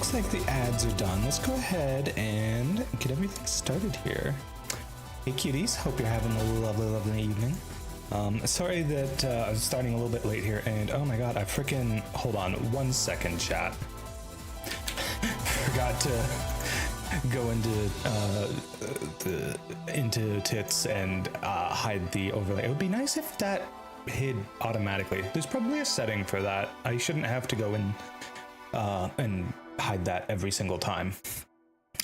looks like the ads are done. Let's go ahead and get everything started here. Hey cuties, hope you're having a lovely, lovely evening. Sorry that I was starting a little bit late here, and oh my god, I freaking, hold on 1 second, chat. Forgot to go into tits and hide the overlay. It would be nice if that hid automatically. There's probably a setting for that. I shouldn't have to go in and hide that every single time.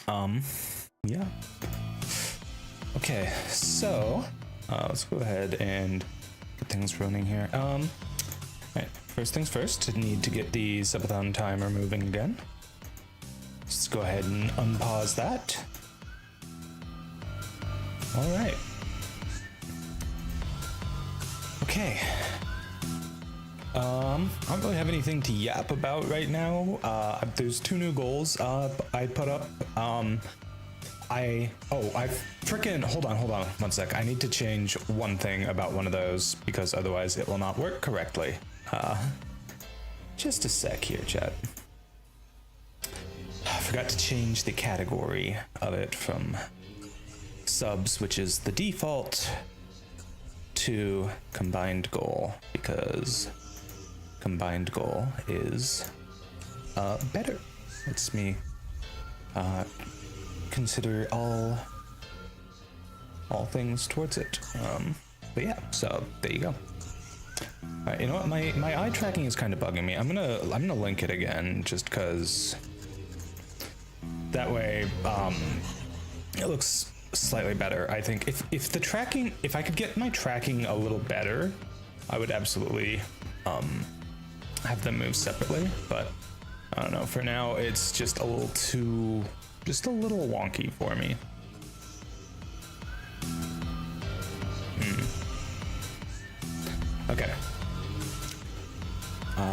Yeah. Okay, so let's go ahead and get things running here. Right, first things first, need to get the subathon timer moving again. Let's go ahead and unpause that. All right. Okay. I don't really have anything to yap about right now. There's 2 new goals I put up. I freaking, hold on 1 sec. I need to change one thing about one of those because otherwise it will not work correctly. Just a sec here, chat. I forgot to change the category of it from subs, which is the default, to combined goal, because combined goal is better. Lets me consider all things towards it. But yeah, so there you go. All right, you know what? My eye tracking is kind of bugging me. I'm gonna link it again just because that way it looks slightly better. I think if I could get my tracking a little better, I would absolutely have them move separately, but I don't know, for now it's just a little wonky for me. Okay,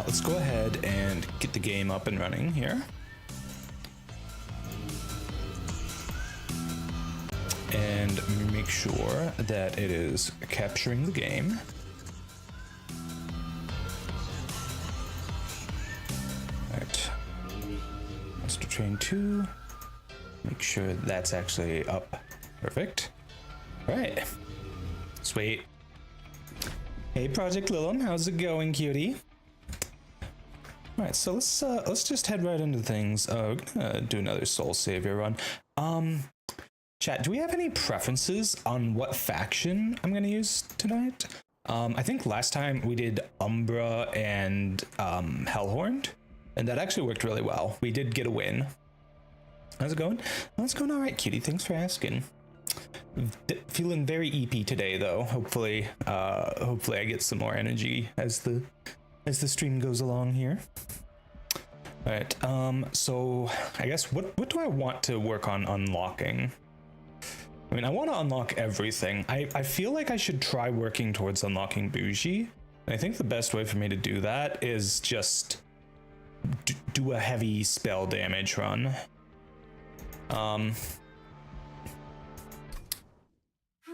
let's go ahead and get the game up and running here. And make sure that it is capturing the game. Right. Master Train 2. Make sure that's actually up. Perfect. All right. Sweet. Hey, Project Lilum, how's it going, cutie? All right, so let's just head right into things. We're gonna do another Soul Savior run. Chat, do we have any preferences on what faction I'm gonna use tonight? I think last time we did Umbra and Hellhorned, and that actually worked really well. We did get a win. How's it going? Oh, it's going all right, cutie. Thanks for asking. Feeling very EP today, though. Hopefully I get some more energy as the stream goes along here. All right. So I guess what do I want to work on unlocking? I mean, I want to unlock everything. I feel like I should try working towards unlocking Bougie. And I think the best way for me to do that is just do a heavy spell damage run.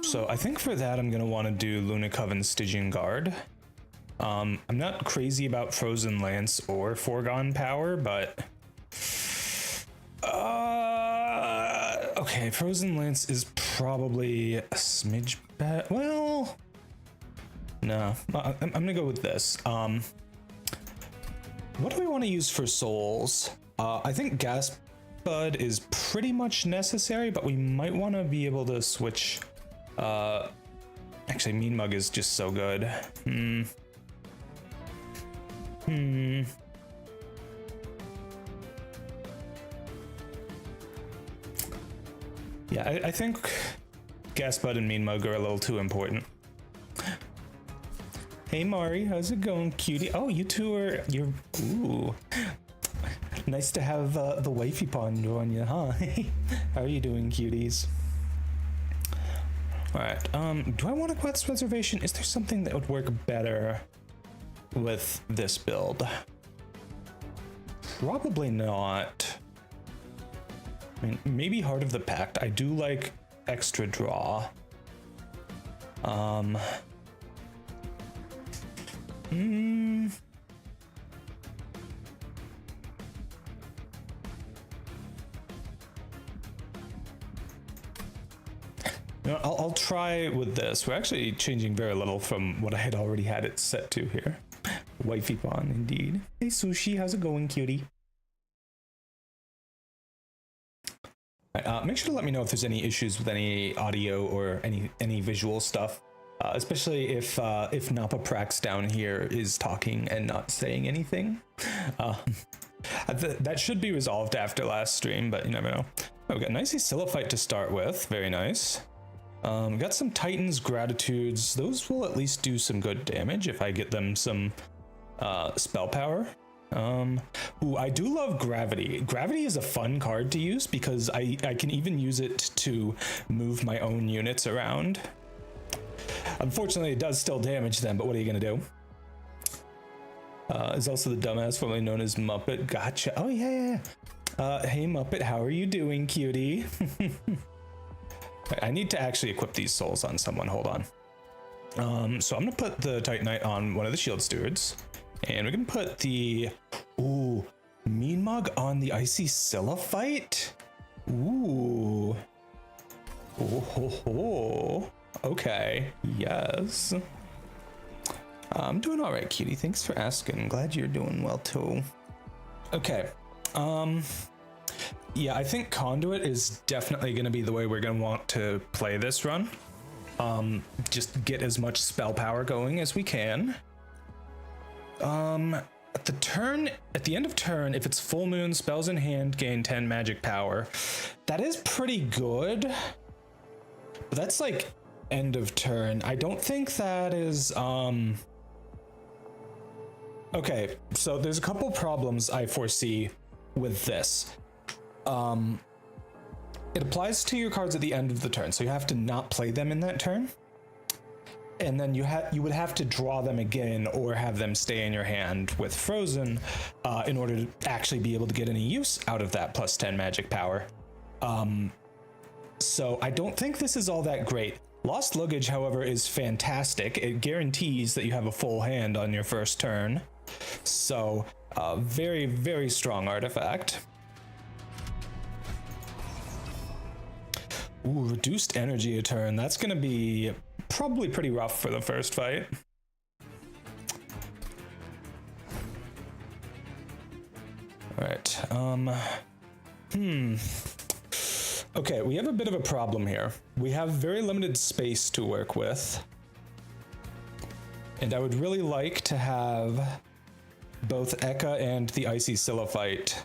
So I think for that I'm gonna want to do Luna Coven Stygian Guard. I'm not crazy about Frozen Lance or Foregone Power, but okay, Frozen Lance is probably a smidge better. Well, no, I'm gonna go with this. What do we want to use for souls? I think Gas Bud is pretty much necessary, but we might want to be able to switch. Actually, Mean Mug is just so good. Yeah, I think Gas Bud and Mean Mug are a little too important. Hey Mari, how's it going, cutie? Oh, you're ooh. Nice to have the wifey pond on you, huh? How are you doing, cuties? All right, do I want a Quest Reservation? Is there something that would work better with this build? Probably not. I mean, maybe Heart of the Pact. I do like extra draw. You know, I'll try with this. We're actually changing very little from what I had already had it set to here. Wifey Pon, indeed. Hey Sushi, how's it going, cutie? Make sure to let me know if there's any issues with any audio or any visual stuff, especially if Napa Prax down here is talking and not saying anything. That should be resolved after last stream, but you never know. Oh, we got an Icy Silophyte to start with. Very nice. We got some Titan's Gratitudes. Those will at least do some good damage if I get them some spell power. Ooh, I do love Gravity. Gravity is a fun card to use because I can even use it to move my own units around. Unfortunately, it does still damage them, but what are you gonna do? Is also the dumbass formerly known as Muppet. Gotcha. Oh yeah. Hey Muppet, how are you doing, cutie? I need to actually equip these souls on someone. Hold on. So I'm gonna put the Titanite on one of the Shield Stewards, and we're gonna put the Mean Mug on the Icy Silophyte. Ooh. Oh. Okay. Yes. I'm doing all right, cutie. Thanks for asking. Glad you're doing well too. Okay. Yeah, I think Conduit is definitely going to be the way we're going to want to play this run. Just get as much spell power going as we can. At the end of turn, if it's full moon, spells in hand gain 10 magic power. That is pretty good. But that's like end of turn. I don't think that is, okay, so there's a couple problems I foresee with this. It applies to your cards at the end of the turn, so you have to not play them in that turn. And then you would have to draw them again or have them stay in your hand with Frozen in order to actually be able to get any use out of that plus 10 magic power. So I don't think this is all that great. Lost Luggage, however, is fantastic. It guarantees that you have a full hand on your first turn. So very, very strong artifact. Ooh, reduced energy a turn. That's gonna be probably pretty rough for the first fight. All right. Okay, we have a bit of a problem here. We have very limited space to work with. And I would really like to have both Eka and the Icy Silophyte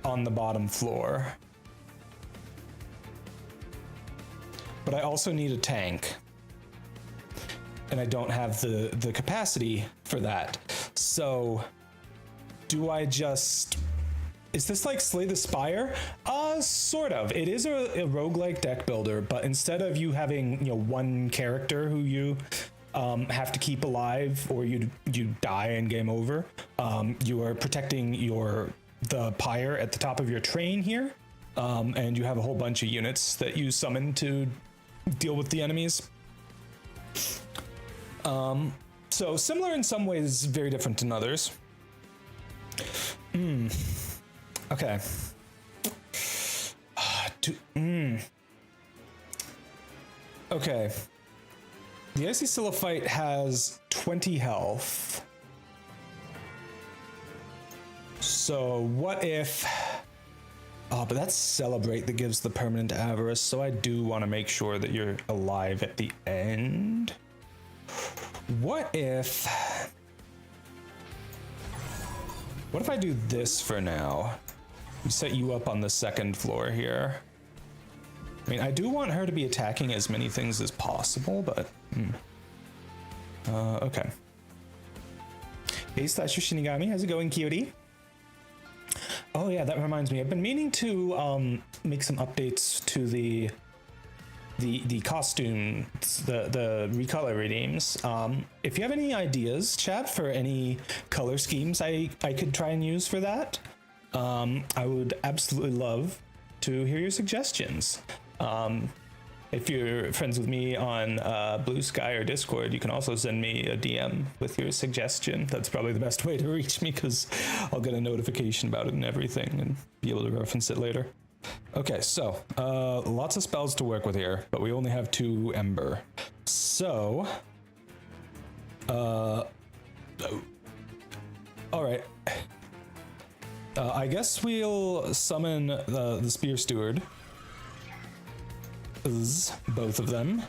on the bottom floor. But I also need a tank. And I don't have the capacity for that. So, do I just... Is this like Slay the Spire? Sort of. It is a roguelike deck builder, but instead of you having, one character who you have to keep alive or you die and game over, you are protecting the pyre at the top of your train here, and you have a whole bunch of units that you summon to deal with the enemies. So similar in some ways, very different in others. Okay. Okay. The Icy Silophyte has 20 health. So what if... Oh, but that's Celebrate that gives the permanent avarice, so I do want to make sure that you're alive at the end. What if I do this for now? We set you up on the second floor here. I mean, I do want her to be attacking as many things as possible, but... okay. Hey, Slash Shinigami, how's it going, cutie? Oh yeah, that reminds me. I've been meaning to make some updates to the costumes, the recolor redeems. If you have any ideas, chat, for any color schemes I could try and use for that, I would absolutely love to hear your suggestions. If you're friends with me on Blue Sky or Discord, you can also send me a DM with your suggestion. That's probably the best way to reach me because I'll get a notification about it and everything and be able to reference it later. Okay, so lots of spells to work with here, but we only have 2 Ember. So, all right. I guess we'll summon the Spear Steward, both of them,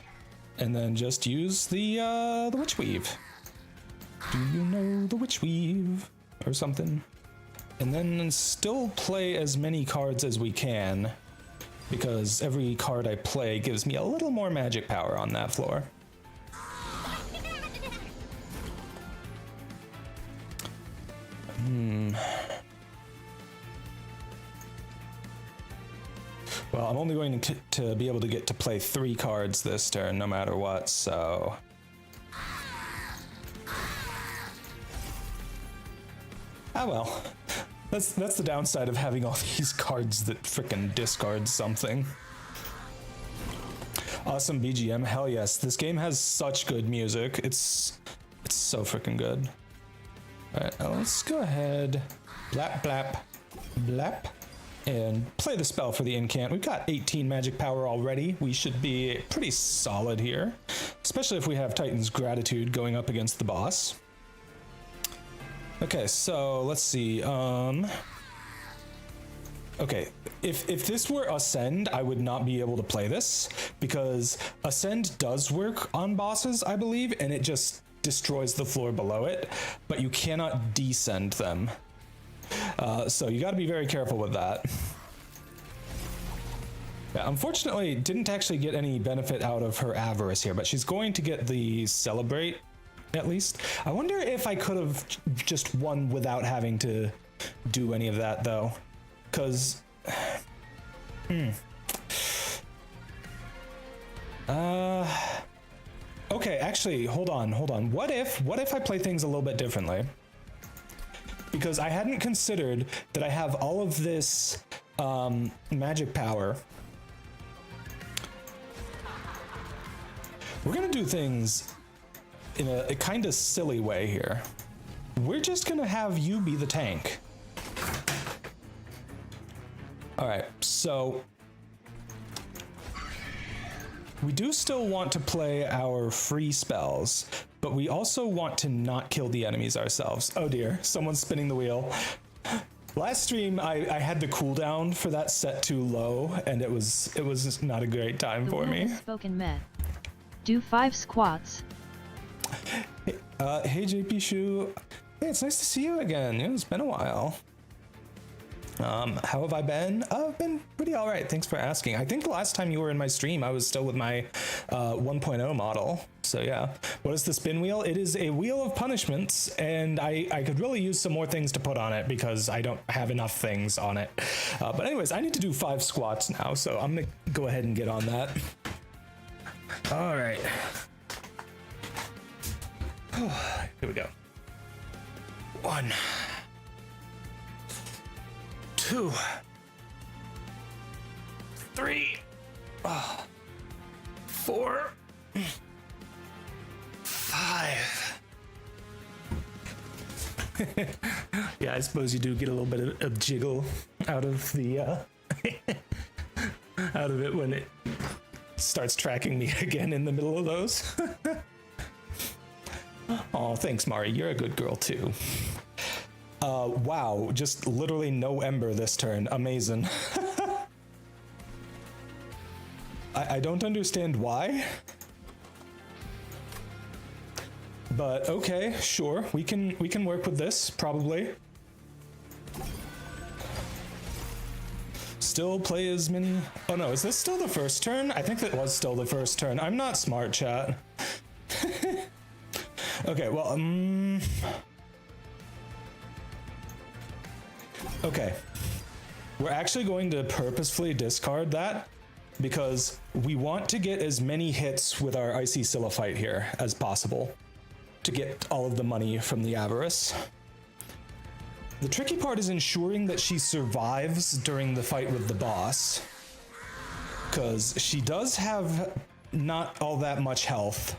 and then just use the Witch Weave. Do you know the Witch Weave or something? And then still play as many cards as we can, because every card I play gives me a little more magic power on that floor. Well, I'm only going to be able to get to play 3 cards this turn, no matter what, so... Ah well. That's the downside of having all these cards that frickin' discard something. Awesome BGM, hell yes. This game has such good music. It's so frickin' good. Alright, let's go ahead, blap blap blap, and play the spell for the incant. We've got 18 magic power already. We should be pretty solid here, especially if we have Titan's Gratitude going up against the boss. Okay, so let's see. Okay, if this were Ascend, I would not be able to play this, because Ascend does work on bosses, I believe, and it just destroys the floor below it, but you cannot descend them. So you got to be very careful with that. Yeah, unfortunately, didn't actually get any benefit out of her Avarice here, but she's going to get the Celebrate, at least. I wonder if I could have just won without having to do any of that, though. Because... Okay, actually, hold on. What if I play things a little bit differently? Because I hadn't considered that I have all of this magic power. We're gonna do things in a kind of silly way here. We're just gonna have you be the tank. All right, so we do still want to play our free spells, but we also want to not kill the enemies ourselves. Oh dear, someone's spinning the wheel. Last stream, I had the cooldown for that set too low, and it was not a great time for me. Spoken meh. Do 5 squats. Hey JP Shu. Hey, it's nice to see you again. It's been a while. How have I been? I've been pretty all right. Thanks for asking. I think the last time you were in my stream, I was still with my 1.0 model. So yeah. What is the spin wheel? It is a wheel of punishments, and I could really use some more things to put on it because I don't have enough things on it. But anyways, I need to do 5 squats now, so I'm gonna go ahead and get on that. All right. Here we go. 1, 2, 3, 4, 5. Yeah, I suppose you do get a little bit of jiggle out of the out of it when it starts tracking me again in the middle of those. Oh, thanks, Mari. You're a good girl too. Wow, just literally no Ember this turn. Amazing. I don't understand why. But okay, sure. We can work with this, probably. Still play as many... Oh no, is this still the first turn? I think that was still the first turn. I'm not smart, chat. Okay, well, okay. We're actually going to purposefully discard that because we want to get as many hits with our Icy Silliphite here as possible to get all of the money from the Avarice. The tricky part is ensuring that she survives during the fight with the boss, because she does have not all that much health.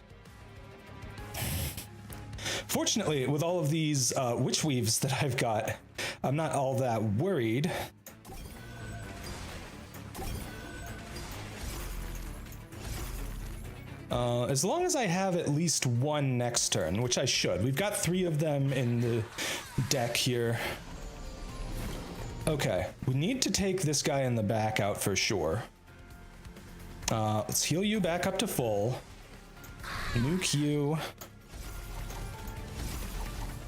Fortunately, with all of these witch weaves that I've got, I'm not all that worried. As long as I have at least one next turn, which I should. We've got 3 of them in the deck here. Okay, we need to take this guy in the back out for sure. Let's heal you back up to full. Nuke you.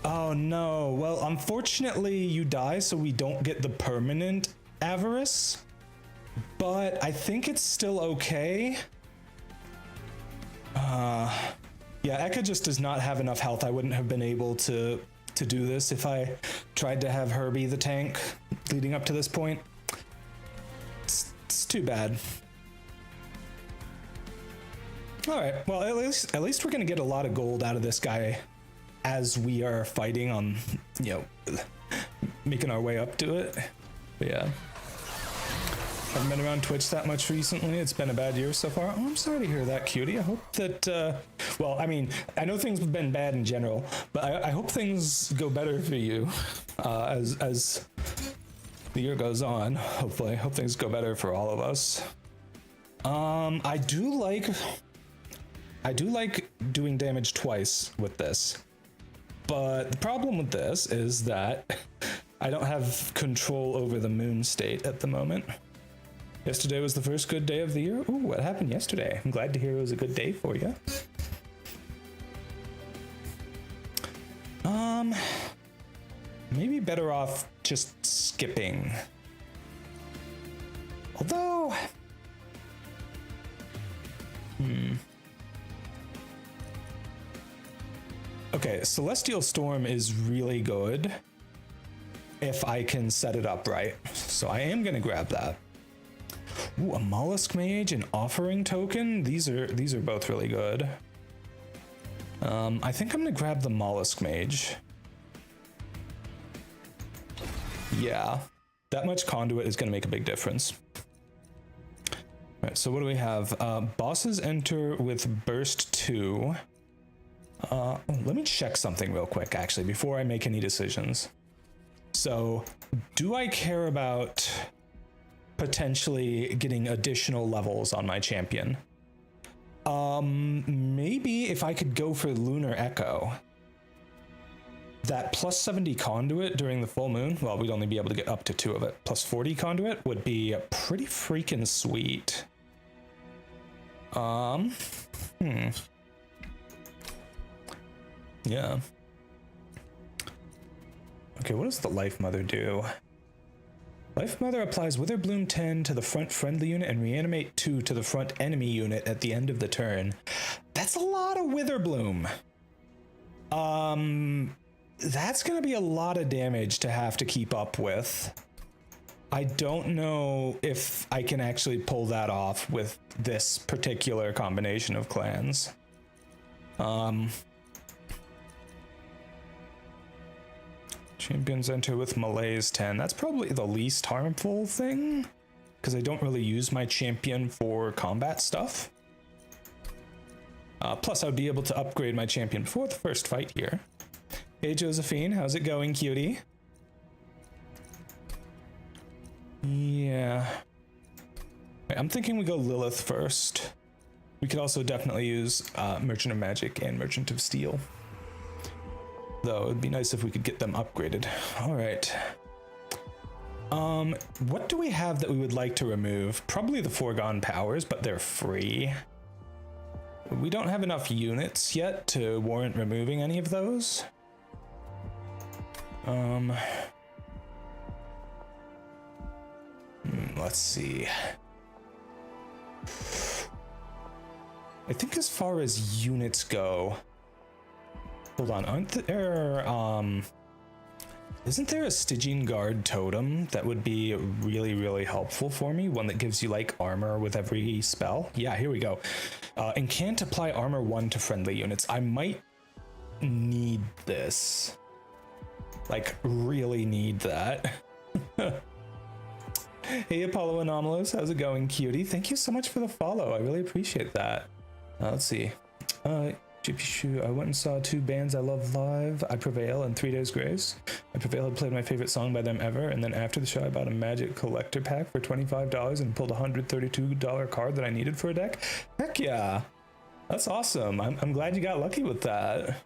Oh no, well unfortunately you die so we don't get the permanent avarice. But I think it's still okay. Yeah, Eka just does not have enough health. I wouldn't have been able to do this if I tried to have her be the tank leading up to this point. It's too bad. All right, well at least we're gonna get a lot of gold out of this guy as we are fighting on, you know, making our way up to it. But yeah. Haven't been around Twitch that much recently. It's been a bad year so far. Oh, I'm sorry to hear that, cutie. I hope that, well, I mean, I know things have been bad in general, but I hope things go better for you as the year goes on. Hopefully, I hope things go better for all of us. I do like doing damage twice with this, but the problem with this is that I don't have control over the moon state at the moment. Yesterday was the first good day of the year. Ooh, what happened yesterday? I'm glad to hear it was a good day for you. Maybe better off just skipping. Although, okay, Celestial Storm is really good if I can set it up right. So I am gonna grab that. Ooh, a Mollusk Mage, an Offering Token. These are both really good. I think I'm gonna grab the Mollusk Mage. Yeah, that much conduit is gonna make a big difference. All right, so what do we have? Bosses enter with Burst 2. Let me check something real quick, actually, before I make any decisions. So, do I care about potentially getting additional levels on my champion? Maybe if I could go for Lunar Echo. That plus 70 conduit during the full moon, well, we'd only be able to get up to 2 of it. Plus 40 conduit would be pretty freaking sweet. Yeah. Okay, what does the Life Mother do? Life Mother applies Wither Bloom 10 to the front friendly unit and Reanimate 2 to the front enemy unit at the end of the turn. That's a lot of Wither Bloom. That's gonna be a lot of damage to have to keep up with. I don't know if I can actually pull that off with this particular combination of clans. Champions enter with Malaise 10. That's probably the least harmful thing, because I don't really use my champion for combat stuff. Plus, I would be able to upgrade my champion before the first fight here. Hey, Josephine, how's it going, cutie? Yeah. I'm thinking we go Lilith first. We could also definitely use Merchant of Magic and Merchant of Steel. Though it'd be nice if we could get them upgraded. All right. What do we have that we would like to remove? Probably the Foregone Powers, but they're free. We don't have enough units yet to warrant removing any of those. Let's see. I think as far as units go, hold on, aren't there, isn't there a Stygian Guard totem that would be really, really helpful for me? One that gives you like armor with every spell? Yeah, here we go. And can't apply armor 1 to friendly units. I might need this. Like, really need that. Hey, Apollo Anomalous, how's it going, cutie? Thank you so much for the follow. I really appreciate that. Let's see. Gypsy I went and saw 2 bands I love live. I Prevail and 3 Days Grace. I Prevail had played my favorite song by them ever, and then after the show I bought a Magic collector pack for $25 and pulled a $132 card that I needed for a deck. Heck yeah. That's awesome. I'm glad you got lucky with that.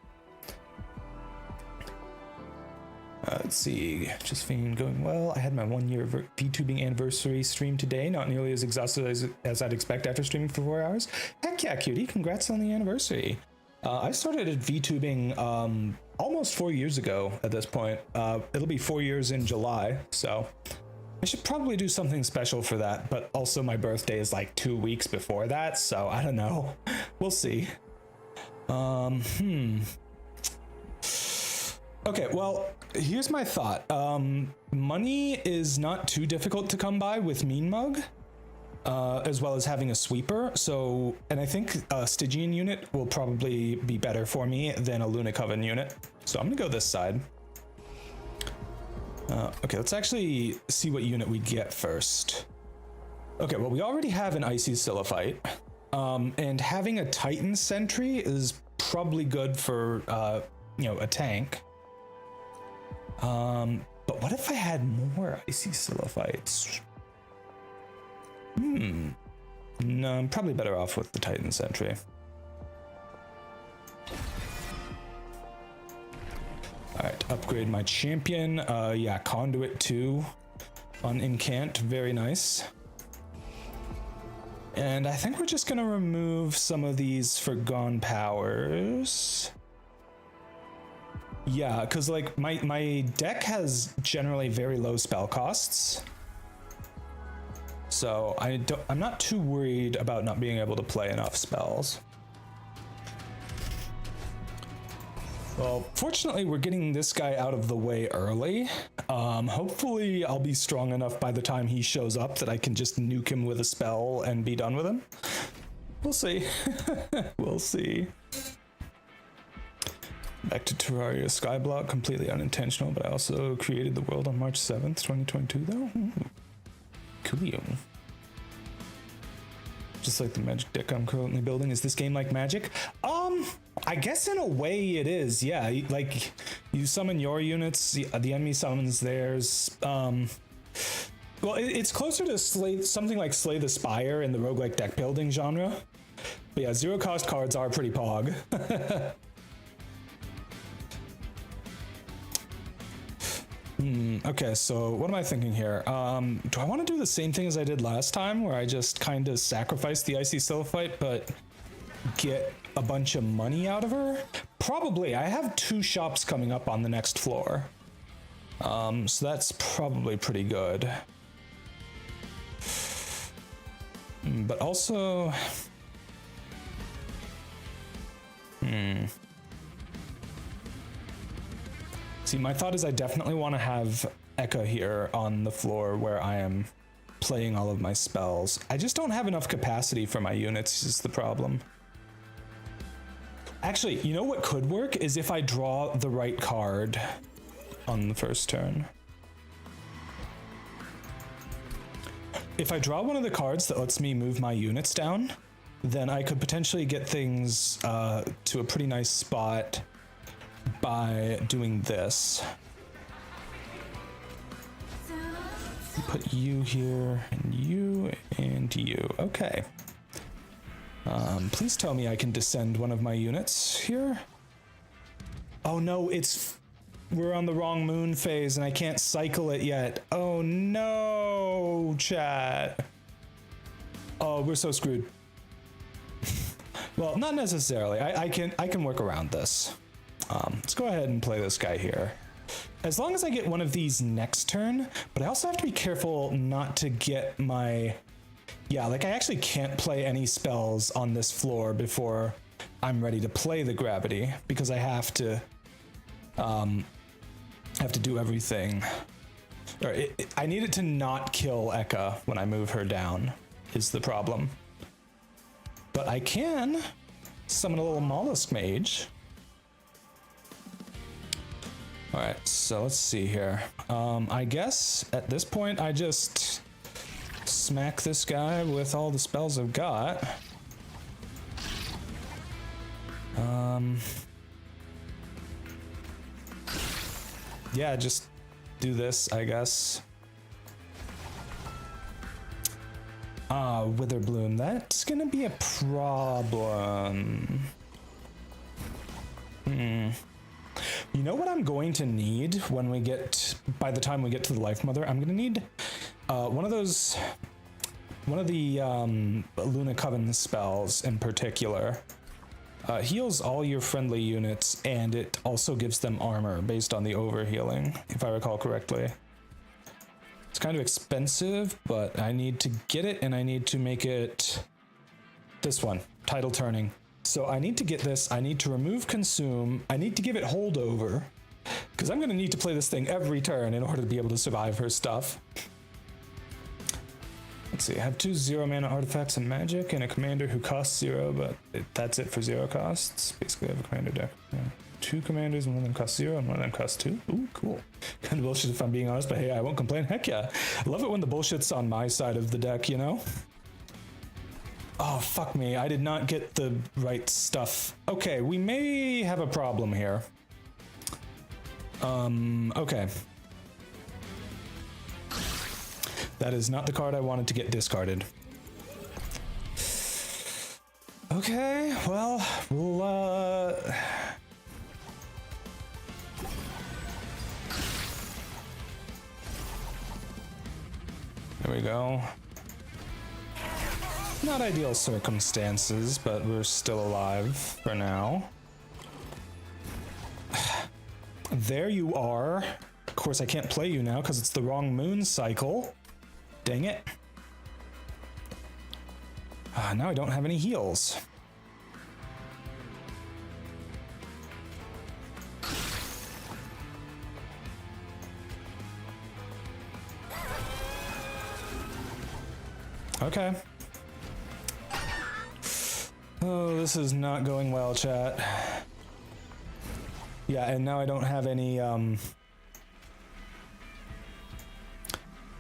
Let's see, Josephine going well. I had my 1 year VTubing anniversary stream today. Not nearly as exhausted as I'd expect after streaming for 4 hours. Heck yeah, cutie, congrats on the anniversary. I started at VTubing almost 4 years ago at this point. It'll be 4 years in July, so I should probably do something special for that, but also my birthday is like 2 weeks before that, so I don't know. We'll see. Okay, well, here's my thought. Money is not too difficult to come by with Mean Mug, as well as having a sweeper. So, and I think a Stygian unit will probably be better for me than a Lunacoven unit. So I'm gonna go this side. Okay, let's actually see what unit we get first. Okay, well, we already have an Icy Silophyte, and having a Titan Sentry is probably good for, you know, a tank. But what if I had more Icy Silophytes? No, I'm probably better off with the Titan Sentry. Alright, upgrade my champion. Yeah, Conduit 2 on Incant, very nice. And I think we're just gonna remove some of these Forgone Powers. Yeah, because like my deck has generally very low spell costs. So I'm not too worried about not being able to play enough spells. Well, fortunately, we're getting this guy out of the way early. Hopefully, I'll be strong enough by the time he shows up that I can just nuke him with a spell and be done with him. We'll see. We'll see. Back to Terraria Skyblock, completely unintentional, but I also created the world on March 7th, 2022, though. Cool. Just like the Magic deck I'm currently building. Is this game like Magic? I guess in a way it is, yeah. Like, you summon your units, the enemy summons theirs. Well, it's closer to something like Slay the Spire in the roguelike deck building genre. But yeah, zero cost cards are pretty pog. Okay, so what am I thinking here? Do I want to do the same thing as I did last time, where I just kind of sacrifice the Icy Silophyte, but get a bunch of money out of her? Probably. I have 2 shops coming up on the next floor. So that's probably pretty good. But also... See, my thought is I definitely want to have Eka here on the floor where I am playing all of my spells. I just don't have enough capacity for my units is the problem. Actually, you know what could work is if I draw the right card on the first turn. If I draw one of the cards that lets me move my units down, then I could potentially get things to a pretty nice spot by doing this. Put you here, and you, and you. Okay. Please tell me I can descend one of my units here. Oh no, we're on the wrong moon phase and I can't cycle it yet. Oh no, chat. Oh, we're so screwed. Well, not necessarily. I can work around this. Let's go ahead and play this guy here. As long as I get one of these next turn, but I also have to be careful not to get my... Yeah, like I actually can't play any spells on this floor before I'm ready to play the gravity, because I have to do everything. Or I need it to not kill Eka when I move her down, is the problem. But I can summon a little mollusk mage. All right, so let's see here. I guess at this point I just smack this guy with all the spells I've got. Yeah, just do this, I guess. Witherbloom, that's gonna be a problem. You know what I'm going to need when we get, by the time we get to the Life Mother, I'm gonna need one of the Luna Coven spells in particular. Heals all your friendly units, and it also gives them armor based on the overhealing, if I recall correctly. It's kind of expensive, but I need to get it, and I need to make it this one, Tidal Turning. So I need to get this, I need to remove Consume, I need to give it Holdover, because I'm going to need to play this thing every turn in order to be able to survive her stuff. Let's see, I have 2 0-mana artifacts and magic, and a commander who costs 0, but that's it for 0 costs. Basically, I have a commander deck. Yeah. 2 commanders, and one of them costs 0, and one of them costs 2. Ooh, cool. Kind of bullshit if I'm being honest, but hey, I won't complain. Heck yeah. I love it when the bullshit's on my side of the deck, you know? Oh, fuck me. I did not get the right stuff. Okay, we may have a problem here. Okay. That is not the card I wanted to get discarded. Okay, well, we'll, there we go. Not ideal circumstances, but we're still alive for now. There you are. Of course, I can't play you now because it's the wrong moon cycle. Dang it. Now I don't have any heals. Okay. Oh, this is not going well, chat. Yeah, and now I don't have any, yeah,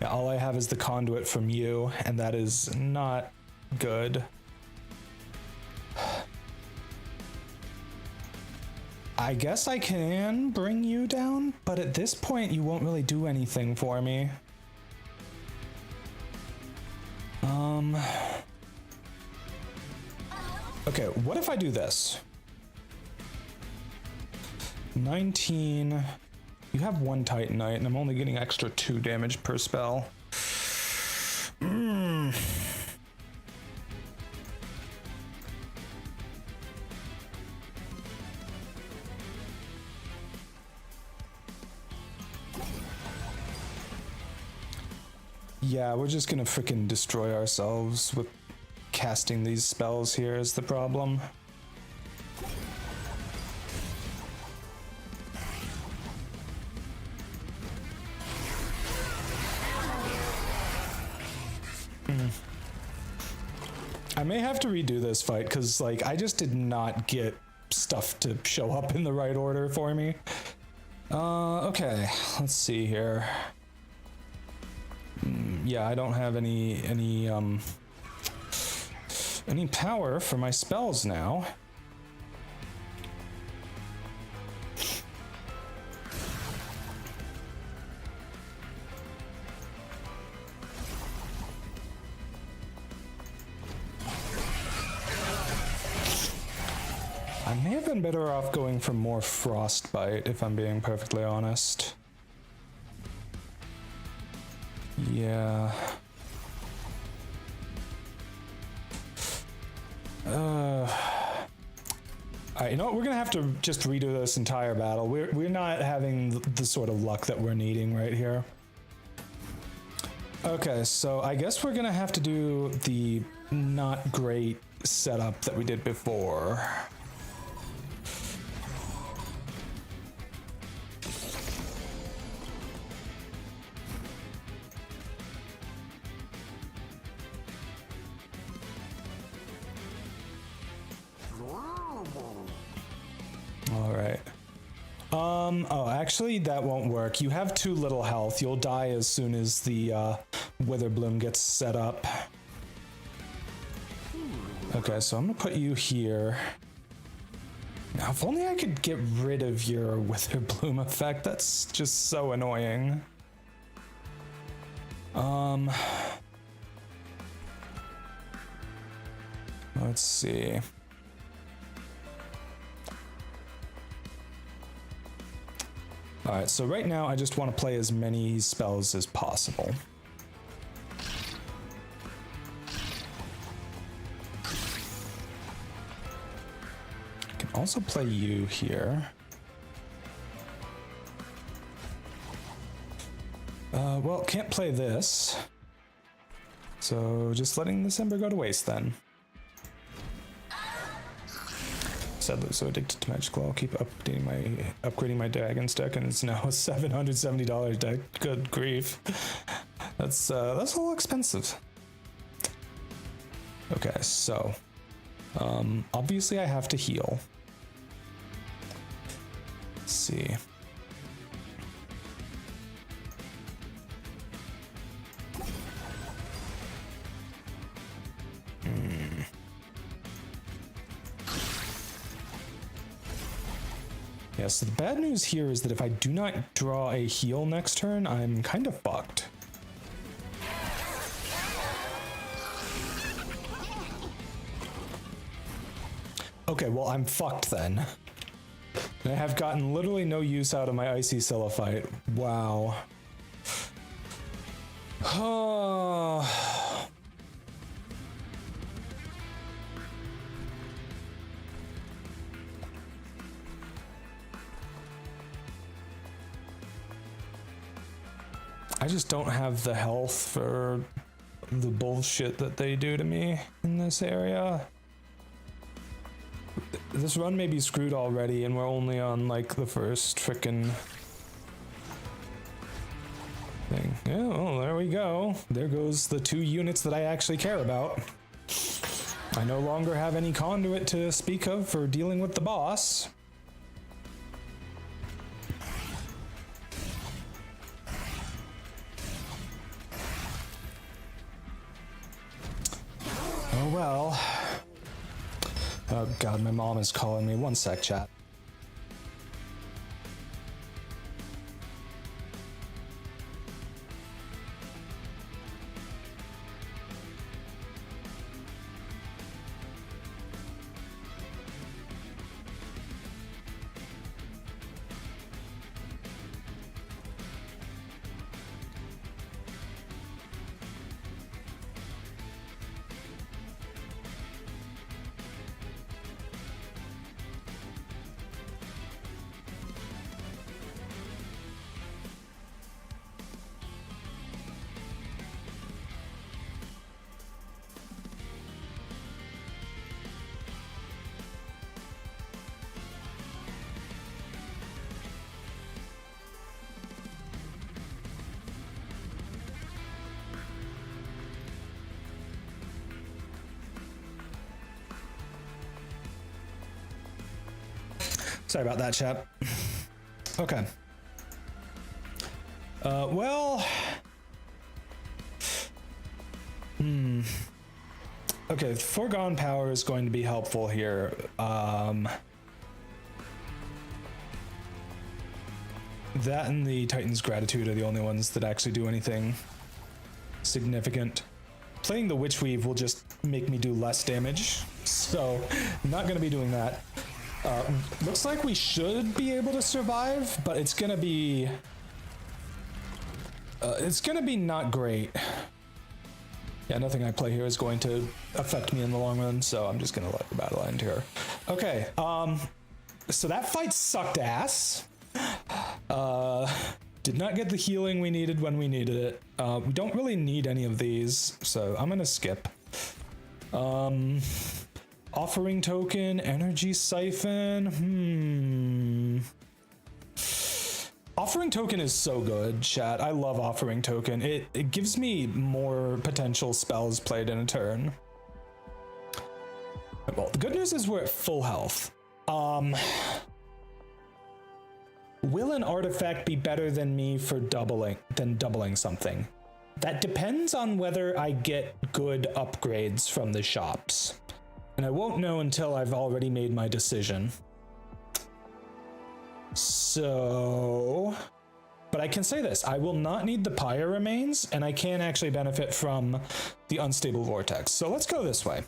all I have is the conduit from you, and that is not good. I guess I can bring you down, but at this point you won't really do anything for me. Okay, what if I do this? 19. You have 1 Titanite, and I'm only getting extra 2 damage per spell. Yeah, we're just gonna frickin' destroy ourselves with casting these spells here is the problem. I may have to redo this fight because, like, I just did not get stuff to show up in the right order for me. Okay, let's see here. Yeah, I don't have any power for my spells now. I may have been better off going for more Frostbite, if I'm being perfectly honest. Yeah. Alright, you know what? We're gonna have to just redo this entire battle. We're not having the sort of luck that we're needing right here. Okay, so I guess we're gonna have to do the not great setup that we did before. Alright. Oh, actually, that won't work. You have too little health. You'll die as soon as the Witherbloom gets set up. Okay, so I'm gonna put you here. Now, if only I could get rid of your Witherbloom effect. That's just so annoying. Let's see. All right, so right now I just want to play as many spells as possible. I can also play you here. Well, can't play this. So just letting this ember go to waste then. Sadly, so addicted to magical, I'll keep upgrading my dragon's deck, and it's now a $770 deck. Good grief, that's a little expensive. Okay, so obviously I have to heal. Let's see. Yeah, so the bad news here is that if I do not draw a heal next turn, I'm kind of fucked. Okay, well, I'm fucked then. I have gotten literally no use out of my Icy Celophyte. Wow. I just don't have the health for the bullshit that they do to me in this area. This run may be screwed already, and we're only on like the first frickin' thing. Yeah, well, there we go. There goes the 2 units that I actually care about. I no longer have any conduit to speak of for dealing with the boss. Oh well. Oh god, my mom is calling me. One sec, chat. Sorry about that, chat. Okay. Well... Okay, Foregone Power is going to be helpful here. That and the Titan's Gratitude are the only ones that actually do anything significant. Playing the Witch Weave will just make me do less damage, so I'm not going to be doing that. Looks like we should be able to survive, but it's gonna be not great. Yeah, nothing I play here is going to affect me in the long run, so I'm just gonna let the battle end here. Okay, so that fight sucked ass. Did not get the healing we needed when we needed it. We don't really need any of these, so I'm gonna skip. Offering Token, Energy Siphon, Offering Token is so good, chat. I love Offering Token. It gives me more potential spells played in a turn. Well, the good news is we're at full health. Will an artifact be better than me for doubling something? That depends on whether I get good upgrades from the shops. And I won't know until I've already made my decision. So, but I can say this, I will not need the Pyre Remains, and I can actually benefit from the Unstable Vortex. So let's go this way.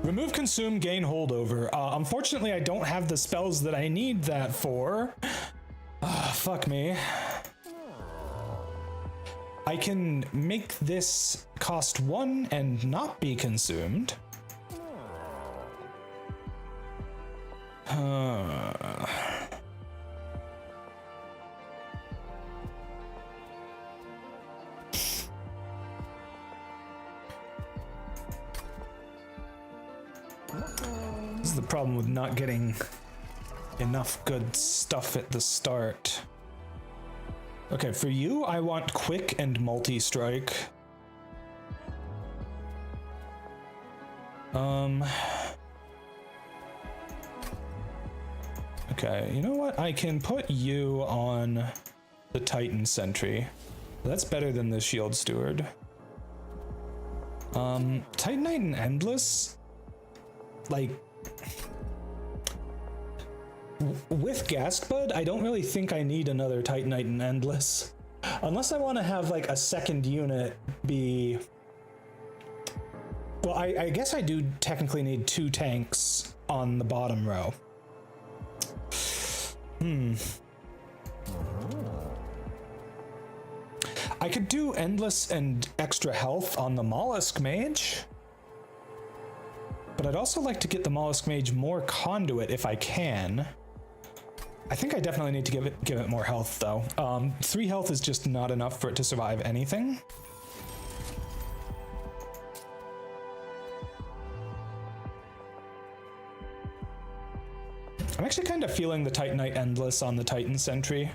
Remove, consume, gain holdover. Unfortunately, I don't have the spells that I need that for. Fuck me. I can make this cost 1 and not be consumed. This is the problem with not getting enough good stuff at the start. Okay, for you, I want quick and multi-strike. Okay, you know what? I can put you on the Titan Sentry. That's better than the Shield Steward. Titanite and Endless? Like... with Ghastbud, I don't really think I need another Titanite and Endless. Unless I want to have like a second unit be... Well, I guess I do technically need 2 tanks on the bottom row. I could do Endless and extra health on the Mollusk Mage. But I'd also like to get the Mollusk Mage more conduit if I can. I think I definitely need to give it more health though. 3 health is just not enough for it to survive anything. I'm actually kind of feeling the Titanite Endless on the Titan Sentry.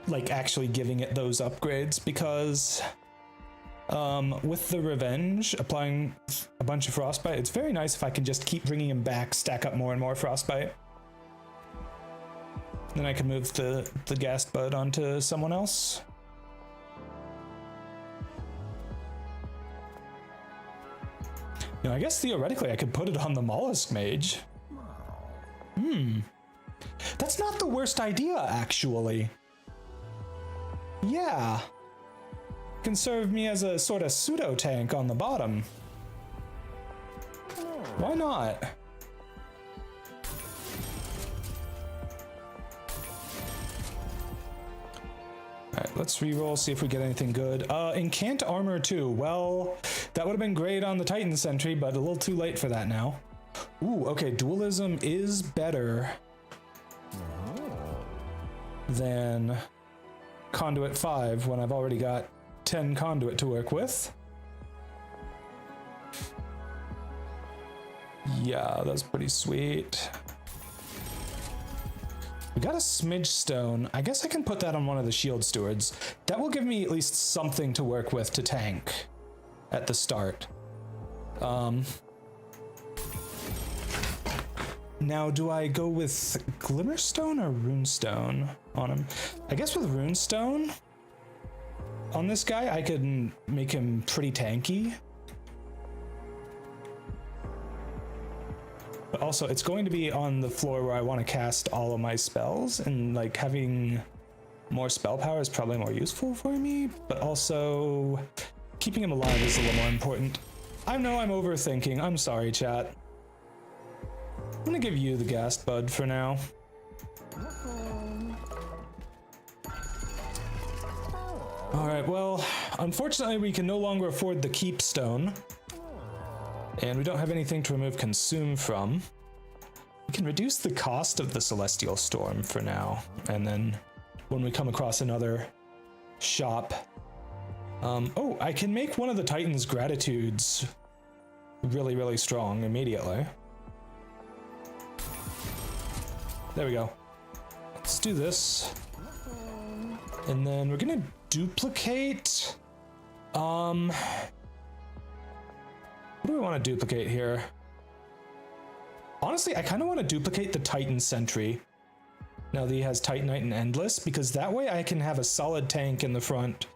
Like actually giving it those upgrades because with the Revenge applying a bunch of Frostbite, it's very nice if I can just keep bringing him back, stack up more and more Frostbite. Then I can move the Ghastbud onto someone else. Now, I guess theoretically I could put it on the Mollusk Mage. That's not the worst idea, actually. Yeah. Can serve me as a sort of pseudo tank on the bottom. Why not? Alright, let's reroll, see if we get anything good. Incant Armor 2. Well, that would have been great on the Titan Sentry, but a little too late for that now. Ooh, okay, Dualism is better than Conduit 5 when I've already got 10 Conduit to work with. Yeah, that's pretty sweet. We got a Smidge Stone. I guess I can put that on one of the Shield Stewards. That will give me at least something to work with to tank at the start. Now, do I go with Glimmerstone or Runestone on him? I guess with Runestone on this guy, I could make him pretty tanky. But also, it's going to be on the floor where I want to cast all of my spells, and like having more spell power is probably more useful for me, but also keeping him alive is a little more important. I know I'm overthinking. I'm sorry, chat. I'm gonna give you the Ghastbud for now. Alright, well, unfortunately we can no longer afford the Keep Stone. And we don't have anything to remove Consume from. We can reduce the cost of the Celestial Storm for now. And then when we come across another shop... oh, I can make one of the Titan's Gratitudes really, really strong immediately. There we go. Let's do this. And then we're gonna duplicate... what do we want to duplicate here? Honestly, I kind of want to duplicate the Titan Sentry. Now that he has Titanite and Endless, because that way I can have a solid tank in the front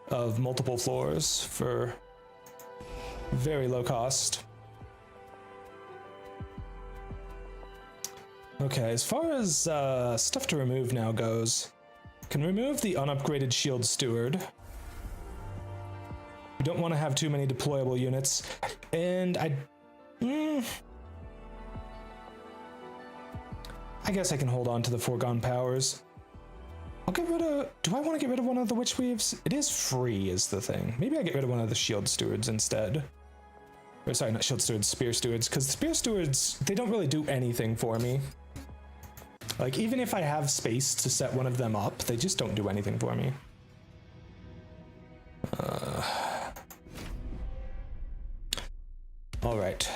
of multiple floors for very low cost. Okay, as far as stuff to remove now goes, can remove the unupgraded Shield Steward. We don't want to have too many deployable units. And I guess I can hold on to the foregone powers. I'll get rid of... Do I want to get rid of one of the Witch Weaves? It is free is the thing. Maybe I get rid of one of the Shield Stewards instead. Or sorry, not Shield Stewards, Spear Stewards. Because the Spear Stewards, they don't really do anything for me. Like, even if I have space to set one of them up, they just don't do anything for me. All right.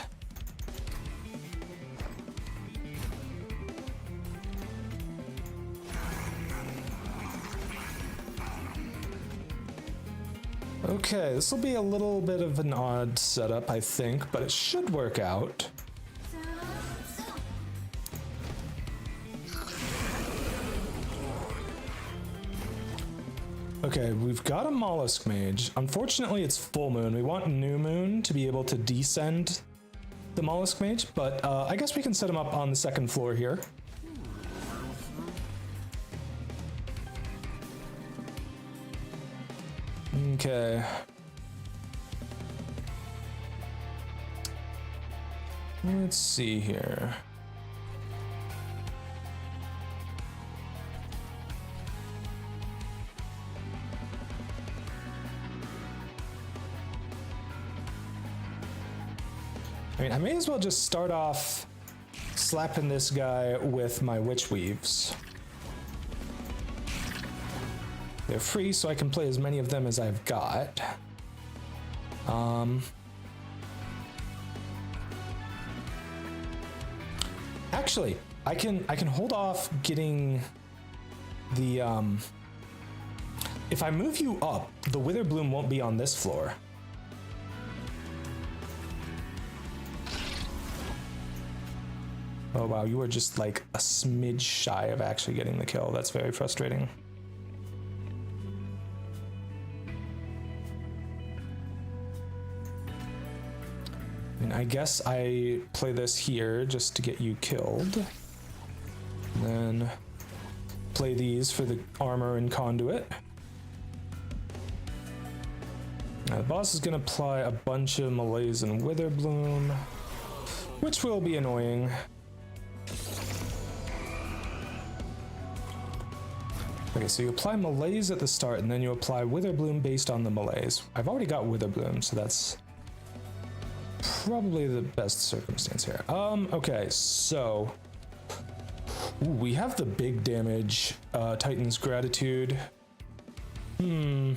Okay, this will be a little bit of an odd setup, I think, but it should work out. Okay, we've got a Mollusk Mage. Unfortunately, it's full moon. We want new moon to be able to descend the Mollusk Mage, but I guess we can set him up on the second floor here. Okay. Let's see here. I mean, I may as well just start off slapping this guy with my Witch Weaves. They're free, so I can play as many of them as I've got. Actually, I can hold off getting the if I move you up, the Wither Bloom won't be on this floor. Oh wow, you were just like a smidge shy of actually getting the kill. That's very frustrating. And I guess I play this here just to get you killed. And then play these for the armor and conduit. Now the boss is gonna apply a bunch of Malaise and Wither Bloom, which will be annoying. Okay, so you apply Malaise at the start, and then you apply Wither Bloom based on the Malaise. I've already got Wither Bloom, so that's probably the best circumstance here. Okay, so... Ooh, we have the big damage, Titan's Gratitude. Oh,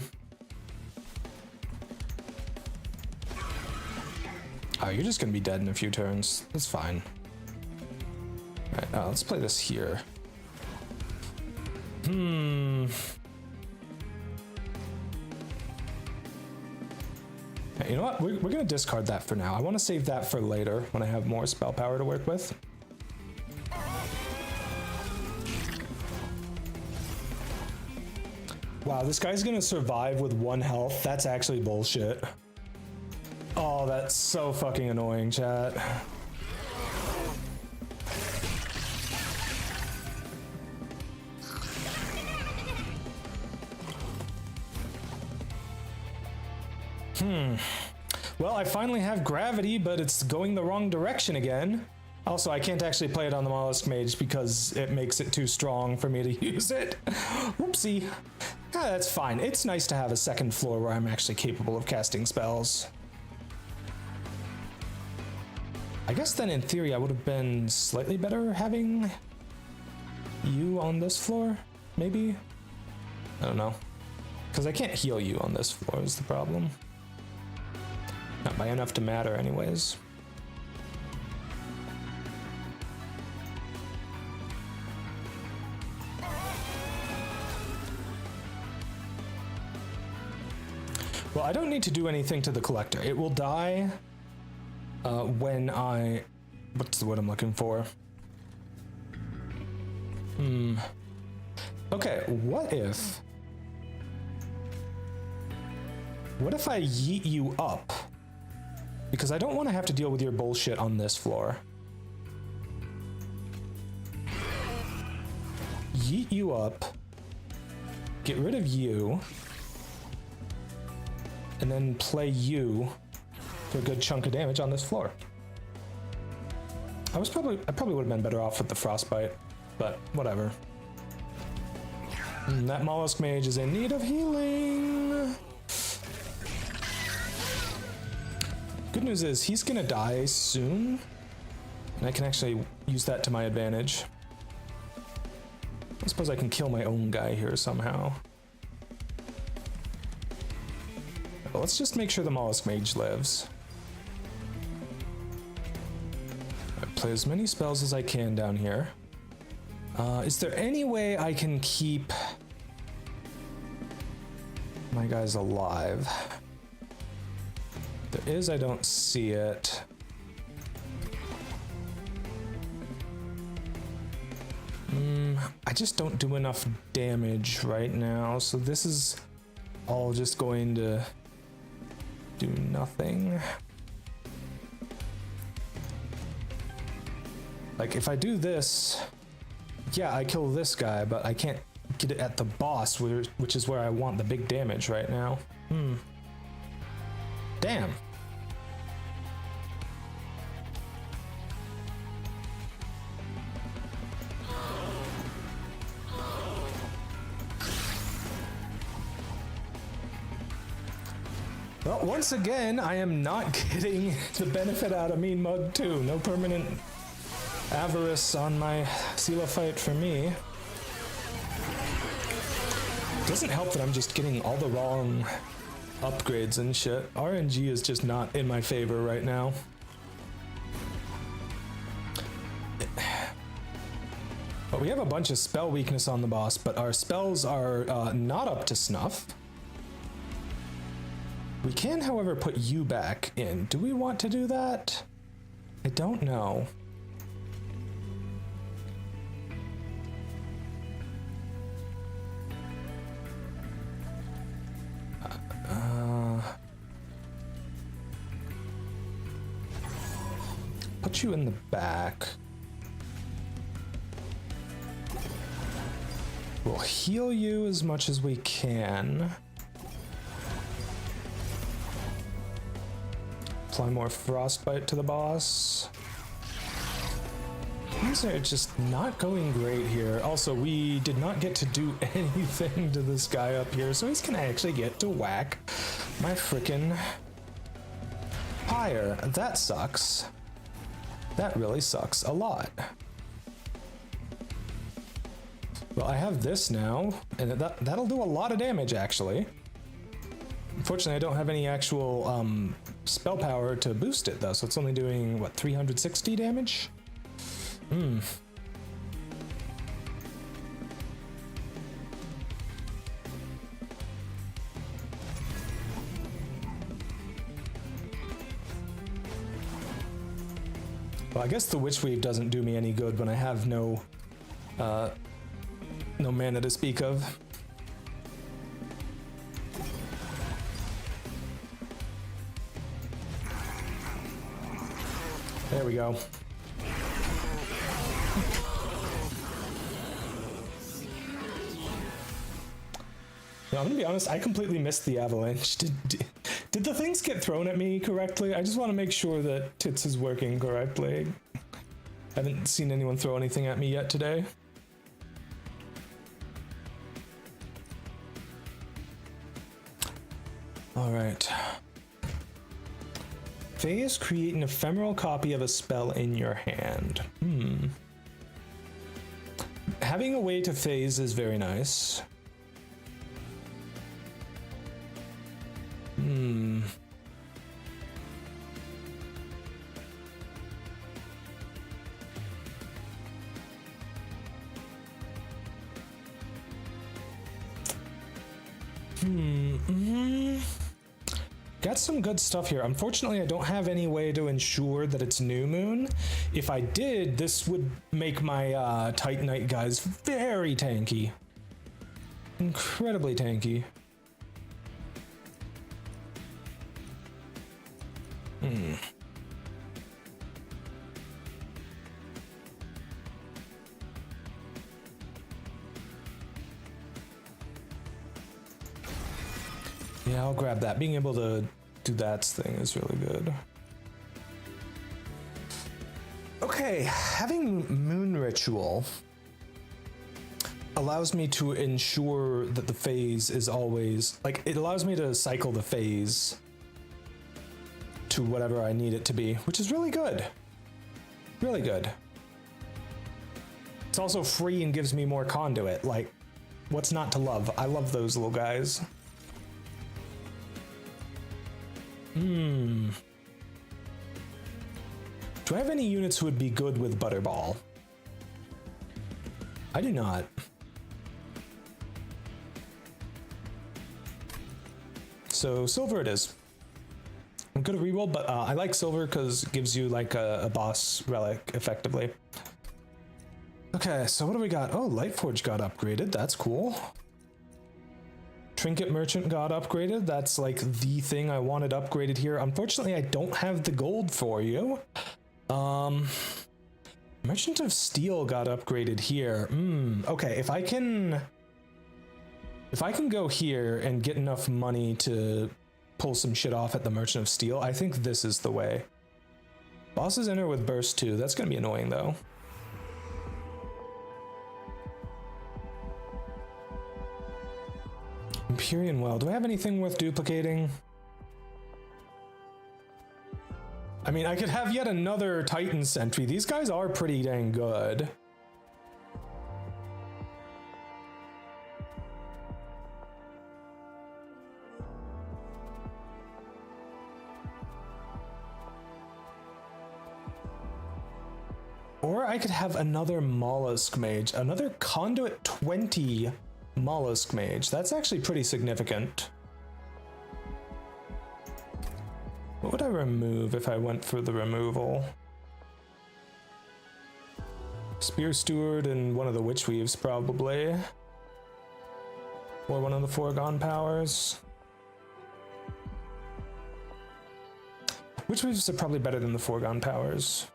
you're just gonna be dead in a few turns. That's fine. Alright, let's play this here. You know what? We're gonna discard that for now. I want to save that for later when I have more spell power to work with. Wow, this guy's gonna survive with 1 health. That's actually bullshit. Oh, that's so fucking annoying, chat. Well, I finally have gravity, but it's going the wrong direction again. Also, I can't actually play it on the Mollusk Mage because it makes it too strong for me to use it. Whoopsie. That's fine. It's nice to have a second floor where I'm actually capable of casting spells. I guess then in theory I would have been slightly better having you on this floor, maybe? I don't know. Because I can't heal you on this floor is the problem. Not by enough to matter anyways. Well, I don't need to do anything to the collector. It will die when I... What's the word I'm looking for? Okay, what if I yeet you up? Because I don't want to have to deal with your bullshit on this floor. Yeet you up. Get rid of you. and then play you for a good chunk of damage on this floor. I probably would have been better off with the frostbite, but whatever. That mollusk mage is in need of healing. Good news is he's gonna die soon, and I can actually use that to my advantage. I suppose I can kill my own guy here somehow. But let's just make sure the mollusk mage lives. Play as many spells as I can down here. Is there any way I can keep my guys alive? There is, I don't see it. I just don't do enough damage right now, so this is all just going to do nothing. Like, if I do this, yeah, I kill this guy, but I can't get it at the boss, which is where I want the big damage right now. Damn. Well, once again, I am not getting the benefit out of Mean Mug 2. No permanent avarice on my Sela fight for me. Doesn't help that I'm just getting all the wrong upgrades and shit. RNG is just not in my favor right now. But we have a bunch of spell weakness on the boss, but our spells are not up to snuff. We can, however, put you back in. Do we want to do that? I don't know. Put you in the back. We'll heal you as much as we can. Apply more frostbite to the boss. Things are just not going great here. Also, we did not get to do anything to this guy up here, so he's gonna actually get to whack my frickin' pyre. That sucks. That really sucks a lot. Well, I have this now, and that'll do a lot of damage, actually. Unfortunately, I don't have any actual spell power to boost it, though, so it's only doing, what, 360 damage? Well, I guess the Witch Weave doesn't do me any good when I have no mana to speak of. There we go. Now, I'm gonna be honest, I completely missed the avalanche. Did the things get thrown at me correctly? I just want to make sure that Tits is working correctly. I haven't seen anyone throw anything at me yet today. All right. Phase, create an ephemeral copy of a spell in your hand. Having a way to phase is very nice. Got some good stuff here. Unfortunately, I don't have any way to ensure that it's new moon. If I did, this would make my Titanite guys very tanky. Incredibly tanky. Yeah, Yeah, I'll grab that. Being able to do that thing is really good. Okay, having Moon Ritual allows me to ensure that the phase is always, like, it allows me to cycle the phase to whatever I need it to be, which is really good. Really good. It's also free and gives me more conduit. Like, what's not to love? I love those little guys. Do I have any units who would be good with Butterball? I do not. So silver it is. I'm good at reroll, but I like silver because it gives you like a boss relic effectively. Okay, so what do we got? Oh, Lightforge got upgraded. That's cool. Trinket Merchant got upgraded. That's like the thing I wanted upgraded here. Unfortunately, I don't have the gold for you. Merchant of Steel got upgraded here. Okay, if I can go here and get enough money to pull some shit off at the Merchant of Steel, I think this is the way. Bosses enter with burst too. That's gonna be annoying though. Empyrean Well. Do I have anything worth duplicating? I mean, I could have yet another Titan Sentry. These guys are pretty dang good. Or I could have another Mollusk Mage, another Conduit 20 Mollusk Mage. That's actually pretty significant. What would I remove if I went for the removal? Spear Steward and one of the Witch Weaves probably. Or one of the Foregone Powers. Witch Weaves are probably better than the Foregone Powers.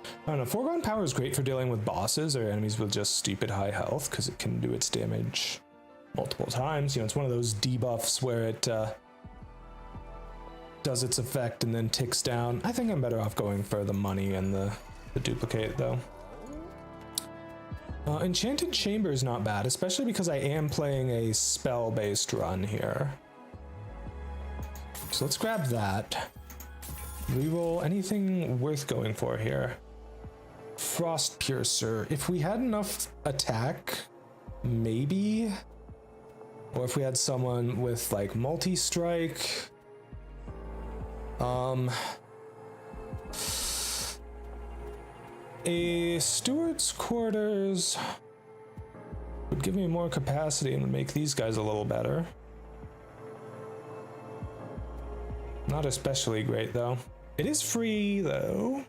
I don't know, Foregone Power is great for dealing with bosses or enemies with just stupid high health because it can do its damage multiple times. You know, it's one of those debuffs where it does its effect and then ticks down. I think I'm better off going for the money and the duplicate though. Enchanted Chamber is not bad, especially because I am playing a spell-based run here. So let's grab that. Reroll anything worth going for here. Frost Piercer. If we had enough attack, maybe. Or if we had someone with like multi-strike. A Steward's Quarters would give me more capacity and would make these guys a little better. Not especially great though. It is free though.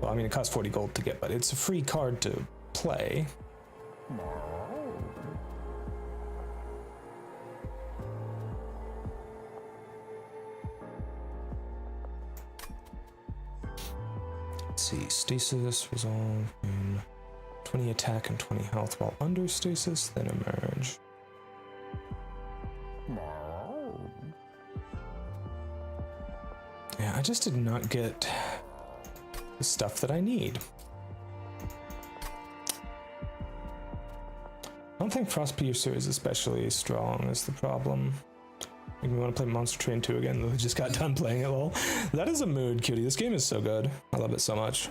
Well, I mean, it costs 40 gold to get, but it's a free card to play. Let's see, stasis, resolve, 20 attack and 20 health while under stasis, then emerge. Yeah, I just did not get the stuff that I need. I don't think Frost Piercer is especially strong is the problem. Make me want to play Monster Train 2 again, though I just got done playing it, lol. That is a mood, cutie. This game is so good. I love it so much.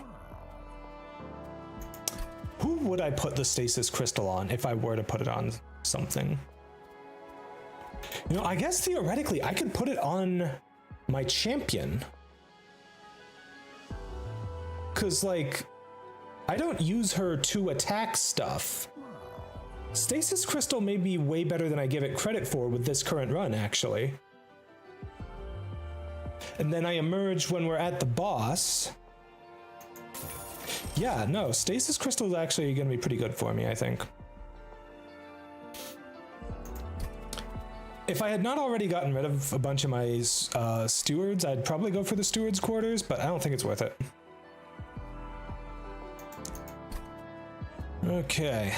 Who would I put the Stasis Crystal on if I were to put it on something? You know, I guess theoretically I could put it on my champion. Cause like, I don't use her to attack stuff. Stasis Crystal may be way better than I give it credit for with this current run, actually. And then I emerge when we're at the boss. Yeah, no, Stasis Crystal is actually gonna be pretty good for me, I think. If I had not already gotten rid of a bunch of my stewards, I'd probably go for the Steward's Quarters, but I don't think it's worth it. Okay.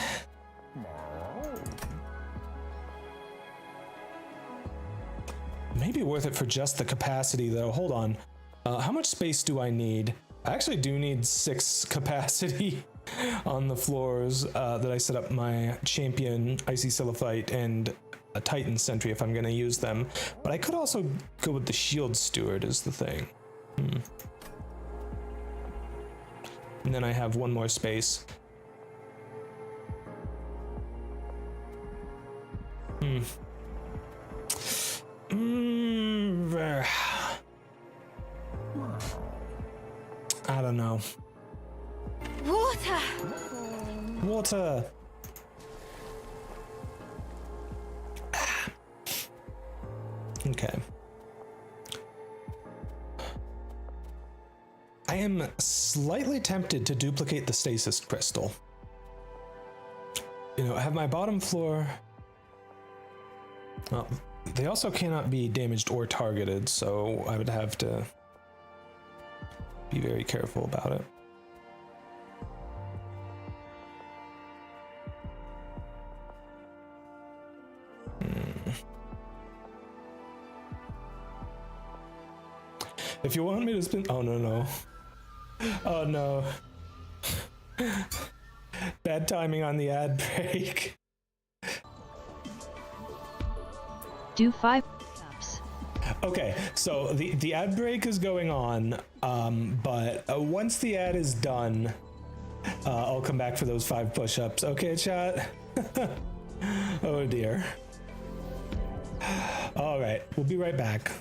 Maybe worth it for just the capacity though. Hold on. How much space do I need? I actually do need 6 capacity on the floors that I set up my champion, Icy Silliphite, and a Titan Sentry if I'm gonna use them. But I could also go with the Shield Steward is the thing. And then I have one more space. I don't know. Water! Water! Okay. I am slightly tempted to duplicate the stasis crystal. You know, I have my bottom floor. Well, they also cannot be damaged or targeted, so I would have to be very careful about it. If you want me to spin, oh no. Oh no. Bad timing on the ad break. Do 5 push-ups. Okay, so the ad break is going on, but once the ad is done, I'll come back for those 5 push-ups. Okay, chat? Oh dear. All right, we'll be right back.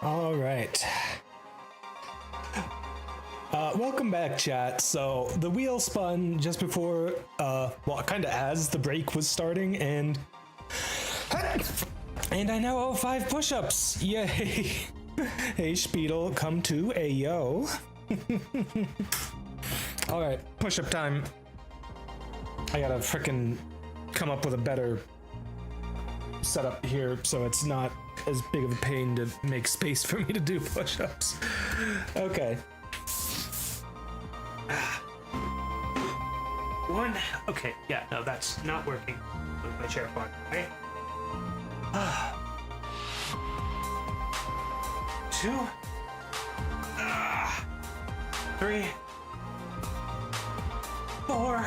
All right. Welcome back, chat. So the wheel spun just before, well, kind of as the break was starting, and I now owe 5 push-ups. Yay! Hey, Speedle, come to Ayo. All right, push-up time. I gotta frickin' come up with a better setup here so it's not as big of a pain to make space for me to do push-ups. Okay. One. Okay, yeah, no, that's not working with my chair font, right? Two. 3. 4.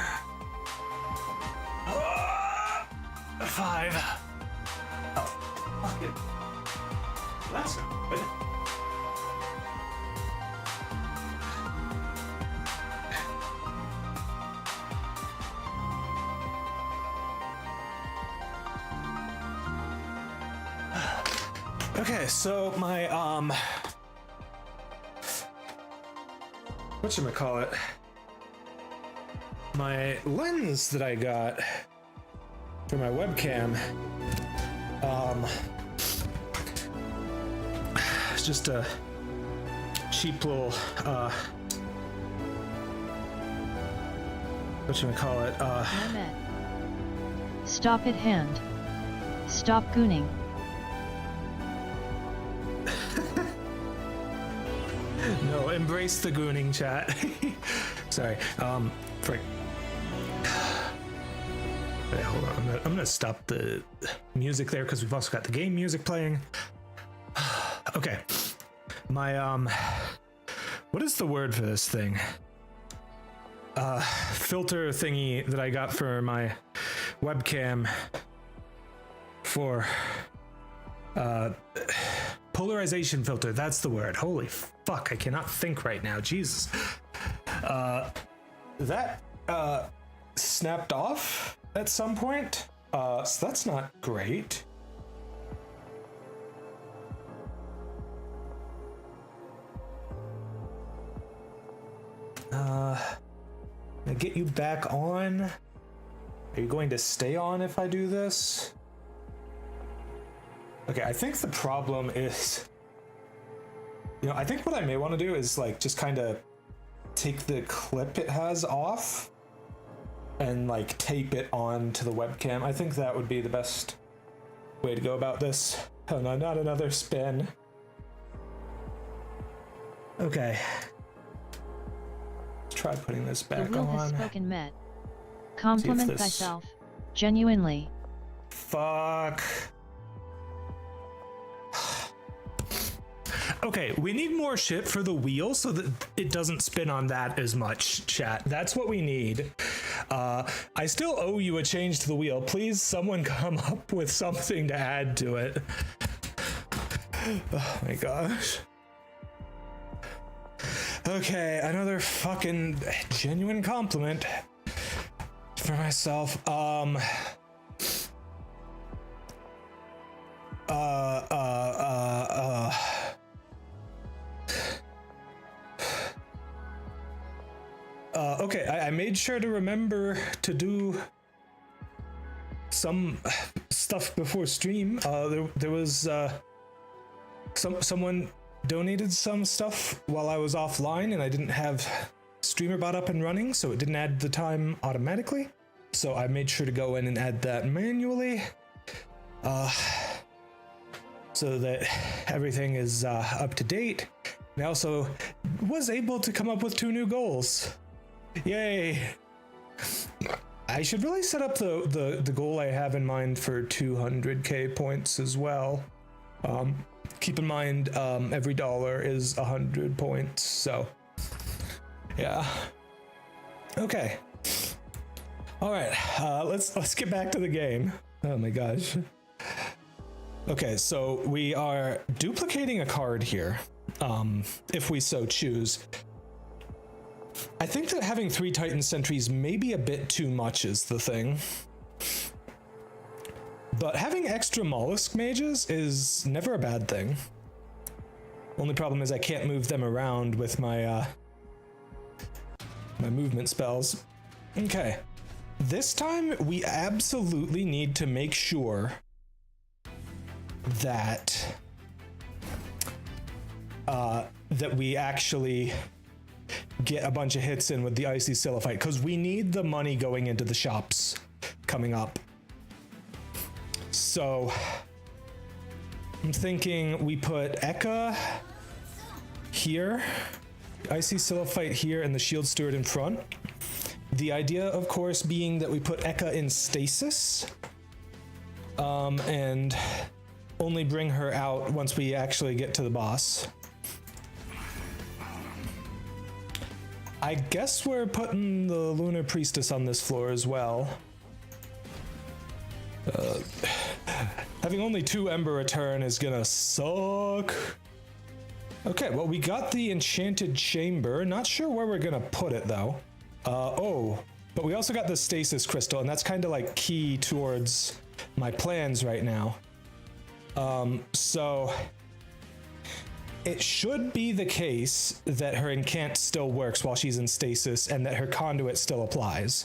5. Oh, fuck it. That's not good. Okay, so my whatchamacallit? My lens that I got for my webcam, it's just a cheap little whatchamacallit? Mehmet. Stop it, hand. Stop gooning. No, embrace the gooning, chat. Sorry. Frick. Wait, hold on. I'm gonna stop the music there because we've also got the game music playing. Okay. My what is the word for this thing? Filter thingy that I got for my webcam for polarization filter. That's the word. Holy fuck, I cannot think right now. Jesus. That snapped off at some point. So that's not great. I get you back on. Are you going to stay on if I do this? Okay, I think the problem is, you know, I think what I may want to do is like just kind of take the clip it has off and like tape it on to the webcam. I think that would be the best way to go about this. Oh no, not another spin. Okay. Let's try putting this back The will on. has spoken, Met. Compliment this- thyself. Genuinely. Fuck. Okay, we need more shit for the wheel so that it doesn't spin on that as much, chat. That's what we need. I still owe you a change to the wheel. Please, someone come up with something to add to it. Oh my gosh. Okay, another fucking genuine compliment for myself. Okay, I made sure to remember to do some stuff before stream. There was someone donated some stuff while I was offline, and I didn't have StreamerBot up and running, so it didn't add the time automatically. So I made sure to go in and add that manually, so that everything is up to date. And I also was able to come up with 2 new goals. Yay! I should really set up the goal I have in mind for 200k points as well. Keep in mind, every dollar is 100 points, so yeah. Okay. All right. Let's get back to the game. Oh my gosh. Okay, so we are duplicating a card here, if we so choose. I think that having 3 Titan sentries may be a bit too much is the thing. But having extra mollusk mages is never a bad thing. Only problem is I can't move them around with my my movement spells. Okay. This time we absolutely need to make sure that that we actually get a bunch of hits in with the Icy Silliphite, because we need the money going into the shops coming up. So I'm thinking we put Eka here, Icy Silliphite here and the Shield Steward in front. The idea, of course, being that we put Eka in stasis. And only bring her out once we actually get to the boss. I guess we're putting the Lunar Priestess on this floor as well. Having only 2 Ember return is gonna suck. Okay, well, we got the Enchanted Chamber. Not sure where we're gonna put it, though. But we also got the Stasis Crystal, and that's kind of like key towards my plans right now. So it should be the case that her incant still works while she's in stasis and that her conduit still applies.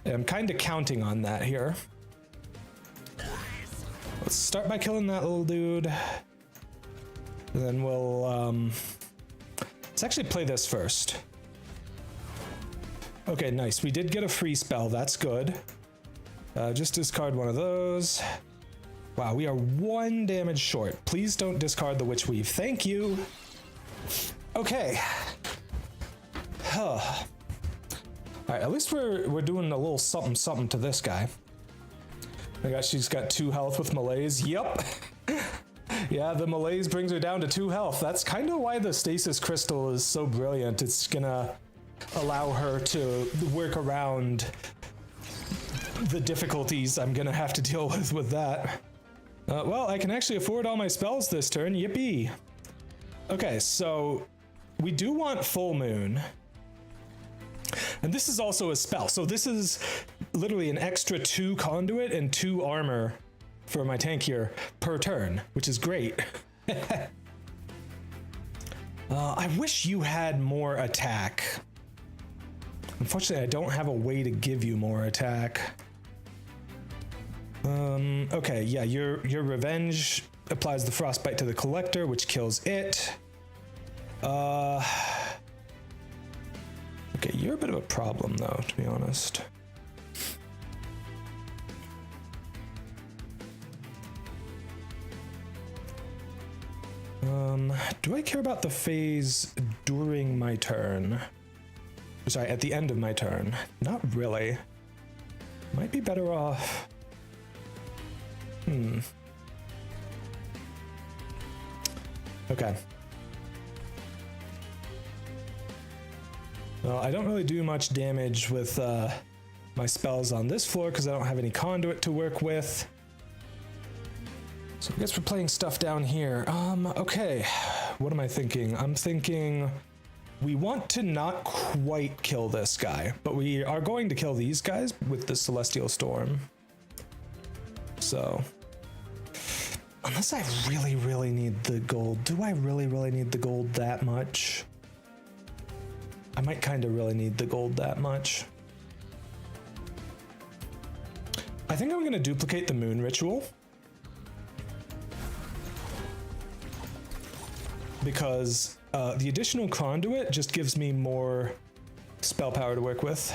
And I'm kind of counting on that here. Let's start by killing that little dude. And then we'll, let's actually play this first. Okay, nice. We did get a free spell. That's good. Just discard one of those. Wow, we are 1 damage short. Please don't discard the Witch Weave. Thank you. Okay. All right, at least we're doing a little something something to this guy. She's got 2 health with malaise. Yup. Yeah, the malaise brings her down to 2 health. That's kind of why the Stasis Crystal is so brilliant. It's gonna allow her to work around the difficulties I'm gonna have to deal with that. Well, I can actually afford all my spells this turn. Yippee. Okay, so we do want Full Moon. And this is also a spell. So this is literally an extra 2 conduit and 2 armor for my tank here per turn, which is great. I wish you had more attack. Unfortunately, I don't have a way to give you more attack. Okay, yeah, your revenge applies the frostbite to the collector, which kills it. Okay, you're a bit of a problem though, to be honest. Do I care about the phase during my turn? Sorry, at the end of my turn. Not really. Might be better off. Okay. Well, I don't really do much damage with my spells on this floor because I don't have any conduit to work with. So I guess we're playing stuff down here. Okay. What am I thinking? I'm thinking we want to not quite kill this guy, but we are going to kill these guys with the Celestial Storm. So, unless I really, really need the gold. Do I really, really need the gold that much? I might kind of really need the gold that much. I think I'm going to duplicate the moon ritual. Because the additional conduit just gives me more spell power to work with.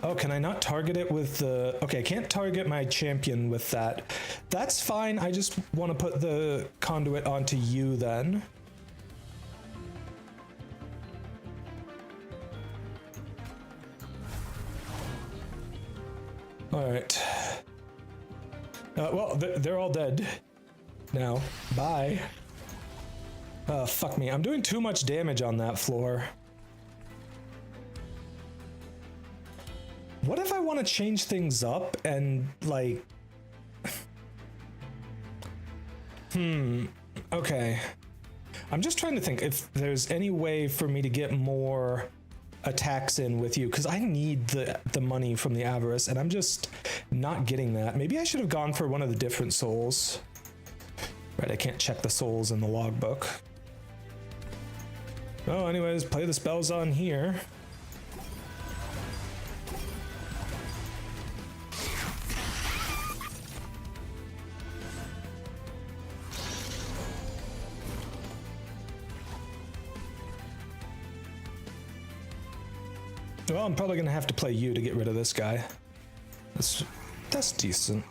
Oh, can I not target it with the... Okay, I can't target my champion with that. That's fine, I just want to put the conduit onto you then. Alright. Well, they're all dead now. Bye. Fuck me. I'm doing too much damage on that floor. What if I want to change things up and, like... Okay. I'm just trying to think if there's any way for me to get more attacks in with you, because I need the money from the Avarice, and I'm just not getting that. Maybe I should have gone for one of the different souls. Right, I can't check the souls in the logbook. Oh, anyways, play the spells on here. Well, I'm probably gonna have to play you to get rid of this guy. That's decent.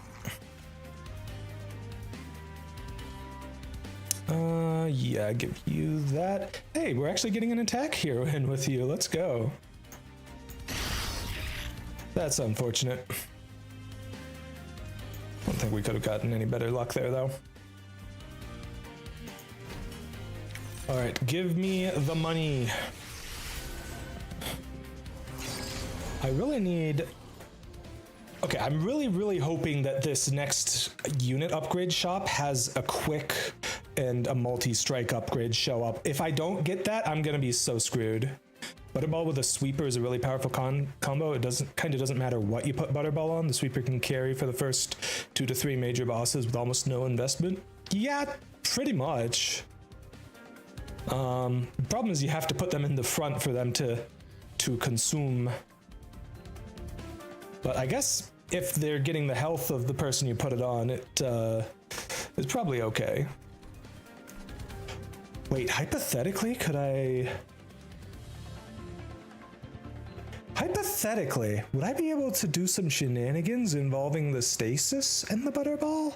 Yeah, give you that. Hey, we're actually getting an attack hero in with you. Let's go. That's unfortunate. I don't think we could have gotten any better luck there, though. All right, give me the money. I really need... Okay, I'm really hoping that this next unit upgrade shop has a quick and a multi-strike upgrade show up. If I don't get that, I'm gonna be so screwed. Butterball with a sweeper is a really powerful combo. It doesn't matter what you put Butterball on. The sweeper can carry for the first 2 to 3 major bosses with almost no investment. Yeah, pretty much. The problem is you have to put them in the front for them to consume. But I guess if they're getting the health of the person you put it on, it is probably okay. Wait, hypothetically, could I... Hypothetically, would I be able to do some shenanigans involving the stasis and the Butterball?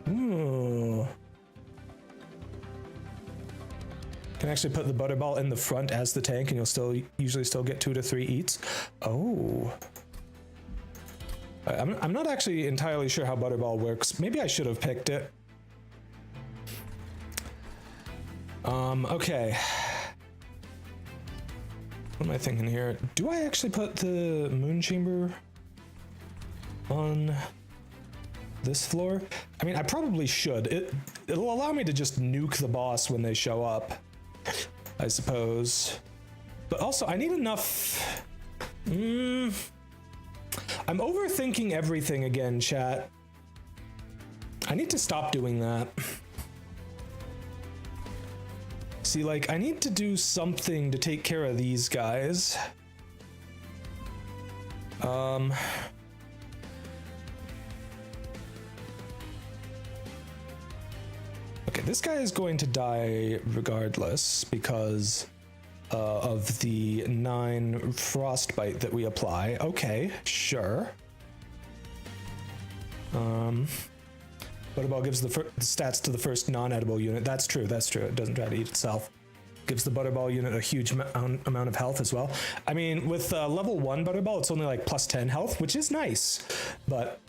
Ooh. Can actually put the Butterball in the front as the tank and you'll usually still get 2 to 3 eats. Oh. I'm not actually entirely sure how Butterball works. Maybe I should have picked it. Okay. What am I thinking here? Do I actually put the moon chamber on this floor? I mean, I probably should. It'll allow me to just nuke the boss when they show up, I suppose. But also, I need enough... I'm overthinking everything again, chat. I need to stop doing that. See, like, I need to do something to take care of these guys. Okay, this guy is going to die regardless because of the 9 frostbite that we apply. Okay, sure. Butterball gives the stats to the first non-edible unit. That's true, that's true. It doesn't try to eat itself. Gives the Butterball unit a huge amount of health as well. I mean, with level 1 Butterball, it's only like plus 10 health, which is nice, but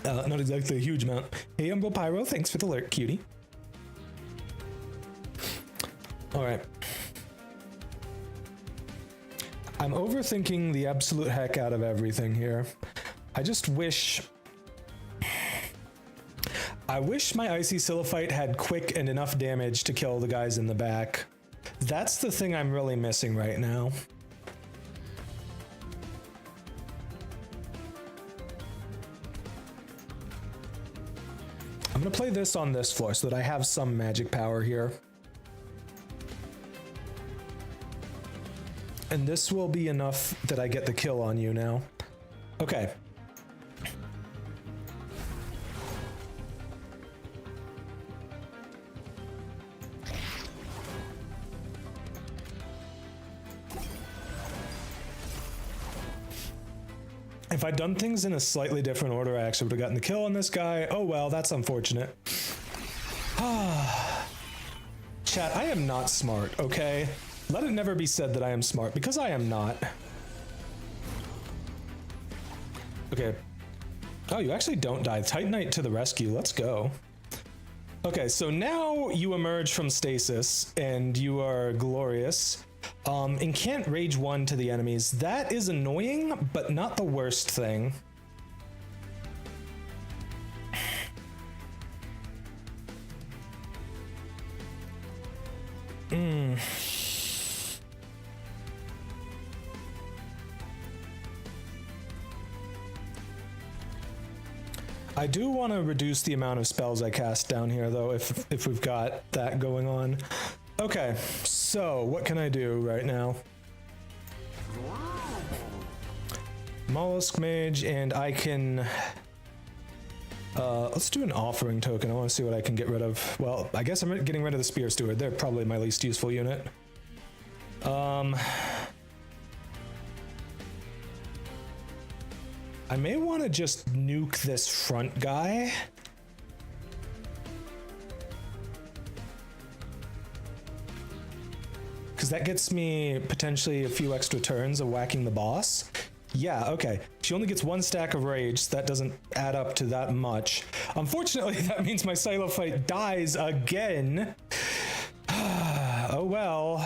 not exactly a huge amount. Hey, Umbo Pyro, thanks for the alert, cutie. All right. I'm overthinking the absolute heck out of everything here. I just wish... I wish my Icy Silliphite had quick and enough damage to kill the guys in the back. That's the thing I'm really missing right now. I'm gonna play this on this floor so that I have some magic power here. And this will be enough that I get the kill on you now. Okay. If I'd done things in a slightly different order, I actually would have gotten the kill on this guy. Oh well, that's unfortunate. Chat, I am not smart, okay? Let it never be said that I am smart, because I am not. Okay. Oh, you actually don't die. Titanite to the rescue, let's go. Okay, so now you emerge from stasis, and you are glorious. And can't rage 1 to the enemies. That is annoying, but not the worst thing. I do want to reduce the amount of spells I cast down here, though, if we've got that going on. Okay, so what can I do right now? Mollusk Mage, and I can... let's do an offering token. I want to see what I can get rid of. Well, I guess I'm getting rid of the Spear Steward. They're probably my least useful unit. I may want to just nuke this front guy. because that gets me potentially a few extra turns of whacking the boss. Yeah, okay. She only gets 1 stack of rage, so that doesn't add up to that much. Unfortunately, that means my silo fight dies again. Oh well.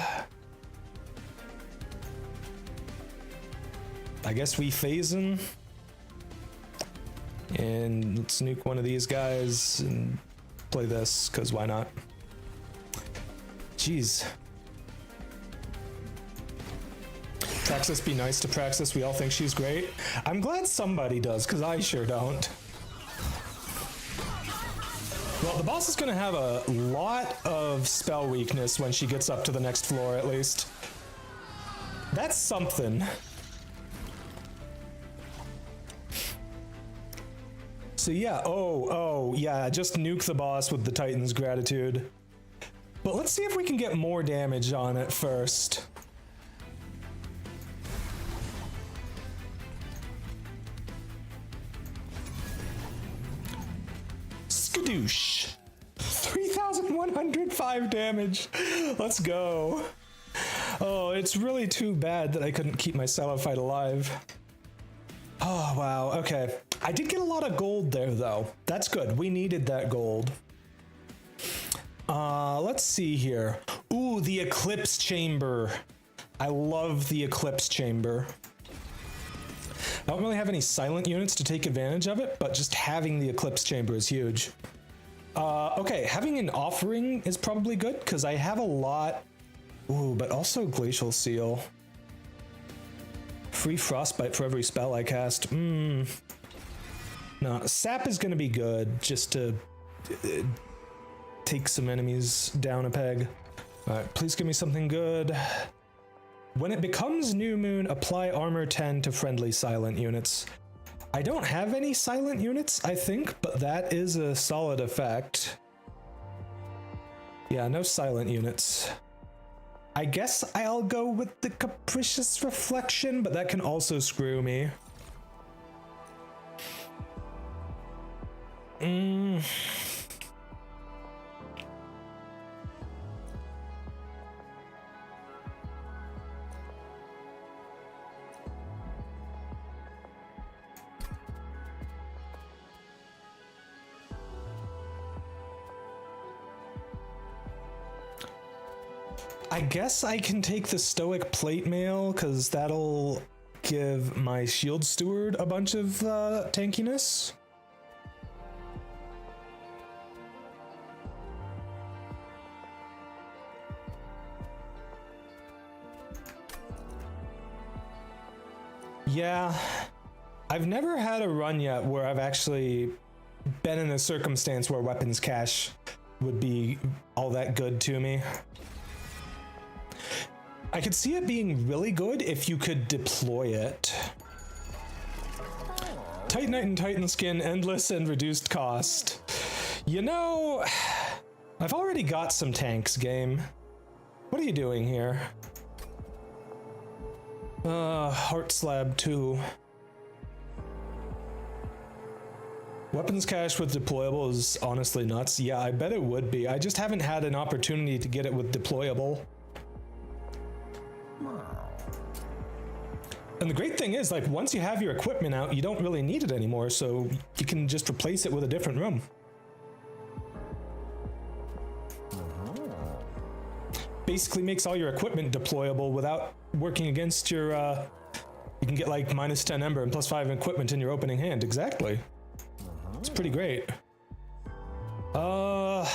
I guess we phase him. And let's nuke one of these guys and play this, because why not? Jeez. Praxis, be nice to Praxis. We all think she's great. I'm glad somebody does, because I sure don't. Well, the boss is going to have a lot of spell weakness when she gets up to the next floor, at least. That's something. So yeah, oh, yeah, just nuke the boss with the Titan's Gratitude. But let's see if we can get more damage on it first. Skadoosh! 3,105 damage! Let's go! Oh, it's really too bad that I couldn't keep my solo fight alive. Oh, wow, okay. I did get a lot of gold there, though. That's good. We needed that gold. Let's see here. Ooh, the Eclipse Chamber. I love the Eclipse Chamber. I don't really have any silent units to take advantage of it, but just having the Eclipse Chamber is huge. Okay, having an offering is probably good, because I have a lot. Ooh, but also Glacial Seal. Free Frostbite for every spell I cast. No, Sap is going to be good, just to take some enemies down a peg. Alright, please give me something good. When it becomes New Moon, apply armor 10 to friendly silent units. I don't have any silent units, I think, but that is a solid effect. Yeah, no silent units. I guess I'll go with the Capricious Reflection, but that can also screw me. I guess I can take the Stoic Plate Mail, because that'll give my Shield Steward a bunch of tankiness. Yeah, I've never had a run yet where I've actually been in a circumstance where weapons cache would be all that good to me. I could see it being really good if you could deploy it. Titanite and Titan Skin, endless and reduced cost. You know, I've already got some tanks, game. What are you doing here? Heart Slab 2. Weapons cache with deployable is honestly nuts. Yeah, I bet it would be. I just haven't had an opportunity to get it with deployable. And the great thing is, like, once you have your equipment out, you don't really need it anymore, so you can just replace it with a different room. Basically makes all your equipment deployable without working against your, you can get like -10 Ember and +5 equipment in your opening hand. Exactly. It's pretty great. Yeah,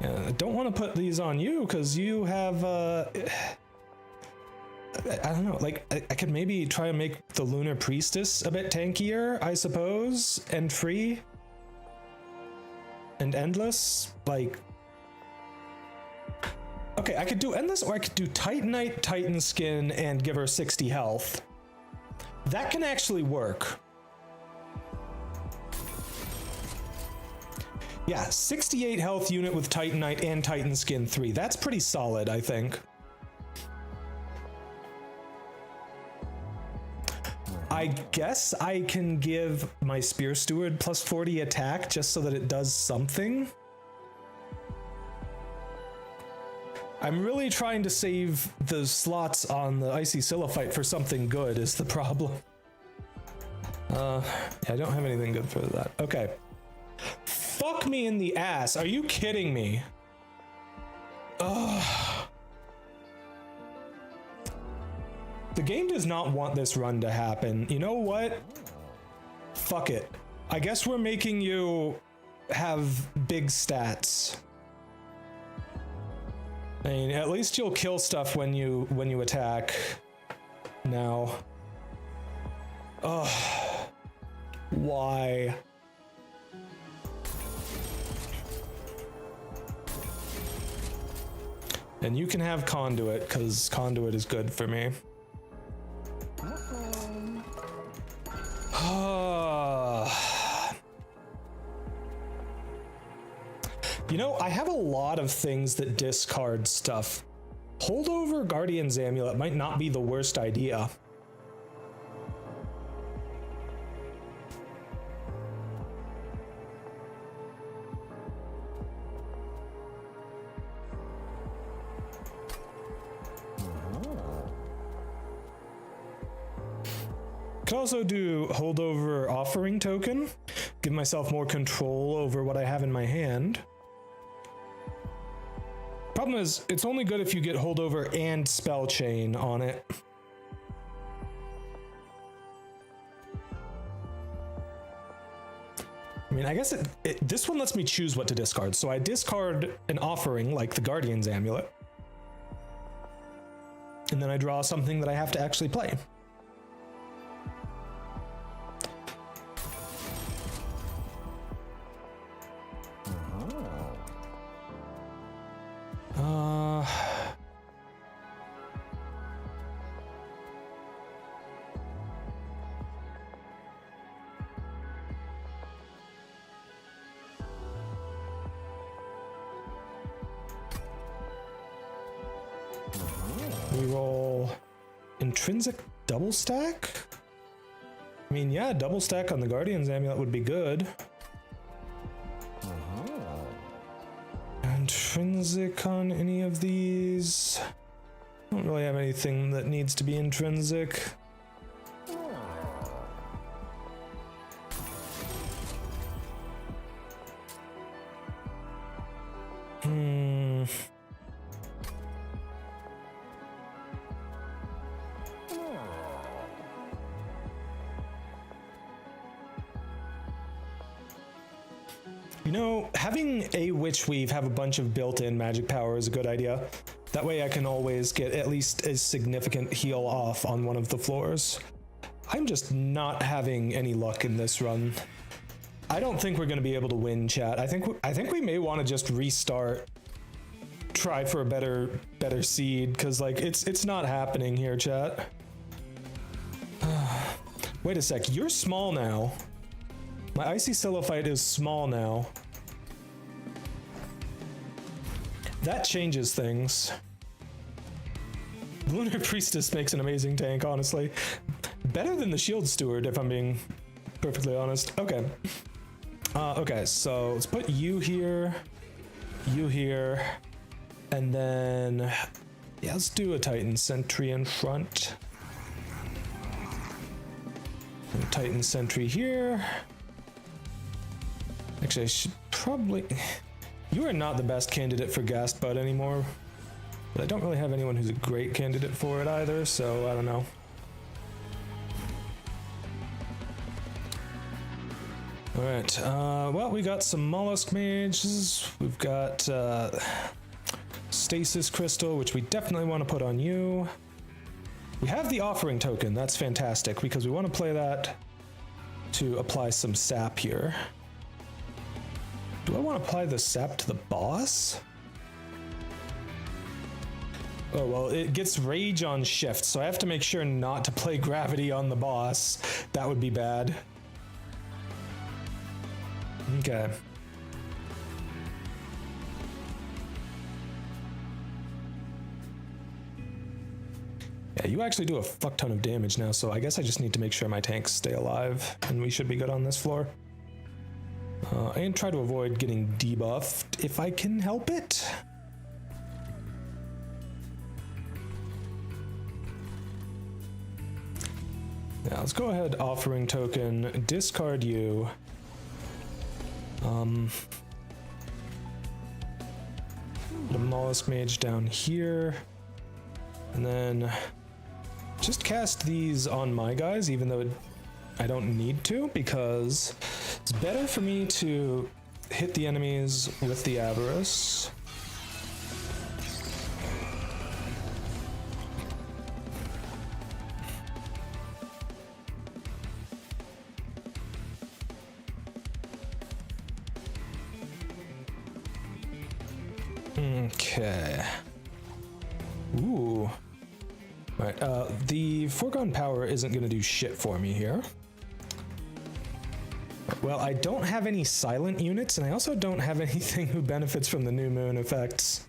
I don't want to put these on you, because you have, I don't know, like, I could maybe try and make the Lunar Priestess a bit tankier, I suppose, and free. And endless, like... Okay, I could do endless, or I could do Titanite, Titan Skin, and give her 60 health. That can actually work. Yeah, 68 health unit with Titanite and Titan Skin 3. That's pretty solid, I think. I guess I can give my Spear Steward +40 attack just so that it does something. I'm really trying to save the slots on the Icy Silophyte for something good is the problem. Yeah, I don't have anything good for that. Okay. Fuck me in the ass. Are you kidding me? Ugh. The game does not want this run to happen. You know what? Fuck it. I guess we're making you have big stats. I mean, at least you'll kill stuff when you attack. Now. Ugh. Why? And you can have Conduit, because Conduit is good for me. You know, I have a lot of things that discard stuff. Holdover Guardian's Amulet might not be the worst idea. Could also do Holdover Offering Token, give myself more control over what I have in my hand. Problem is, it's only good if you get Holdover and Spell Chain on it. I mean, I guess this one lets me choose what to discard. So I discard an offering like the Guardian's Amulet. And then I draw something that I have to actually play. We roll intrinsic double stack? I mean, yeah, double stack on the Guardian's Amulet would be good. Intrinsic on any of these? I don't really have anything that needs to be intrinsic. You know, having a Witch Weave have a bunch of built-in magic power is a good idea. That way I can always get at least a significant heal off on one of the floors. I'm just not having any luck in this run. I don't think we're going to be able to win, chat. I think we may want to just restart. Try for a better seed, because like it's not happening here, chat. Wait a sec, you're small now. My Icy Silophyte is small now. That changes things. Lunar Priestess makes an amazing tank, honestly. Better than the Shield Steward, if I'm being perfectly honest. Okay. Okay, so let's put you here, and then, yeah, let's do a Titan Sentry in front. And Titan Sentry here. Actually, I should probably... You are not the best candidate for Ghast Bud anymore, but I don't really have anyone who's a great candidate for it either, so I don't know. Alright, well, we got some Mollusk Mages, we've got Stasis Crystal, which we definitely want to put on you. We have the Offering Token, that's fantastic, because we want to play that to apply some sap here. Do I want to apply the sap to the boss? Oh, well, it gets rage on shift, so I have to make sure not to play gravity on the boss. That would be bad. Okay. Yeah, you actually do a fuck ton of damage now, so I guess I just need to make sure my tanks stay alive, and we should be good on this floor. And try to avoid getting debuffed if I can help it. Yeah, let's go ahead, offering token, discard you. The mollusk mage down here. And then just cast these on my guys, even though I don't need to, because it's better for me to hit the enemies with the Avarice. Okay. Ooh. Alright, the foregone power isn't going to do shit for me here. Well, I don't have any silent units, and I also don't have anything who benefits from the new moon effects.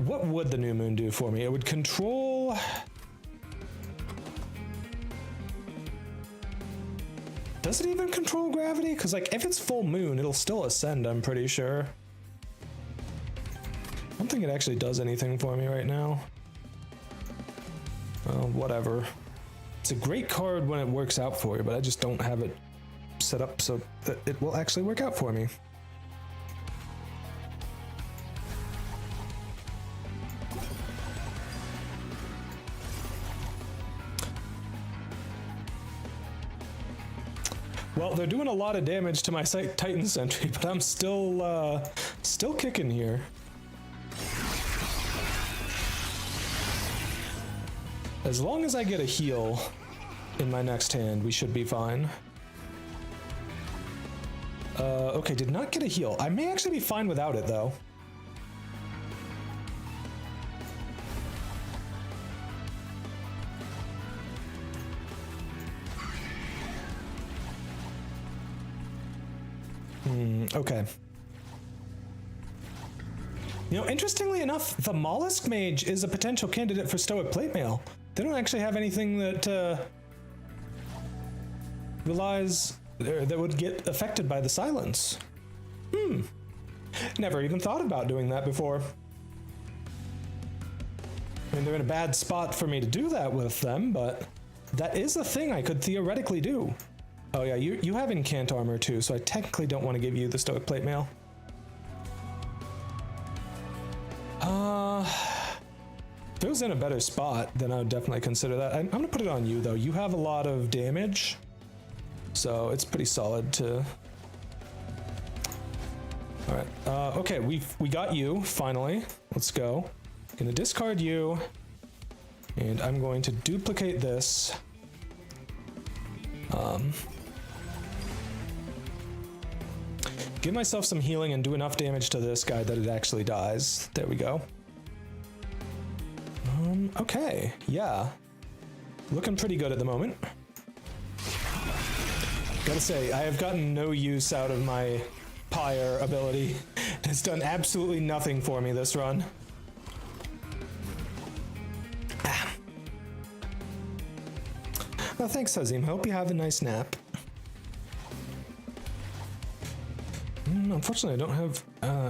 What would the new moon do for me? It would control... Does it even control gravity? Because, like, if it's full moon, it'll still ascend, I'm pretty sure. I don't think it actually does anything for me right now. Well, whatever. It's a great card when it works out for you, but I just don't have it set up so that it will actually work out for me. Well, they're doing a lot of damage to my Titan Sentry, but I'm still kicking here. As long as I get a heal in my next hand, we should be fine. Okay, did not get a heal. I may actually be fine without it, though. Okay. You know, interestingly enough, the Mollusk Mage is a potential candidate for Stoic Plate Mail. They don't actually have anything that relies that would get affected by the silence. Never even thought about doing that before. I mean, they're in a bad spot for me to do that with them, but that is a thing I could theoretically do. Oh yeah, you have Incant Armor too, so I technically don't want to give you the Stoic Plate Mail. If it was in a better spot, then I would definitely consider that. I'm gonna put it on you though. You have a lot of damage, so it's pretty solid to... Alright, okay, we got you, finally. Let's go. Gonna discard you, and I'm going to duplicate this. Give myself some healing and do enough damage to this guy that it actually dies. There we go. Okay, yeah. Looking pretty good at the moment. Gotta say, I have gotten no use out of my Pyre ability. It's done absolutely nothing for me this run. Well, thanks, Hazim. Hope you have a nice nap. Unfortunately, I don't have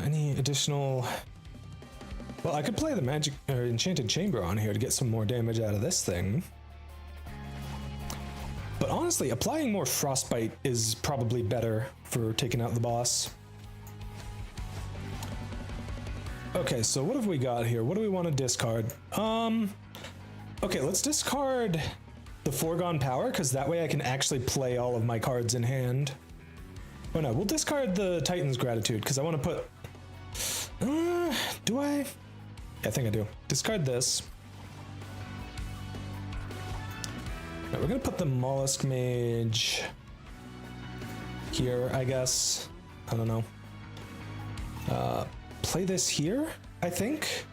any additional... Well, I could play the magic or enchanted chamber on here to get some more damage out of this thing. But honestly, applying more frostbite is probably better for taking out the boss. Okay, so what have we got here? What do we want to discard? Okay, let's discard the Foregone Power, because that way I can actually play all of my cards in hand. Oh no, we'll discard the Titan's Gratitude, because I want to put... do I? Yeah, I think I do. Discard this. Right, we're going to put the Mollusk Mage here, I guess. I don't know. Play this here, I think.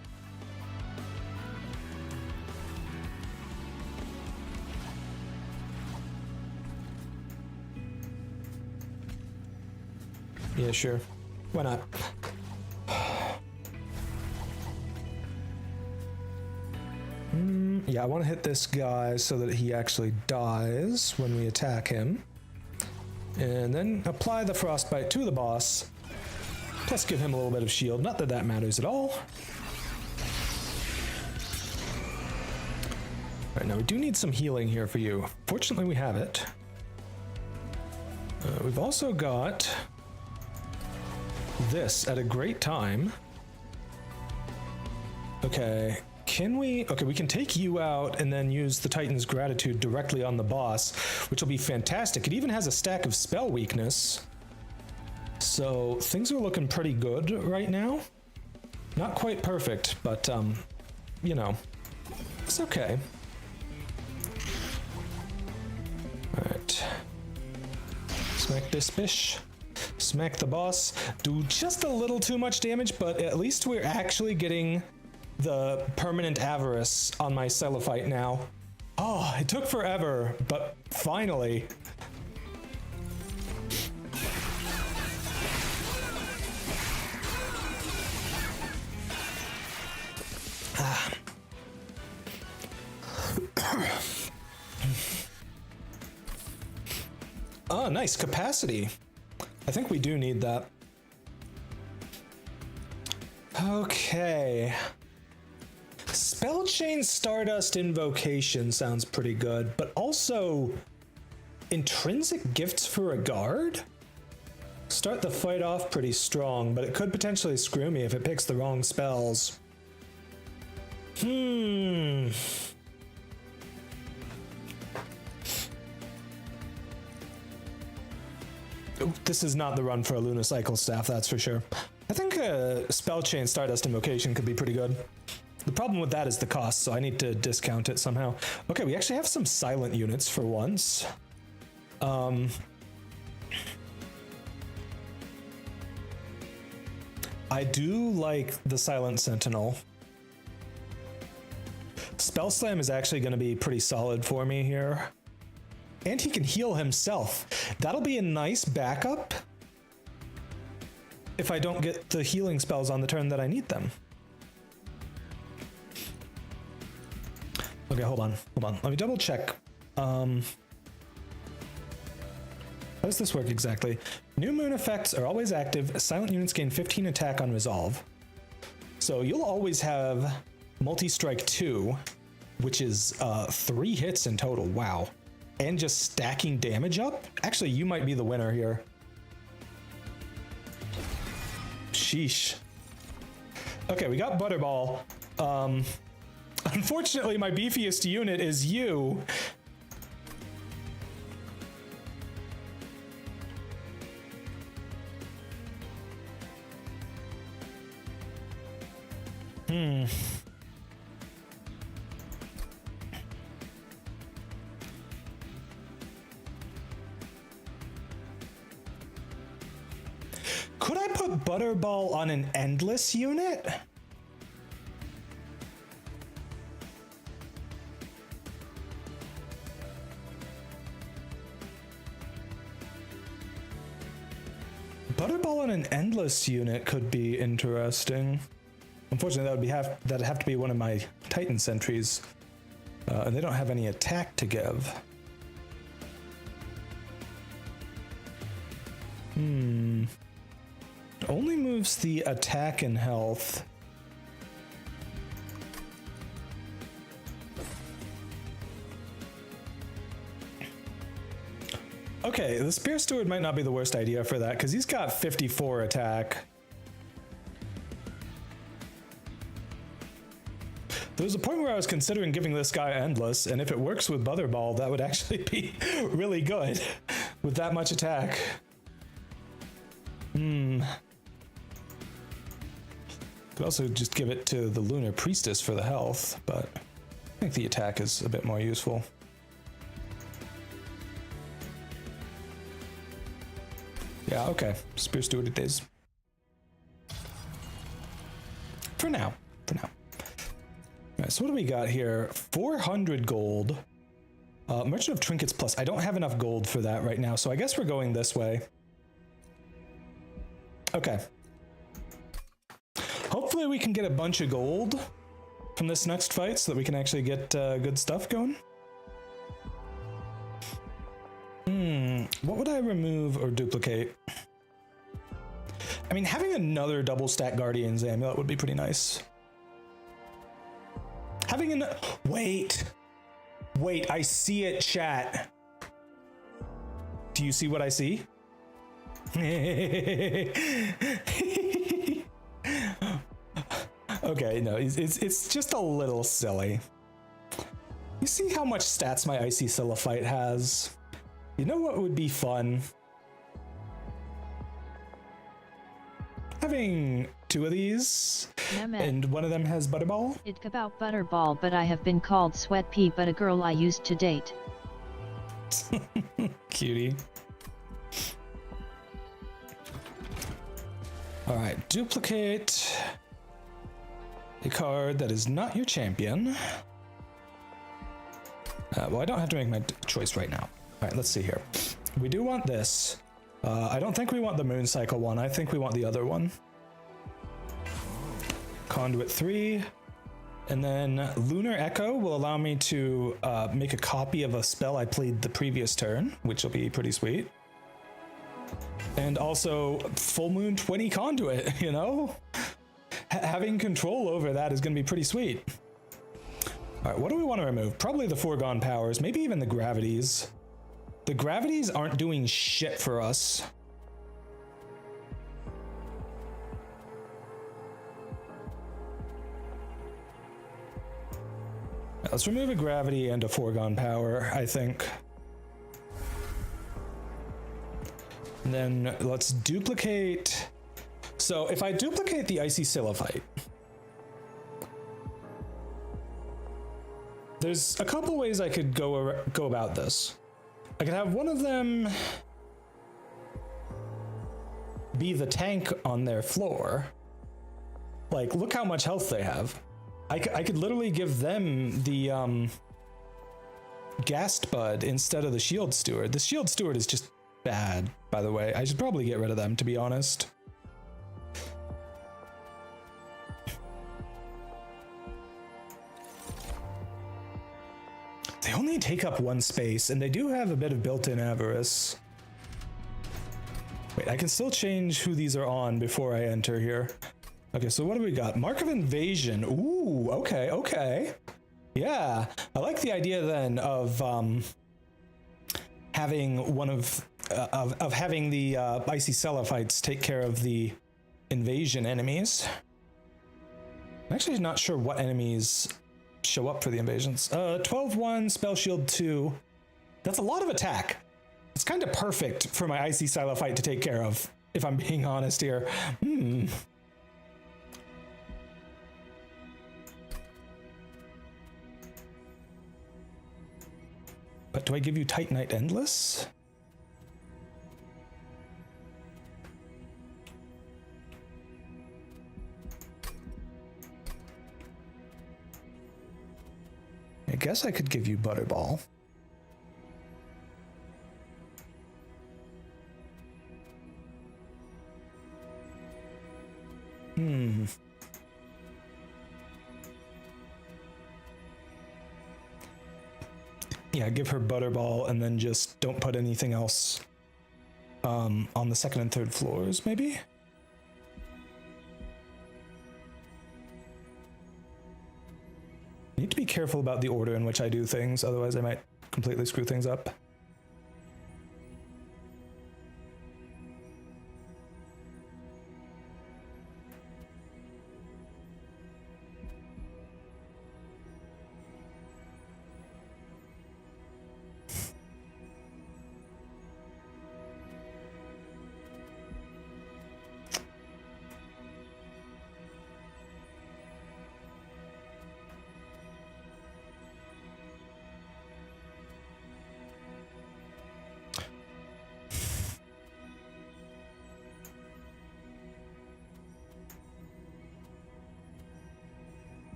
Yeah, sure. Why not? Yeah, I want to hit this guy so that he actually dies when we attack him. And then apply the Frostbite to the boss. Plus give him a little bit of shield. Not that that matters at all. Right, now we do need some healing here for you. Fortunately, we have it. We've also got this at a great time. Okay, can we... Okay, we can take you out and then use the Titan's Gratitude directly on the boss, which will be fantastic. It even has a stack of spell weakness. So things are looking pretty good right now. Not quite perfect, but, you know, it's okay. Alright. Smack this bish. Smack the boss. Do just a little too much damage, but at least we're actually getting the permanent avarice on my Celophyte now. Oh, it took forever, but finally. Oh, nice capacity. I think we do need that. Okay. Spell Chain Stardust Invocation sounds pretty good, but also intrinsic gifts for a guard? Start the fight off pretty strong, but it could potentially screw me if it picks the wrong spells. This is not the run for a Lunacycle staff, that's for sure. I think Spell Chain Stardust Invocation could be pretty good. The problem with that is the cost, so I need to discount it somehow. Okay, we actually have some silent units for once. I do like the Silent Sentinel. Spell Slam is actually going to be pretty solid for me here. And he can heal himself. That'll be a nice backup if I don't get the healing spells on the turn that I need them. Okay, hold on. Let me double check. How does this work exactly? New moon effects are always active. Silent units gain 15 attack on resolve. So you'll always have multi-strike 2, which is 3 hits in total. Wow. And just stacking damage up? Actually, you might be the winner here. Sheesh. Okay, we got Butterball. Unfortunately, my beefiest unit is you. Could I put Butterball on an endless unit? Butterball on an endless unit could be interesting. Unfortunately, that'd have to be one of my Titan sentries, and they don't have any attack to give. Only moves the attack and health. Okay, the Spear Steward might not be the worst idea for that, because he's got 54 attack. There was a point where I was considering giving this guy Endless, and if it works with Butterball, that would actually be really good with that much attack. Could also just give it to the Lunar Priestess for the health, but I think the attack is a bit more useful. Yeah, okay. Spear Steward it is. For now. Alright, so what do we got here? 400 gold. Merchant of Trinkets Plus. I don't have enough gold for that right now, so I guess we're going this way. Okay. Hopefully we can get a bunch of gold from this next fight so that we can actually get good stuff going. What would I remove or duplicate? I mean, having another double stack Guardian's Amulet would be pretty nice. Wait! Wait, I see it, chat. Do you see what I see? Okay, no, it's just a little silly. You see how much stats my Icy Silophyte has? You know what would be fun? Having 2 of these, and one of them has Butterball. It's about Butterball, but I have been called Sweat Pea, but a girl I used to date. Cutie. All right, duplicate a card that is not your champion. Well, I don't have to make my choice right now. All right, let's see here. We do want this. I don't think we want the Moon Cycle one. I think we want the other one. Conduit 3. And then Lunar Echo will allow me to make a copy of a spell I played the previous turn, which will be pretty sweet. And also Full Moon 20 Conduit, you know? Having control over that is going to be pretty sweet. All right, what do we want to remove? Probably the Foregone Powers, maybe even the Gravities. The Gravities aren't doing shit for us. Let's remove a Gravity and a Foregone Power, I think. And then let's duplicate. So if I duplicate the Icy Silophyte, there's a couple ways I could go about this. I could have one of them be the tank on their floor. Like, look how much health they have. I could literally give them the Ghast Bud instead of the Shield Steward. The Shield Steward is just bad, by the way. I should probably get rid of them, to be honest. They only take up 1 space, and they do have a bit of built-in avarice. Wait, I can still change who these are on before I enter here. Okay, so what do we got? Mark of Invasion. Ooh, okay, okay. Yeah, I like the idea then of having one of having the Icy Silophytes take care of the invasion enemies. I'm actually not sure what enemies show up for the invasions. 12-1, Spell Shield 2. That's a lot of attack. It's kind of perfect for my Icy Silophyte to take care of, if I'm being honest here. But do I give you Titanite Endless? I guess I could give you Butterball. Yeah, give her Butterball and then just don't put anything else on the 2nd and 3rd floors, maybe? Need to be careful about the order in which I do things, otherwise I might completely screw things up.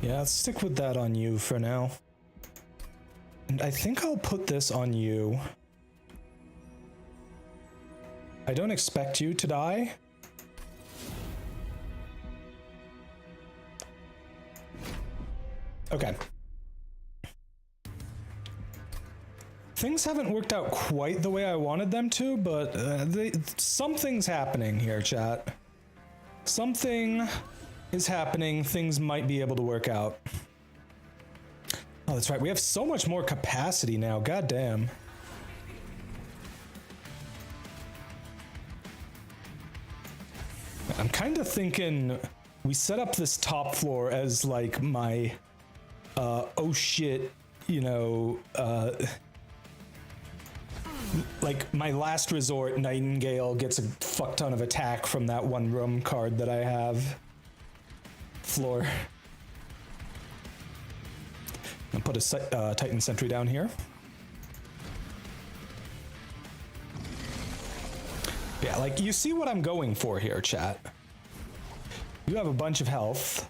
Yeah, let's stick with that on you for now. And I think I'll put this on you. I don't expect you to die. Okay. Things haven't worked out quite the way I wanted them to, but something's happening here, chat. Something is happening. Things might be able to work out. Oh, that's right. We have so much more capacity now. God damn. I'm kind of thinking we set up this top floor as like my, oh shit, you know, like my last resort, Nightingale gets a fuck ton of attack from that one room card that I have. Floor. I'll put a Titan Sentry down here. Yeah, like you see what I'm going for here, chat. You have a bunch of health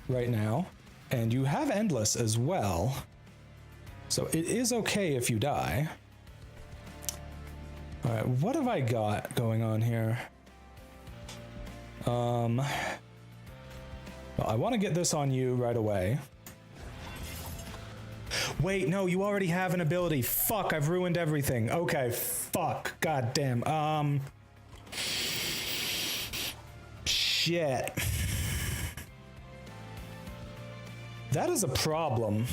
right now, and you have endless as well. So it is okay if you die. All right, what have I got going on here? Well, I want to get this on you right away. Wait, no, you already have an ability. Fuck, I've ruined everything. Okay, fuck, god damn. Shit. That is a problem.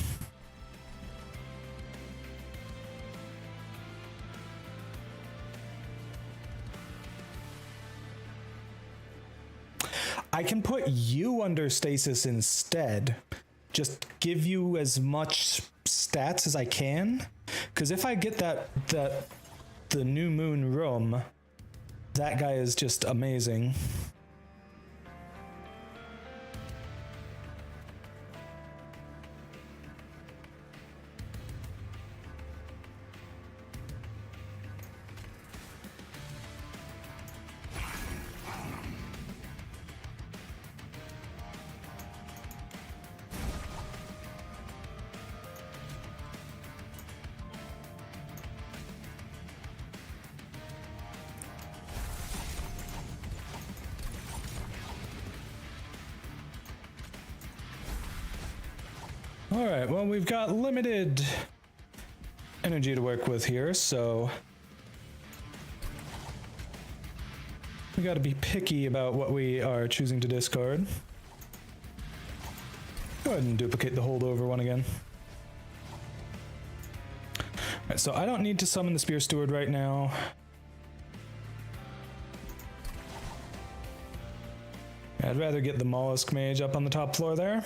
I can put you under stasis instead. Just give you as much stats as I can. Because if I get the new moon room, that guy is just amazing. Alright, well, we've got limited energy to work with here, so we gotta be picky about what we are choosing to discard. Go ahead and duplicate the holdover one again. Alright, so I don't need to summon the Spear Steward right now. I'd rather get the Mollusk Mage up on the top floor there.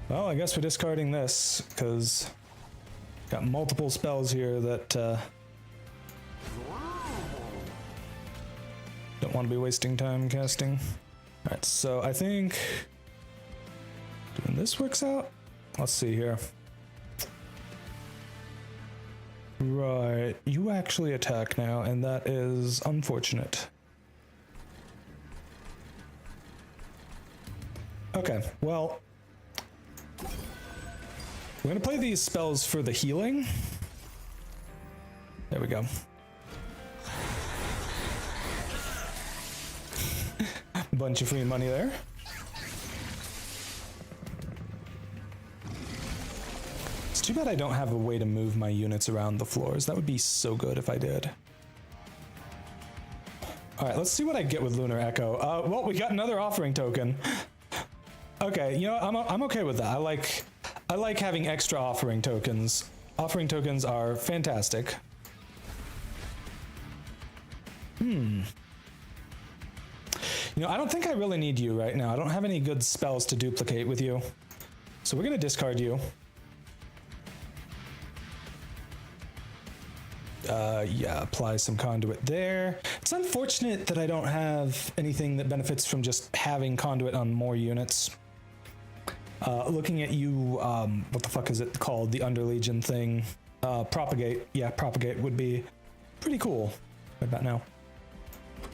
Well, I guess we're discarding this, because got multiple spells here that don't want to be wasting time casting. Alright, so I think doing this works out. Let's see here. Right, you actually attack now, and that is unfortunate. Okay, well, we're gonna play these spells for the healing. There we go. Bunch of free money there. It's too bad I don't have a way to move my units around the floors. That would be so good if I did. Alright, let's see what I get with Lunar Echo. Well, we got another offering token. Okay, you know, I'm okay with that. I like having extra offering tokens. Offering tokens are fantastic. You know, I don't think I really need you right now. I don't have any good spells to duplicate with you. So we're gonna discard you. Yeah, apply some conduit there. It's unfortunate that I don't have anything that benefits from just having conduit on more units. Looking at you, what the fuck is it called? The Underlegion thing. Propagate. Yeah, Propagate would be pretty cool right about now.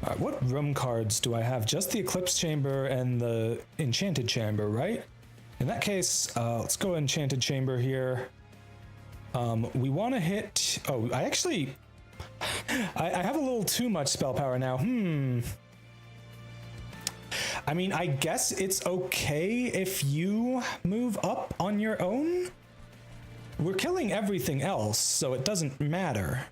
Alright, what room cards do I have? Just the Eclipse Chamber and the Enchanted Chamber, right? In that case, let's go Enchanted Chamber here. We want to hit... Oh, I actually... I have a little too much spell power now. I mean, I guess it's okay if you move up on your own. We're killing everything else, so it doesn't matter.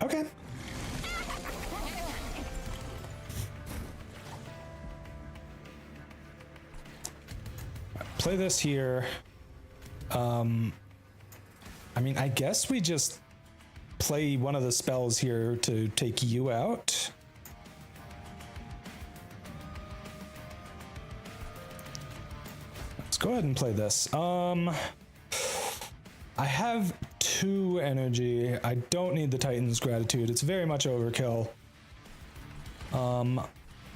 Okay. Play this here. I mean, I guess we just play one of the spells here to take you out. Let's go ahead and play this. I have 2 energy. I don't need the Titan's Gratitude. It's very much overkill. I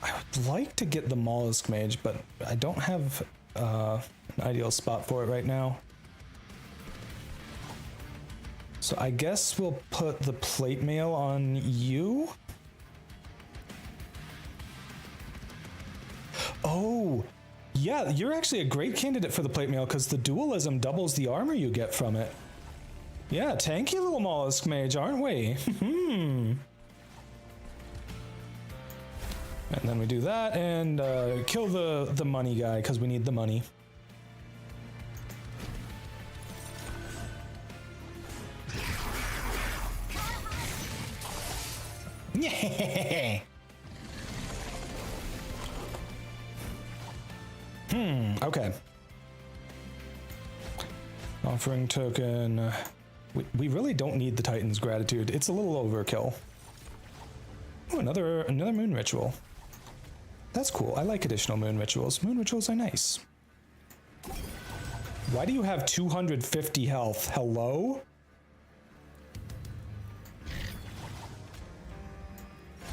would like to get the Mollusk Mage, but I don't have an ideal spot for it right now. So I guess we'll put the plate mail on you. Oh, yeah, you're actually a great candidate for the plate mail because the dualism doubles the armor you get from it. Yeah, tanky little mollusk mage, aren't we? And then we do that and kill the money guy because we need the money. Yeah. Okay. Offering token. We really don't need the Titan's Gratitude. It's a little overkill. Oh, another moon ritual. That's cool. I like additional moon rituals. Moon rituals are nice. Why do you have 250 health? Hello?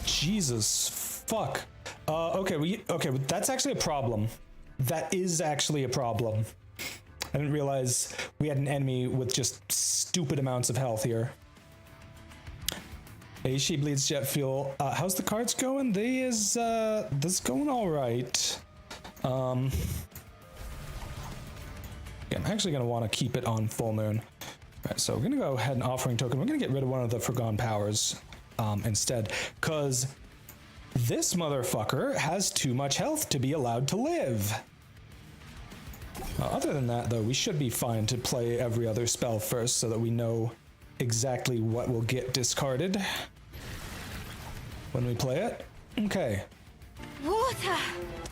Jesus fuck. Okay, that's actually a problem. That is actually a problem. I didn't realize we had an enemy with just stupid amounts of health here. Hey, she bleeds jet fuel. How's the cards going? This going all right. Yeah, I'm actually gonna want to keep it on full moon. All right, so we're gonna go ahead and offering token. We're gonna get rid of one of the forgone powers instead, because this motherfucker has too much health to be allowed to live. Other than that, though, we should be fine to play every other spell first so that we know exactly what will get discarded when we play it. Okay. Water!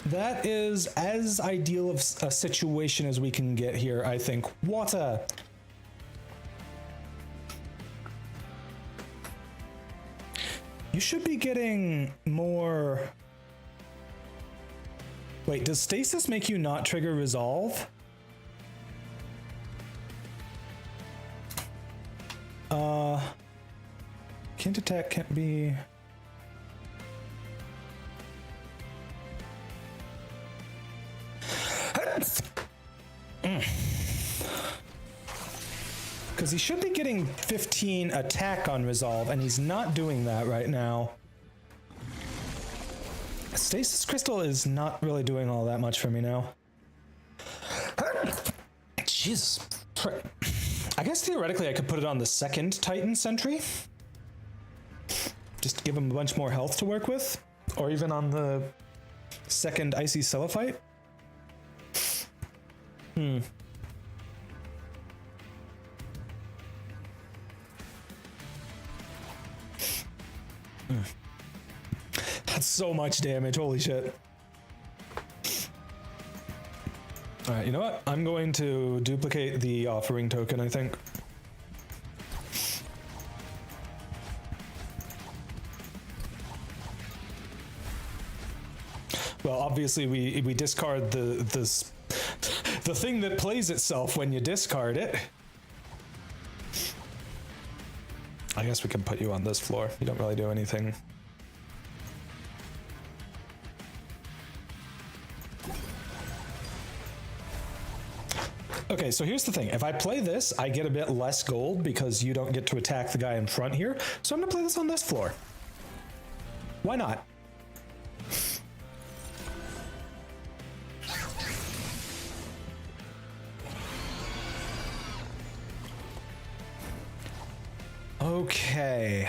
That is as ideal of a situation as we can get here, I think. Water! You should be getting more... Wait, does stasis make you not trigger resolve? Can't attack, can't be... Because he should be getting 15 attack on resolve, and he's not doing that right now. Stasis Crystal is not really doing all that much for me now. Jesus. I guess theoretically I could put it on the second Titan Sentry. Just to give him a bunch more health to work with. Or even on the second Icy Celophyte. That's so much damage, holy shit. Alright, you know what? I'm going to duplicate the offering token, I think. Well, obviously we discard the thing that plays itself when you discard it. I guess we can put you on this floor. You don't really do anything. Okay, so here's the thing. If I play this, I get a bit less gold because you don't get to attack the guy in front here. So I'm gonna play this on this floor. Why not? Okay.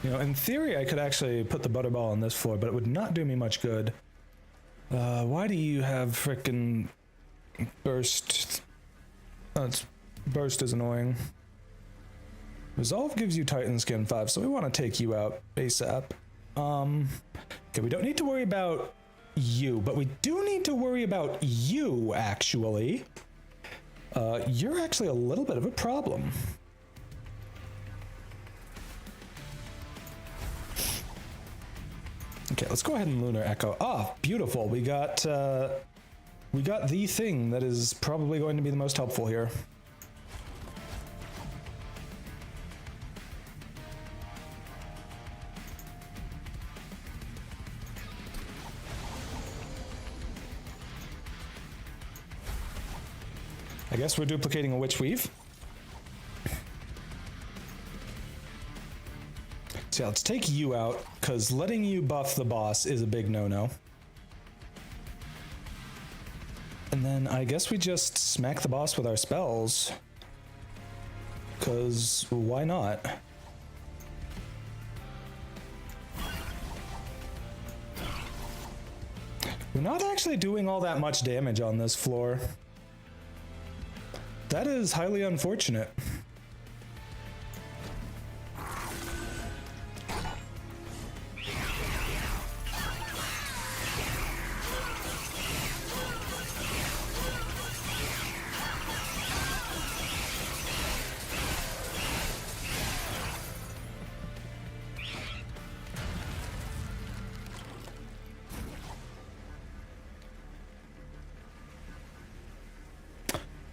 You know, in theory, I could actually put the butterball on this floor, but it would not do me much good. Why do you have frickin' burst? Burst is annoying. Resolve gives you Titan Skin 5, so we want to take you out ASAP. Okay, we don't need to worry about you, but we do need to worry about you, actually. You're actually a little bit of a problem. Okay, let's go ahead and Lunar Echo. Ah, beautiful. We got the thing that is probably going to be the most helpful here. I guess we're duplicating a Witch Weave. So yeah, let's take you out, because letting you buff the boss is a big no-no. And then I guess we just smack the boss with our spells. Because why not? We're not actually doing all that much damage on this floor. That is highly unfortunate.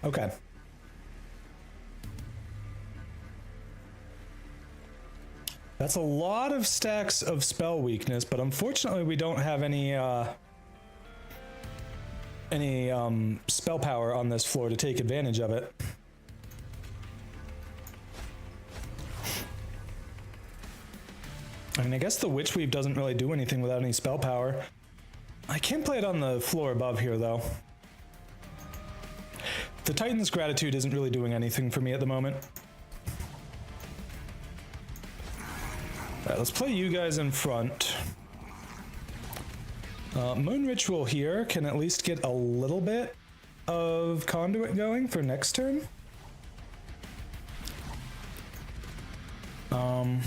Okay. That's a lot of stacks of spell weakness, but unfortunately we don't have any spell power on this floor to take advantage of it. I mean, I guess the Witch Weave doesn't really do anything without any spell power. I can't play it on the floor above here, though. The Titan's Gratitude isn't really doing anything for me at the moment. Alright, let's play you guys in front. Moon Ritual here can at least get a little bit of conduit going for next turn. I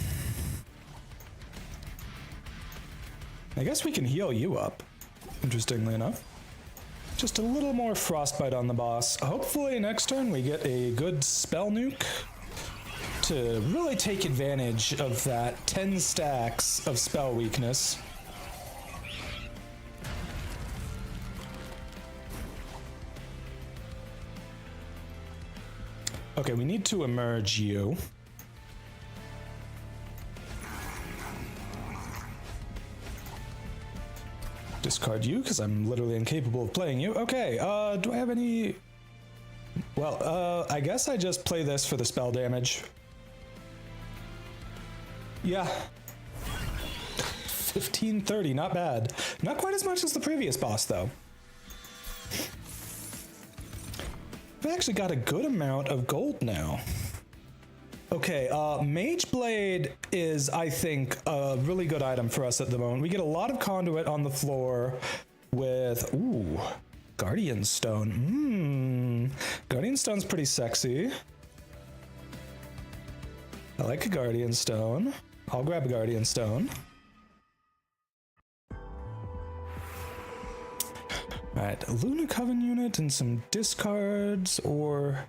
guess we can heal you up, interestingly enough. Just a little more frostbite on the boss. Hopefully next turn we get a good spell nuke to really take advantage of that 10 stacks of spell weakness. Okay, we need to emerge you. Discard you, because I'm literally incapable of playing you. Okay, do I have any... Well, I guess I just play this for the spell damage. Yeah. 1530, not bad. Not quite as much as the previous boss, though. I've actually got a good amount of gold now. Okay, Mage Blade is, I think, a really good item for us at the moment. We get a lot of conduit on the floor with, ooh, Guardian Stone. Guardian Stone's pretty sexy. I like a Guardian Stone. I'll grab a Guardian Stone. Alright, a Luna Coven unit and some discards, or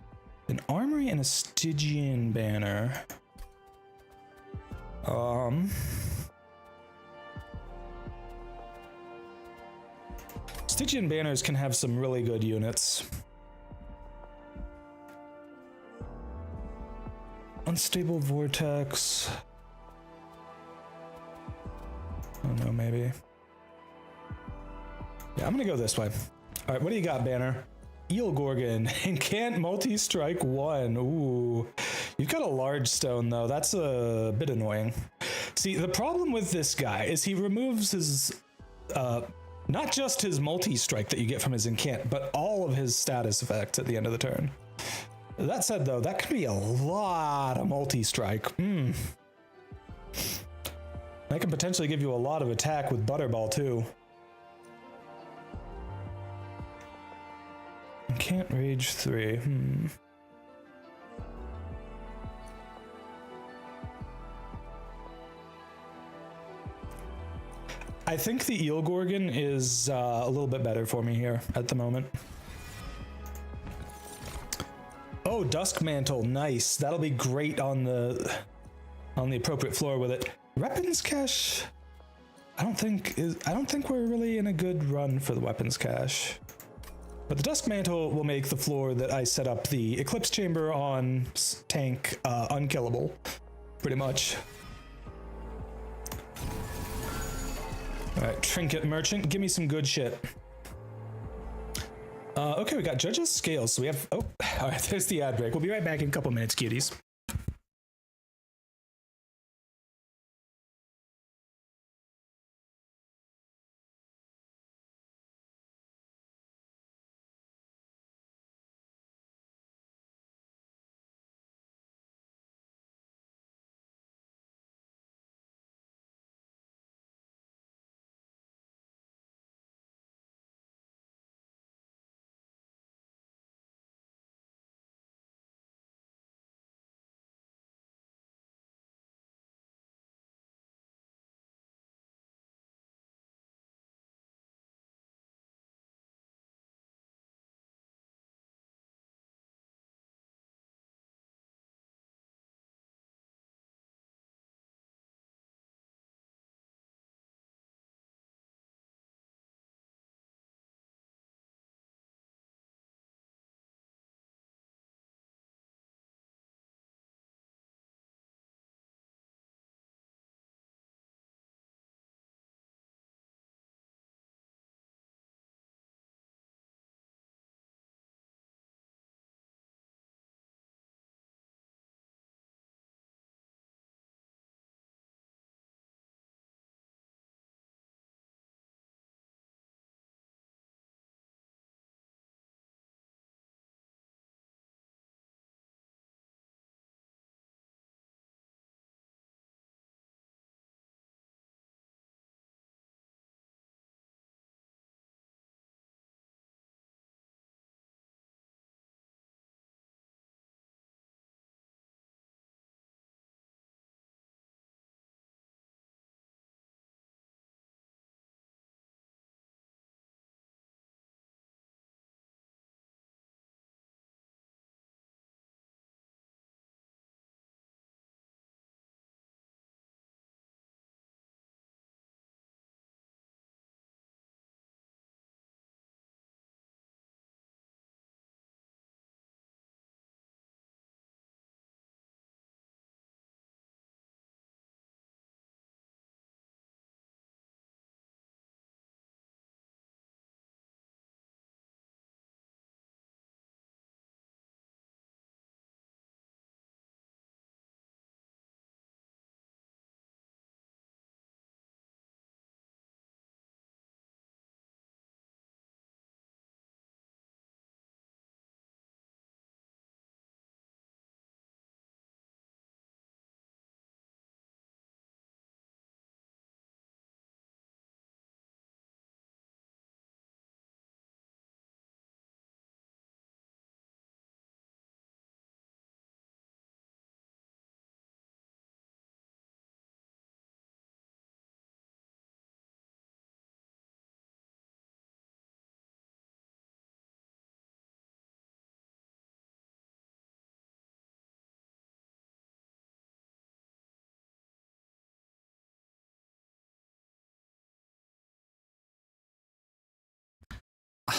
an Armory and a Stygian Banner. Stygian Banners can have some really good units. Unstable Vortex. I don't know, maybe. Yeah, I'm gonna go this way. All right, what do you got, Banner? Eel Gorgon and can't multi-strike one. Ooh, You've got a large stone though. That's a bit annoying. See, the problem with this guy is he removes his, not just his multi-strike that you get from his incant, but all of his status effects at the end of the turn. That said though, that could be a lot of multi-strike. That can potentially give you a lot of attack with Butterball too. Can't rage 3. I think the Eel Gorgon is a little bit better for me here at the moment. Oh, Dusk Mantle, nice. That'll be great on the appropriate floor with it. Weapons cache. I don't think we're really in a good run for the weapons cache. But the Dusk Mantle will make the floor that I set up the Eclipse Chamber on tank unkillable, pretty much. All right, Trinket Merchant, give me some good shit. Okay, we got Judge's Scales, so we have, oh, all right, there's the ad break. We'll be right back in a couple minutes, cuties.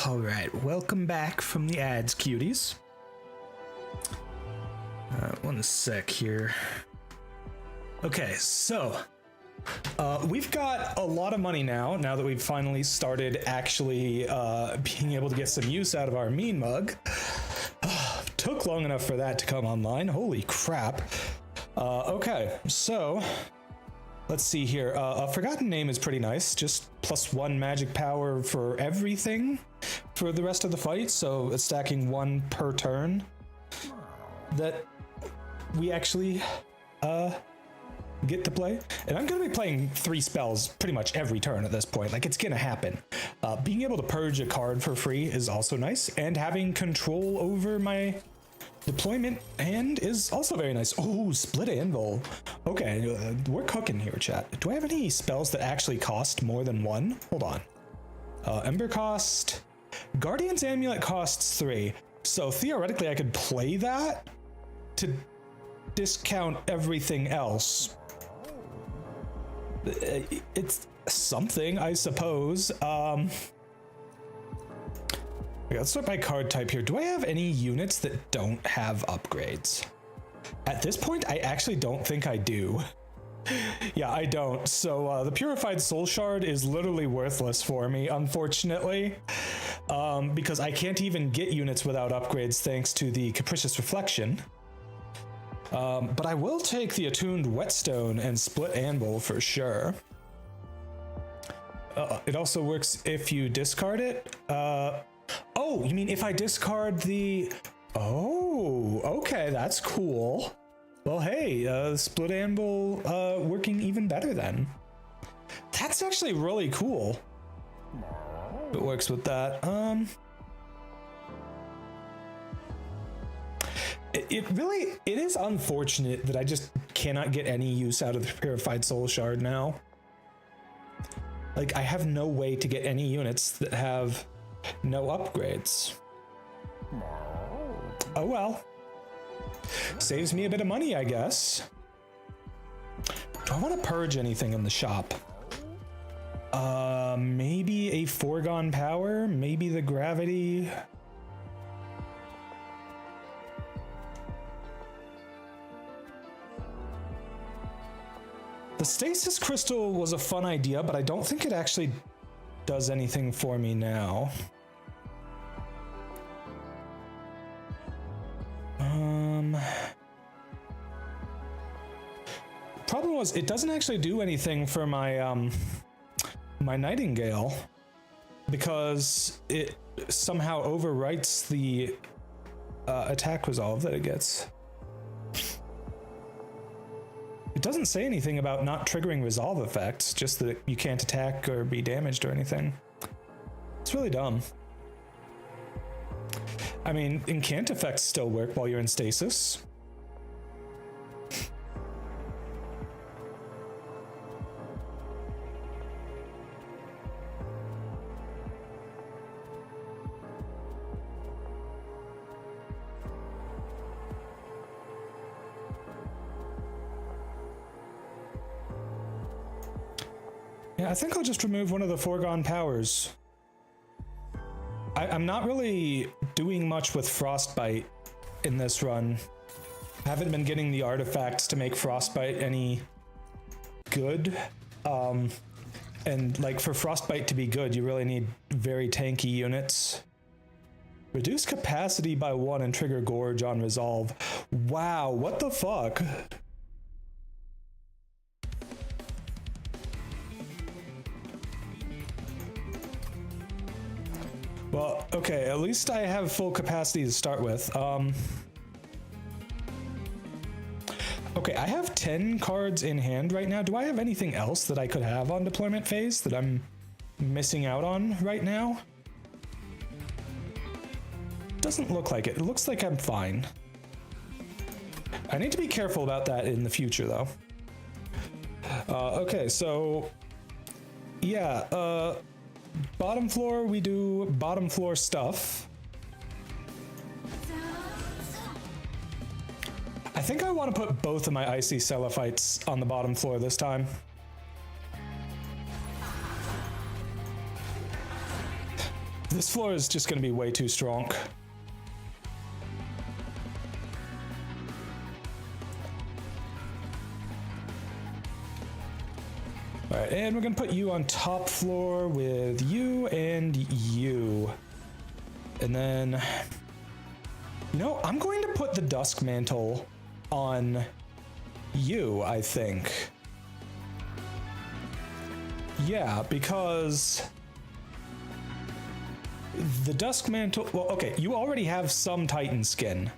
All right, welcome back from the ads, cuties. One sec here. Okay, so we've got a lot of money now that we've finally started actually being able to get some use out of our mean mug. took long enough for that to come online. Holy crap. Okay, so let's see here. A Forgotten Name is pretty nice. Just +1 magic power for everything for the rest of the fight. So it's stacking 1 per turn. That we actually get to play. And I'm going to be playing 3 spells pretty much every turn at this point. Like, it's going to happen. Being able to purge a card for free is also nice. And having control over my deployment hand is also very nice. Oh, Split Anvil. Okay, we're cooking here, chat. Do I have any spells that actually cost more than 1? Hold on. Ember cost. Guardian's Amulet costs 3. So theoretically, I could play that to discount everything else. It's something, I suppose. Okay, let's start by card type here. Do I have any units that don't have upgrades? At this point, I actually don't think I do. Yeah, I don't. So the Purified Soul Shard is literally worthless for me, unfortunately, because I can't even get units without upgrades thanks to the Capricious Reflection. But I will take the Attuned Whetstone and Split Anvil for sure. It also works if you discard it. Oh, you mean if I discard the... Oh, okay, that's cool. Well, hey, Split Anvil working even better then. That's actually really cool. It works with that. It is unfortunate that I just cannot get any use out of the Purified Soul Shard now. Like, I have no way to get any units that have no upgrades. Oh well. Saves me a bit of money, I guess. Do I want to purge anything in the shop? Maybe a Foregone Power? Maybe the Gravity... The Stasis Crystal was a fun idea, but I don't think it actually does anything for me now. Problem was, it doesn't actually do anything for my my Nightingale, because it somehow overwrites the attack resolve that it gets. It doesn't say anything about not triggering resolve effects, just that you can't attack or be damaged or anything. It's really dumb. I mean, incant effects still work while you're in stasis. Yeah, I think I'll just remove one of the Foregone Powers. I'm not really doing much with Frostbite in this run. I haven't been getting the artifacts to make Frostbite any good. And like, for Frostbite to be good, you really need very tanky units. Reduce capacity by 1 and trigger Gorge on resolve. Wow, what the fuck? Well, okay, at least I have full capacity to start with. Okay, I have 10 cards in hand right now. Do I have anything else that I could have on deployment phase that I'm missing out on right now? Doesn't look like it. It looks like I'm fine. I need to be careful about that in the future, though. Okay, so... yeah, bottom floor, we do bottom floor stuff. I think I want to put both of my Icy Celophytes on the bottom floor this time. This floor is just going to be way too strong. All right, and we're gonna put you on top floor with you and you. And then You know, I'm going to put the Dusk Mantle on you, I think. Yeah, because the Dusk Mantle, well, okay, you already have some Titan skin,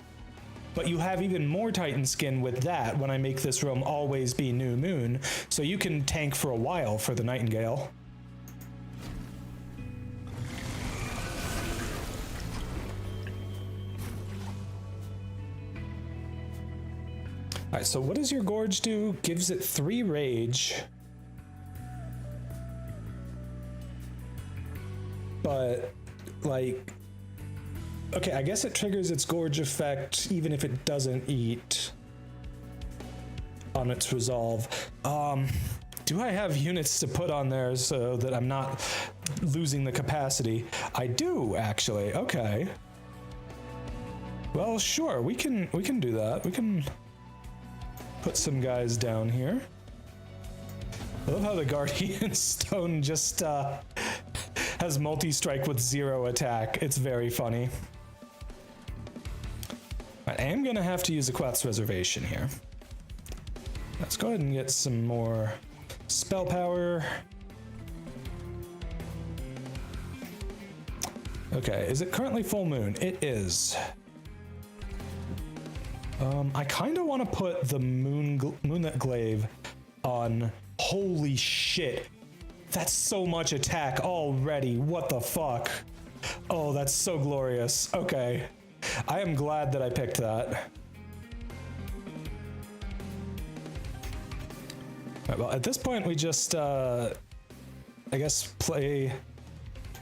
but you have even more Titan skin with that when I make this room always be new moon, so you can tank for a while for the Nightingale. Alright, so what does your Gorge do? Gives it 3 rage. But, like, okay, I guess it triggers its Gorge effect even if it doesn't eat on its resolve. Do I have units to put on there so that I'm not losing the capacity? I do, actually. Okay. Well, sure, we can do that. We can put some guys down here. I love how the Guardian Stone just has multi-strike with 0 attack. It's very funny. I am gonna have to use a Queth's Reservation here. Let's go ahead and get some more spell power. Okay, is it currently full moon? It is. I kind of want to put the Moonlit Glaive on. Holy shit. That's so much attack already. What the fuck? Oh, that's so glorious. Okay. I am glad that I picked that. Right, well, at this point, we just, I guess, play...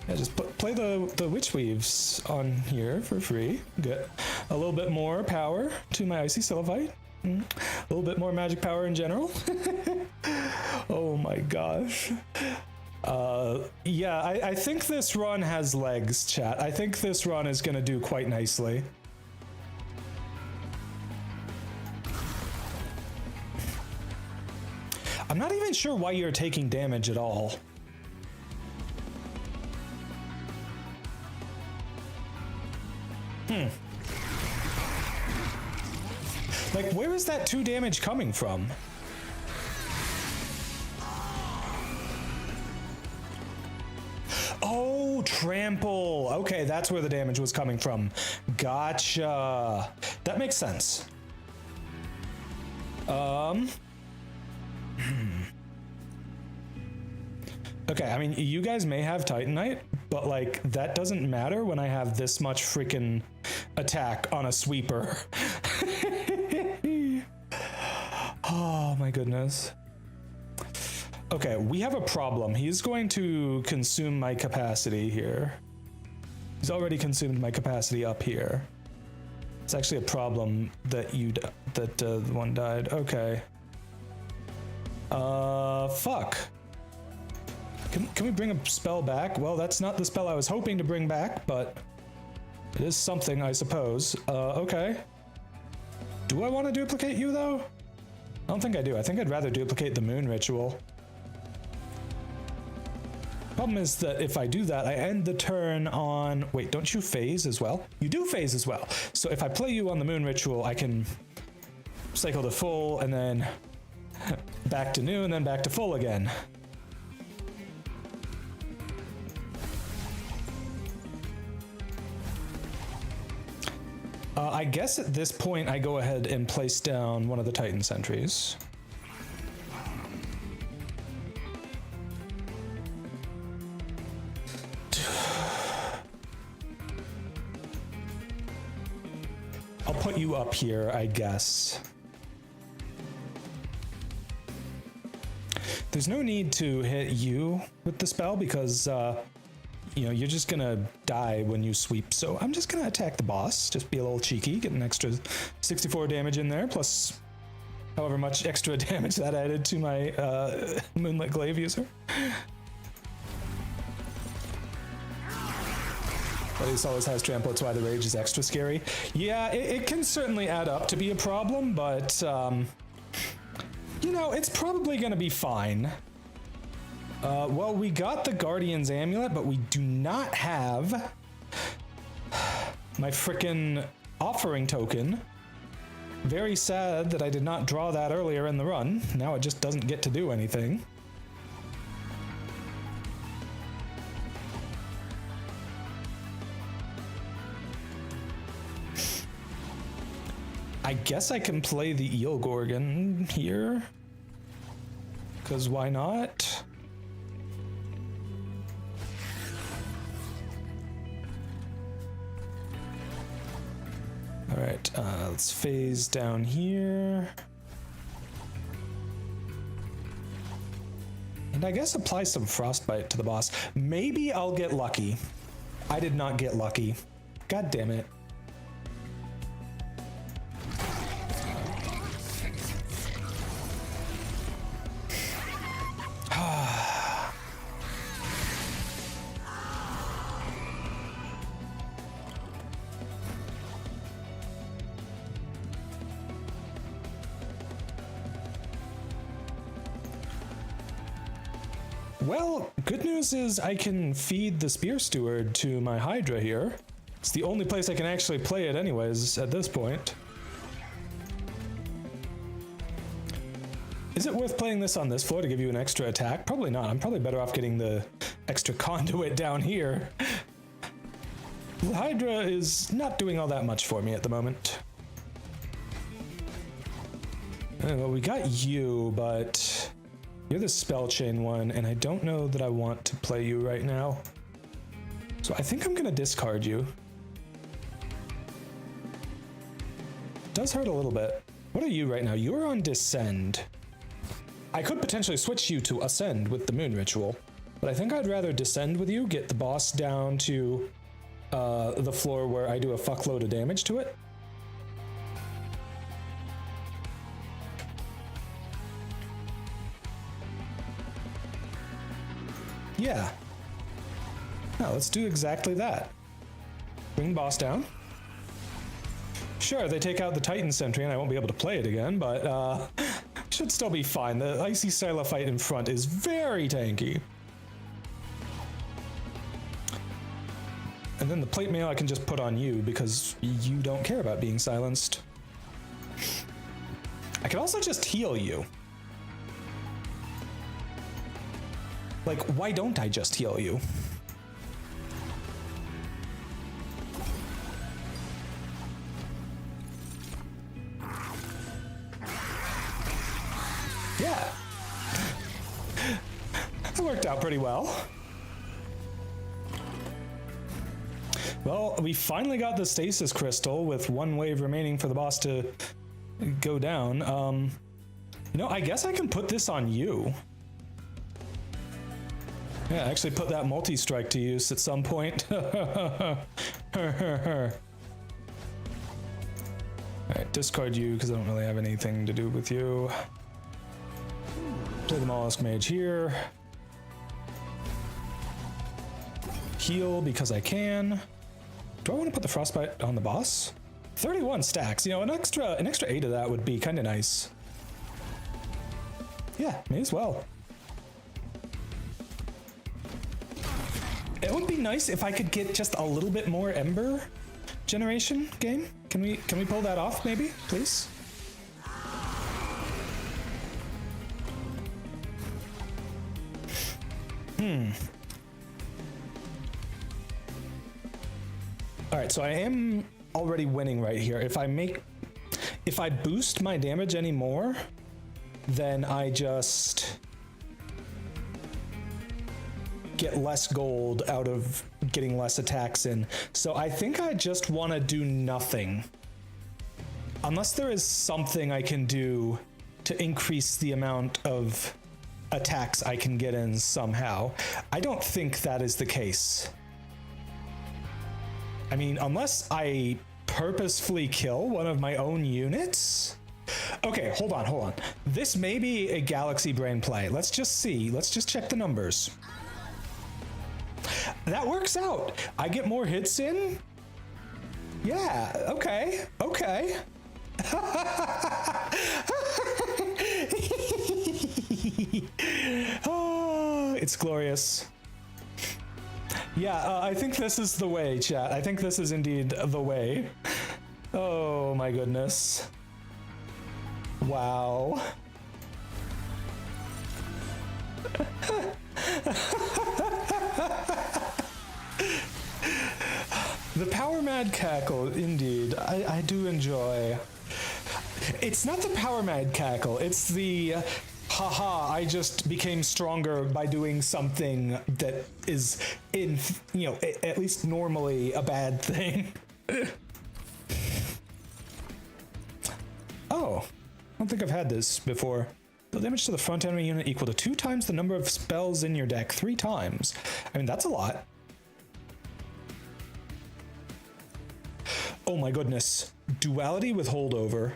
Yeah, just play the Witch Weaves on here for free. Get a little bit more power to my Icy Sylphite. A little bit more magic power in general. Oh my gosh. Yeah, I think this run has legs, chat. I think this run is gonna do quite nicely. I'm not even sure why you're taking damage at all. Like, where is that 2 damage coming from? Oh, trample. Okay, that's where the damage was coming from. Gotcha. That makes sense. Okay, I mean, you guys may have Titanite, but like, that doesn't matter when I have this much freaking attack on a sweeper. Oh my goodness. Okay, we have a problem. He's going to consume my capacity here. He's already consumed my capacity up here. It's actually a problem that the one died. Okay. Fuck. Can we bring a spell back? Well, that's not the spell I was hoping to bring back, but it is something, I suppose. Okay. Do I want to duplicate you, though? I don't think I do. I think I'd rather duplicate the moon ritual. Problem is that if I do that, I end the turn on... Wait, don't you phase as well? You do phase as well. So if I play you on the moon ritual, I can cycle to full, and then back to new, and then back to full again. I guess at this point I go ahead and place down one of the Titan sentries. I'll put you up here, I guess. There's no need to hit you with the spell because you know, you're just gonna die when you sweep, so I'm just gonna attack the boss, just be a little cheeky, get an extra 64 damage in there, plus however much extra damage that added to my Moonlit Glaive user. At least always has trample, that's why the rage is extra scary. Yeah, it can certainly add up to be a problem, but you know, it's probably gonna be fine. Well, we got the Guardian's Amulet, but we do not have my frickin' offering token. Very sad that I did not draw that earlier in the run. Now it just doesn't get to do anything. I guess I can play the Eel Gorgon here. Because why not? Alright, let's phase down here. And I guess apply some Frostbite to the boss. Maybe I'll get lucky. I did not get lucky. God damn it. Well, good news is I can feed the Spear Steward to my Hydra here. It's the only place I can actually play it anyways at this point. Is it worth playing this on this floor to give you an extra attack? Probably not. I'm probably better off getting the extra conduit down here. The Hydra is not doing all that much for me at the moment. Well, we got you, but you're the spell chain one, and I don't know that I want to play you right now. So I think I'm gonna discard you. Does hurt a little bit. What are you right now? You're on Descend. I could potentially switch you to Ascend with the Moon Ritual, but I think I'd rather Descend with you, get the boss down to the floor where I do a fuckload of damage to it. Yeah. No, let's do exactly that. Bring boss down. Sure, they take out the Titan Sentry and I won't be able to play it again, but should still be fine. The Icy Silophyte in front is very tanky. And then the plate mail I can just put on you because you don't care about being silenced. I can also just heal you. Like, why don't I just heal you? Yeah. That worked out pretty well. Well, we finally got the stasis crystal with one wave remaining for the boss to go down. You know, I guess I can put this on you. Yeah, actually put that multi-strike to use at some point. Alright, discard you because I don't really have anything to do with you. Play the Mollusk Mage here. Heal because I can. Do I want to put the Frostbite on the boss? 31 stacks. You know, an extra 8 of that would be kind of nice. Yeah, may as well. It would be nice if I could get just a little bit more Ember generation game. Can we pull that off maybe, please? All right, so I am already winning right here. If I boost my damage anymore, then I just get less gold out of getting less attacks in. So I think I just want to do nothing. Unless there is something I can do to increase the amount of attacks I can get in somehow. I don't think that is the case. I mean, unless I purposefully kill one of my own units? Okay, hold on. This may be a Galaxy Brain play. Let's just see. Let's just check the numbers. That works out. I get more hits in? Yeah, okay. Oh, it's glorious. Yeah, I think this is the way, chat. I think this is indeed the way. Oh my goodness. Wow. The power mad cackle, indeed. I do enjoy. It's not the power mad cackle, it's the haha, I just became stronger by doing something that is in, you know, at least normally a bad thing. Oh, I don't think I've had this before. Deal damage to the front enemy unit equal to 2 times the number of spells in your deck, 3 times. I mean, that's a lot. Oh my goodness. Duality with holdover.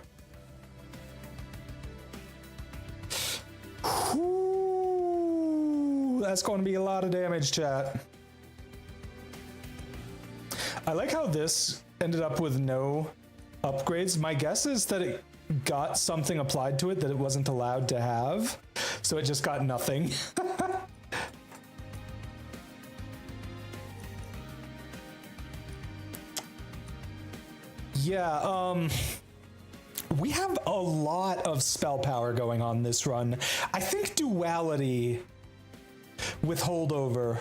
Ooh, that's going to be a lot of damage, chat. I like how this ended up with no upgrades. My guess is that it got something applied to it that it wasn't allowed to have, so it just got nothing. Yeah, we have a lot of spell power going on this run. I think duality with holdover.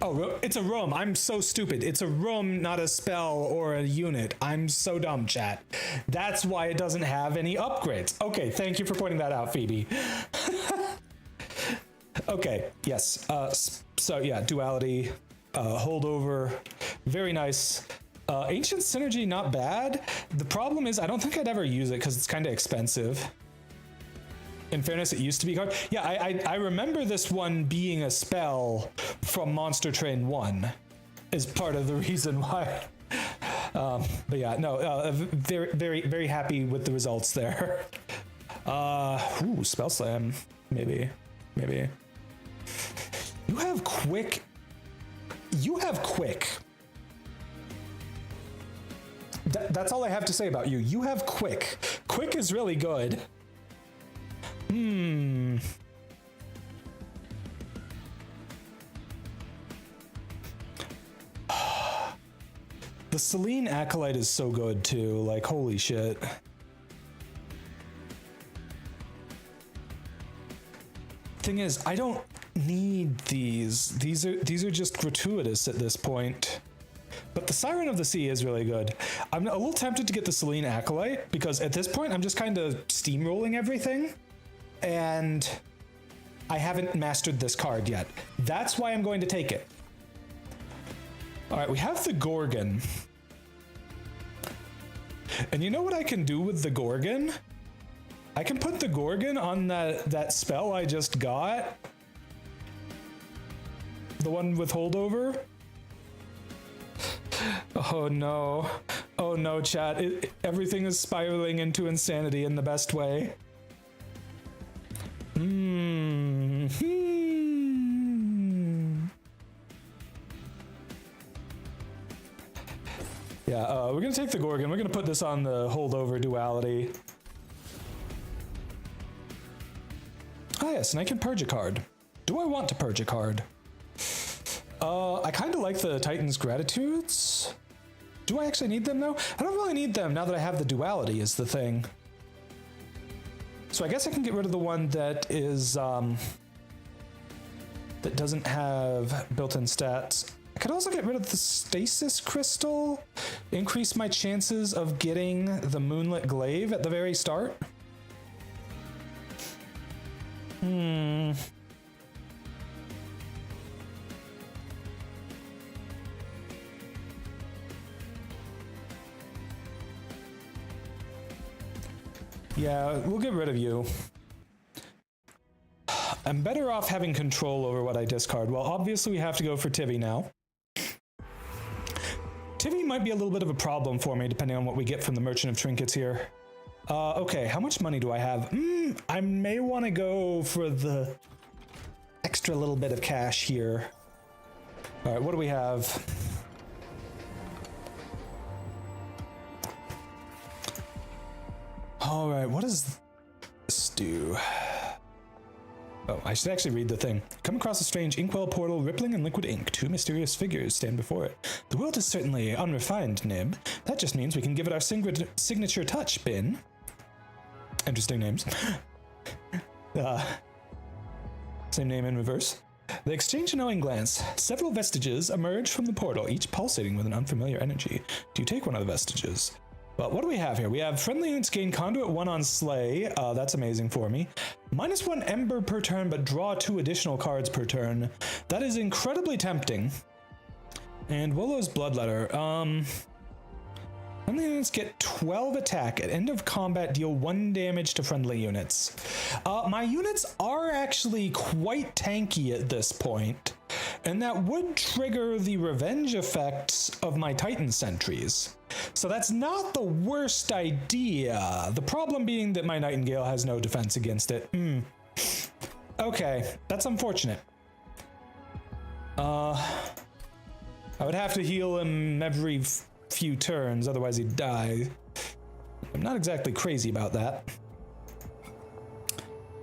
Oh, it's a room. I'm so stupid. It's a room, not a spell or a unit. I'm so dumb, chat. That's why it doesn't have any upgrades. Okay, thank you for pointing that out, Phoebe. Okay, yes. So yeah, duality, holdover, very nice. Ancient Synergy, not bad. The problem is I don't think I'd ever use it because it's kind of expensive. In fairness, it used to be hard. Yeah, I remember this one being a spell from Monster Train 1 is part of the reason why. But yeah, no, very, very, very happy with the results there. Ooh, Spell Slam, maybe. You have quick. That's all I have to say about you. You have quick. Quick is really good. The Selene Acolyte is so good too, like holy shit. Thing is, I don't need these. These are just gratuitous at this point. But the Siren of the Sea is really good. I'm a little tempted to get the Selene Acolyte because at this point I'm just kind of steamrolling everything. And I haven't mastered this card yet. That's why I'm going to take it. All right, we have the Gorgon. And you know what I can do with the Gorgon? I can put the Gorgon on that spell I just got. The one with holdover. Oh no. Oh no, chat. Everything is spiraling into insanity in the best way. Yeah, we're gonna take the Gorgon. We're gonna put this on the holdover duality. Oh yes, and I can purge a card. Do I want to purge a card? I kind of like the Titan's Gratitudes. Do I actually need them though? I don't really need them now that I have the duality is the thing. So I guess I can get rid of the one that is, that doesn't have built-in stats. I could also get rid of the Stasis Crystal, increase my chances of getting the Moonlit Glaive at the very start. Yeah, we'll get rid of you. I'm better off having control over what I discard. Well, obviously we have to go for Tivy now. Tivy might be a little bit of a problem for me, depending on what we get from the Merchant of Trinkets here. Okay, how much money do I have? I may want to go for the extra little bit of cash here. All right, what do we have? All right, what does this do? Oh, I should actually read the thing. Come across a strange inkwell portal, rippling in liquid ink. Two mysterious figures stand before it. The world is certainly unrefined, Nib. That just means we can give it our signature touch, Bin. Interesting names. Same name in reverse. They exchange a knowing glance. Several vestiges emerge from the portal, each pulsating with an unfamiliar energy. Do you take one of the vestiges? Well, what do we have here? We have friendly units gain conduit 1 on Slay. That's amazing for me. -1 Ember per turn, but draw 2 additional cards per turn. That is incredibly tempting. And Willow's Bloodletter. Friendly units get 12 attack. At end of combat, deal 1 damage to friendly units. My units are actually quite tanky at this point, and that would trigger the revenge effects of my Titan sentries. So that's not the worst idea. The problem being that my Nightingale has no defense against it. Okay, that's unfortunate. I would have to heal him every few turns, otherwise he'd die. I'm not exactly crazy about that.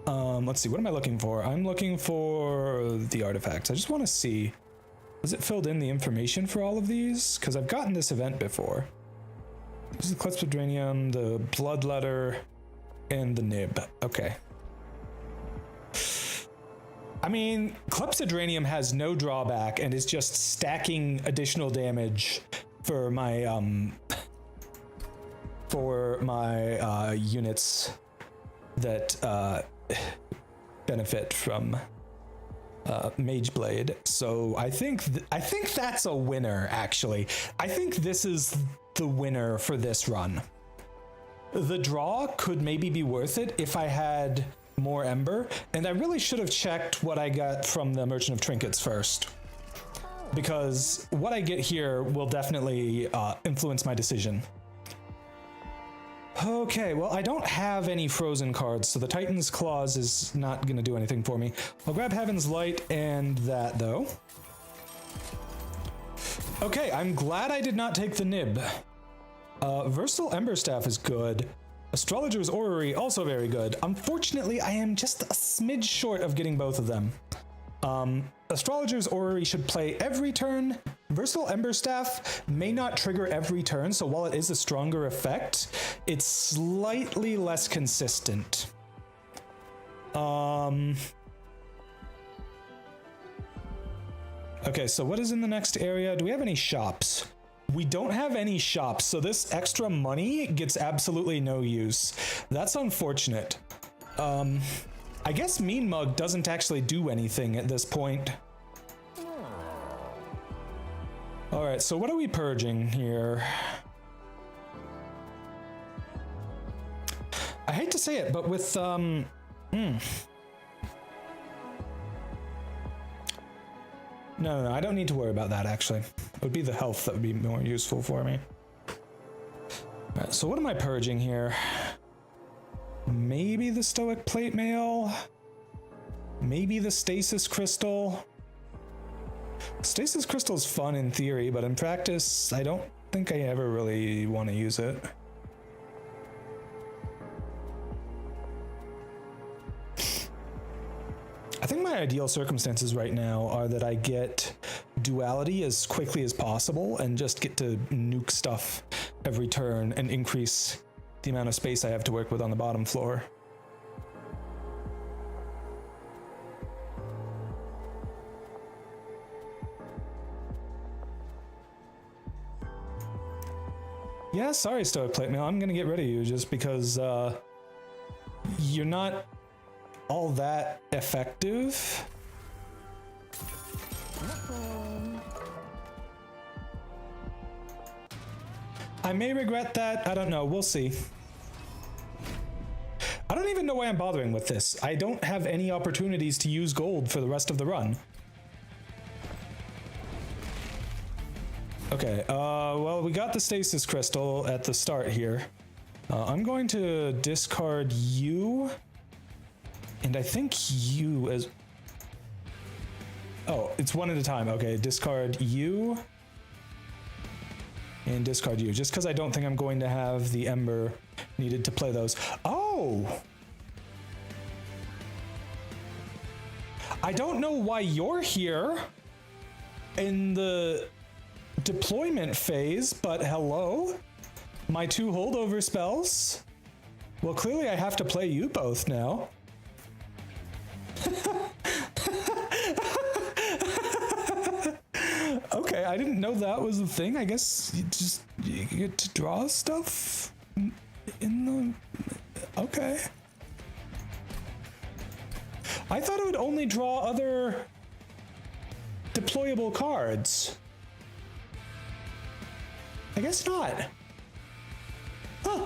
Let's see, what am I looking for? I'm looking for the artifacts. I just want to see, has it filled in the information for all of these? Because I've gotten this event before. This is the Clepsydranium, the Bloodletter, and the Nib. Okay. I mean, Clepsydranium has no drawback and is just stacking additional damage for my units that benefit from Mage Blade. So I think that's a winner. Actually, I think this is the winner for this run. The draw could maybe be worth it if I had more Ember, and I really should have checked what I got from the Merchant of Trinkets first, because what I get here will definitely influence my decision. Okay, well, I don't have any frozen cards, so the Titan's Claws is not going to do anything for me. I'll grab Heaven's Light and that, though. Okay, I'm glad I did not take the Nib. Versatile Ember Staff is good. Astrologer's Orrery, also very good. Unfortunately, I am just a smidge short of getting both of them. Astrologer's Orrery should play every turn. Versatile Ember Staff may not trigger every turn, so while it is a stronger effect, it's slightly less consistent. Okay, so what is in the next area? Do we have any shops? We don't have any shops, so this extra money gets absolutely no use. That's unfortunate. I guess Mean Mug doesn't actually do anything at this point. Alright, so what are we purging here? I hate to say it, but with, No, I don't need to worry about that, actually. It would be the health that would be more useful for me. Alright, so what am I purging here? Maybe the Stoic Plate Mail? Maybe the Stasis Crystal? Stasis Crystal is fun in theory, but in practice, I don't think I ever really want to use it. I think my ideal circumstances right now are that I get duality as quickly as possible and just get to nuke stuff every turn and increase the amount of space I have to work with on the bottom floor. Yeah, sorry, Stoic Plate Mail. I'm gonna get rid of you just because you're not all that effective. I may regret that. I don't know. We'll see. I don't even know why I'm bothering with this. I don't have any opportunities to use gold for the rest of the run. Okay, well, we got the Stasis Crystal at the start here. I'm going to discard you. And I think you as... Oh, it's one at a time. Okay, discard you. And discard you, just because I don't think I'm going to have the Ember needed to play those. Oh! I don't know why you're here in the deployment phase, but hello? My 2 holdover spells? Well, clearly I have to play you both now. Okay, I didn't know that was a thing. I guess you get to draw stuff in the... Okay. I thought it would only draw other deployable cards. I guess not. Huh.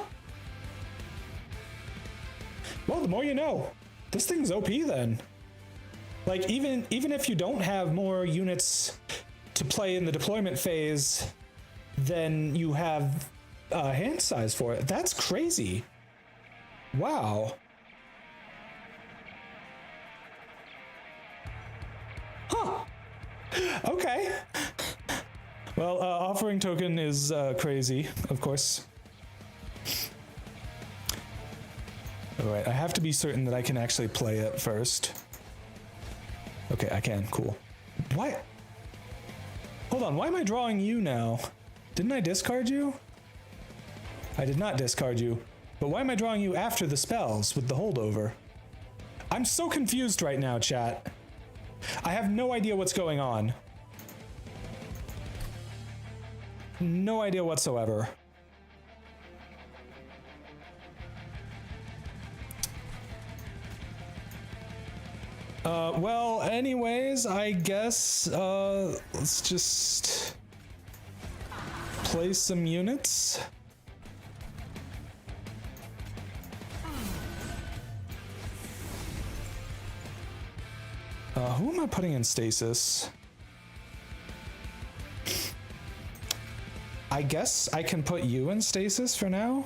Well, the more you know. This thing's OP then. Like, even if you don't have more units to play in the deployment phase, then you have hand size for it. That's crazy. Wow. Huh. Okay. Well, offering token is crazy, of course. Alright, I have to be certain that I can actually play it first. Okay, I can. Cool. Why? Hold on, why am I drawing you now? Didn't I discard you? I did not discard you. But why am I drawing you after the spells with the holdover? I'm so confused right now, chat. I have no idea what's going on. No idea whatsoever. Well, anyways, I guess, let's just play some units. Who am I putting in stasis? I guess I can put you in stasis for now.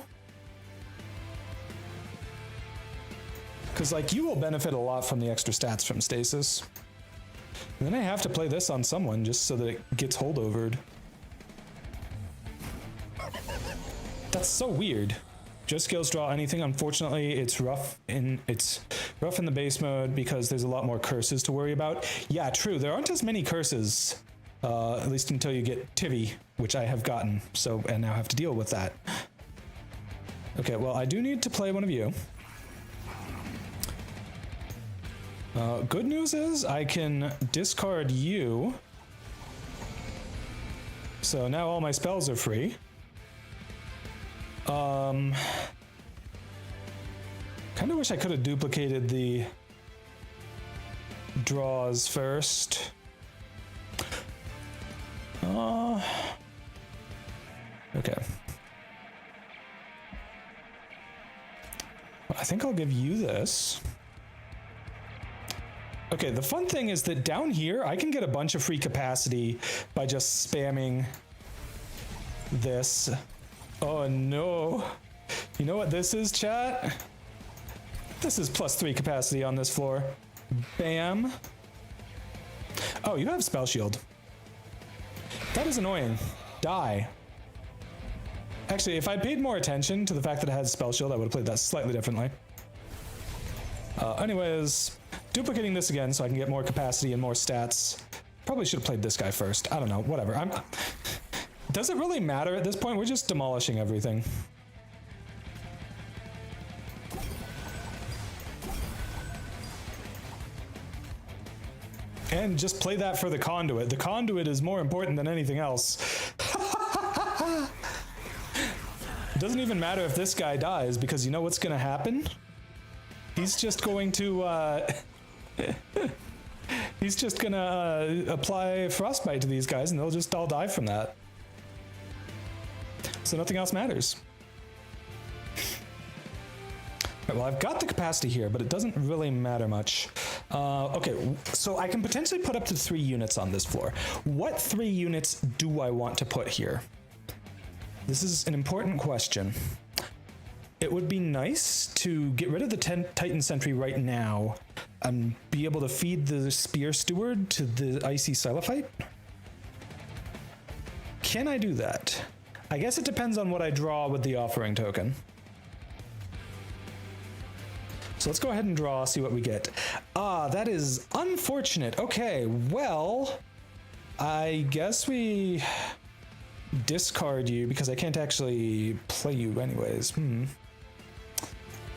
Because, like, you will benefit a lot from the extra stats from stasis. And then I have to play this on someone just so that it gets holdovered. That's so weird. Just skills draw anything. Unfortunately, it's rough in the base mode because there's a lot more curses to worry about. Yeah, true. There aren't as many curses, at least until you get Tivi, which I have gotten. So, and now have to deal with that. Okay, well, I do need to play one of you. Good news is I can discard you. So now all my spells are free. Kind of wish I could have duplicated the draws first. Okay. I think I'll give you this. Okay, the fun thing is that down here, I can get a bunch of free capacity by just spamming this. Oh no. You know what this is, chat? This is +3 capacity on this floor. Bam. Oh, you have spell shield. That is annoying. Die. Actually, if I paid more attention to the fact that it had spell shield, I would have played that slightly differently. Anyways, duplicating this again so I can get more capacity and more stats. Probably should have played this guy first. I don't know, whatever. Does it really matter at this point? We're just demolishing everything. And just play that for the conduit. The conduit is more important than anything else. It doesn't even matter if this guy dies, because you know what's gonna happen? He's just going to, he's just gonna apply frostbite to these guys and they'll just all die from that. So nothing else matters. Right, well, I've got the capacity here, but it doesn't really matter much. Okay, so I can potentially put up to 3 units on this floor. What 3 units do I want to put here? This is an important question. It would be nice to get rid of the Titan Sentry right now and be able to feed the Spear Steward to the Icy Silophyte. Can I do that? I guess it depends on what I draw with the offering token. So let's go ahead and draw, see what we get. Ah, that is unfortunate. Okay, well, I guess we discard you because I can't actually play you anyways.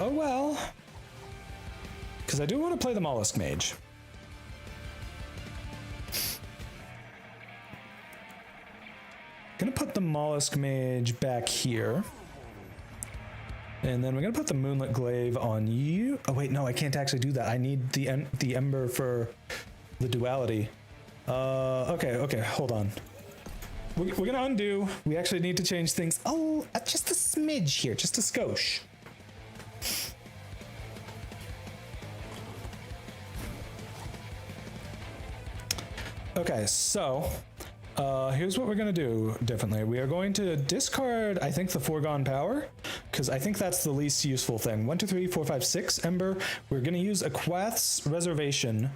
Oh well. Because I do want to play the Mollusk Mage. Gonna put the Mollusk Mage back here. And then we're gonna put the Moonlit Glaive on you. Oh wait, no, I can't actually do that. I need the Ember for the duality. Okay, hold on. We're gonna undo. We actually need to change things. Oh, just a smidge here, just a skosh. Okay, so here's what we're gonna do differently. We are going to discard, I think, the Foregone Power, because I think that's the least useful thing. 1, 2, 3, 4, 5, 6 Ember. We're gonna use a Quath's Reservation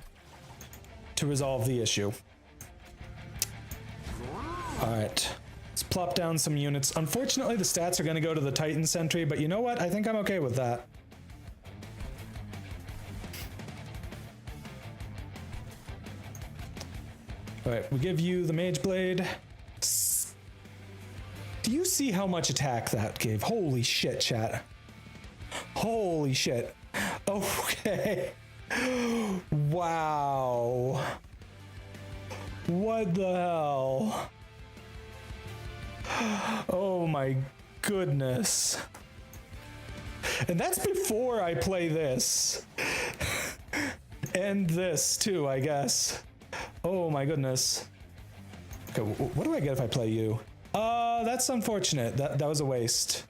to resolve the issue. All right, let's plop down some units. Unfortunately, the stats are gonna go to the Titan Sentry, but you know what? I think I'm okay with that. All right, we give you the Mage Blade. Do you see how much attack that gave? Holy shit, chat. Holy shit. Okay. Wow. What the hell? Oh my goodness. And that's before I play this. And this too, I guess. Oh my goodness. Okay, what do I get if I play you? That's unfortunate. That was a waste.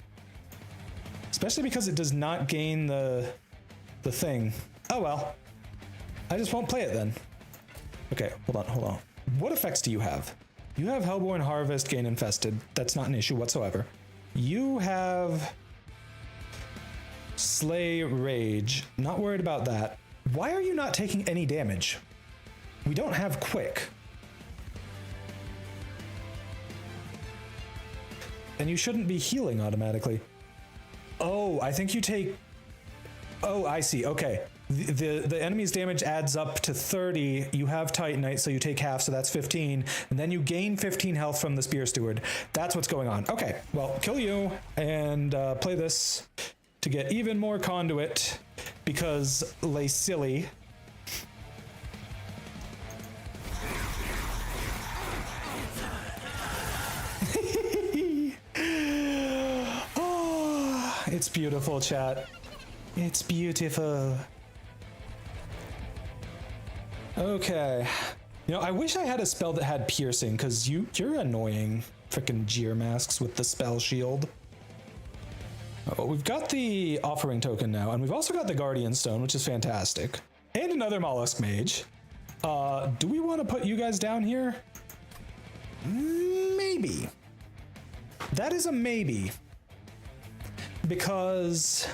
Especially because it does not gain the thing. Oh well. I just won't play it then. Okay, hold on. What effects do you have? You have Hellborn Harvest, Gain Infested. That's not an issue whatsoever. You have Slay Rage. Not worried about that. Why are you not taking any damage? We don't have Quick. And you shouldn't be healing automatically. Oh, I think you take... Oh, I see. Okay. The enemy's damage adds up to 30. You have Titanite, so you take half, so that's 15. And then you gain 15 health from the Spear Steward. That's what's going on. Okay, well, kill you and play this to get even more conduit because lay silly. Oh, it's beautiful, chat. It's beautiful. Okay. You know, I wish I had a spell that had piercing, because you're annoying. Frickin' Jeer Masks with the spell shield. Oh, we've got the offering token now, and we've also got the Guardian Stone, which is fantastic. And another Mollusk Mage. Do we want to put you guys down here? Maybe. That is a maybe. Because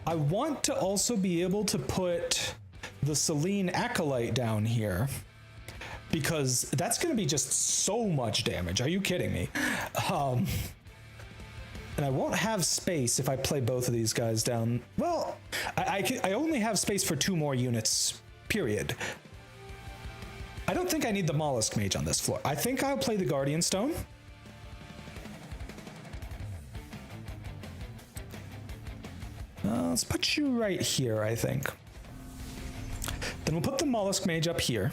I want to also be able to put the Selene Acolyte down here, because that's going to be just so much damage. Are you kidding me? And I won't have space if I play both of these guys down. Well, I only have space for 2 more units, period. I don't think I need the Mollusk Mage on this floor. I think I'll play the Guardian Stone. Let's put you right here, I think. Then we'll put the Mollusk Mage up here.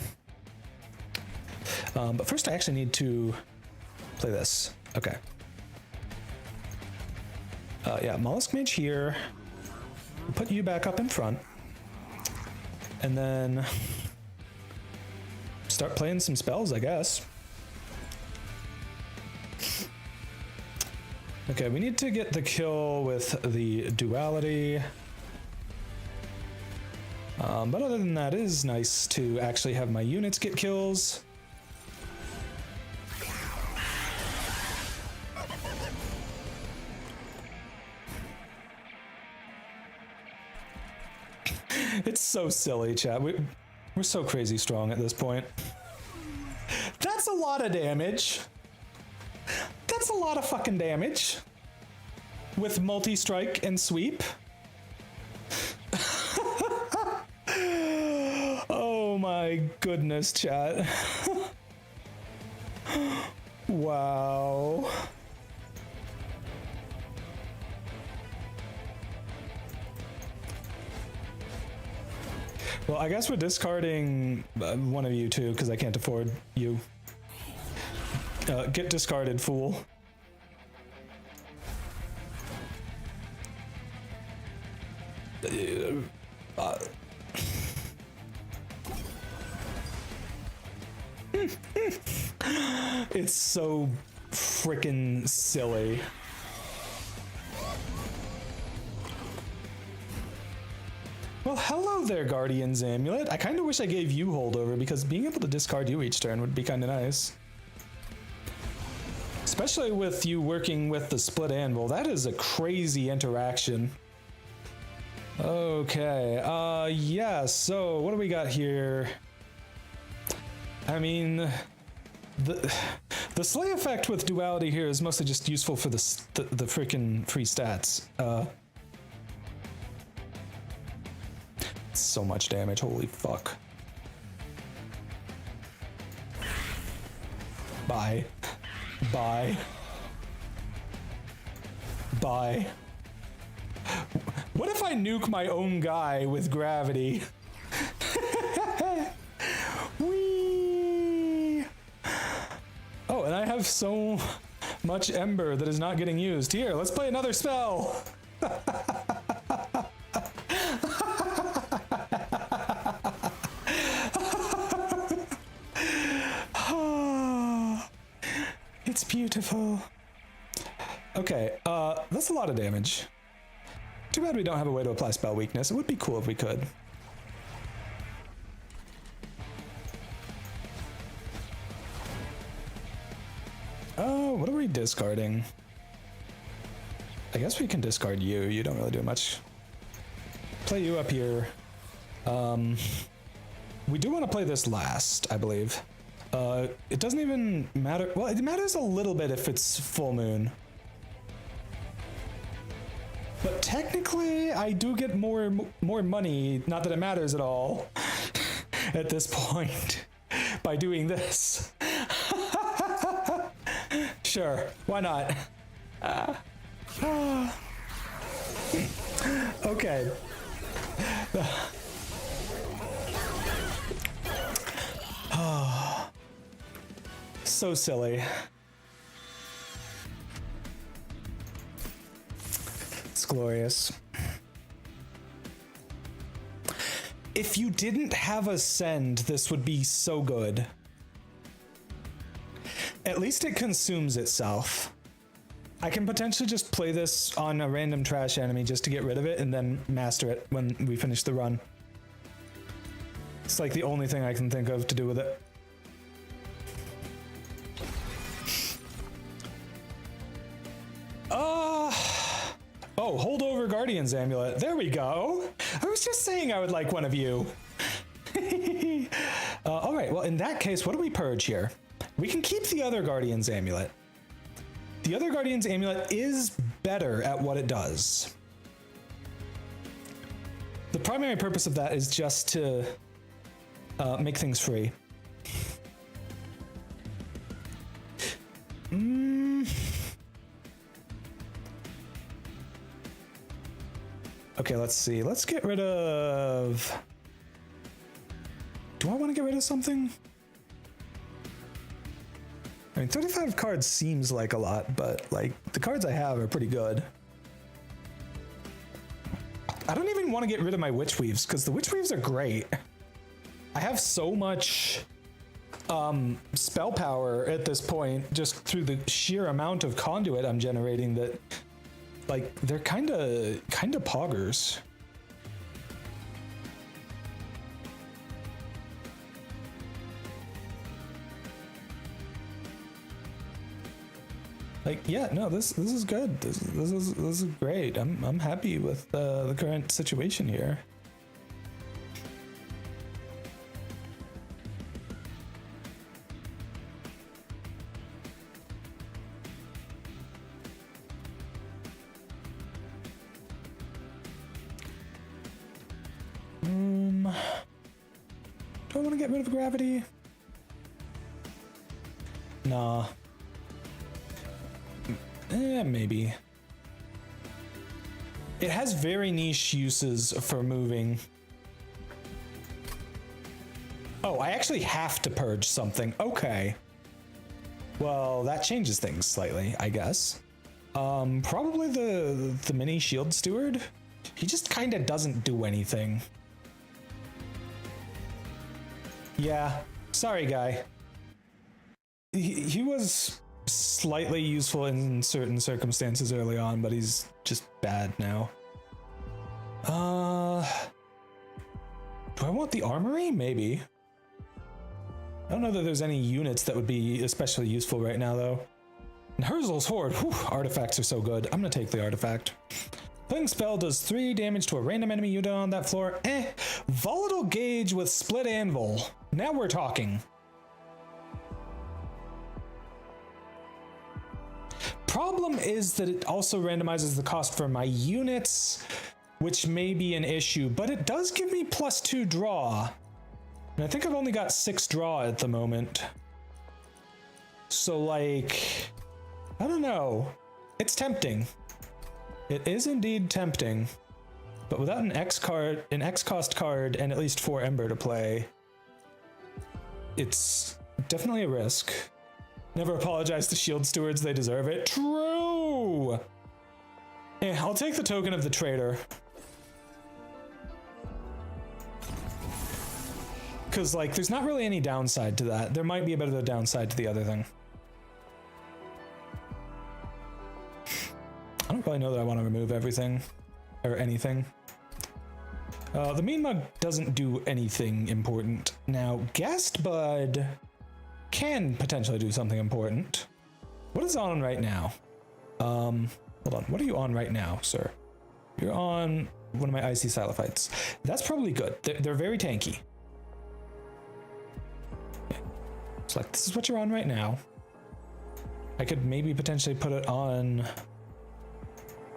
But first I actually need to play this. Okay. Yeah, Mollusk Mage here. We'll put you back up in front. And then start playing some spells, I guess. Okay, we need to get the kill with the duality. But other than that, it is nice to actually have my units get kills. It's so silly, chat. We're so crazy strong at this point. That's a lot of damage. That's a lot of fucking damage. with multi-strike and sweep. Oh my goodness, chat. Wow. Well, I guess we're discarding one of you too, because I can't afford you. Get discarded, fool. It's so freaking silly. Well, hello there, Guardian's Amulet. I kind of wish I gave you holdover, because being able to discard you each turn would be kind of nice. Especially with you working with the split anvil. That is a crazy interaction. Okay, yeah, so what do we got here? I mean, the slay effect with duality here is mostly just useful for the freaking free stats. So much damage, holy fuck. Bye. Bye. Bye. What if I nuke my own guy with gravity? Whee! Oh, and I have so much ember that is not getting used. Here, let's play another spell. It's beautiful. Okay, that's a lot of damage. Too bad we don't have a way to apply spell weakness. It would be cool if we could. Oh, what are we discarding? I guess we can discard you. You don't really do much. Play you up here. We do want to play this last, I believe. It doesn't even matter. Well, it matters a little bit if it's full moon. But technically, I do get more money, not that it matters at all, at this point, by doing this. Sure, why not? Okay. So silly. It's glorious. If you didn't have a send, this would be so good. At least it consumes itself. I can potentially just play this on a random trash enemy just to get rid of it and then master it when we finish the run. It's like the only thing I can think of to do with it. Oh, hold over Guardian's Amulet. There we go. I was just saying I would like one of you. All right, well, in that case, what do we purge here? We can keep the other Guardian's Amulet. The other Guardian's Amulet is better at what it does. The primary purpose of that is just to make things free. Okay, let's see. Let's get rid of... Do I want to get rid of something? I mean, 35 cards seems like a lot, but like the cards I have are pretty good. I don't even want to get rid of my Witch Weaves because the Witch Weaves are great. I have so much spell power at this point just through the sheer amount of conduit I'm generating that like they're kind of poggers. Like, yeah, no, this is good. This is great. I'm happy with the current situation here. Do I want to get rid of gravity? Nah. Maybe. It has very niche uses for moving. Oh, I actually have to purge something. Okay. Well, that changes things slightly, I guess. Probably the mini shield steward. He just kind of doesn't do anything. Yeah, sorry, guy. He was slightly useful in certain circumstances early on, but he's just bad now. Do I want the armory? Maybe. I don't know that there's any units that would be especially useful right now, though. And Herzl's Horde. Whew, artifacts are so good. I'm gonna take the artifact. Playing spell does 3 damage to a random enemy unit on that floor. Volatile gauge with split anvil. Now we're talking. Problem is that it also randomizes the cost for my units, which may be an issue, but it does give me +2 draw. And I think I've only got 6 draw at the moment. So like, I don't know. It's tempting. It is indeed tempting. But without an X cost card and at least 4 Ember to play, it's definitely a risk. Never apologize to shield stewards, they deserve it. True! I'll take the token of the traitor. Because, like, there's not really any downside to that. There might be a bit of a downside to the other thing. I don't really know that I want to remove everything. Or anything. The mean mug doesn't do anything important. Now, Guest Bud can potentially do something important. What is on right now? Hold on. What are you on right now, sir? You're on one of my icy Silophytes. That's probably good. They're very tanky. It's like, this is what you're on right now. I could maybe potentially put it on...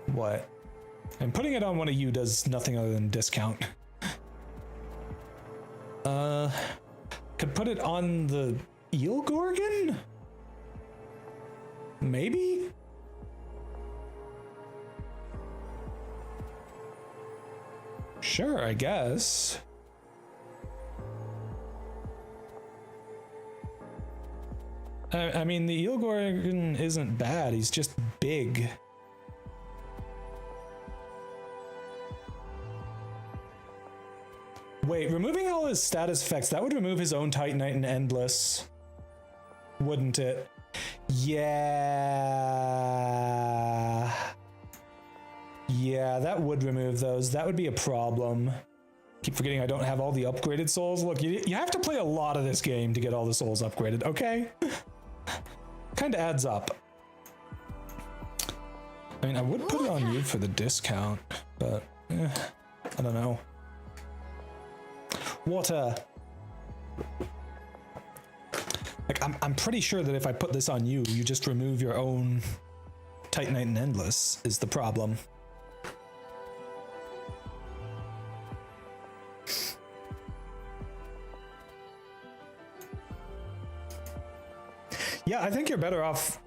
What? And putting it on one of you does nothing other than discount. Could put it on the Eel Gorgon? Maybe? Sure, I guess. I mean, the Eel Gorgon isn't bad, he's just big. Wait, removing all his status effects, that would remove his own Titanite and Endless, wouldn't it? Yeah. Yeah, that would remove those. That would be a problem. Keep forgetting I don't have all the upgraded souls. Look, you have to play a lot of this game to get all the souls upgraded, okay? Kind of adds up. I mean, I would put it on you for the discount, but I don't know. Water. Like, I'm pretty sure that if I put this on you, you just remove your own Titanite and Endless is the problem. Yeah, I think you're better off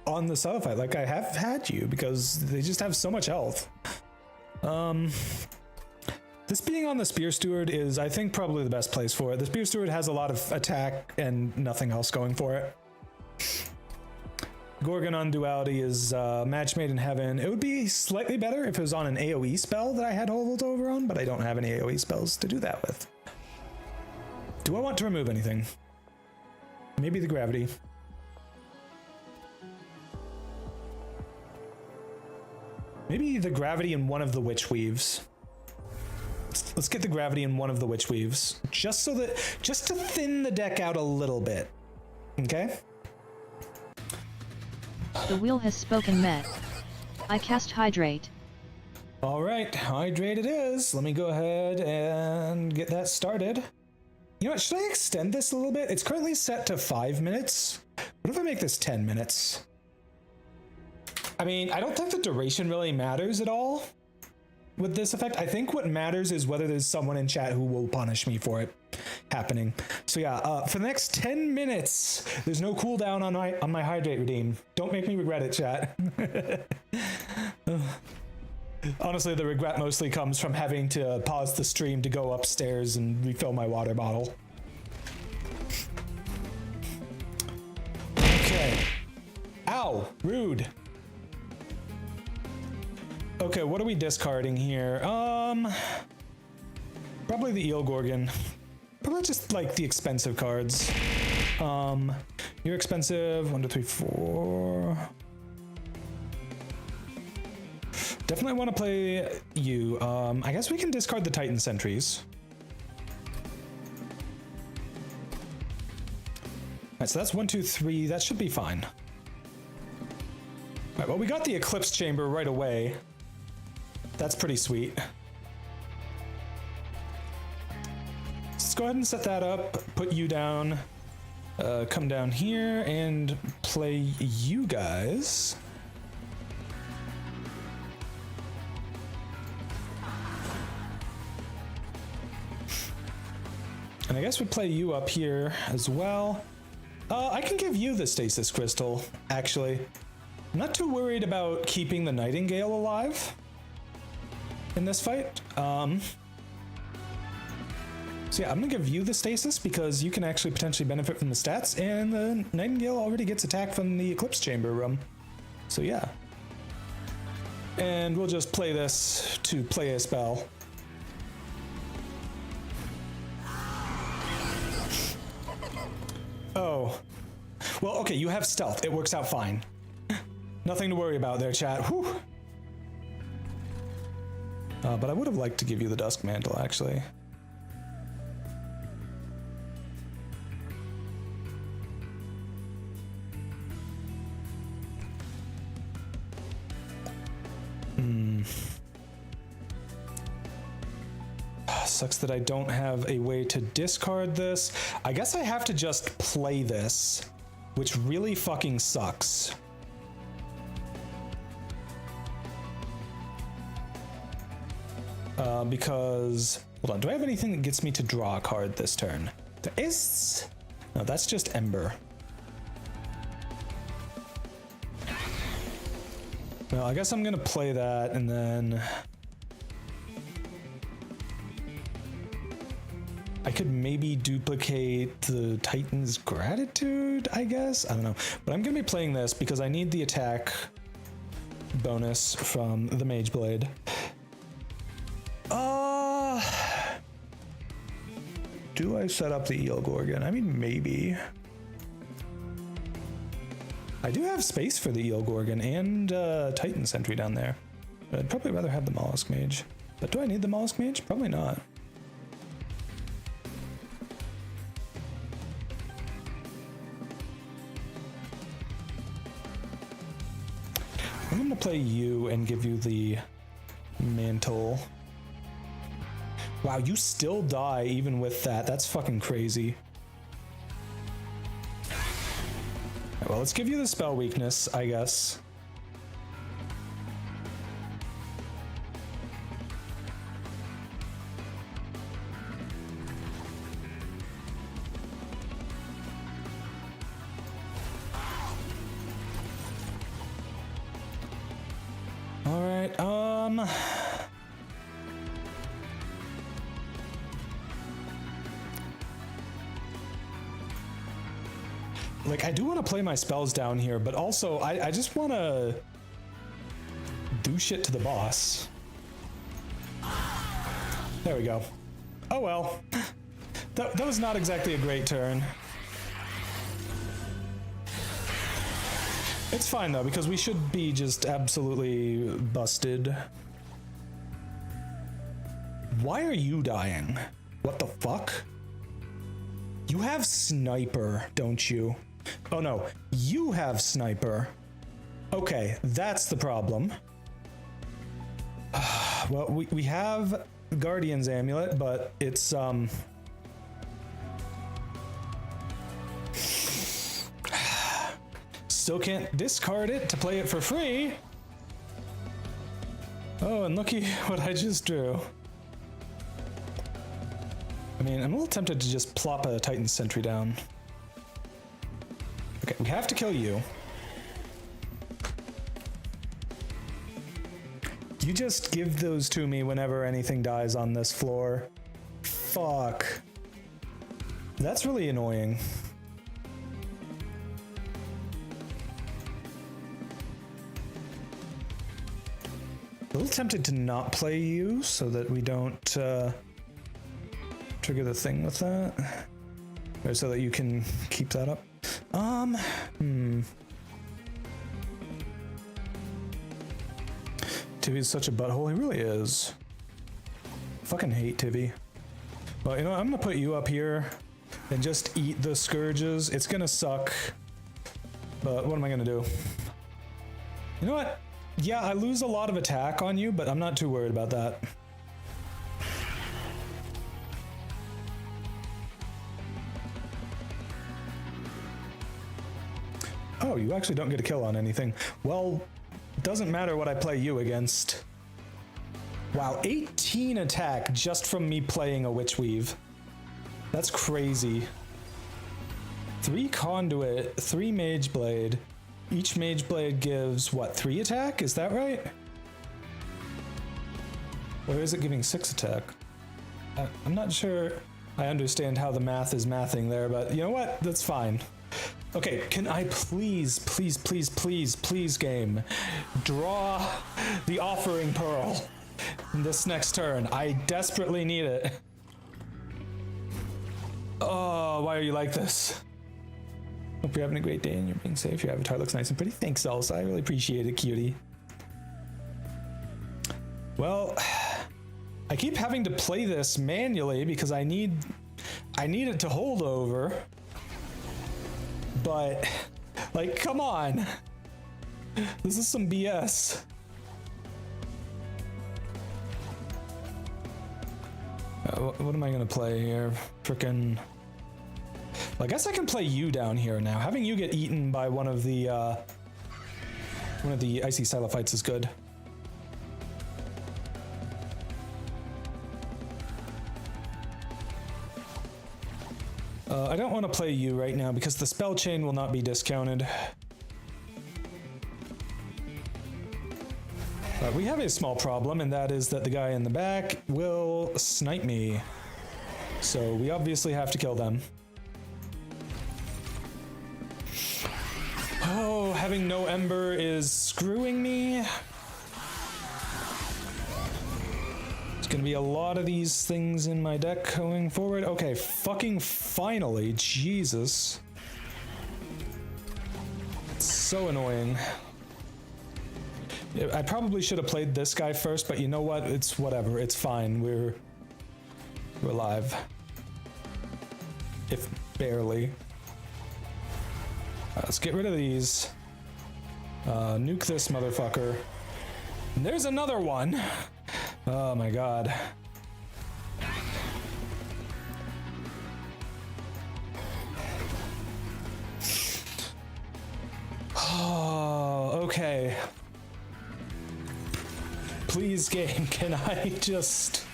on the Silophyte, like I have had you, because they just have so much health. This being on the Spear Steward is, I think, probably the best place for it. The Spear Steward has a lot of attack and nothing else going for it. Gorgon on Duality is match made in heaven. It would be slightly better if it was on an AoE spell that I had holdover on, but I don't have any AoE spells to do that with. Do I want to remove anything? Maybe the gravity. Maybe the gravity in one of the Witch Weaves. Let's get the gravity in one of the Witch Weaves, just to thin the deck out a little bit. Okay? The wheel has spoken, Met. I cast Hydrate. All right, Hydrate it is. Let me go ahead and get that started. You know what, should I extend this a little bit? It's currently set to 5 minutes. What if I make this 10 minutes? I mean, I don't think the duration really matters at all. with this effect. I think what matters is whether there's someone in chat who will punish me for it happening. So yeah, for the next 10 minutes, there's no cooldown on my hydrate redeem. Don't make me regret it, chat. Honestly, the regret mostly comes from having to pause the stream to go upstairs and refill my water bottle. Okay. Ow, rude. Okay, what are we discarding here? Probably the Eel Gorgon. Probably just like the expensive cards. You're expensive. 1, 2, 3, 4. Definitely want to play you. I guess we can discard the Titan Sentries. Alright, so that's 1, 2, 3. That should be fine. Alright, well, we got the Eclipse Chamber right away. That's pretty sweet. Let's go ahead and set that up, put you down, come down here and play you guys. And I guess we play you up here as well. I can give you the Stasis Crystal, actually. I'm not too worried about keeping the Nightingale alive in this fight. So yeah, I'm gonna give you the Stasis because you can actually potentially benefit from the stats, and the Nightingale already gets attacked from the Eclipse Chamber room. So yeah. And we'll just play this to play a spell. Oh. Well, okay, you have stealth. It works out fine. Nothing to worry about there, chat. Whew. But I would have liked to give you the Dusk Mantle, actually. Sucks that I don't have a way to discard this. I guess I have to just play this, which really fucking sucks. Because, hold on, do I have anything that gets me to draw a card this turn? There is... No, that's just Ember. Well, I guess I'm gonna play that and then... I could maybe duplicate the Titan's Gratitude, I guess? I don't know. But I'm gonna be playing this because I need the attack bonus from the Mage Blade. Do I set up the Eel Gorgon? I mean, maybe. I do have space for the Eel Gorgon and Titan Sentry down there. But I'd probably rather have the Mollusk Mage. But do I need the Mollusk Mage? Probably not. I'm gonna play you and give you the Mantle. Wow, you still die even with that. That's fucking crazy. Right, well, let's give you the spell weakness, I guess. All right, like, I do want to play my spells down here, but also I just want to do shit to the boss. There we go. Oh well. That was not exactly a great turn. It's fine though, because we should be just absolutely busted. Why are you dying? What the fuck? You have Sniper, don't you? Oh no, you have Sniper. Okay, that's the problem. Well, we have Guardian's Amulet, but it's still can't discard it to play it for free. Oh, and looky what I just drew. I mean, I'm a little tempted to just plop a Titan sentry down. Okay, we have to kill you. You just give those to me whenever anything dies on this floor. Fuck. That's really annoying. A little tempted to not play you so that we don't trigger the thing with that. Or so that you can keep that up. Tivy's such a butthole, he really is. Fucking hate Tivy. Well, you know, I'm gonna put you up here and just eat the scourges. It's gonna suck, but what am I gonna do? You know what? Yeah, I lose a lot of attack on you, but I'm not too worried about that. Oh, you actually don't get a kill on anything. Well, doesn't matter what I play you against. Wow, 18 attack just from me playing a Witch Weave. That's crazy. 3 Conduit, 3 Mage Blade. Each Mage Blade gives, what, 3 attack? Is that right? Or is it giving 6 attack? I'm not sure I understand how the math is mathing there, but you know what? That's fine. Okay, can I please, please, please, please, please, game, draw the Offering Pearl in this next turn? I desperately need it. Oh, why are you like this? Hope you're having a great day and you're being safe. Your avatar looks nice and pretty. Thanks, Elsa. I really appreciate it, cutie. Well, I keep having to play this manually because I need it to hold over. But, like, come on. This is some BS. What am I gonna play here? Frickin'. Well, I guess I can play you down here now. Having you get eaten by one of the icy Silophytes is good. I don't want to play you right now because the spell chain will not be discounted. But we have a small problem, and that is that the guy in the back will snipe me. So we obviously have to kill them. Oh, having no Ember is screwing me. There's gonna be a lot of these things in my deck going forward. Okay, fucking finally, Jesus. It's so annoying. I probably should have played this guy first, but you know what? It's whatever, it's fine. We're live. If barely. Let's get rid of these. Nuke this motherfucker. And there's another one. Oh my god. Oh, okay. Please, game, can I just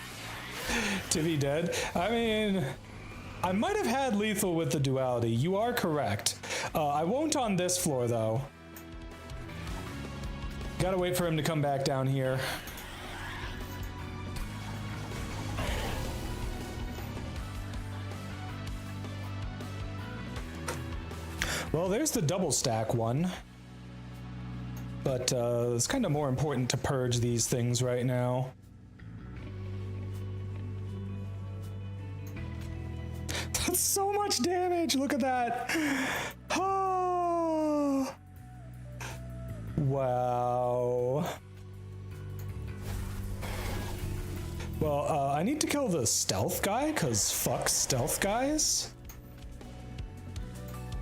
to be dead? I mean, I might have had lethal with the duality. You are correct. I won't on this floor though. Gotta wait for him to come back down here. Well, there's the double stack one. But it's kind of more important to purge these things right now. That's so much damage! Look at that! Oh! Wow. Well, I need to kill the stealth guy, because fuck stealth guys.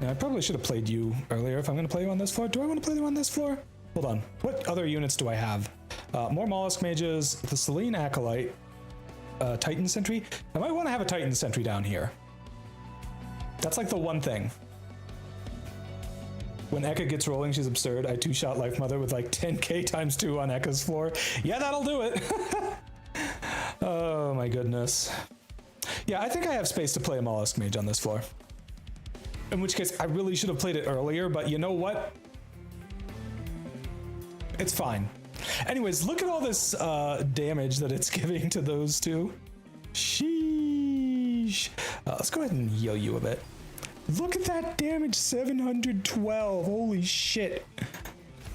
Now, I probably should have played you earlier if I'm going to play you on this floor. Do I want to play you on this floor? Hold on. What other units do I have? More Mollusk Mages, the Selene Acolyte, Titan Sentry. I might want to have a Titan Sentry down here. That's like the one thing. When Eka gets rolling, she's absurd. I two-shot Life Mother with like 10k times 2 on Eka's floor. Yeah, that'll do it. Oh my goodness. Yeah, I think I have space to play a Mollusk Mage on this floor. In which case, I really should have played it earlier, but you know what? It's fine. Anyways, look at all this damage that it's giving to those two. Sheesh. Let's go ahead and heal you a bit. Look at that damage, 712. Holy shit.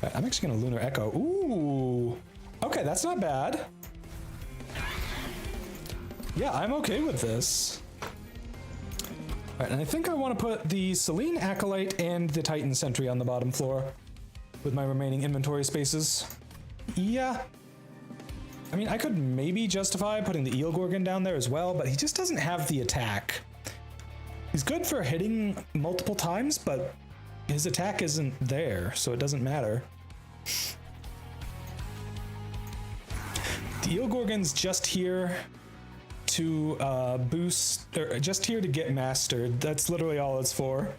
Right, I'm actually gonna Lunar Echo. Ooh. Okay, that's not bad. Yeah, I'm okay with this. All right, and I think I want to put the Selene Acolyte and the Titan Sentry on the bottom floor with my remaining inventory spaces. Yeah. I mean, I could maybe justify putting the Eel Gorgon down there as well, but he just doesn't have the attack. He's good for hitting multiple times, but his attack isn't there, so it doesn't matter. The Eel Gorgon's just here to boost, or just here to get mastered. That's literally all it's for.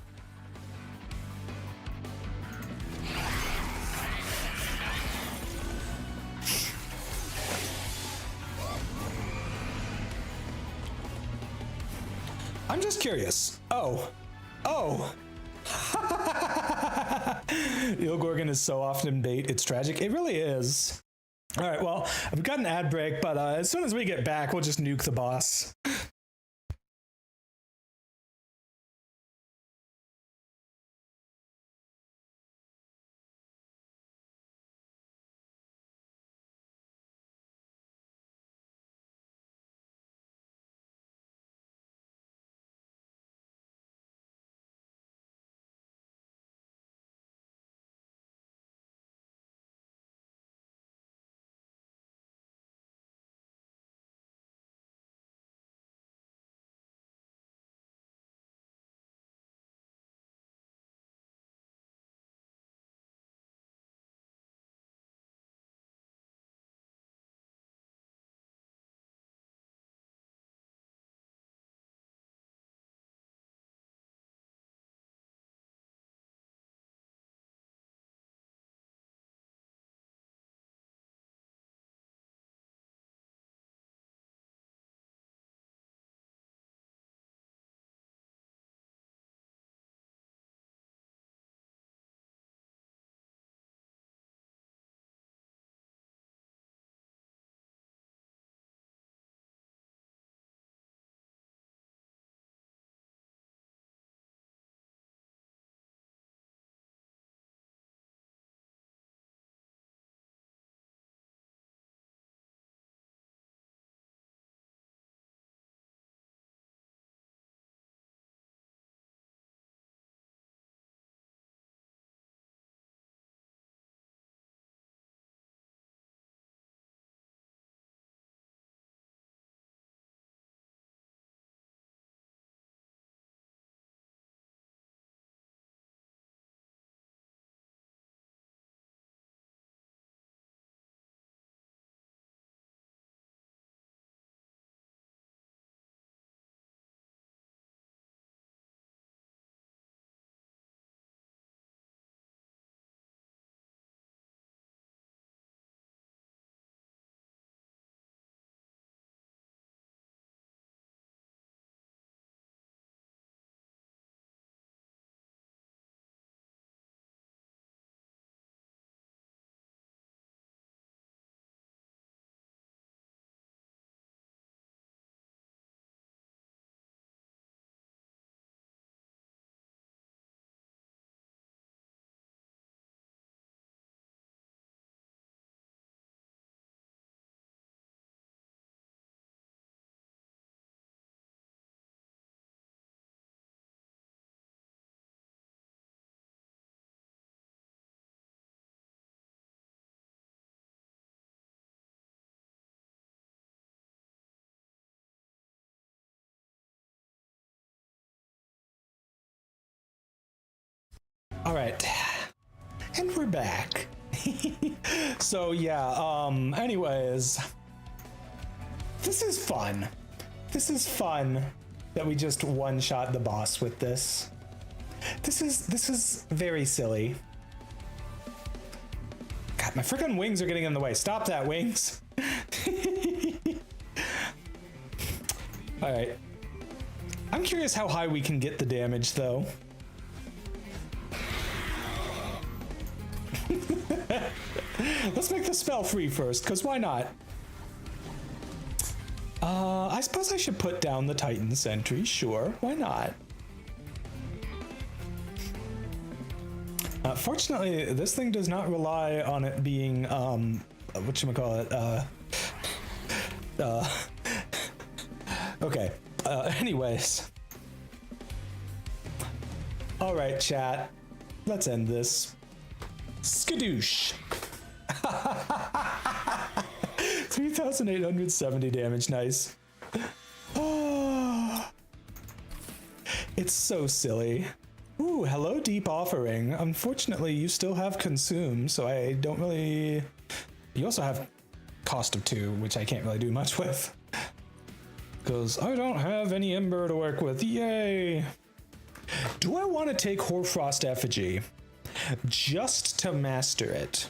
I'm just curious. Oh. Eel Gorgon is so often bait, it's tragic. It really is. All right, well, I've got an ad break, but as soon as we get back, we'll just nuke the boss. All right, and we're back. So yeah, anyways, this is fun. This is fun that we just one-shot the boss with this. This is very silly. God, my freaking wings are getting in the way. Stop that, wings. All right. I'm curious how high we can get the damage, though. Let's make the spell free first, because why not? I suppose I should put down the Titan Sentry. Sure, why not? Fortunately, this thing does not rely on it being, whatchamacallit, okay, anyways. Alright, chat. Let's end this. Skadoosh. 3,870 damage, nice. Oh, it's so silly. Ooh, hello, Deep Offering. Unfortunately, you still have Consume, so I don't really... You also have Cost of 2, which I can't really do much with. Because I don't have any Ember to work with. Yay! Do I want to take Hoarfrost Effigy just to master it?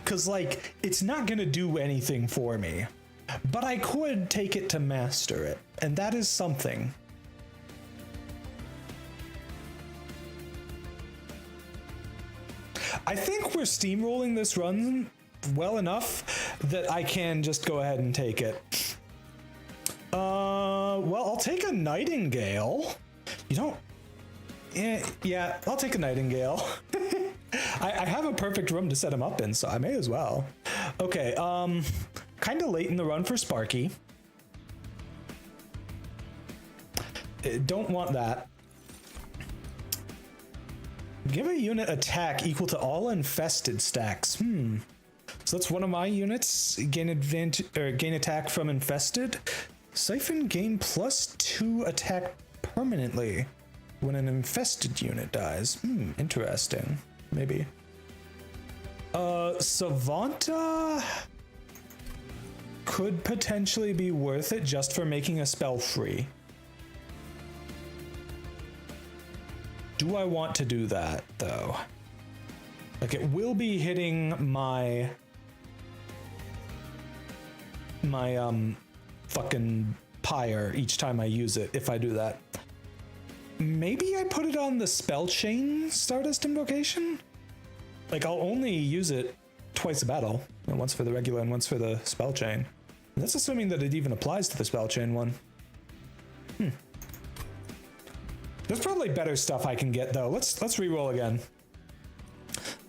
Because, like, it's not going to do anything for me. But I could take it to master it, and that is something. I think we're steamrolling this run well enough that I can just go ahead and take it. Well, I'll take a Nightingale. You don't... Yeah, I'll take a Nightingale. I have a perfect room to set him up in, so I may as well. Okay, kind of late in the run for Sparky. Don't want that. Give a unit attack equal to all infested stacks. So that's one of my units. Gain advantage or gain attack from infested. Siphon gain +2 attack permanently when an infested unit dies. Interesting. Maybe. Savanta could potentially be worth it just for making a spell free. Do I want to do that, though? Like, it will be hitting my fucking pyre each time I use it, if I do that. Maybe I put it on the spell chain Stardust Invocation? Like, I'll only use it twice a battle, once for the regular and once for the spell chain. And that's assuming that it even applies to the spell chain one. There's probably better stuff I can get, though. Let's re-roll again.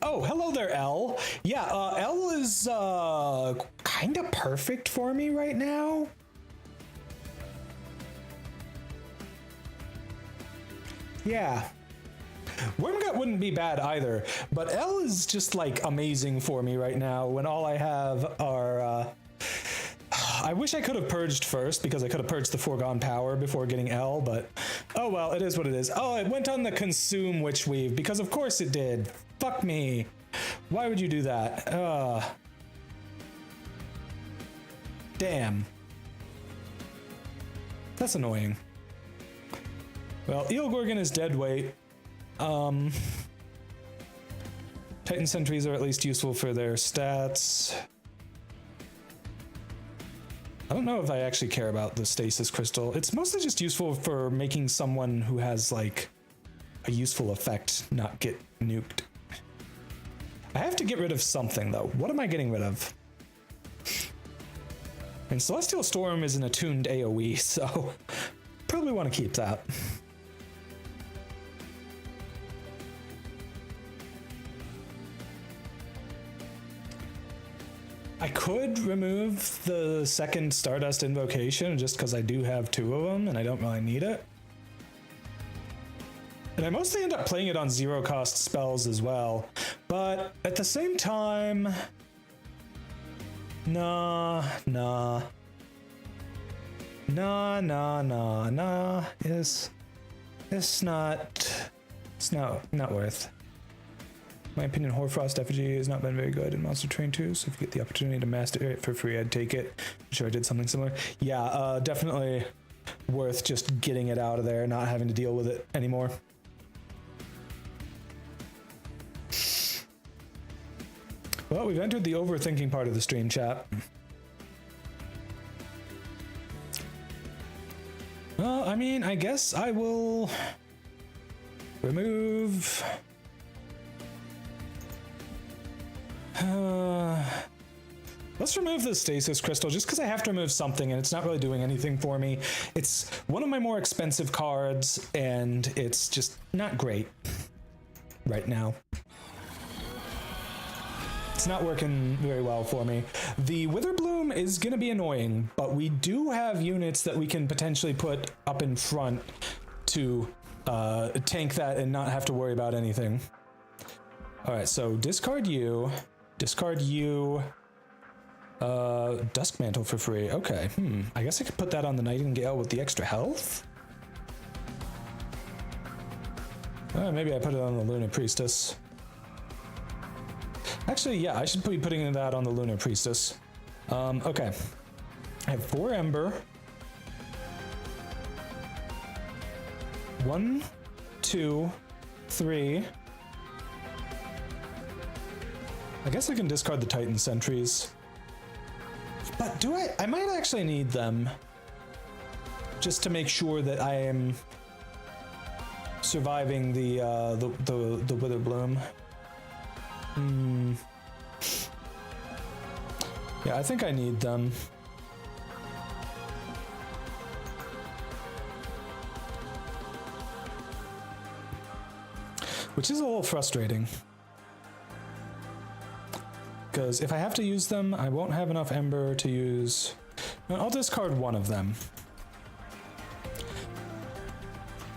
Oh, hello there, L. Yeah, L is kind of perfect for me right now. Yeah. Wormgut wouldn't be bad either, but L is just like amazing for me right now when all I have are I wish I could have purged first because I could have purged the Foregone Power before getting L, but oh well, it is what it is. Oh, it went on the Consume Witch Weave because of course it did. Fuck me. Why would you do that? Damn. That's annoying. Well, Eel Gorgon is dead weight. Titan Sentries are at least useful for their stats. I don't know if I actually care about the Stasis Crystal. It's mostly just useful for making someone who has, like, a useful effect not get nuked. I have to get rid of something, though. What am I getting rid of? And Celestial Storm is an attuned AoE, so probably want to keep that. I could remove the second Stardust Invocation just because I do have 2 of them and I don't really need it. And I mostly end up playing it on 0-cost spells as well. But at the same time... Nah. It's not worth. In my opinion, Hoarfrost Effigy has not been very good in Monster Train 2, so if you get the opportunity to master it for free, I'd take it. I'm sure I did something similar. Yeah, definitely worth just getting it out of there, not having to deal with it anymore. Well, we've entered the overthinking part of the stream chat. Well, I mean, I guess I will remove... let's remove the stasis crystal just because I have to remove something and it's not really doing anything for me. It's one of my more expensive cards and it's just not great right now. It's not working very well for me. The Witherbloom is going to be annoying, but we do have units that we can potentially put up in front to tank that and not have to worry about anything. All right, so discard you, Dusk Mantle for free. Okay, I guess I could put that on the Nightingale with the extra health. Maybe I put it on the Lunar Priestess. Actually, yeah, I should be putting that on the Lunar Priestess. Okay. I have 4 Ember. 1, 2, 3. I guess I can discard the Titan Sentries. But do I? I might actually need them. Just to make sure that I am surviving the Witherbloom. Yeah, I think I need them. Which is a little frustrating. Because if I have to use them, I won't have enough Ember to use... No, I'll discard one of them.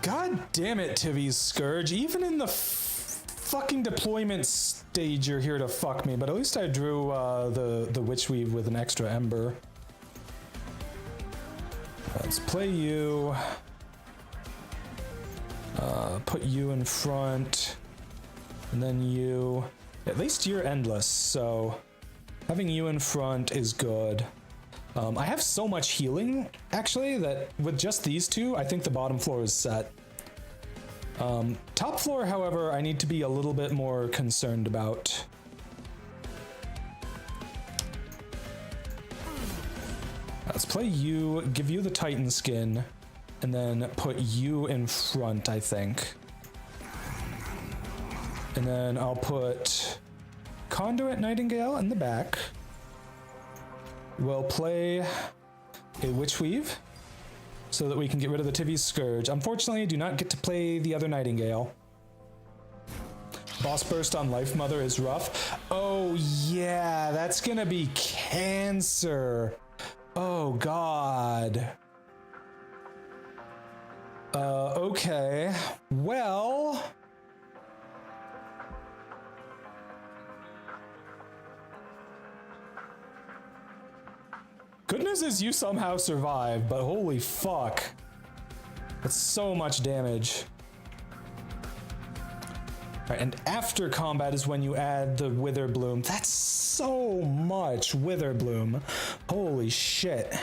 God damn it, Tivi's Scourge. Even in the fucking deployment stage, you're here to fuck me. But at least I drew the Witchweave with an extra Ember. Let's play you. Put you in front. And then you... At least you're endless, so having you in front is good. I have so much healing, actually, that with just these two, I think the bottom floor is set. Top floor, however, I need to be a little bit more concerned about. Let's play you, give you the Titan skin, and then put you in front, I think. And then I'll put Conduit Nightingale in the back. We'll play a Witchweave so that we can get rid of the Tivi's Scourge. Unfortunately, I do not get to play the other Nightingale. Boss Burst on Life Mother is rough. Oh yeah, that's gonna be cancer. Oh god. Okay. Well... Good news is you somehow survived, but holy fuck. That's so much damage. Alright, and after combat is when you add the Witherbloom. That's so much Witherbloom. Holy shit.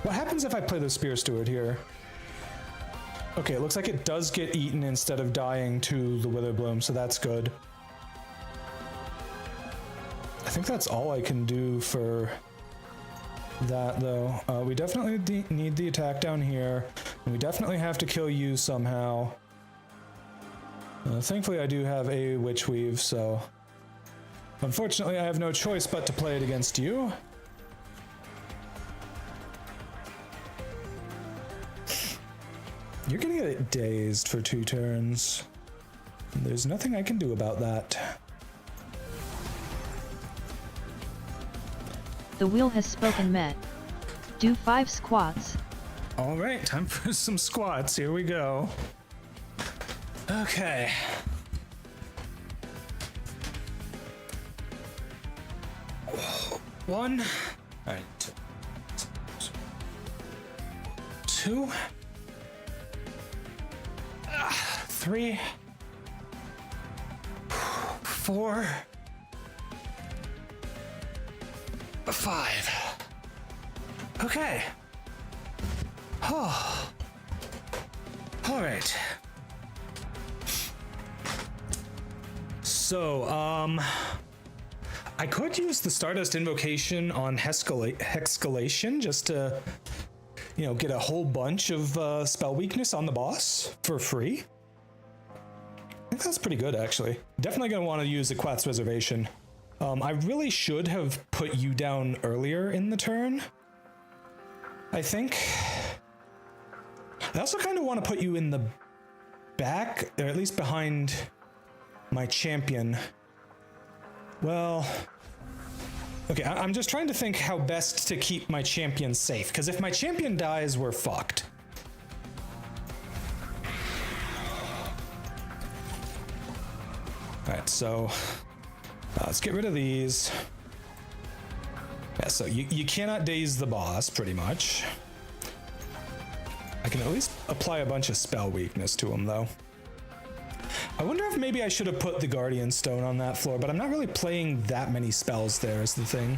What happens if I play the Spear Steward here? Okay, it looks like it does get eaten instead of dying to the Witherbloom, so that's good. I think that's all I can do for that, though. We definitely need the attack down here, and we definitely have to kill you somehow. Thankfully, I do have a Witchweave, so... Unfortunately, I have no choice but to play it against you. You're gonna get dazed for 2 turns. There's nothing I can do about that. The wheel has spoken, Met. Do 5 squats. All right, time for some squats. Here we go. Okay. One. All right. 2. 3, 4, 5. Okay. Oh. All right. So, I could use the Stardust Invocation on Hexcalation just to, you know, get a whole bunch of spell weakness on the boss for free. I think that's pretty good, actually. Definitely gonna want to use the Quath's Reservation. I really should have put you down earlier in the turn, I think. I also kind of want to put you in the back, or at least behind my champion. Well, okay, I'm just trying to think how best to keep my champion safe, because if my champion dies, we're fucked. Alright, so let's get rid of these. Yeah, so you cannot daze the boss, pretty much. I can at least apply a bunch of spell weakness to him, though. I wonder if maybe I should have put the Guardian Stone on that floor, but I'm not really playing that many spells there is the thing.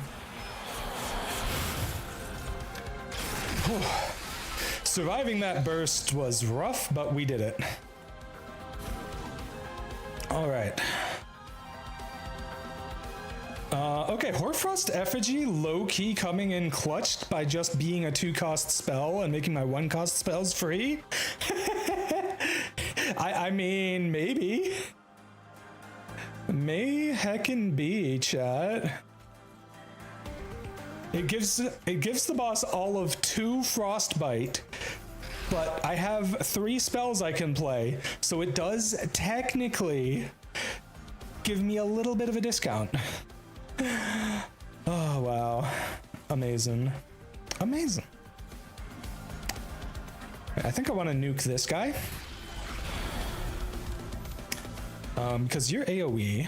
Whew. Surviving that burst was rough, but we did it. All right. Okay, Hoarfrost Effigy low-key coming in clutched by just being a 2-cost spell and making my 1-cost spells free. I mean, maybe. May heckin' be, chat. It gives the boss all of 2 Frostbite, but I have 3 spells I can play, so it does technically give me a little bit of a discount. Oh, wow. Amazing. Amazing. I think I want to nuke this guy. Because you're AoE.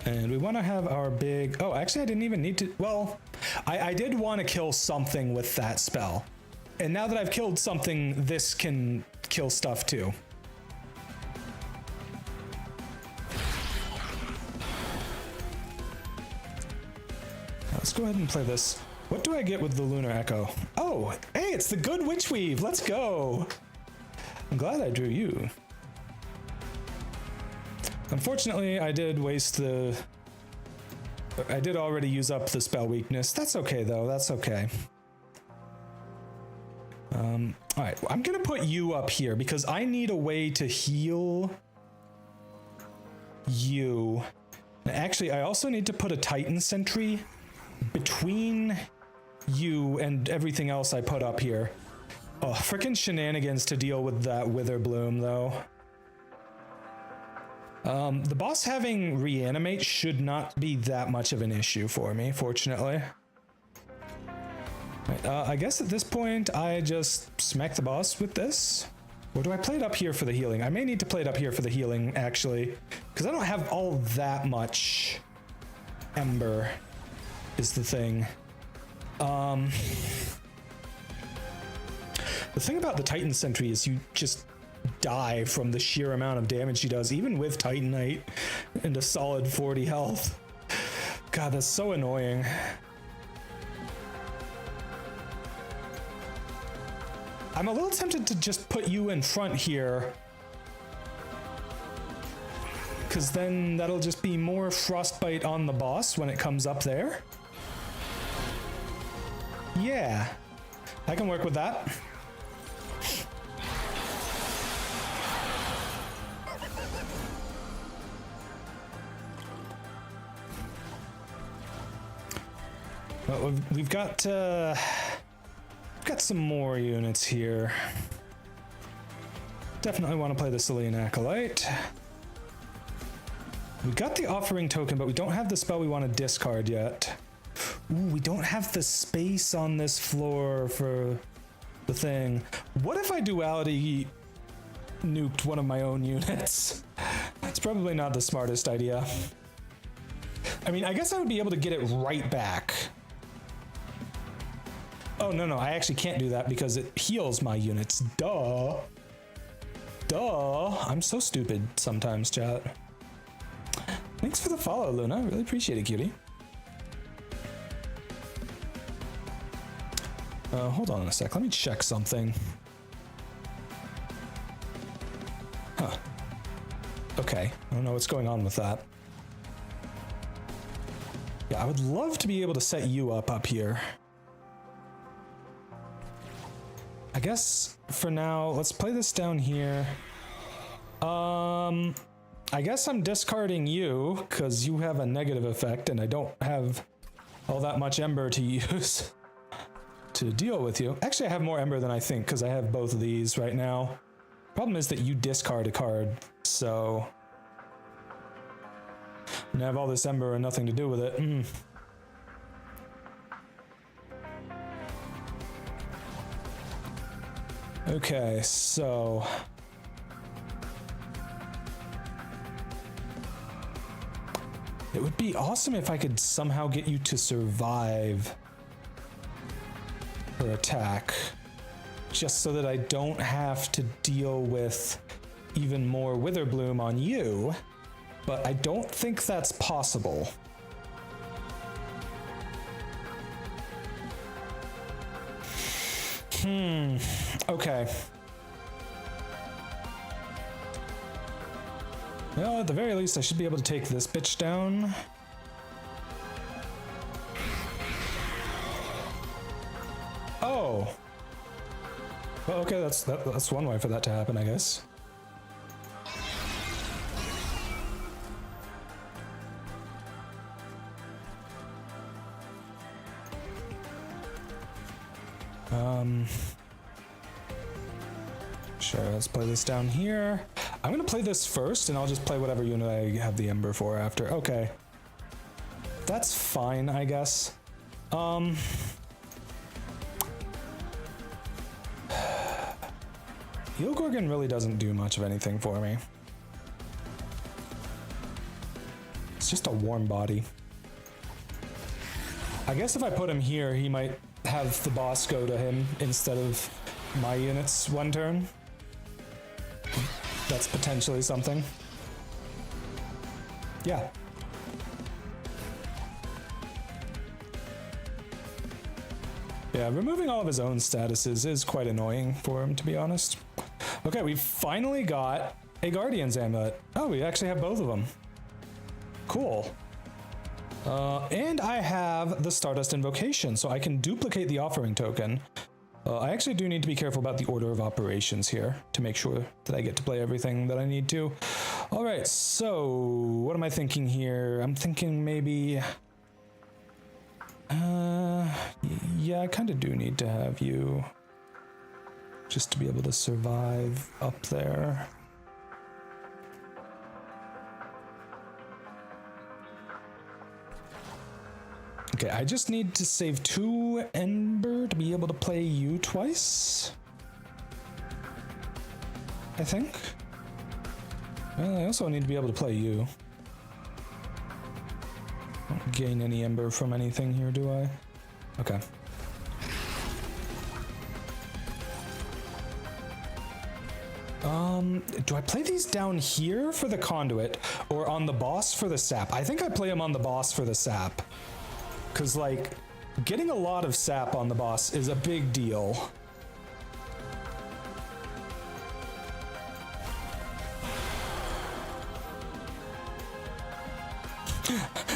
And we want to have our big... Oh, actually, I didn't even need to... Well, I did want to kill something with that spell. And now that I've killed something, this can kill stuff too. Let's go ahead and play this. What do I get with the Lunar Echo? Oh, hey, it's the good Witch Weave. Let's go. I'm glad I drew you. Unfortunately, I did waste the... I did already use up the spell weakness. That's okay, though. That's okay. All right, I'm gonna put you up here because I need a way to heal you. Actually, I also need to put a Titan Sentry between you and everything else I put up here. Oh, frickin' shenanigans to deal with that Wither Bloom, though. The boss having reanimate should not be that much of an issue for me, fortunately. Right, I guess at this point, I just smack the boss with this. Or do I play it up here for the healing? I may need to play it up here for the healing, actually. Because I don't have all that much Ember, is the thing. The thing about the Titan Sentry is you just die from the sheer amount of damage she does, even with Titanite and a solid 40 health. God, that's so annoying. I'm a little tempted to just put you in front here, because then that'll just be more frostbite on the boss when it comes up there. Yeah, I can work with that. Well, we've got some more units here. Definitely want to play the Selene Acolyte. We got the offering token, but we don't have the spell we want to discard yet. Ooh, we don't have the space on this floor for the thing. What if I duality nuked one of my own units? It's probably not the smartest idea. I mean, I guess I would be able to get it right back. Oh, no, I actually can't do that because it heals my units. Duh. Duh. I'm so stupid sometimes, chat. Thanks for the follow, Luna. I really appreciate it, cutie. Hold on a sec. Let me check something. Huh. Okay. I don't know what's going on with that. Yeah, I would love to be able to set you up here. I guess for now, let's play this down here. I guess I'm discarding you because you have a negative effect and I don't have all that much ember to use to deal with you. Actually, I have more ember than I think because I have both of these right now. Problem is that you discard a card, so and I have all this ember and nothing to do with it. Okay, so it would be awesome if I could somehow get you to survive her attack, just so that I don't have to deal with even more Witherbloom on you, but I don't think that's possible. Okay. Well, at the very least, I should be able to take this bitch down. Oh. Well, okay, that's one way for that to happen, I guess. Sure, let's play this down here. I'm gonna play this first, and I'll just play whatever unit I have the ember for after. Okay. That's fine, I guess. Yogorgon really doesn't do much of anything for me. It's just a warm body. I guess if I put him here, he might have the boss go to him instead of my units one turn. That's potentially something. Yeah. Yeah, removing all of his own statuses is quite annoying for him, to be honest. Okay, we finally got a Guardian's Amulet. Oh, we actually have both of them. Cool. And I have the Stardust Invocation, so I can duplicate the offering token. I actually do need to be careful about the order of operations here to make sure that I get to play everything that I need to. All right, so what am I thinking here? I'm thinking maybe... yeah, I kind of do need to have you just to be able to survive up there. Okay, I just need to save 2 Ember to be able to play you twice, I think. Well, I also need to be able to play you. I don't gain any Ember from anything here, do I? Okay. Do I play these down here for the conduit or on the boss for the sap? I think I play them on the boss for the sap. Because, like, getting a lot of sap on the boss is a big deal.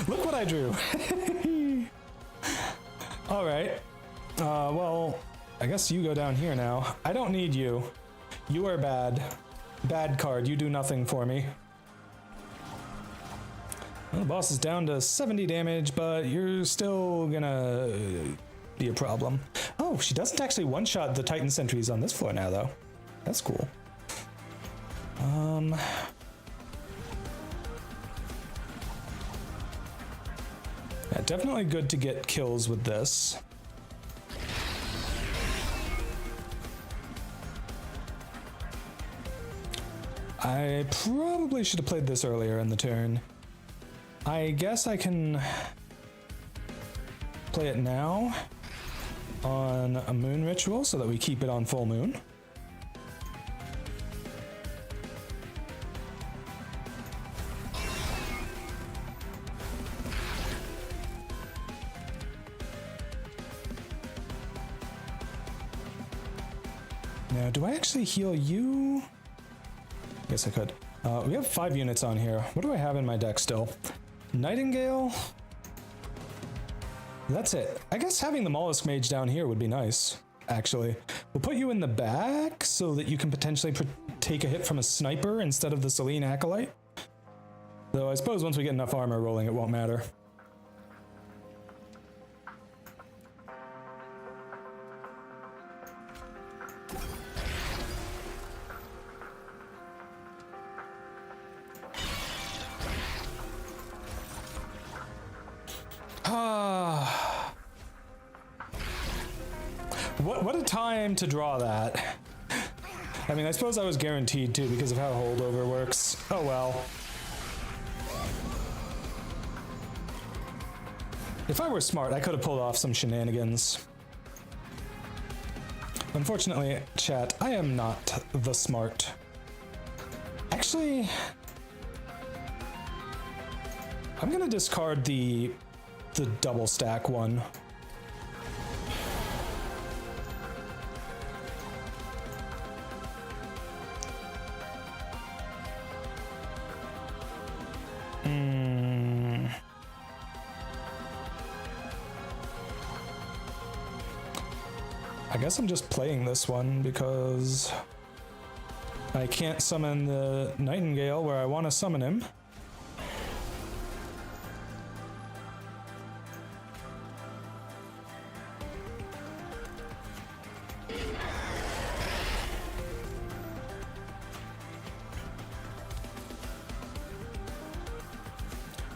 Look what I drew. All right. Well, I guess you go down here now. I don't need you. You are bad. Bad card. You do nothing for me. Well, the boss is down to 70 damage, but you're still gonna be a problem. Oh, she doesn't actually one-shot the Titan sentries on this floor now, though. That's cool. Yeah, definitely good to get kills with this. I probably should have played this earlier in the turn. I guess I can play it now on a moon ritual so that we keep it on full moon. Now, do I actually heal you? Yes, I could. We have 5 units on here. What do I have in my deck still? Nightingale? That's it. I guess having the Mollusk Mage down here would be nice, actually. We'll put you in the back so that you can potentially take a hit from a sniper instead of the Selene Acolyte. Though I suppose once we get enough armor rolling, it won't matter. What a time to draw that. I mean, I suppose I was guaranteed to because of how holdover works. Oh well. If I were smart, I could have pulled off some shenanigans. Unfortunately, chat, I am not the smart. Actually, I'm gonna discard the double stack one. I guess I'm just playing this one because I can't summon the Nightingale where I want to summon him.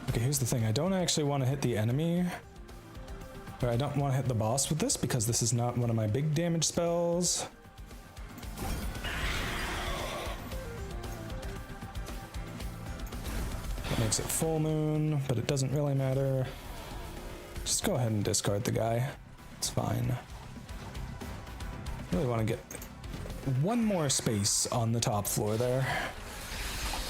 Okay, here's the thing. I don't actually want to hit the enemy. Or I don't want to hit the boss with this because this is not one of my big damage spells. That makes it full moon, but it doesn't really matter. Just go ahead and discard the guy. It's fine. Really want to get one more space on the top floor there.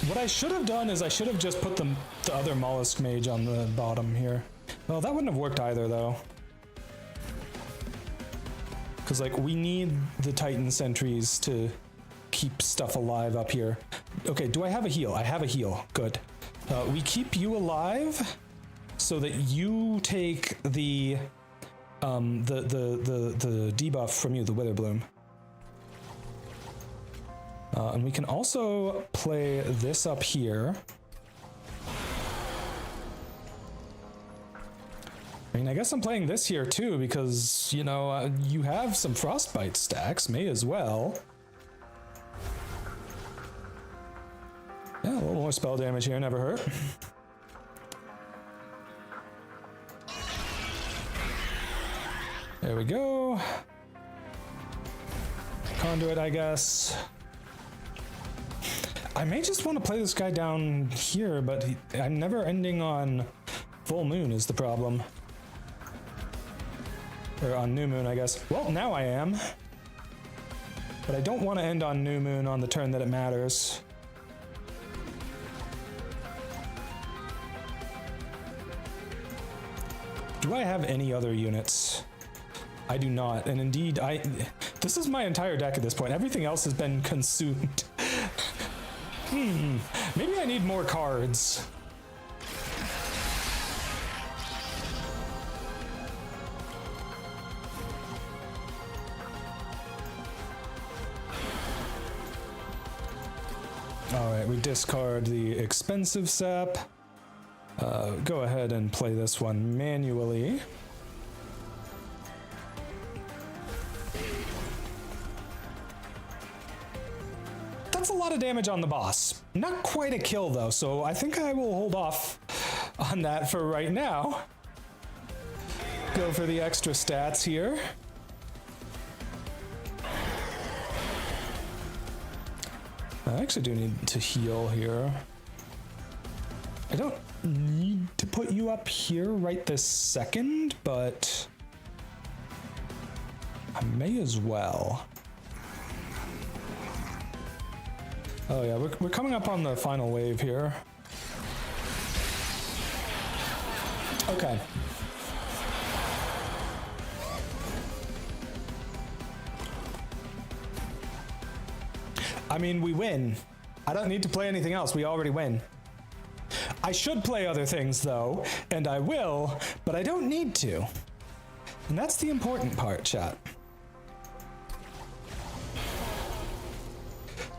What I should have done is I should have just put the other Mollusk Mage on the bottom here. Well, that wouldn't have worked either, though. Because, like, we need the Titan sentries to keep stuff alive up here. Okay, do I have a heal? I have a heal. Good. We keep you alive so that you take the debuff from you, the Wither Bloom. And we can also play this up here. I mean, I guess I'm playing this here too because, you know, you have some Frostbite stacks, may as well. Yeah, a little more spell damage here, never hurt. There we go. Conduit, I guess. I may just want to play this guy down here, but I'm never ending on full moon is the problem. Or on new moon, I guess. Well, now I am. But I don't want to end on new moon on the turn that it matters. Do I have any other units? I do not, and indeed, this is my entire deck at this point. Everything else has been consumed. Maybe I need more cards. Alright, we discard the expensive sap. Go ahead and play this one manually. That's a lot of damage on the boss. Not quite a kill though, so I think I will hold off on that for right now. Go for the extra stats here. I actually do need to heal here. I don't need to put you up here right this second, but I may as well. Oh yeah, we're coming up on the final wave here. Okay. I mean, we win. I don't need to play anything else. We already win. I should play other things, though, and I will, but I don't need to. And that's the important part, chat.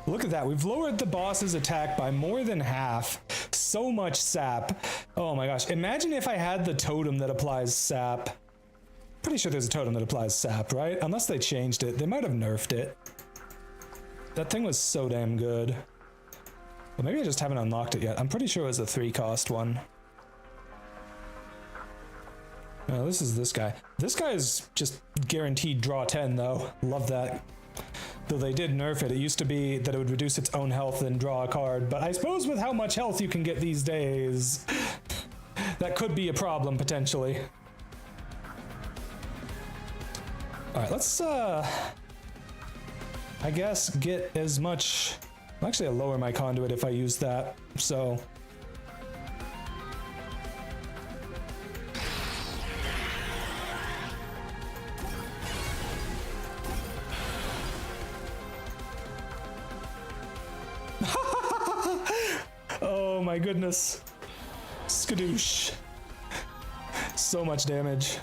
Look at that. We've lowered the boss's attack by more than half. So much sap. Oh my gosh. Imagine if I had the totem that applies sap. Pretty sure there's a totem that applies sap, right? Unless they changed it. They might have nerfed it. That thing was so damn good. Well, maybe I just haven't unlocked it yet. I'm pretty sure it was a 3-cost one. Oh, this is this guy. This guy is just guaranteed draw 10, though. Love that. Though they did nerf it. It used to be that it would reduce its own health and draw a card. But I suppose with how much health you can get these days, that could be a problem, potentially. Alright, let's, I guess get as much... Actually, I'll lower my conduit if I use that, so... Oh my goodness. Skadoosh. So much damage.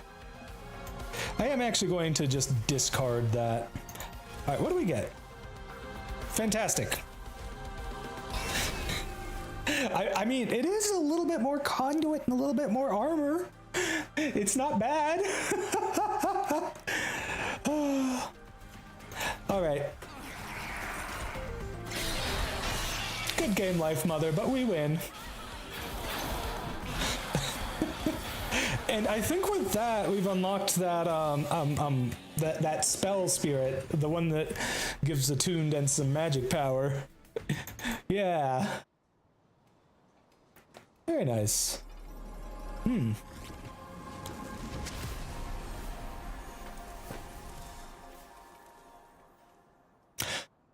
I am actually going to just discard that. Alright, what do we get? Fantastic. I mean, it is a little bit more conduit and a little bit more armor. It's not bad. Alright. Good game, Life Mother, but we win. And I think with that, we've unlocked that that spell spirit, the one that gives attuned and some magic power. Yeah. Very nice.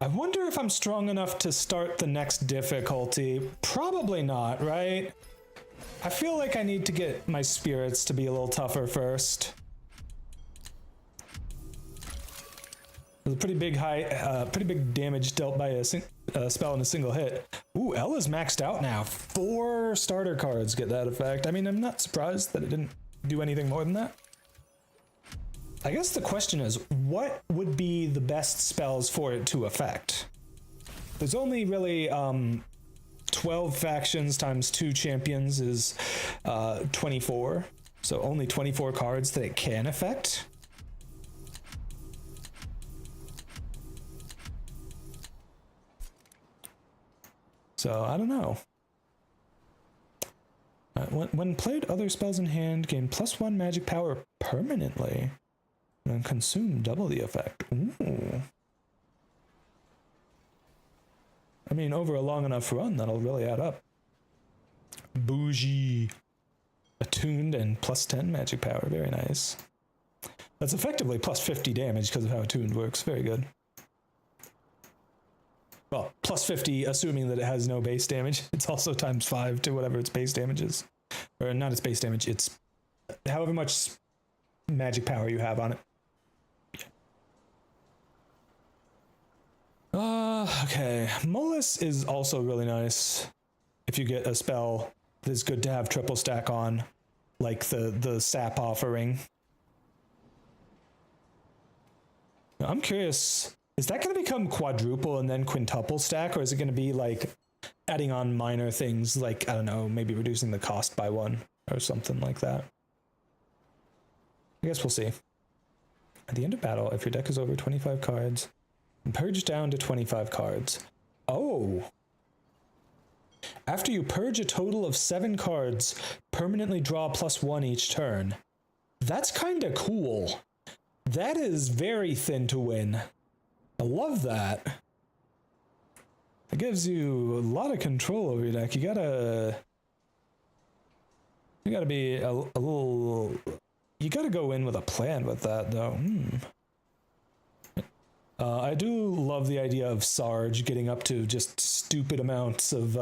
I wonder if I'm strong enough to start the next difficulty. Probably not, right? I feel like I need to get my spirits to be a little tougher first. There's a pretty big pretty big damage dealt by a spell in a single hit. Ooh, Ella's maxed out now. 4 starter cards get that effect. I mean, I'm not surprised that it didn't do anything more than that. I guess the question is, what would be the best spells for it to affect? There's only really 12 factions times 2 champions is 24. So only 24 cards that it can affect. So I don't know. When played, other spells in hand gain +1 magic power permanently. And consume double the effect. Ooh. I mean, over a long enough run, that'll really add up. Bougie. Attuned and +10 magic power. Very nice. That's effectively +50 damage because of how attuned works. Very good. Well, +50, assuming that it has no base damage. It's also ×5 to whatever its base damage is. Or not its base damage, it's however much magic power you have on it. Okay. Molus is also really nice if you get a spell that's good to have triple stack on, like the sap offering. Now, I'm curious, is that going to become quadruple and then quintuple stack, or is it going to be like adding on minor things like, I don't know, maybe reducing the cost by 1 or something like that? I guess we'll see. At the end of battle, if your deck is over 25 cards, purge down to 25 cards. Oh! After you purge a total of 7 cards, permanently draw +1 each turn. That's kinda cool. That is very thin to win. I love that. It gives you a lot of control over your deck. You gotta be a little... You gotta go in with a plan with that, though. I do love the idea of Sarge getting up to just stupid amounts of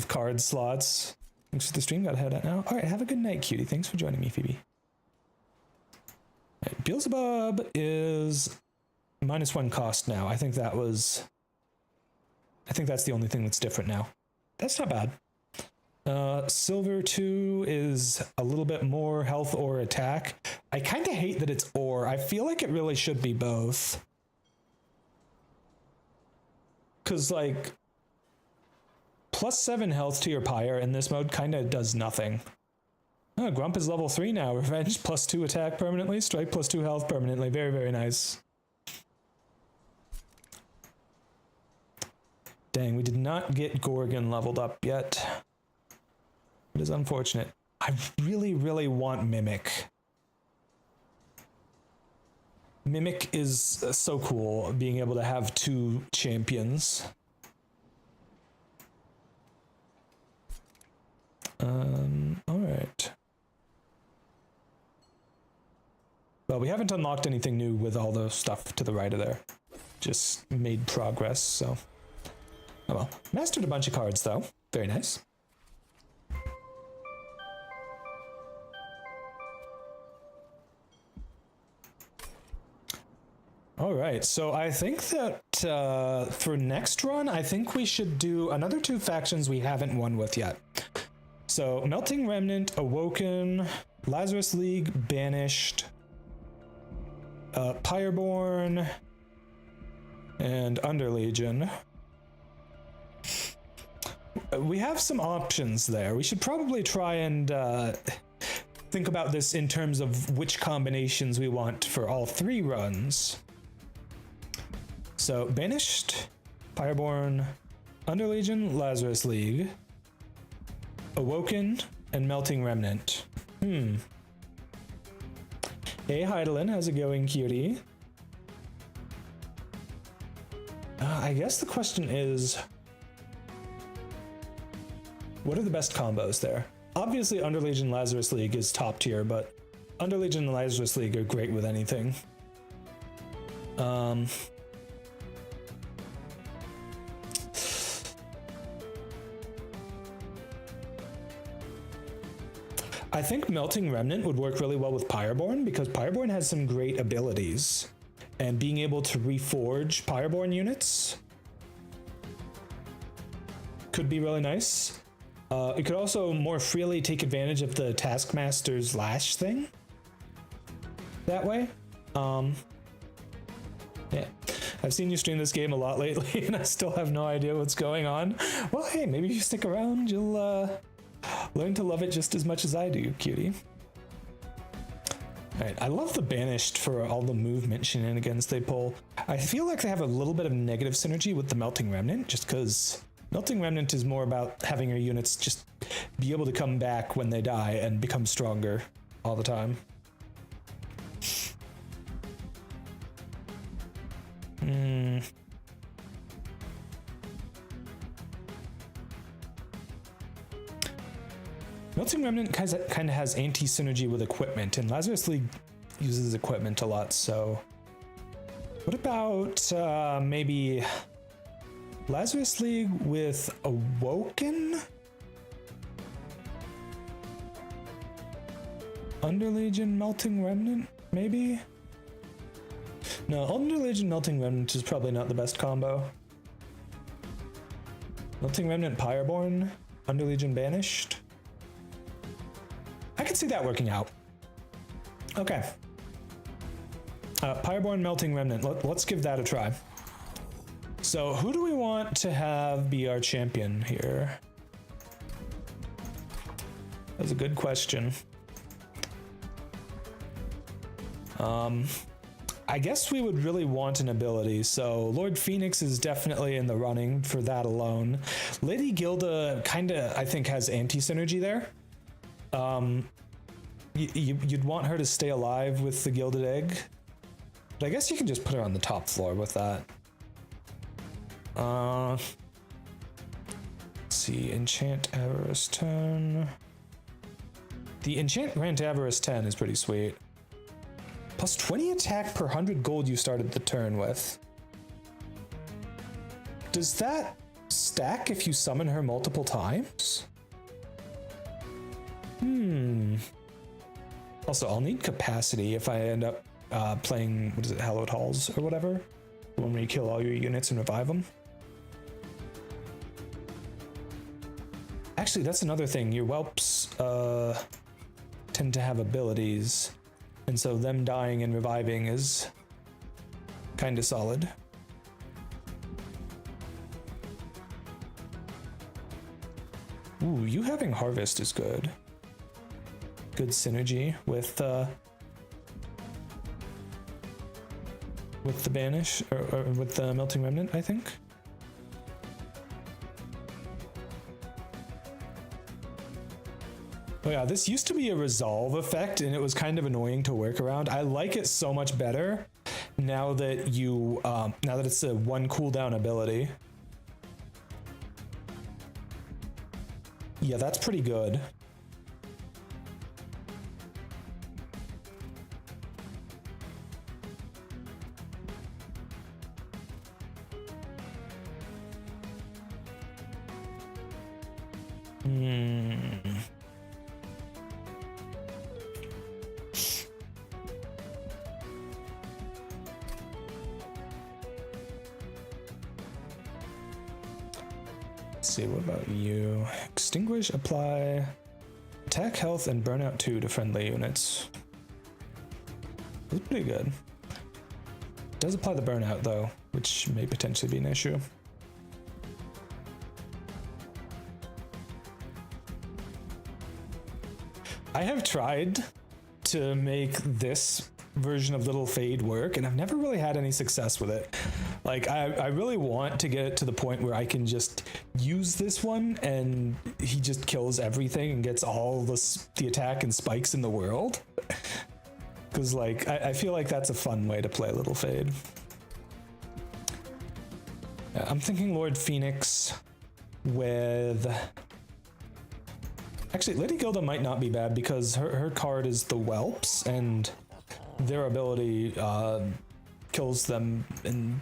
card slots. Thanks for the stream. Gotta head out now. All right, have a good night, cutie. Thanks for joining me, Phoebe. Right, Beelzebub is -1 cost now. I think that's the only thing that's different now. That's not bad. Silver 2 is a little bit more health or attack. I kind of hate that it's or. I feel like it really should be both. Because, like, +7 health to your pyre in this mode kind of does nothing. Oh, Grump is level 3 now. Revenge +2 attack permanently. Strike +2 health permanently. Very, very nice. Dang, we did not get Gorgon leveled up yet. It is unfortunate. I really, really want Mimic. Mimic is so cool, being able to have 2 champions. Alright. Well, we haven't unlocked anything new with all the stuff to the right of there. Just made progress, so. Oh well. Mastered a bunch of cards, though. Very nice. All right, so I think that for next run, I think we should do another 2 factions we haven't won with yet. So, Melting Remnant, Awoken, Lazarus League, Banished, Pyreborn, and Underlegion. We have some options there. We should probably try and think about this in terms of which combinations we want for all 3 runs. So, Banished, Pyreborn, Underlegion, Lazarus League, Awoken, and Melting Remnant. Hey, Heidelin, how's it going, cutie? I guess the question is, what are the best combos there? Obviously, Underlegion Lazarus League is top tier, but Underlegion and Lazarus League are great with anything. I think Melting Remnant would work really well with Pyreborn, because Pyreborn has some great abilities, and being able to reforge Pyreborn units could be really nice. It could also more freely take advantage of the Taskmaster's Lash thing that way. Yeah, I've seen you stream this game a lot lately, and I still have no idea what's going on. Well, hey, maybe if you stick around, you'll learn to love it just as much as I do, cutie. Alright, I love the Banished for all the movement shenanigans they pull. I feel like they have a little bit of negative synergy with the Melting Remnant, just because Melting Remnant is more about having your units just be able to come back when they die and become stronger all the time. Melting Remnant kind of has anti-synergy with equipment, and Lazarus League uses equipment a lot, so... What about maybe Lazarus League with Awoken? Underlegion Melting Remnant, maybe? No, Underlegion Melting Remnant is probably not the best combo. Melting Remnant Pyreborn, Underlegion Banished. I can see that working out. Okay. Pyreborn Melting Remnant. Let's give that a try. So, who do we want to have be our champion here? That's a good question. I guess we would really want an ability, so Lord Phoenix is definitely in the running for that alone. Lady Gilda kinda, I think, has anti-synergy there. You'd want her to stay alive with the Gilded Egg, but I guess you can just put her on the top floor with that. Let's see, Enchant Avarice 10. The Enchant Avarice 10 is pretty sweet. Plus 20 attack per 100 gold you started the turn with. Does that stack if you summon her multiple times? Also, I'll need capacity if I end up playing, what is it, Hallowed Halls or whatever, when you kill all your units and revive them. Actually, that's another thing. Your whelps tend to have abilities, and so them dying and reviving is kind of solid. Ooh, you having Harvest is good. Good synergy with the Banish, or with the Melting Remnant, I think. Oh yeah, this used to be a resolve effect, and it was kind of annoying to work around. I like it so much better now that you, now that it's a 1 cooldown ability. Yeah, that's pretty good. Let's see, what about you? Extinguish, apply attack, health, and burnout 2 to friendly units. That's pretty good. Does apply the burnout though, which may potentially be an issue. I have tried to make this version of Little Fade work, and I've never really had any success with it. Like, I really want to get it to the point where I can just use this one and he just kills everything and gets all the attack and spikes in the world. Because, like, I feel like that's a fun way to play Little Fade. I'm thinking Lord Phoenix with... Actually, Lady Gilda might not be bad because her card is the Whelps, and their ability kills them, and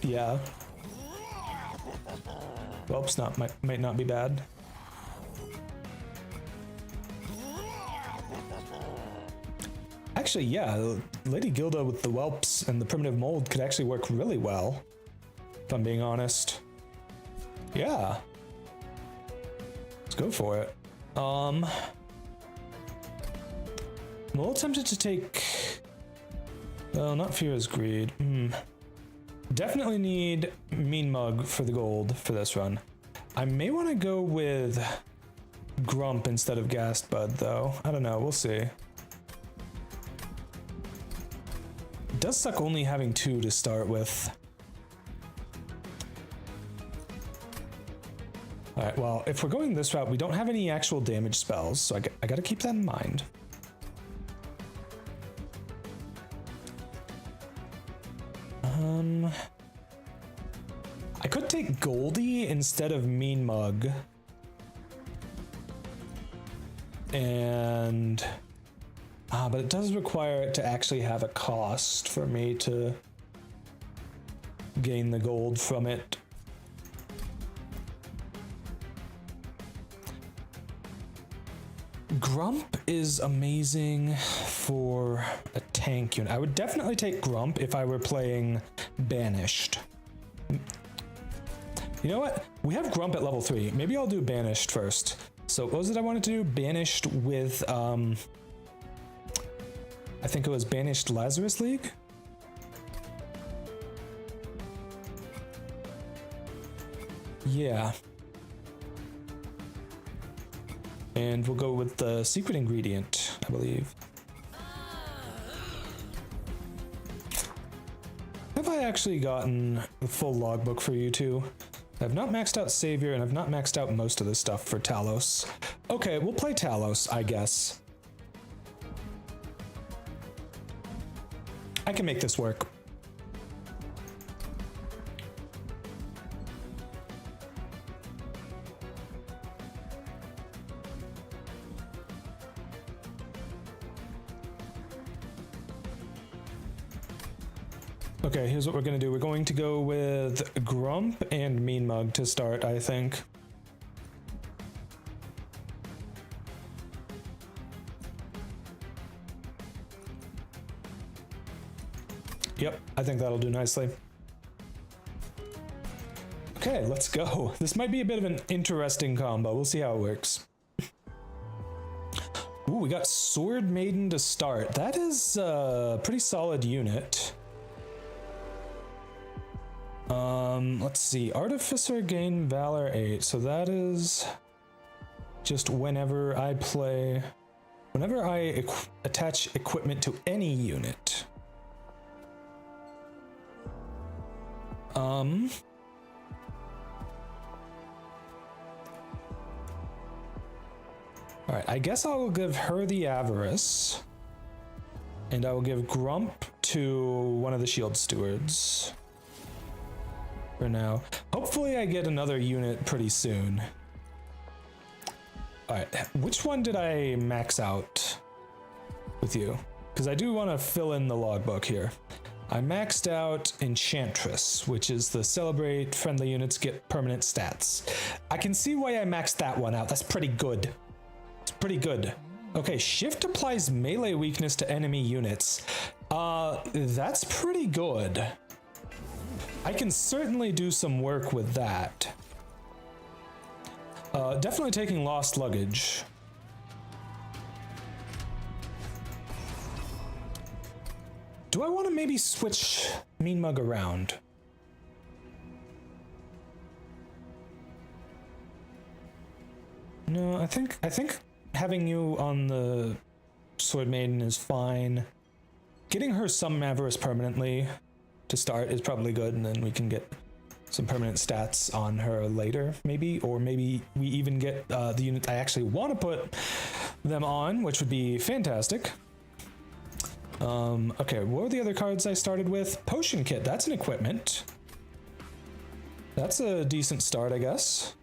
yeah. Whelps might not be bad. Actually, yeah, Lady Gilda with the Whelps and the Primitive Mold could actually work really well, if I'm being honest. Yeah. Let's go for it. I'm a little tempted to take... Well, not Fear's Greed. Definitely need Mean Mug for the gold for this run. I may want to go with Grump instead of Ghast Bud, though. I don't know. We'll see. It does suck only having 2 to start with. Alright, well, if we're going this route, we don't have any actual damage spells, so I gotta keep that in mind. I could take Goldie instead of Mean Mug. And... but it does require it to actually have a cost for me to gain the gold from it. Grump is amazing for a tank unit. I would definitely take Grump if I were playing Banished. You know what? We have Grump at level 3. Maybe I'll do Banished first. So what was it I wanted to do? Banished with, I think it was Banished Lazarus League? Yeah. And we'll go with the secret ingredient, I believe. Have I actually gotten the full logbook for you two? I've not maxed out Savior, and I've not maxed out most of the stuff for Talos. Okay, we'll play Talos, I guess. I can make this work. Okay, here's what we're gonna do. We're going to go with Grump and Mean Mug to start, I think. Yep, I think that'll do nicely. Okay, let's go. This might be a bit of an interesting combo. We'll see how it works. Ooh, we got Sword Maiden to start. That is a pretty solid unit. Let's see. Artificer gain Valor 8. So that is just whenever I play... Whenever I attach equipment to any unit. Alright, I guess I will give her the Avarice. And I will give Grump to one of the Shield Stewards. For now. Hopefully I get another unit pretty soon. Alright, which one did I max out with you? Because I do want to fill in the logbook here. I maxed out Enchantress, which is the celebrate friendly units get permanent stats. I can see why I maxed that one out. That's pretty good. It's pretty good. Okay, shift applies melee weakness to enemy units. That's pretty good. I can certainly do some work with that. Definitely taking lost luggage. Do I want to maybe switch Mean Mug around? No, I think having you on the Sword Maiden is fine. Getting her some Avarice permanently to start is probably good, and then we can get some permanent stats on her later, maybe, or maybe we even get the unit I actually want to put them on, which would be fantastic. Okay, what were the other cards I started with? Potion Kit, that's an equipment. That's a decent start, I guess.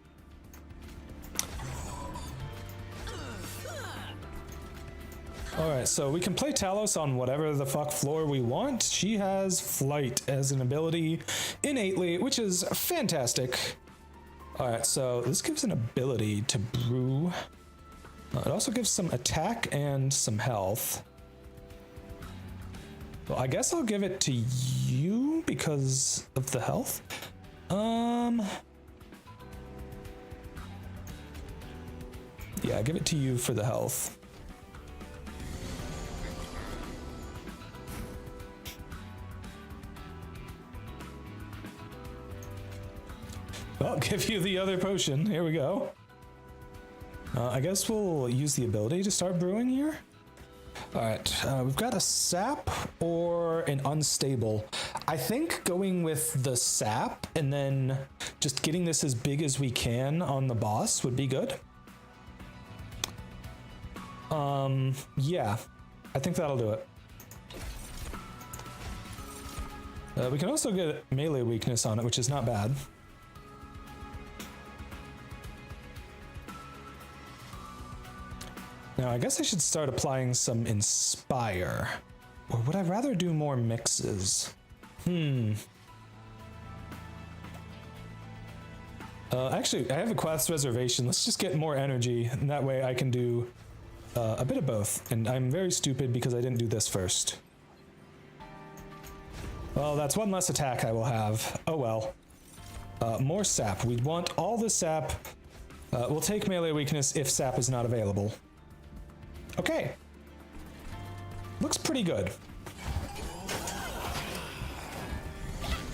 Alright, so we can play Talos on whatever the fuck floor we want. She has Flight as an ability innately, which is fantastic. Alright, so this gives an ability to brew. It also gives some attack and some health. Well, I guess I'll give it to you because of the health. Yeah, give it to you for the health. I'll give you the other potion. Here we go. I guess we'll use the ability to start brewing here. Alright, we've got a sap or an unstable. I think going with the sap and then just getting this as big as we can on the boss would be good. Yeah, I think that'll do it. We can also get melee weakness on it, which is not bad. Now, I guess I should start applying some Inspire. Or would I rather do more mixes? Actually, I have a quest reservation. Let's just get more energy, and that way I can do a bit of both. And I'm very stupid because I didn't do this first. Well, that's one less attack I will have. Oh well. More sap. We want all the sap. We'll take melee weakness if sap is not available. Okay. Looks pretty good.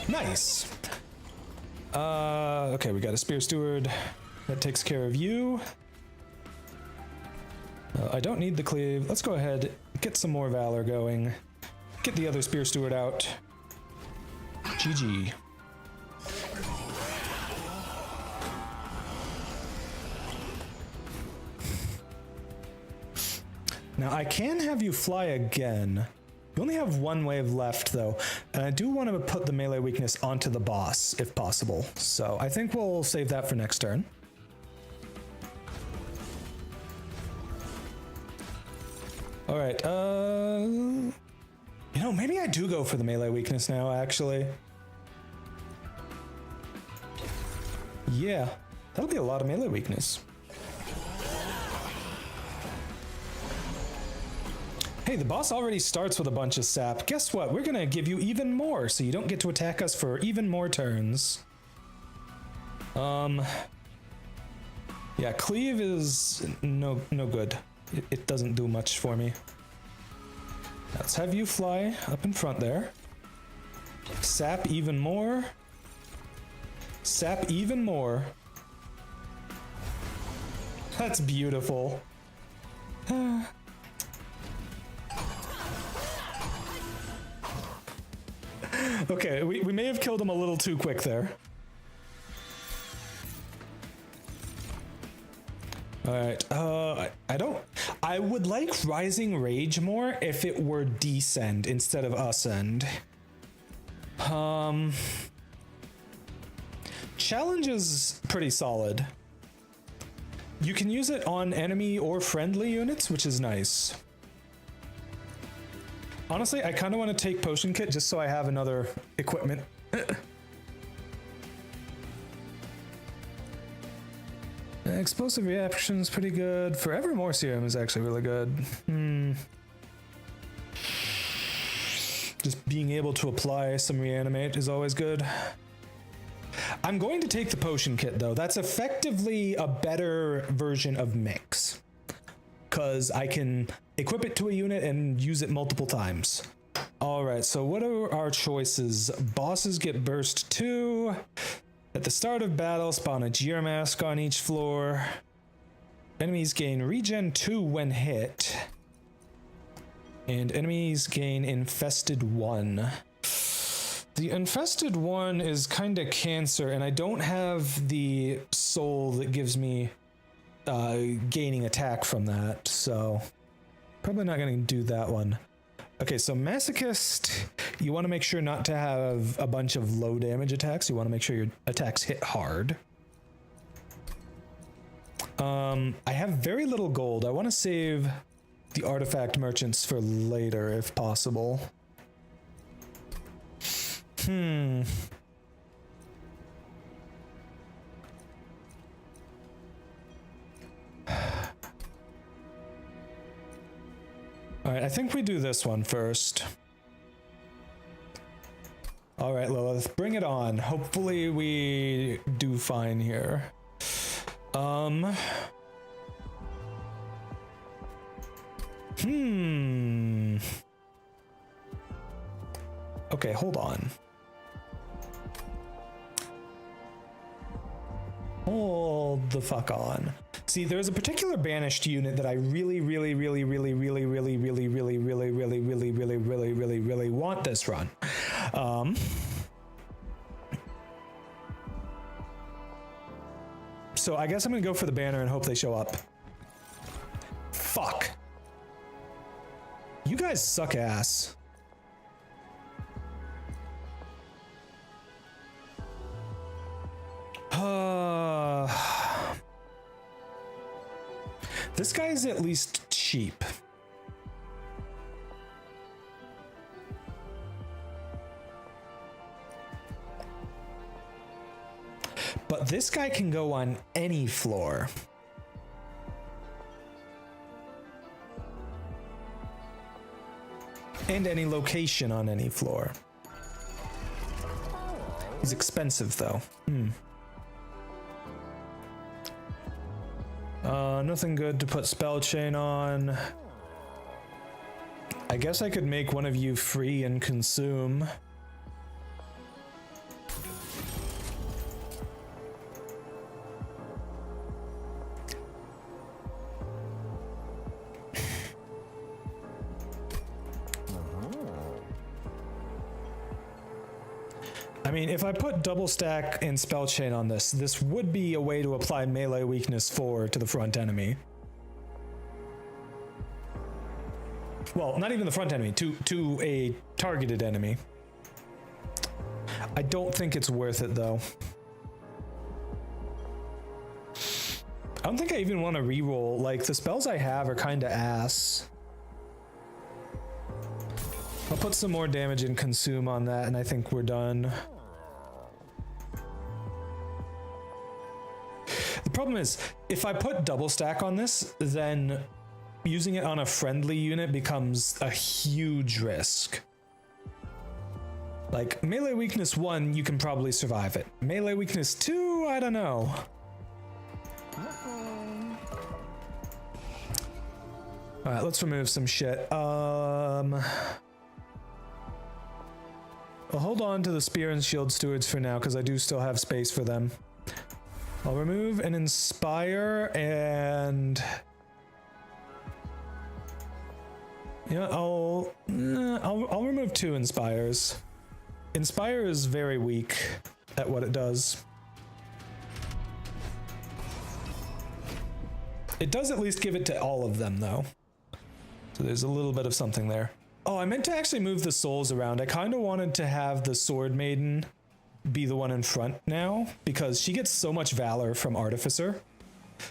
Nice. Okay, we got a Spear Steward. That takes care of you. I don't need the cleave. Let's go ahead, get some more Valor going. Get the other Spear Steward out. GG. Now I can have you fly again. You only have one wave left though, and I do want to put the melee weakness onto the boss if possible. So I think we'll save that for next turn. All right, you know, maybe I do go for the melee weakness now, actually. Yeah, that'll be a lot of melee weakness. Hey, the boss already starts with a bunch of sap. Guess what? We're gonna give you even more, so you don't get to attack us for even more turns. Yeah, cleave is no good. It doesn't do much for me. Let's have you fly up in front there. Sap even more. Sap even more. That's beautiful. Okay, we may have killed him a little too quick there. Alright, I would like Rising Rage more if it were Descend instead of Ascend. Challenge is pretty solid. You can use it on enemy or friendly units, which is nice. Honestly, I kind of want to take Potion Kit just so I have another equipment. Explosive reaction's pretty good. Forevermore Serum is actually really good. Just being able to apply some reanimate is always good. I'm going to take the Potion Kit though. That's effectively a better version of Mix, because I can equip it to a unit and use it multiple times. All right, so what are our choices? Bosses get burst 2. At the start of battle, spawn a Gear Mask on each floor. Enemies gain regen 2 when hit. And enemies gain infested 1. The infested 1 is kind of cancer, and I don't have the soul that gives me gaining attack from that, so probably not going to do that one. Okay, so Masochist, you want to make sure not to have a bunch of low damage attacks. You want to make sure your attacks hit hard. I have very little gold. I want to save the artifact merchants for later if possible. Alright, I think we do this one first. Alright, Lilith, bring it on. Hopefully we do fine here. Okay, hold on. Hold the fuck on. See, there's a particular banished unit that I really want this run. So I guess I'm gonna go for the banner and hope they show up. Fuck. You guys suck ass. This guy is at least cheap. But this guy can go on any floor. And any location on any floor. He's expensive though. Nothing good to put spell chain on. I guess I could make one of you free and consume. I mean, if I put double stack and spell chain on this, this would be a way to apply melee weakness 4 to the front enemy. Well, not even the front enemy, to a targeted enemy. I don't think it's worth it though. I don't think I even want to reroll. Like, the spells I have are kind of ass. I'll put some more damage and consume on that, and I think we're done. The problem is, if I put double stack on this, then using it on a friendly unit becomes a huge risk. Like, melee weakness 1, you can probably survive it. Melee weakness 2, I don't know. Alright, let's remove some shit. I'll hold on to the Spear and Shield Stewards for now, because I do still have space for them. I'll remove an Inspire, and... yeah, I'll remove 2 Inspires. Inspire is very weak at what it does. It does at least give it to all of them, though. So there's a little bit of something there. Oh, I meant to actually move the souls around. I kind of wanted to have the Sword Maiden be the one in front now, because she gets so much valor from Artificer,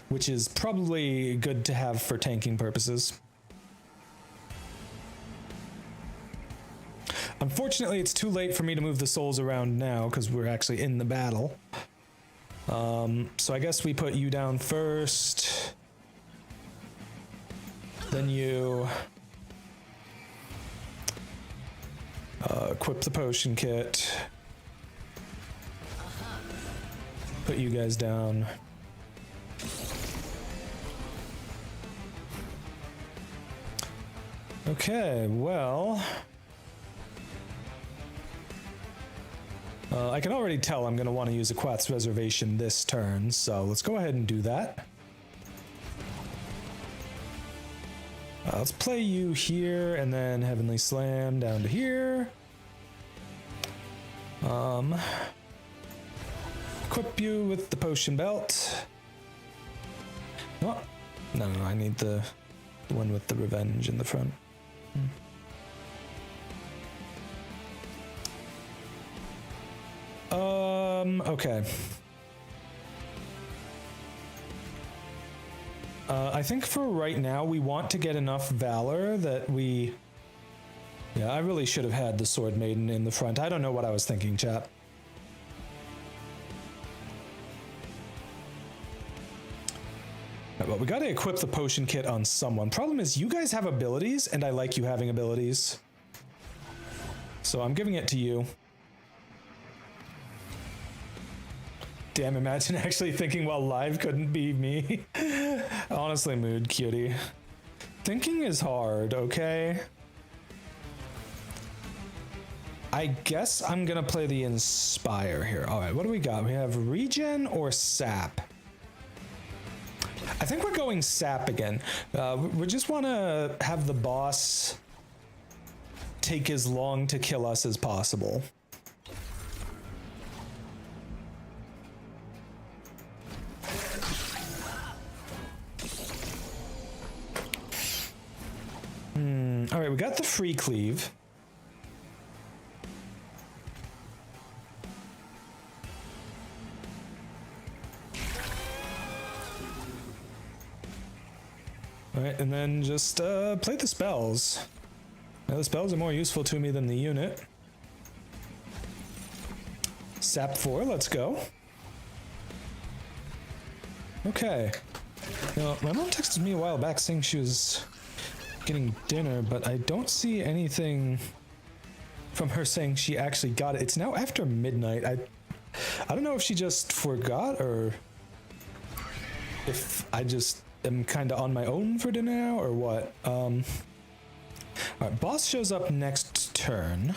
which is probably good to have for tanking purposes. Unfortunately, it's too late for me to move the souls around now, because we're actually in the battle. So I guess we put you down first. Then you... equip the potion kit. Put you guys down. Okay, well... I can already tell I'm going to want to use a Quath's Reservation this turn, so let's go ahead and do that. Let's play you here, and then Heavenly Slam down to here. Equip you with the Potion Belt. Oh, no, I need the one with the Revenge in the front. Okay. I think for right now, we want to get enough Valor that we... yeah, I really should have had the Sword Maiden in the front. I don't know what I was thinking, chat. But we gotta equip the Potion Kit on someone. Problem is, you guys have abilities, and I like you having abilities. So I'm giving it to you. Damn, imagine actually thinking while live couldn't be me. Honestly, mood cutie. Thinking is hard, okay? I guess I'm gonna play the Inspire here. Alright, what do we got? We have Regen or Sap? I think we're going Sap again. We just want to have the boss take as long to kill us as possible. Alright, we got the free cleave. Alright, and then just play the spells. Now the spells are more useful to me than the unit. Sap 4, let's go. Okay. Now, my mom texted me a while back saying she was getting dinner, but I don't see anything from her saying she actually got it. It's now after midnight. I don't know if she just forgot or if I just am kind of on my own for dinner now or what. Alright, boss shows up next turn.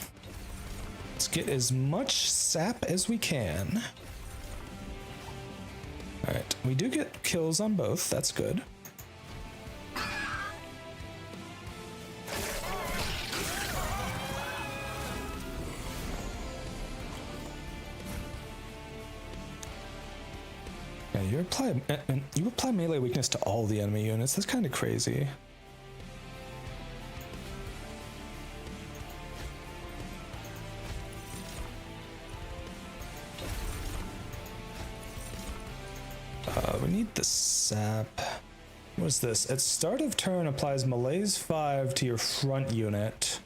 Let's get as much sap as we can. Alright, we do get kills on both, that's good. Yeah, you apply melee weakness to all the enemy units. That's kind of crazy. We need the sap. What's this? At start of turn, applies Malaise 5 to your front unit.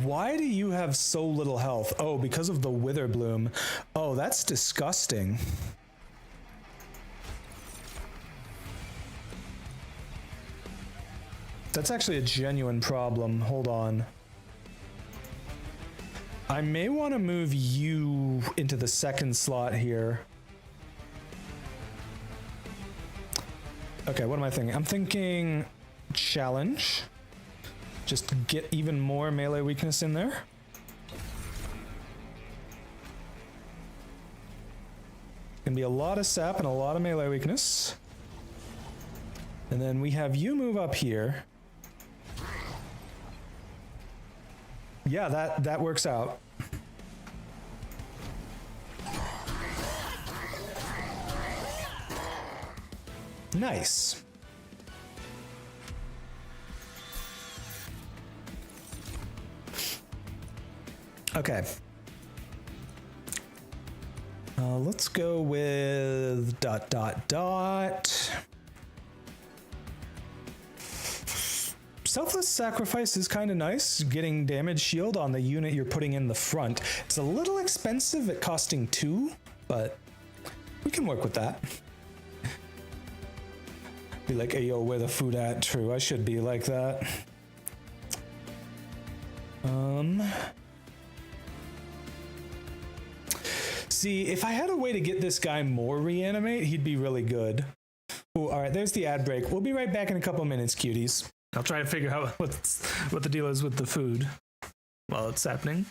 Why do you have so little health? Oh, because of the Wither Bloom. Oh, that's disgusting. That's actually a genuine problem. Hold on. I may want to move you into the second slot here. Okay, what am I thinking? I'm thinking challenge. Just get even more melee weakness in there. Gonna be a lot of sap and a lot of melee weakness. And then we have you move up here. Yeah, that works out. Nice. Okay. Let's go with ... Selfless sacrifice is kind of nice, getting damage shield on the unit you're putting in the front. It's a little expensive at costing 2, but we can work with that. Be like, hey, yo, where the food at? True, I should be like that. See, if I had a way to get this guy more reanimate, he'd be really good. Ooh, all right, there's the ad break. We'll be right back in a couple minutes, cuties. I'll try to figure out what the deal is with the food while it's happening.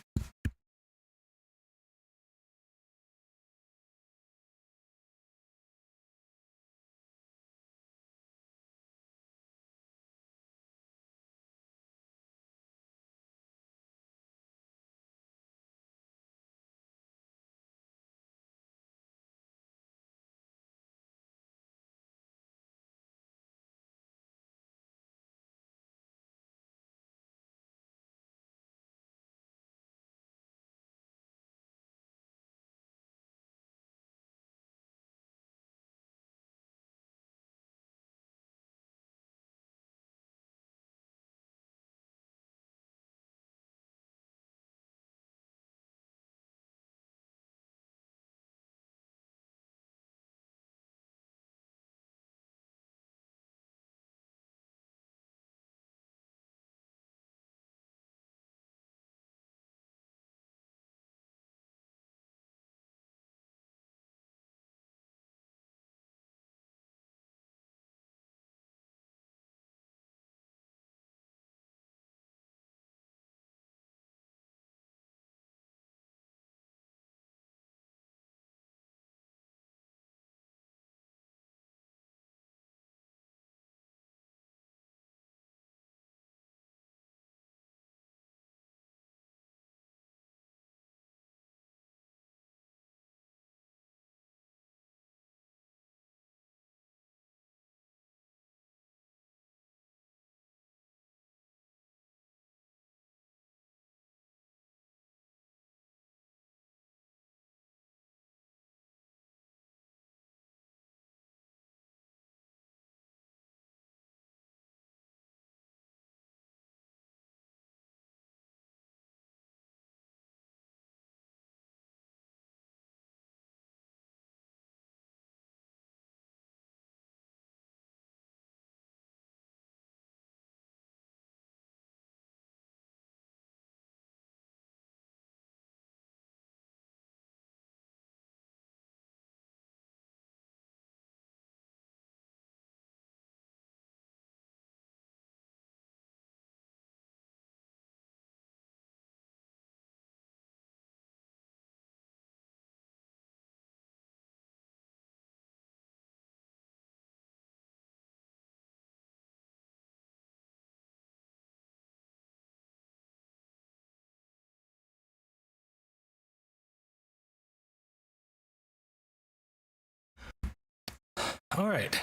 All right.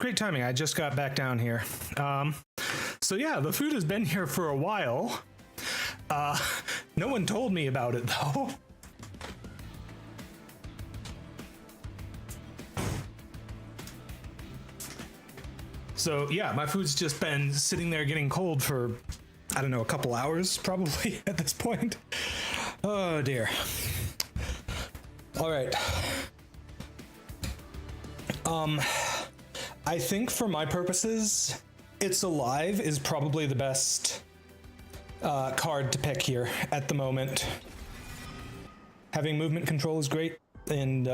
Great timing. I just got back down here. So yeah, the food has been here for a while. No one told me about it though. So yeah, my food's just been sitting there getting cold for, I don't know, a couple hours probably at this point. Oh dear. All right. I think for my purposes, It's Alive is probably the best card to pick here at the moment. Having movement control is great, and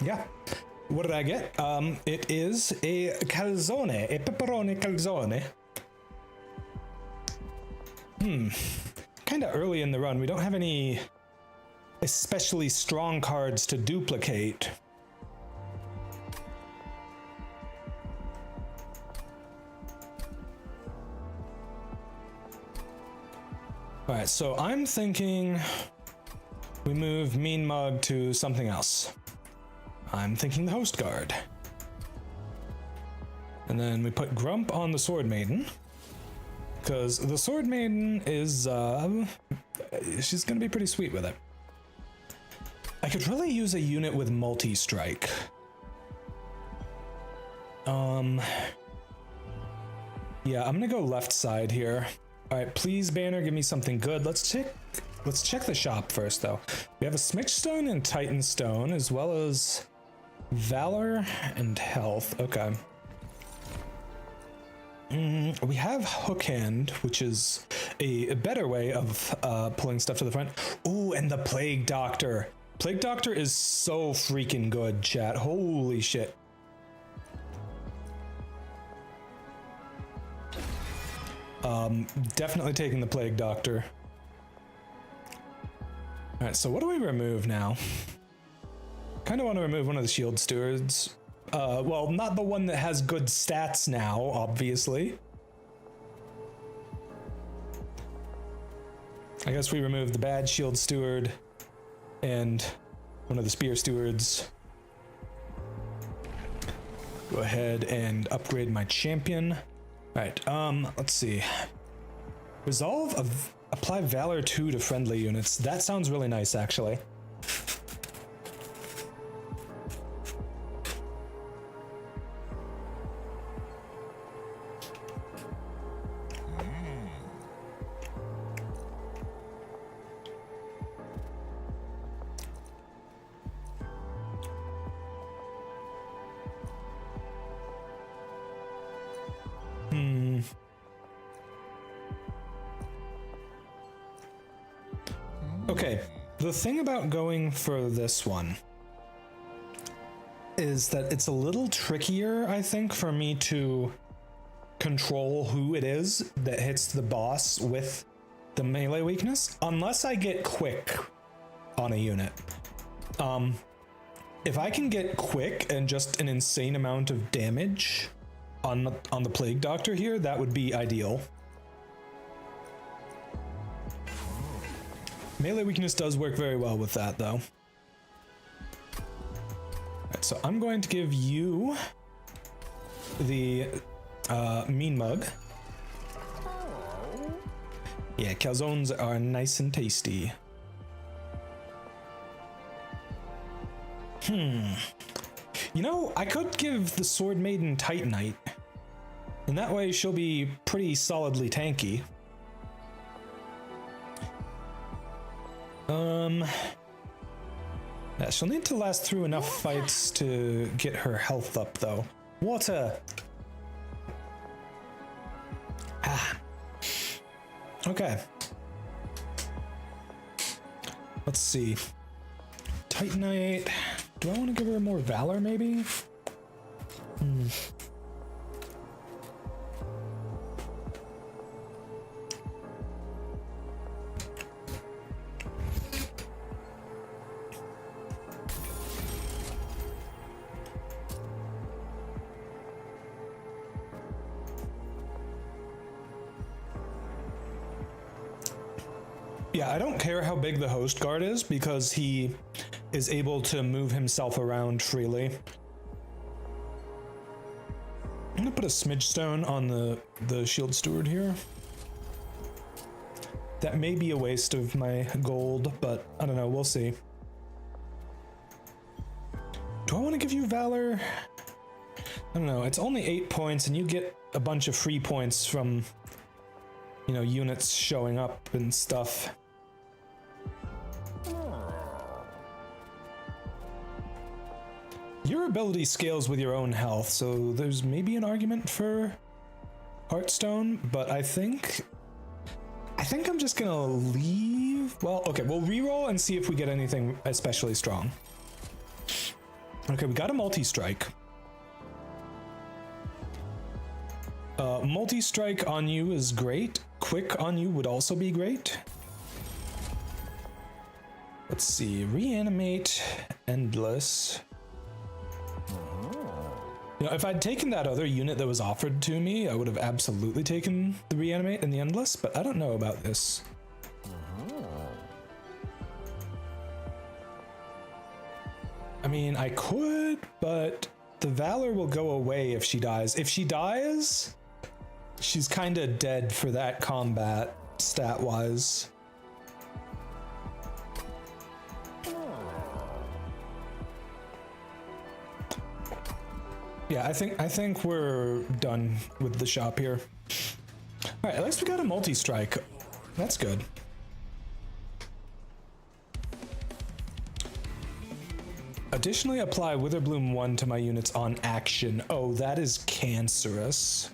yeah. What did I get? It is a calzone, a pepperoni calzone. Kind of early in the run. We don't have any especially strong cards to duplicate. Alright, so I'm thinking we move Mean Mug to something else. I'm thinking the Host Guard. And then we put Grump on the Sword Maiden. Because the Sword Maiden is, she's gonna be pretty sweet with it. I could really use a unit with multi-strike. Yeah, I'm gonna go left side here. Alright, please, banner, give me something good. Let's check the shop first, though. We have a Smidge Stone and Titan Stone, as well as Valor and Health. Okay. We have Hook Hand, which is a better way of pulling stuff to the front. Ooh, and the Plague Doctor. Plague Doctor is so freaking good, chat. Holy shit. Definitely taking the Plague Doctor. Alright, so what do we remove now? Kind of want to remove one of the Shield Stewards. Well, not the one that has good stats now, obviously. I guess we remove the bad Shield Steward and one of the Spear Stewards. Go ahead and upgrade my champion. Alright, let's see. Apply Valor 2 to friendly units. That sounds really nice, actually. Okay, the thing about going for this one is that it's a little trickier, I think, for me to control who it is that hits the boss with the melee weakness, unless I get quick on a unit. If I can get quick and just an insane amount of damage on the Plague Doctor here, that would be ideal. Melee weakness does work very well with that, though. Alright, so I'm going to give you the Mean Mug. Yeah, calzones are nice and tasty. You know, I could give the Sword Maiden Titanite, and that way she'll be pretty solidly tanky. Yeah, she'll need to last through enough fights to get her health up, though. Water! Ah. Okay. Let's see. Titanite. Do I want to give her more Valor, maybe? Yeah, I don't care how big the Host Guard is because he is able to move himself around freely. I'm gonna put a Smidge Stone on the Shield Steward here. That may be a waste of my gold, but I don't know, we'll see. Do I want to give you Valor? I don't know, it's only 8 points and you get a bunch of free points from, you know, units showing up and stuff. Your ability scales with your own health, so there's maybe an argument for Heartstone, but I think I'm just gonna leave. Well, okay, we'll reroll and see if we get anything especially strong. Okay, we got a multi-strike. Multi-strike on you is great. Quick on you would also be great. Let's see, reanimate, endless. You know, if I'd taken that other unit that was offered to me, I would have absolutely taken the reanimate and the endless, but I don't know about this. I mean, I could, but the Valor will go away if she dies. If she dies, she's kind of dead for that combat, stat-wise. Yeah, I think we're done with the shop here. All right, at least we got a multi-strike. That's good. Additionally, apply Witherbloom 1 to my units on action. Oh, that is cancerous.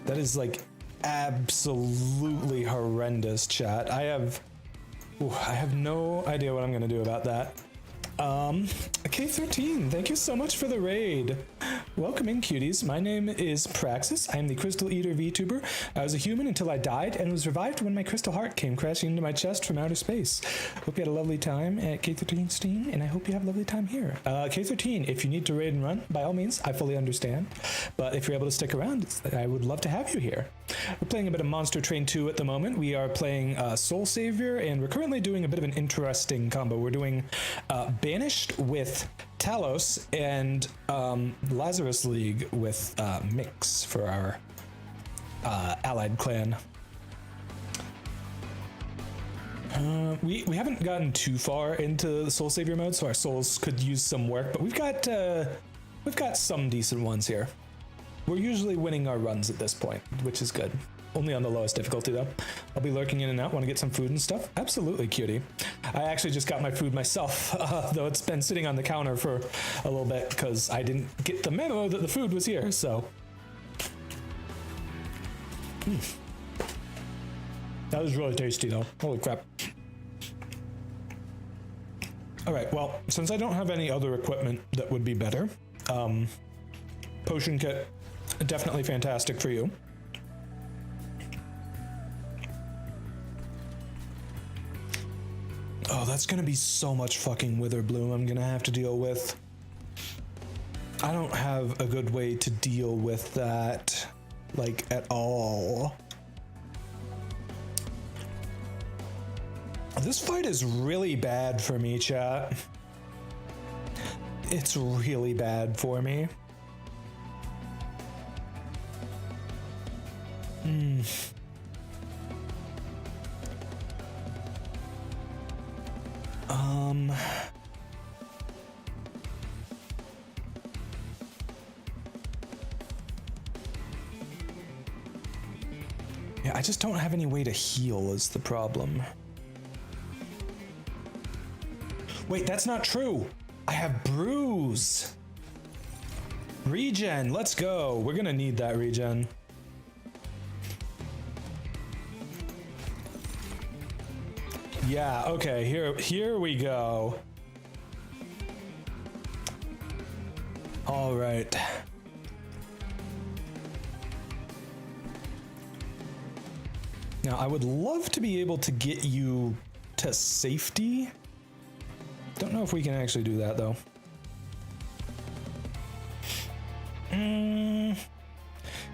That is like absolutely horrendous, chat. I have no idea what I'm gonna do about that. K13, thank you so much for the raid. Welcome in, cuties. My name is Praxis. I am the Crystal Eater VTuber. I was a human until I died and was revived when my crystal heart came crashing into my chest from outer space. Hope you had a lovely time at K13 Steam, and I hope you have a lovely time here. K13, if you need to raid and run, by all means, I fully understand. But if you're able to stick around, I would love to have you here. We're playing a bit of Monster Train 2 at the moment. We are playing Soul Savior, and we're currently doing a bit of an interesting combo. We're doing Banished with Talos and Lazarus League with Mix for our allied clan. We haven't gotten too far into the Soul Savior mode, so our souls could use some work, but we've got some decent ones here. We're usually winning our runs at this point, which is good. Only on the lowest difficulty though. I'll be lurking in and out, want to get some food and stuff. Absolutely, cutie. I actually just got my food myself, though it's been sitting on the counter for a little bit because I didn't get the memo that the food was here, so. That was really tasty though, holy crap. All right, well, since I don't have any other equipment that would be better, potion kit, definitely fantastic for you. Oh, that's gonna be so much fucking Witherbloom I'm gonna have to deal with. I don't have a good way to deal with that, like, at all. This fight is really bad for me, chat. It's really bad for me. Yeah, I just don't have any way to heal is the problem. Wait, that's not true. I have bruise. Regen, let's go. We're gonna need that regen. Yeah, okay, here we go. All right. Now, I would love to be able to get you to safety. Don't know if we can actually do that, though.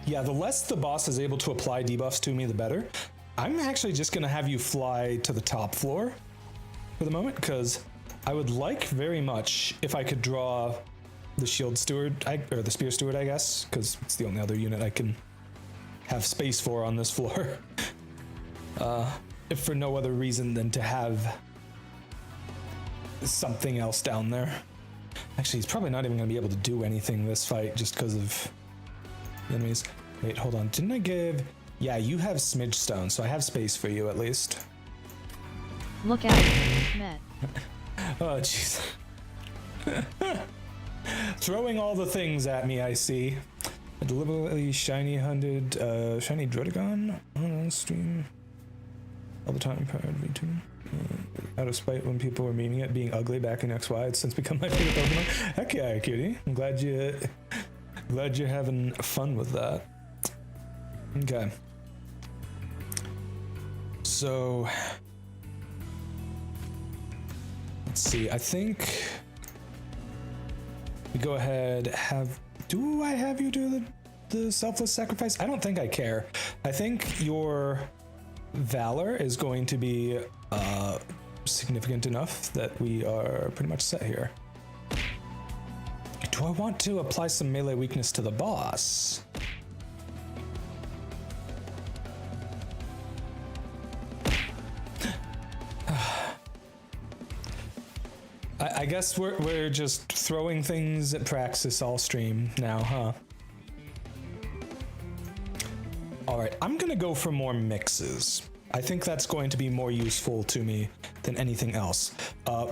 Yeah, the less the boss is able to apply debuffs to me, the better. I'm actually just gonna have you fly to the top floor for the moment, because I would like very much if I could draw the shield steward, or the spear steward, I guess, because it's the only other unit I can have space for on this floor. If for no other reason than to have something else down there. Actually, he's probably not even gonna be able to do anything this fight just because of the enemies. Wait, hold on. Didn't I give... Yeah, you have smidge stone, so I have space for you at least. Look out, met. Oh, jeez. Throwing all the things at me, I see. A deliberately shiny shiny Drodagon on stream all the time. Powered V2. Out of spite when people were memeing it being ugly back in XY, it's since become my favorite Pokemon. Heck yeah, cutie. I'm glad you're having fun with that. Okay. So let's see. I think we go ahead. Do I have you do the selfless sacrifice? I don't think I care. I think your valor is going to be significant enough that we are pretty much set here. Do I want to apply some melee weakness to the boss? I guess we're just throwing things at Praxis all stream now, huh? Alright, I'm gonna go for more mixes. I think that's going to be more useful to me than anything else.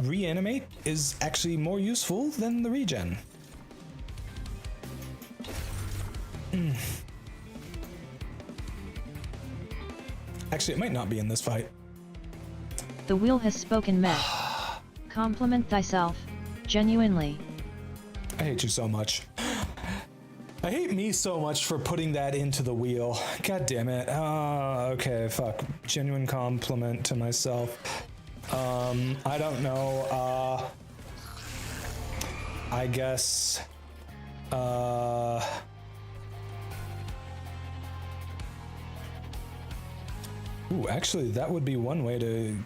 Reanimate is actually more useful than the regen. Actually, it might not be in this fight. The wheel has spoken, Met. Compliment thyself, genuinely. I hate you so much. I hate me so much for putting that into the wheel. God damn it. Okay, fuck. Genuine compliment to myself. I don't know. I guess. Ooh, actually, that would be one way to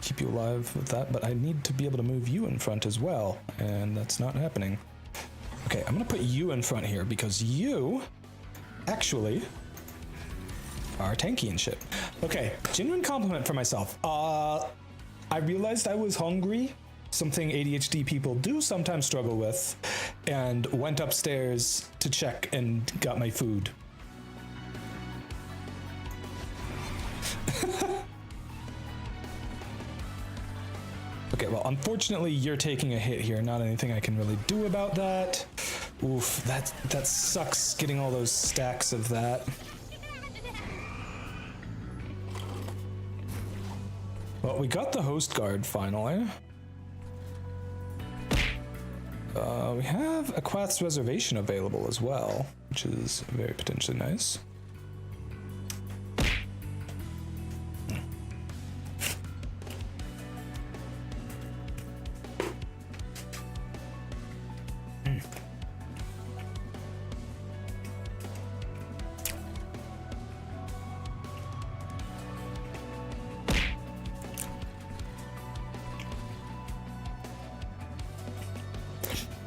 keep you alive with that, but I need to be able to move you in front as well, and that's not happening. Okay, I'm gonna put you in front here because you actually are tanky and shit. Okay, genuine compliment for myself. I realized I was hungry, something ADHD people do sometimes struggle with, and went upstairs to check and got my food. Okay, well, unfortunately, you're taking a hit here. Not anything I can really do about that. Oof, that sucks, getting all those stacks of that. Well, we got the host guard finally. We have a Quath's reservation available as well, which is very potentially nice.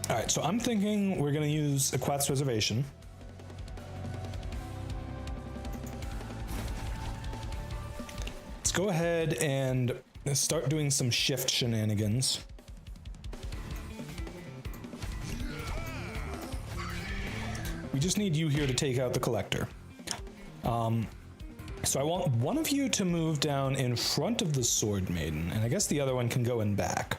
Alright, so I'm thinking we're gonna use a Quath's reservation. Let's go ahead and start doing some shift shenanigans. We just need you here to take out the collector. So I want one of you to move down in front of the Sword Maiden, and I guess the other one can go in back.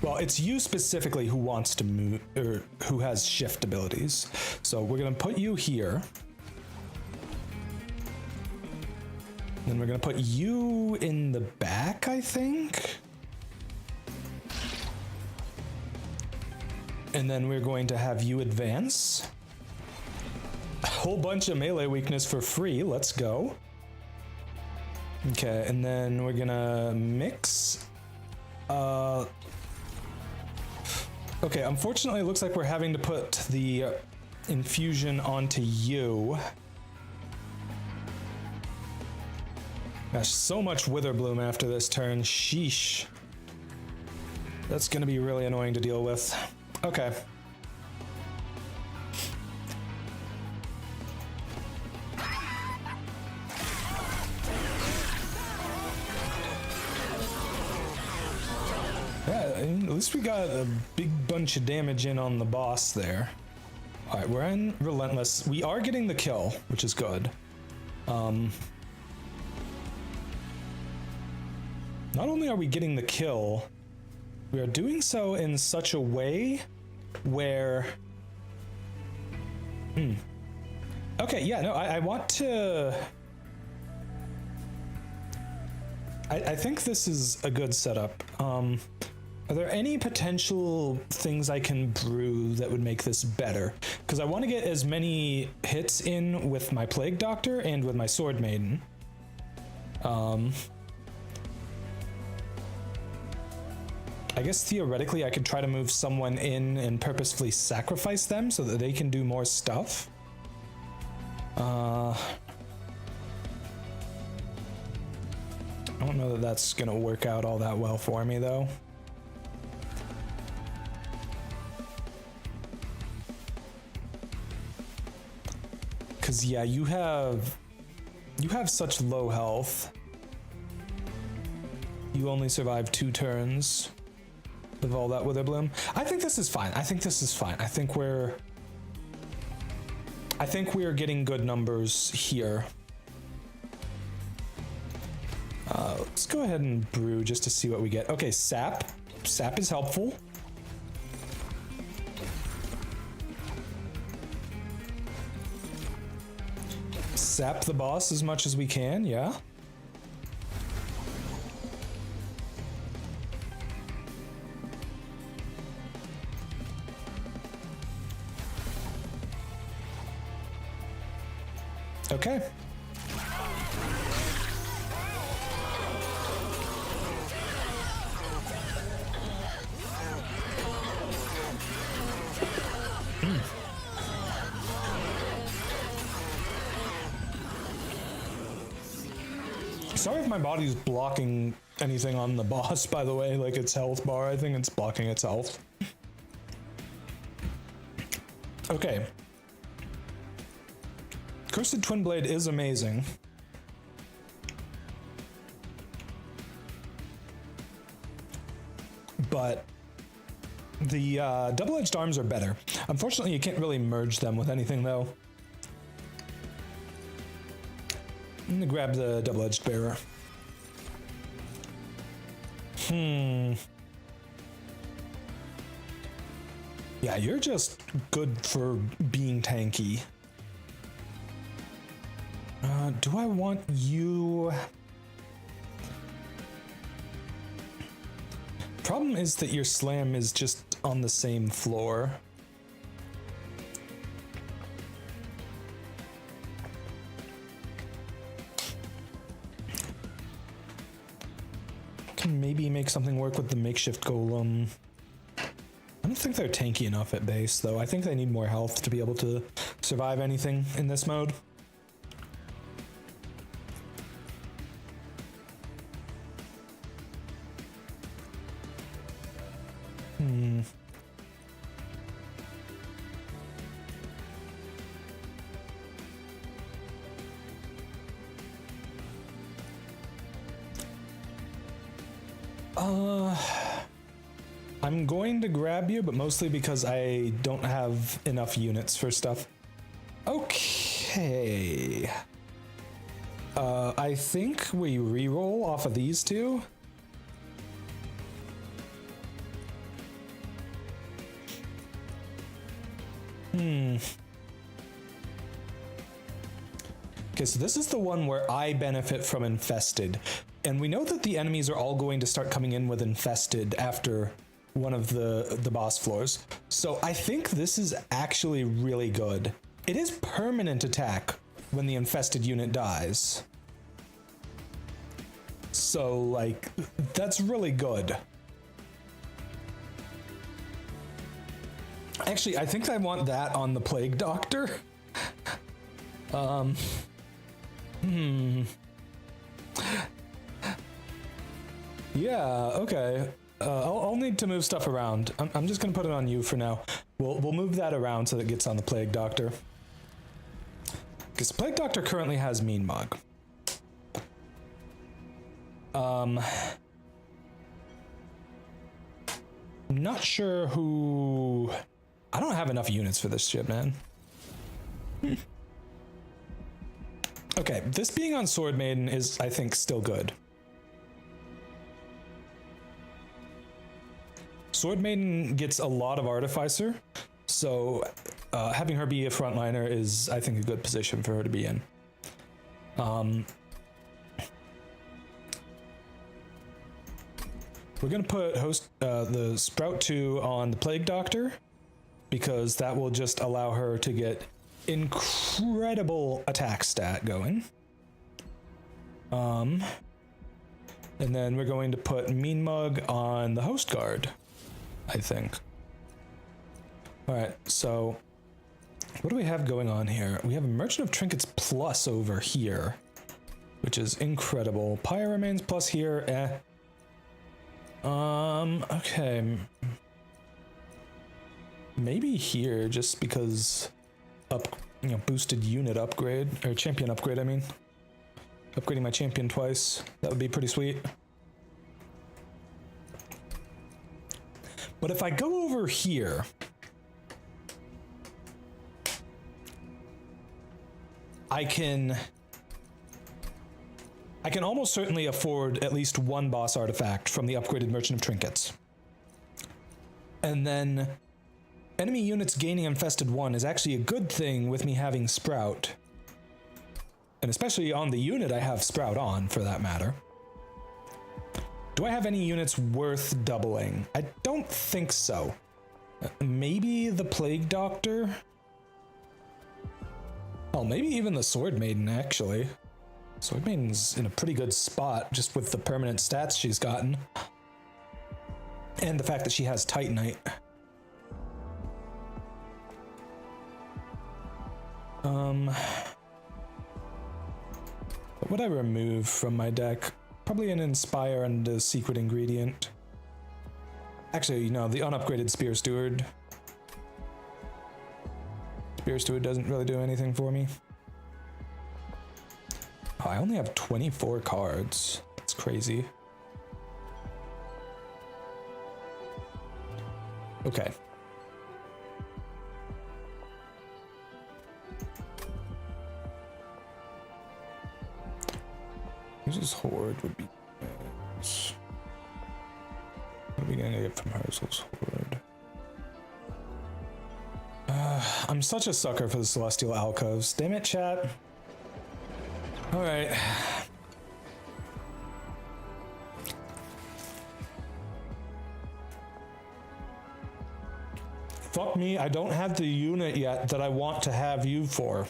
Well, it's you specifically who wants to move, or who has shift abilities. So we're gonna put you here. Then we're gonna put you in the back, I think. And then we're going to have you advance. A whole bunch of melee weakness for free, let's go. Okay, and then we're gonna mix. Okay, unfortunately, it looks like we're having to put the infusion onto you. Gosh, so much Witherbloom after this turn. Sheesh. That's gonna be really annoying to deal with. Okay. At least we got a big bunch of damage in on the boss there. Alright, we're in Relentless. We are getting the kill, which is good. not only are we getting the kill, we are doing so in such a way where... Okay, yeah, no, I want to... I think this is a good setup. Are there any potential things I can brew that would make this better? Because I want to get as many hits in with my Plague Doctor and with my Sword Maiden. I guess theoretically I could try to move someone in and purposefully sacrifice them so that they can do more stuff. I don't know that that's gonna work out all that well for me though. Cause yeah, you have such low health. You only survive 2 turns with all that Wither Bloom. I think this is fine. I think we're getting good numbers here. Let's go ahead and brew just to see what we get. Okay, sap. Sap is helpful. Sap the boss as much as we can, yeah. Okay. Sorry if my body's blocking anything on the boss, by the way, like its health bar. I think it's blocking its health. Okay. Cursed Twin Blade is amazing. But the double-edged arms are better. Unfortunately, you can't really merge them with anything, though. I'm gonna grab the double-edged bearer. Yeah, you're just good for being tanky. Do I want you? Problem is that your slam is just on the same floor. Can maybe make something work with the makeshift golem. I don't think they're tanky enough at base, though. I think they need more health to be able to survive anything in this mode. I'm going to grab you, but mostly because I don't have enough units for stuff. Okay. I think we re-roll off of these two. Okay, so this is the one where I benefit from Infested. And we know that the enemies are all going to start coming in with Infested after one of the boss floors. So I think this is actually really good. It is permanent attack when the infested unit dies. So, like, that's really good. Actually, I think I want that on the Plague Doctor. Yeah, okay. I'll need to move stuff around. I'm just gonna put it on you for now. We'll move that around so that it gets on the Plague Doctor. Because Plague Doctor currently has Mean Mug. I'm not sure who... I don't have enough units for this shit, man. Okay, this being on Sword Maiden is, I think, still good. Sword Maiden gets a lot of Artificer, so having her be a frontliner is, I think, a good position for her to be in. We're gonna put the Sprout 2 on the Plague Doctor, because that will just allow her to get incredible attack stat going. And then we're going to put Mean Mug on the Host Guard, I think. Alright, so what do we have going on here? We have a Merchant of Trinkets plus over here, which is incredible. Pyre remains plus here, okay. Maybe here, just because boosted unit upgrade, or champion upgrade, I mean. Upgrading my champion twice, that would be pretty sweet. But if I go over here, I can almost certainly afford at least one boss artifact from the upgraded Merchant of Trinkets. And then enemy units gaining Infested 1 is actually a good thing with me having Sprout. And especially on the unit I have Sprout on, for that matter. Do I have any units worth doubling? I don't think so. Maybe the Plague Doctor? Oh, maybe even the Sword Maiden, actually. Sword Maiden's in a pretty good spot, just with the permanent stats she's gotten. And the fact that she has Titanite. What would I remove from my deck? Probably an Inspire and a Secret Ingredient. Actually, the unupgraded Spear Steward. Spear Steward doesn't really do anything for me. Oh, I only have 24 cards. That's crazy. Okay. Hersel's Horde would be nice. What are we gonna get from Hersel's Horde? I'm such a sucker for the Celestial Alcoves. Damn it, chat. Alright. Fuck me, I don't have the unit yet that I want to have you for.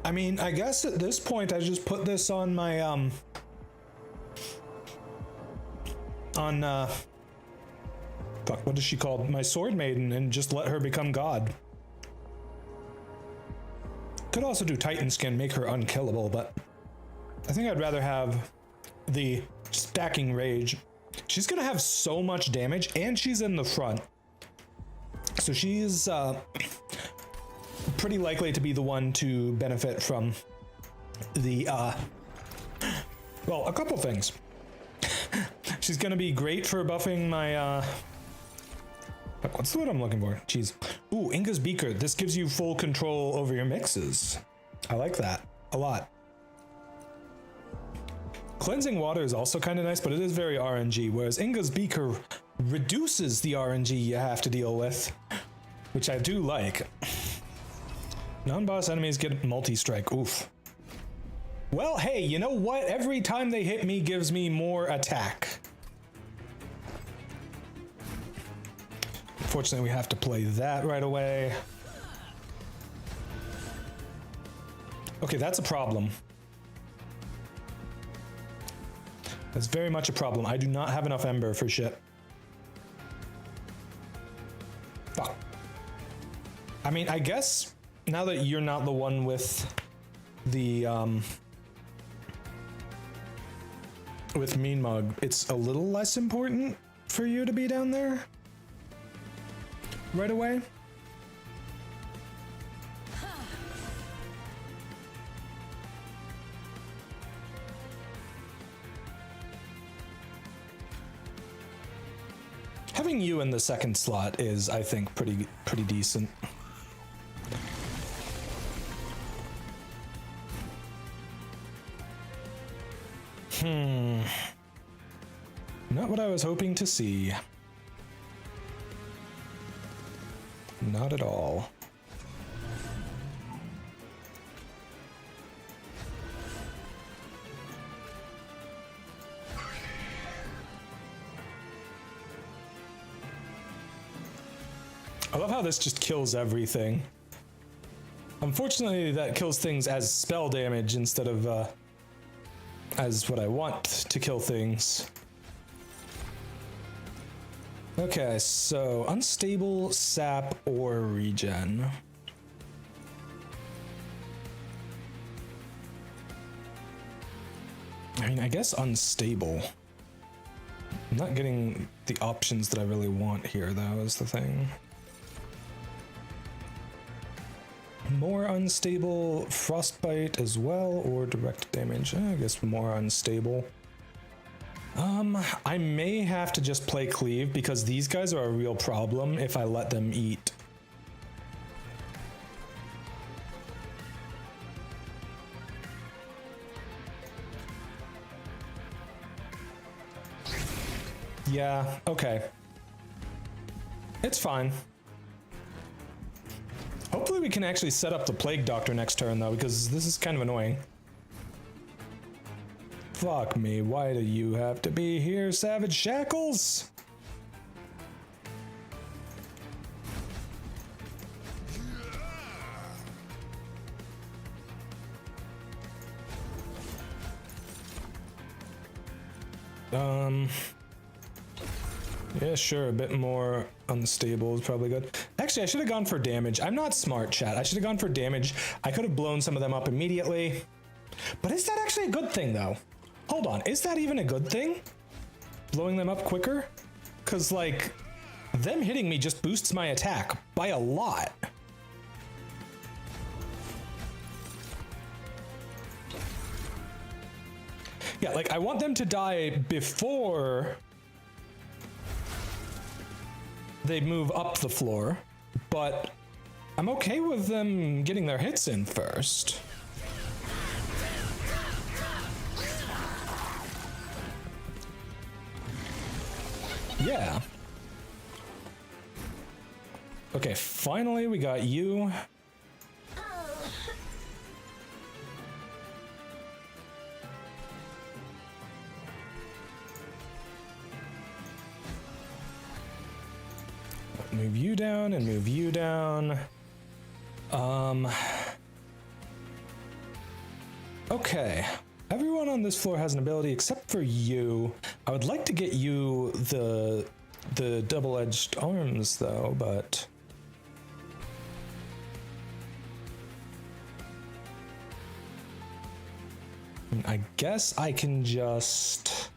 I mean, I guess at this point I just put this on my, fuck, what is she called? My Sword Maiden, and just let her become God. Could also do Titan Skin, make her unkillable, but I think I'd rather have the Stacking Rage. She's gonna have so much damage, and she's in the front. So she's, pretty likely to be the one to benefit from the, well, a couple things. She's gonna be great for buffing my, what's the word I'm looking for? Jeez. Ooh, Inga's Beaker. This gives you full control over your mixes. I like that a lot. Cleansing Water is also kind of nice, but it is very RNG, whereas Inga's Beaker reduces the RNG you have to deal with, which I do like. Non-boss enemies get multi-strike. Oof. Well, hey, you know what? Every time they hit me gives me more attack. Unfortunately, we have to play that right away. Okay, that's a problem. That's very much a problem. I do not have enough Ember for shit. Fuck. I mean, I guess now that you're not the one with the, with Mean Mug, it's a little less important for you to be down there right away. Having you in the second slot is, I think, pretty decent. Not what I was hoping to see. Not at all. I love how this just kills everything. Unfortunately, that kills things as spell damage instead of as what I want to kill things. Okay, so unstable, sap, or regen. I mean, I guess unstable. I'm not getting the options that I really want here, though, is the thing. More unstable, frostbite as well, or direct damage. I guess more unstable. I may have to just play cleave because these guys are a real problem if I let them eat. Yeah, okay. It's fine. Hopefully we can actually set up the Plague Doctor next turn, though, because this is kind of annoying. Fuck me, why do you have to be here, Savage Shackles? Yeah, sure, a bit more unstable is probably good. Actually, I should have gone for damage. I'm not smart, chat. I should have gone for damage. I could have blown some of them up immediately. But is that actually a good thing, though? Hold on, is that even a good thing? Blowing them up quicker? Because, like, them hitting me just boosts my attack by a lot. Yeah, like, I want them to die before they move up the floor, but I'm okay with them getting their hits in first. Yeah. Okay, finally we got you. Move you down and move you down. Okay. Everyone on this floor has an ability except for you. I would like to get you the double-edged arms, though, but I guess I can just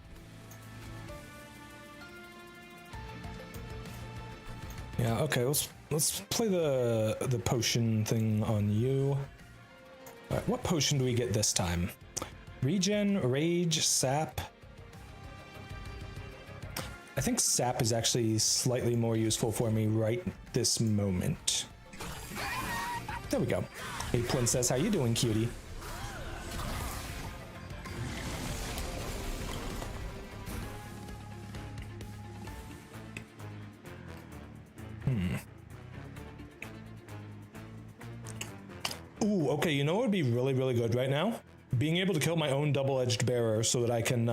yeah, okay, let's play the potion thing on you. All right, what potion do we get this time? Regen, rage, sap. I think sap is actually slightly more useful for me right this moment. There we go. Hey princess, how you doing, cutie? Ooh, okay, you know what would be really, really good right now? Being able to kill my own double-edged bearer so that I can,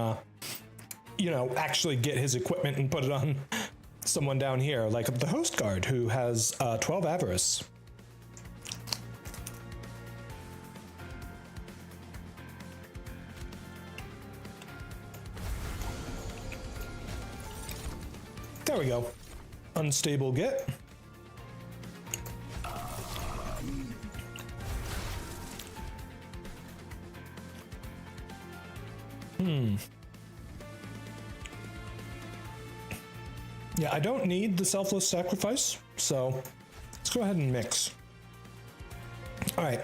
you know, actually get his equipment and put it on someone down here, like the host guard who has 12 avarice. There we go. Unstable get. Yeah, I don't need the selfless sacrifice, so let's go ahead and mix. All right,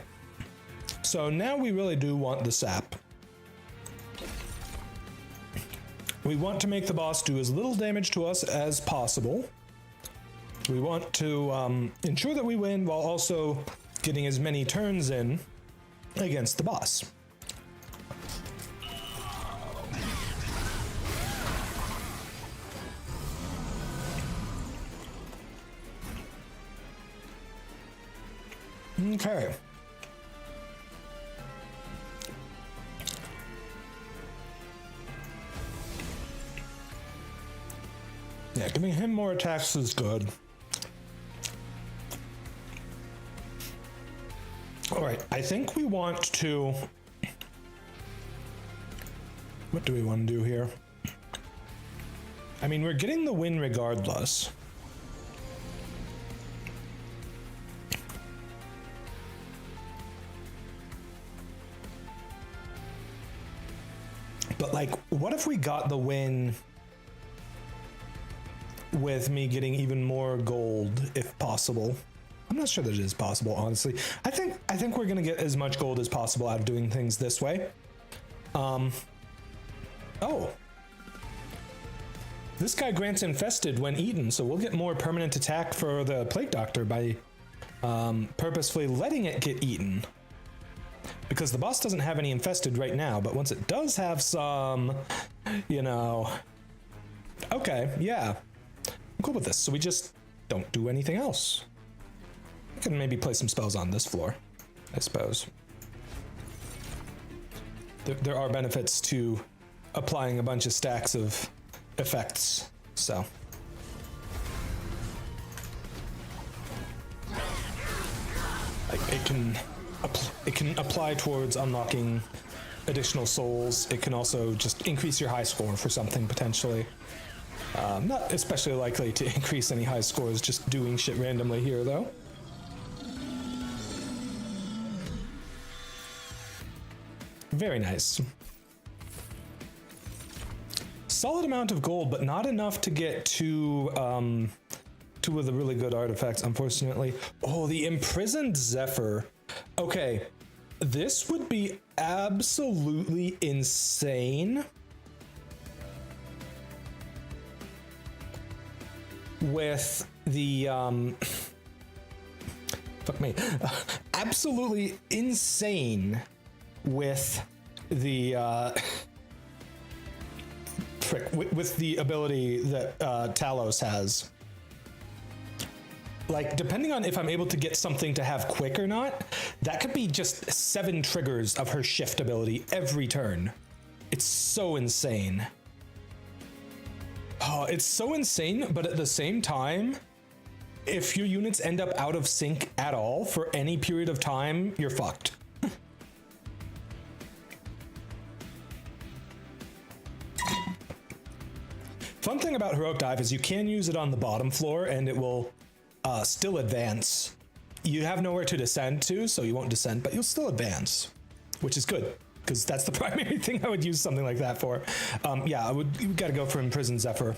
so now we really do want the sap. We want to make the boss do as little damage to us as possible. We want to ensure that we win while also getting as many turns in against the boss. Okay. Yeah, giving him more attacks is good. All right, I think we want to... What do we want to do here? I mean, we're getting the win regardless. But like, what if we got the win with me getting even more gold, if possible? I'm not sure that it is possible, honestly. I think we're gonna get as much gold as possible out of doing things this way. Oh. This guy grants infested when eaten, so we'll get more permanent attack for the Plague Doctor by purposefully letting it get eaten. Because the boss doesn't have any infested right now, but once it does have some, you know... Okay, yeah. I'm cool with this, so we just don't do anything else. I can maybe play some spells on this floor, I suppose. There are benefits to applying a bunch of stacks of effects, so... Like, it can apply towards unlocking additional souls. It can also just increase your high score for something, potentially. Not especially likely to increase any high scores just doing shit randomly here, though. Very nice. Solid amount of gold, but not enough to get two of the really good artifacts, unfortunately. Oh, the Imprisoned Zephyr. Okay, this would be absolutely insane with the fuck me, absolutely insane with the with the ability that Talos has. Like, depending on if I'm able to get something to have quick or not, that could be just 7 triggers of her shift ability every turn. It's so insane. Oh, it's so insane, but at the same time, if your units end up out of sync at all for any period of time, you're fucked. Fun thing about Heroic Dive is you can use it on the bottom floor and it will still advance. You have nowhere to descend to, so you won't descend, but you'll still advance, which is good, because that's the primary thing I would use something like that for. Yeah, you gotta go for Imprisoned Zephyr.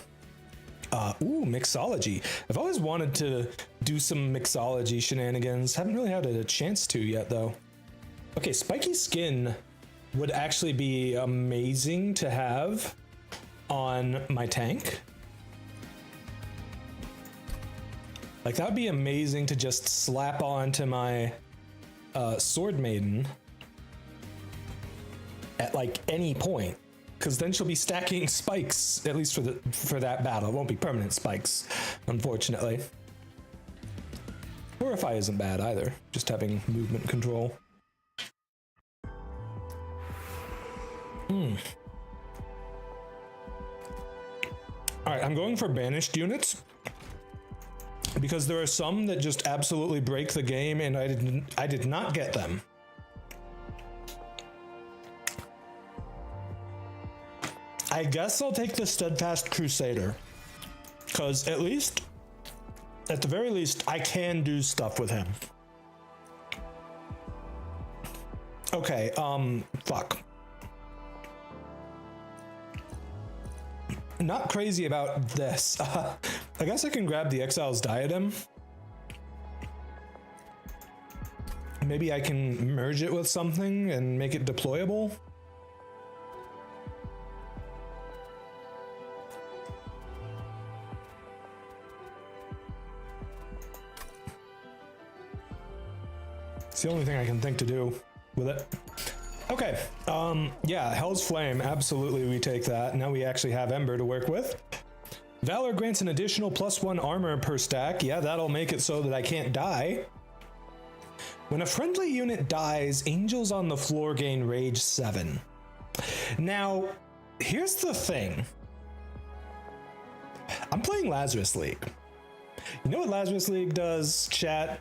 Ooh, Mixology. I've always wanted to do some Mixology shenanigans. Haven't really had a chance to yet, though. Okay, Spiky Skin would actually be amazing to have on my tank. Like, that would be amazing to just slap onto my Sword Maiden at like any point, because then she'll be stacking spikes, at least for that battle. It won't be permanent spikes, unfortunately. Horrify isn't bad either, just having movement control. Alright, I'm going for banished units, because there are some that just absolutely break the game, and I did not get them. I guess I'll take the Steadfast Crusader, because at the very least, I can do stuff with him. Okay, fuck. Not crazy about this. I guess I can grab the Exile's Diadem. Maybe I can merge it with something and make it deployable. It's the only thing I can think to do with it. Okay, yeah, Hell's Flame, absolutely we take that. Now we actually have Ember to work with. Valor grants an additional +1 armor per stack. Yeah, that'll make it so that I can't die. When a friendly unit dies, angels on the floor gain Rage 7. Now, here's the thing. I'm playing Lazarus League. You know what Lazarus League does, chat?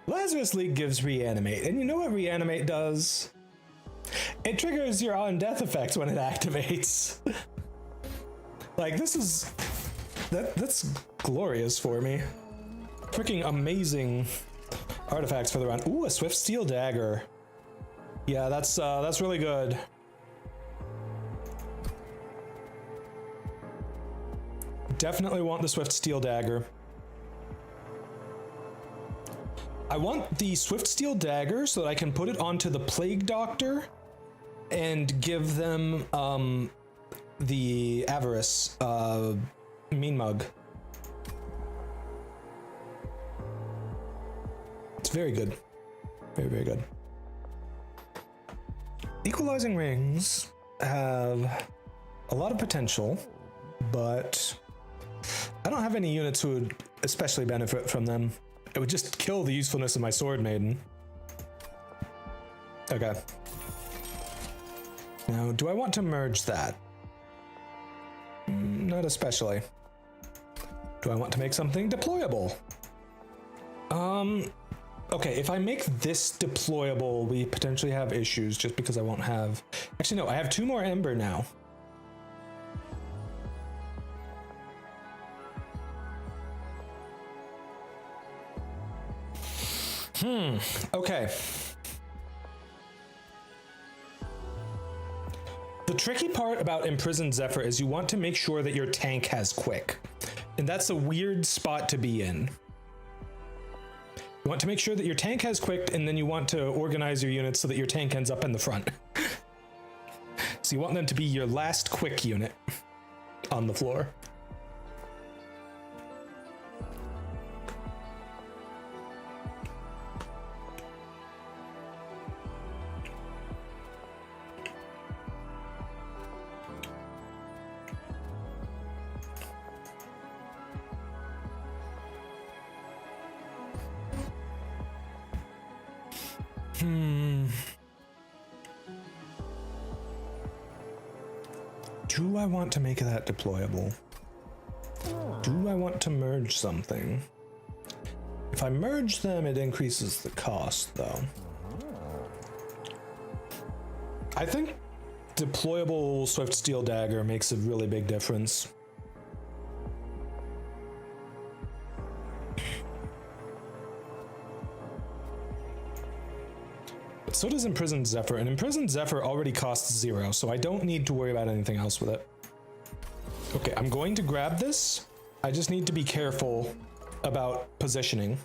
Lazarus League gives Reanimate, and you know what Reanimate does? It triggers your on-death effects when it activates. Like, this is... That's glorious for me. Freaking amazing artifacts for the round. Ooh, a Swift Steel Dagger. Yeah, that's really good. Definitely want the Swift Steel Dagger. I want the Swift Steel Dagger so that I can put it onto the Plague Doctor and give them the Avarice Mean Mug. It's very good. Very, very good. Equalizing Rings have a lot of potential, but I don't have any units who would especially benefit from them. It would just kill the usefulness of my Sword Maiden. Okay. Now, do I want to merge that? Not especially. Do I want to make something deployable? Okay, if I make this deployable, we potentially have issues just because I won't have... Actually, no, I have 2 more Ember now. Okay. The tricky part about Imprisoned Zephyr is you want to make sure that your tank has quick. And that's a weird spot to be in. You want to make sure that your tank has quick, and then you want to organize your units so that your tank ends up in the front. So you want them to be your last quick unit on the floor. Do I want to make that deployable? Do I want to merge something? If I merge them, it increases the cost, though. I think deployable Swift Steel Dagger makes a really big difference. But so does Imprisoned Zephyr, and Imprisoned Zephyr already costs 0, so I don't need to worry about anything else with it. Okay, I'm going to grab this. I just need to be careful about positioning.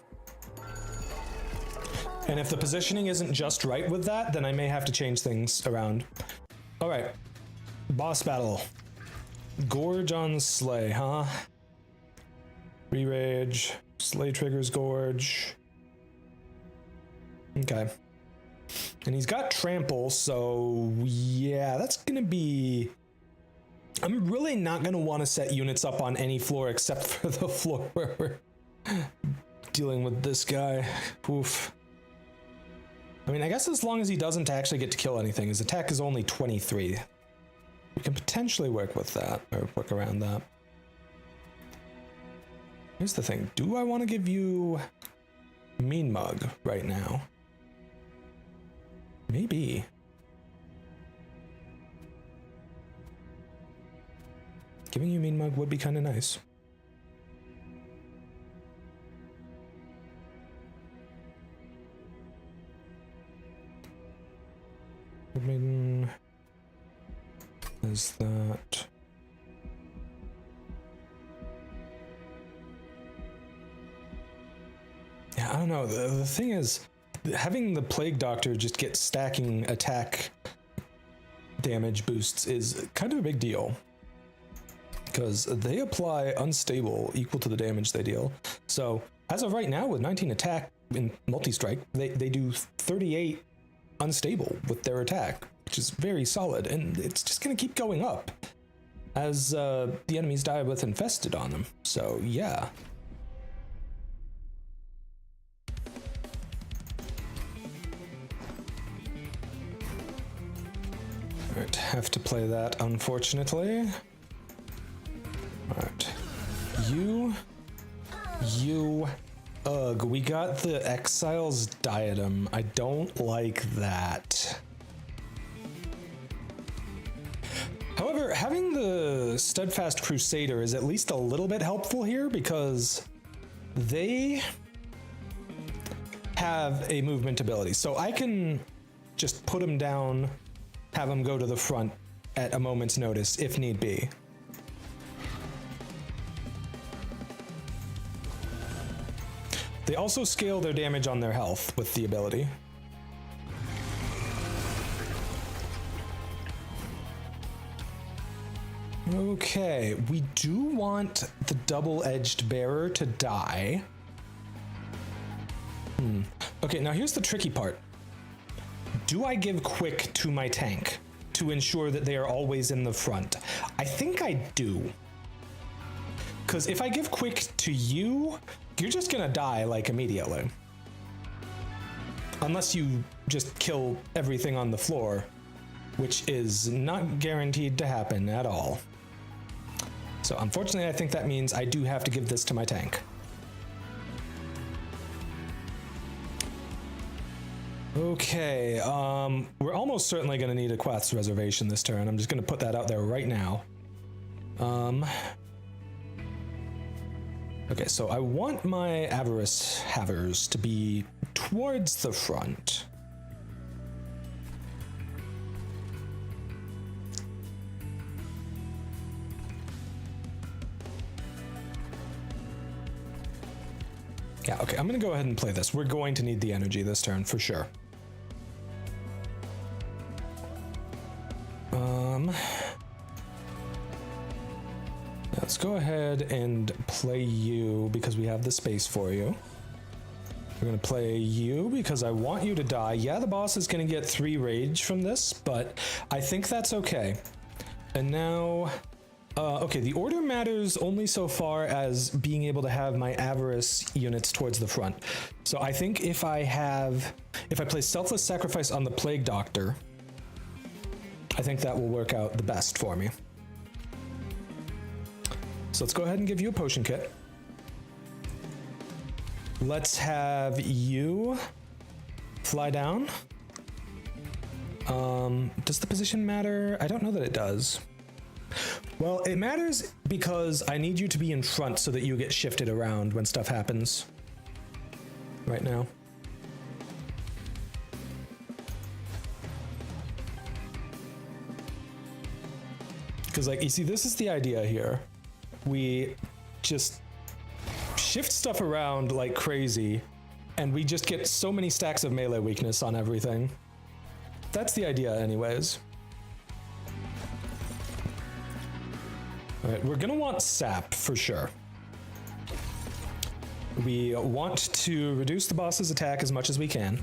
And if the positioning isn't just right with that, then I may have to change things around. All right, boss battle. Gorge on Slay, huh? Re-rage, Slay triggers Gorge. Okay. And he's got Trample, so yeah, that's gonna be... I'm really not gonna want to set units up on any floor except for the floor where we're dealing with this guy. Oof. I mean, I guess as long as he doesn't actually get to kill anything, his attack is only 23. We can potentially work with that, or work around that. Here's the thing, do I want to give you Mean Mug right now? Maybe. Giving you Mean Mug would be kind of nice. Maiden is that. Yeah, I don't know. The thing is, having the Plague Doctor just get stacking attack damage boosts is kind of a big deal, because they apply unstable equal to the damage they deal. So as of right now, with 19 attack in multi-strike, they do 38 unstable with their attack, which is very solid, and it's just gonna keep going up as the enemies die with infested on them. So yeah. Alright, have to play that, unfortunately. Alright. Ugh, we got the Exile's Diadem. I don't like that. However, having the Steadfast Crusader is at least a little bit helpful here because they have a movement ability. So I can just put them down, have them go to the front at a moment's notice if need be. They also scale their damage on their health with the ability. Okay, we do want the double-edged bearer to die. Okay, now here's the tricky part. Do I give quick to my tank to ensure that they are always in the front? I think I do. Because if I give quick to you, you're just gonna die like immediately. Unless you just kill everything on the floor, which is not guaranteed to happen at all. So unfortunately, I think that means I do have to give this to my tank. Okay, we're almost certainly gonna need a Quath's Reservation this turn. I'm just gonna put that out there right now. Okay, so I want my Avarice Havers to be towards the front. Yeah, okay, I'm gonna go ahead and play this. We're going to need the energy this turn for sure. Let's go ahead and play you because we have the space for you. We're gonna play you because I want you to die. Yeah, the boss is gonna get 3 rage from this, but I think that's okay. And now, okay, the order matters only so far as being able to have my Avarice units towards the front. So I think if I play Selfless Sacrifice on the Plague Doctor, I think that will work out the best for me. So let's go ahead and give you a potion kit. Let's have you fly down. Does the position matter? I don't know that it does. Well, it matters because I need you to be in front so that you get shifted around when stuff happens. Right now. Because, like, you see, this is the idea here. We just shift stuff around like crazy, and we just get so many stacks of melee weakness on everything. That's the idea anyways. Alright, we're gonna want sap for sure. We want to reduce the boss's attack as much as we can.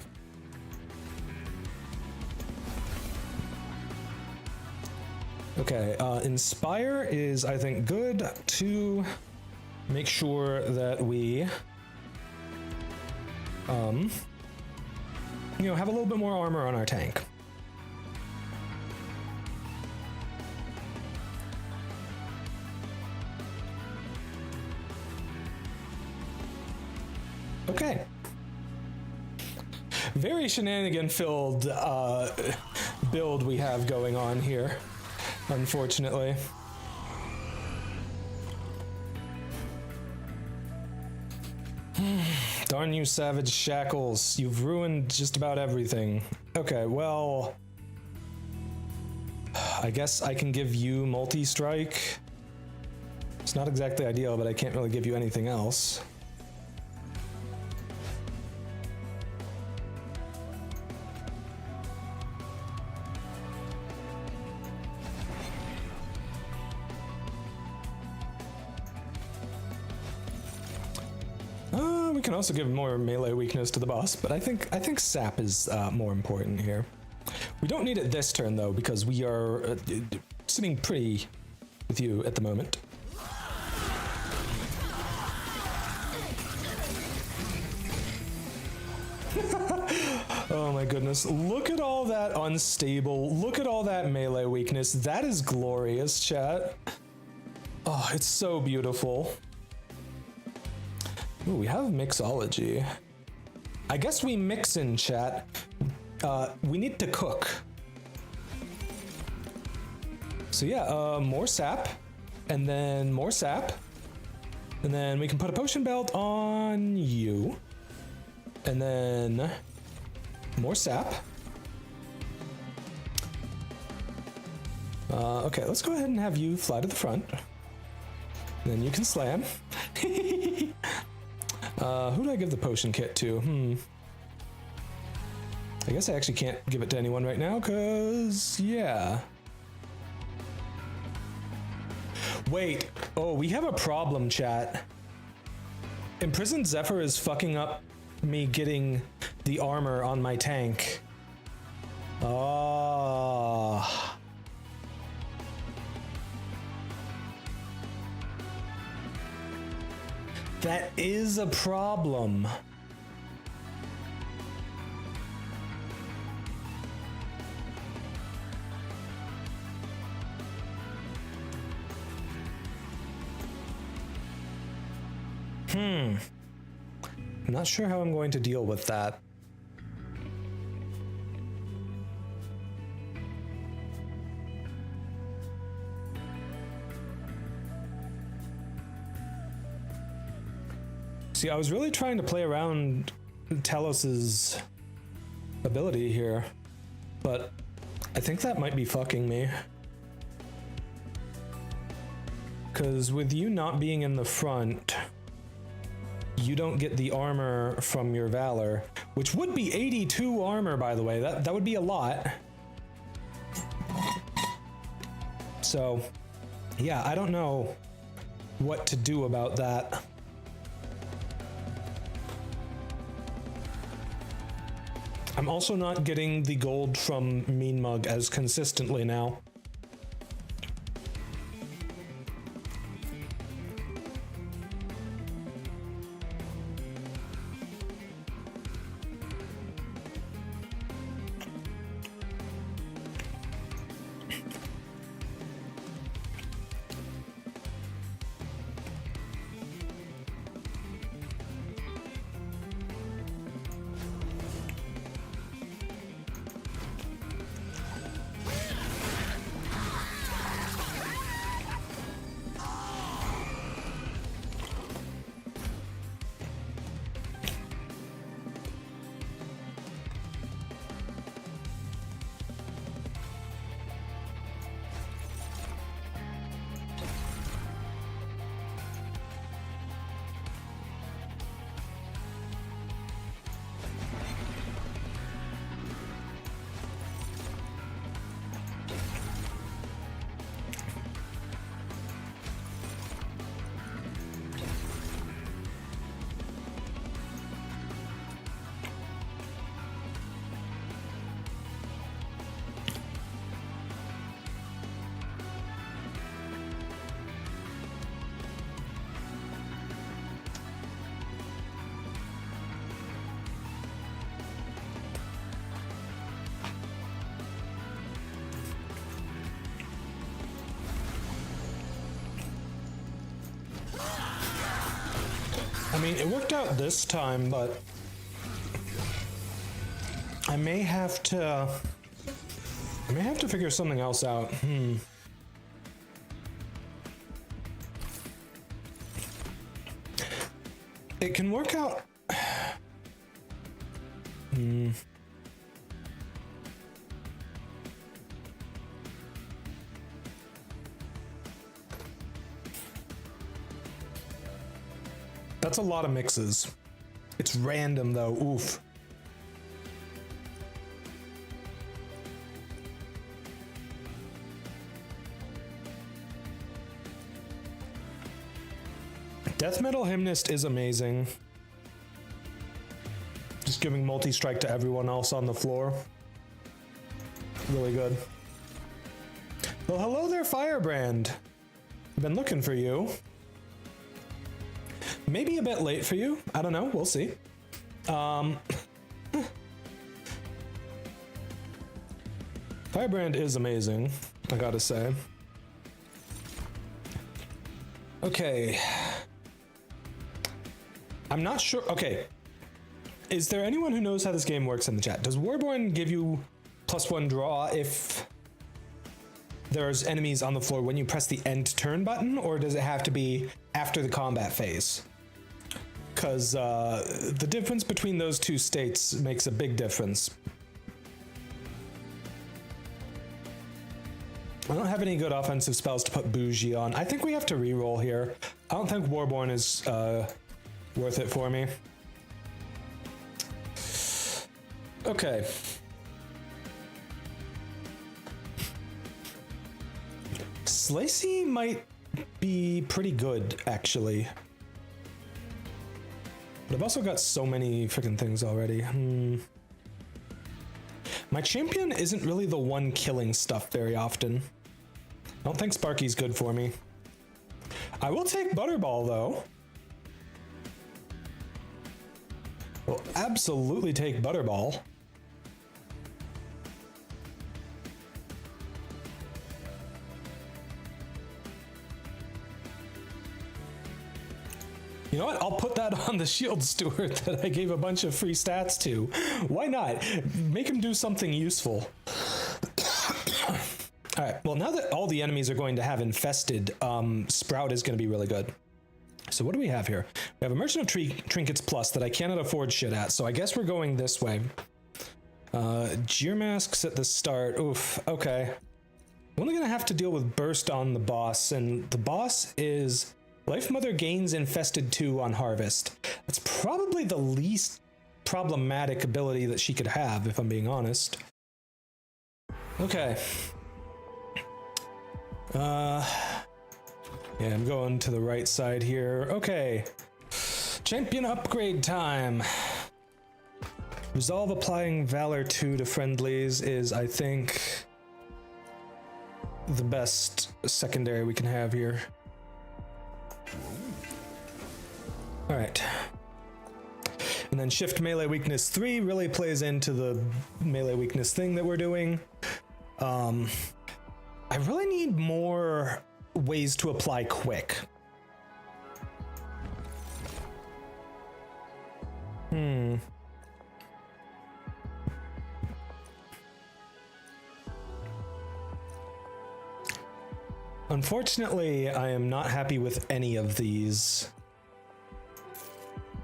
Okay, Inspire is, I think, good to make sure that we, you know, have a little bit more armor on our tank. Okay. Very shenanigan-filled build we have going on here. Unfortunately. Darn you, Savage Shackles. You've ruined just about everything. Okay, well, I guess I can give you multi-strike. It's not exactly ideal, but I can't really give you anything else. We can also give more melee weakness to the boss, but I think sap is more important here. We don't need it this turn though, because we are sitting pretty with you at the moment. Oh my goodness, look at all that unstable, look at all that melee weakness. That is glorious, chat. Oh, it's so beautiful. Ooh, we have mixology. I guess we mix in, chat. We need to cook. So yeah, more sap, and then more sap, and then we can put a potion belt on you, and then more sap. Okay, let's go ahead and have you fly to the front. Then you can slam. Who do I give the potion kit to? I guess I actually can't give it to anyone right now, cause yeah. Wait, oh, we have a problem, chat. Imprisoned Zephyr is fucking up me getting the armor on my tank. Oh. That is a problem. I'm not sure how I'm going to deal with that. See, I was really trying to play around Talos's ability here, but I think that might be fucking me. Because with you not being in the front, you don't get the armor from your Valor, which would be 82 armor, by the way. That would be a lot. So, yeah, I don't know what to do about that. I'm also not getting the gold from Mean Mug as consistently now. I mean, it worked out this time, but I may have to figure something else out. It can work out. That's a lot of mixes. It's random though, oof. Death Metal Hymnist is amazing. Just giving multi-strike to everyone else on the floor. Really good. Well, hello there, Firebrand. I've been looking for you. Maybe a bit late for you. I don't know. We'll see. Firebrand is amazing, I gotta say. Okay. I'm not sure. Okay. Is there anyone who knows how this game works in the chat? Does Warborn give you +1 draw if there's enemies on the floor when you press the end turn button, or does it have to be after the combat phase? Because the difference between those two states makes a big difference. I don't have any good offensive spells to put Bougie on. I think we have to reroll here. I don't think Warborn is worth it for me. Okay. Slacy might be pretty good, actually. But I've also got so many freaking things already. My champion isn't really the one killing stuff very often. I don't think Sparky's good for me. I will take Butterball, though. Will absolutely take Butterball. You know what? I'll put that on the shield steward that I gave a bunch of free stats to. Why not? Make him do something useful. All right, well, now that all the enemies are going to have infested, Sprout is going to be really good. So what do we have here? We have a Merchant of Trinkets Plus that I cannot afford shit at, so I guess we're going this way. Jeer Masks at the start. Oof, okay. I'm only going to have to deal with Burst on the boss, and the boss is Life Mother gains Infested 2 on Harvest. That's probably the least problematic ability that she could have, if I'm being honest. Okay. Yeah, I'm going to the right side here. Okay. Champion upgrade time. Resolve applying Valor 2 to friendlies is, I think, the best secondary we can have here. All right. And then Shift Melee Weakness 3 really plays into the melee weakness thing that we're doing. I really need more ways to apply quick. Unfortunately, I am not happy with any of these.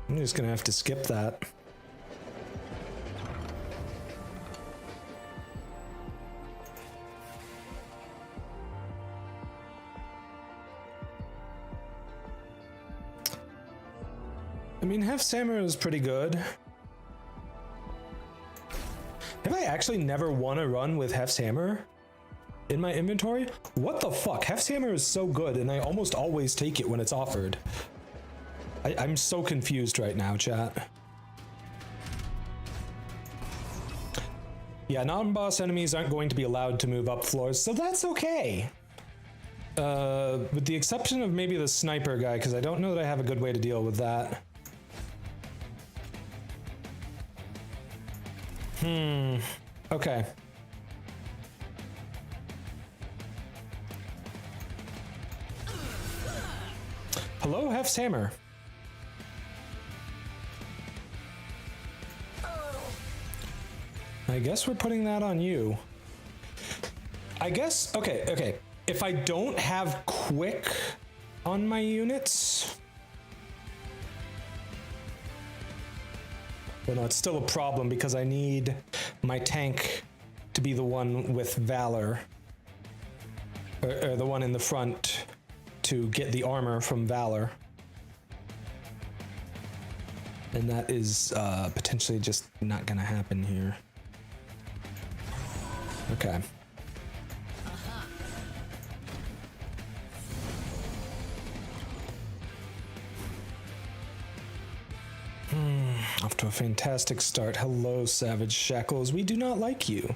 I'm just gonna have to skip that. I mean, Hef's Hammer is pretty good. Have I actually never won a run with Hef's Hammer in my inventory? What the fuck? Hef's Hammer is so good, and I almost always take it when it's offered. I'm so confused right now, chat. Yeah, non-boss enemies aren't going to be allowed to move up floors, so that's okay. With the exception of maybe the sniper guy, because I don't know that I have a good way to deal with that. Okay. Hello, Hef's Hammer. I guess we're putting that on you. I guess, okay. If I don't have quick on my units, well, no, it's still a problem because I need my tank to be the one with Valor, or the one in the front to get the armor from Valor. And that is potentially just not gonna happen here. Okay. Off to a fantastic start. Hello, Savage Shackles. We do not like you.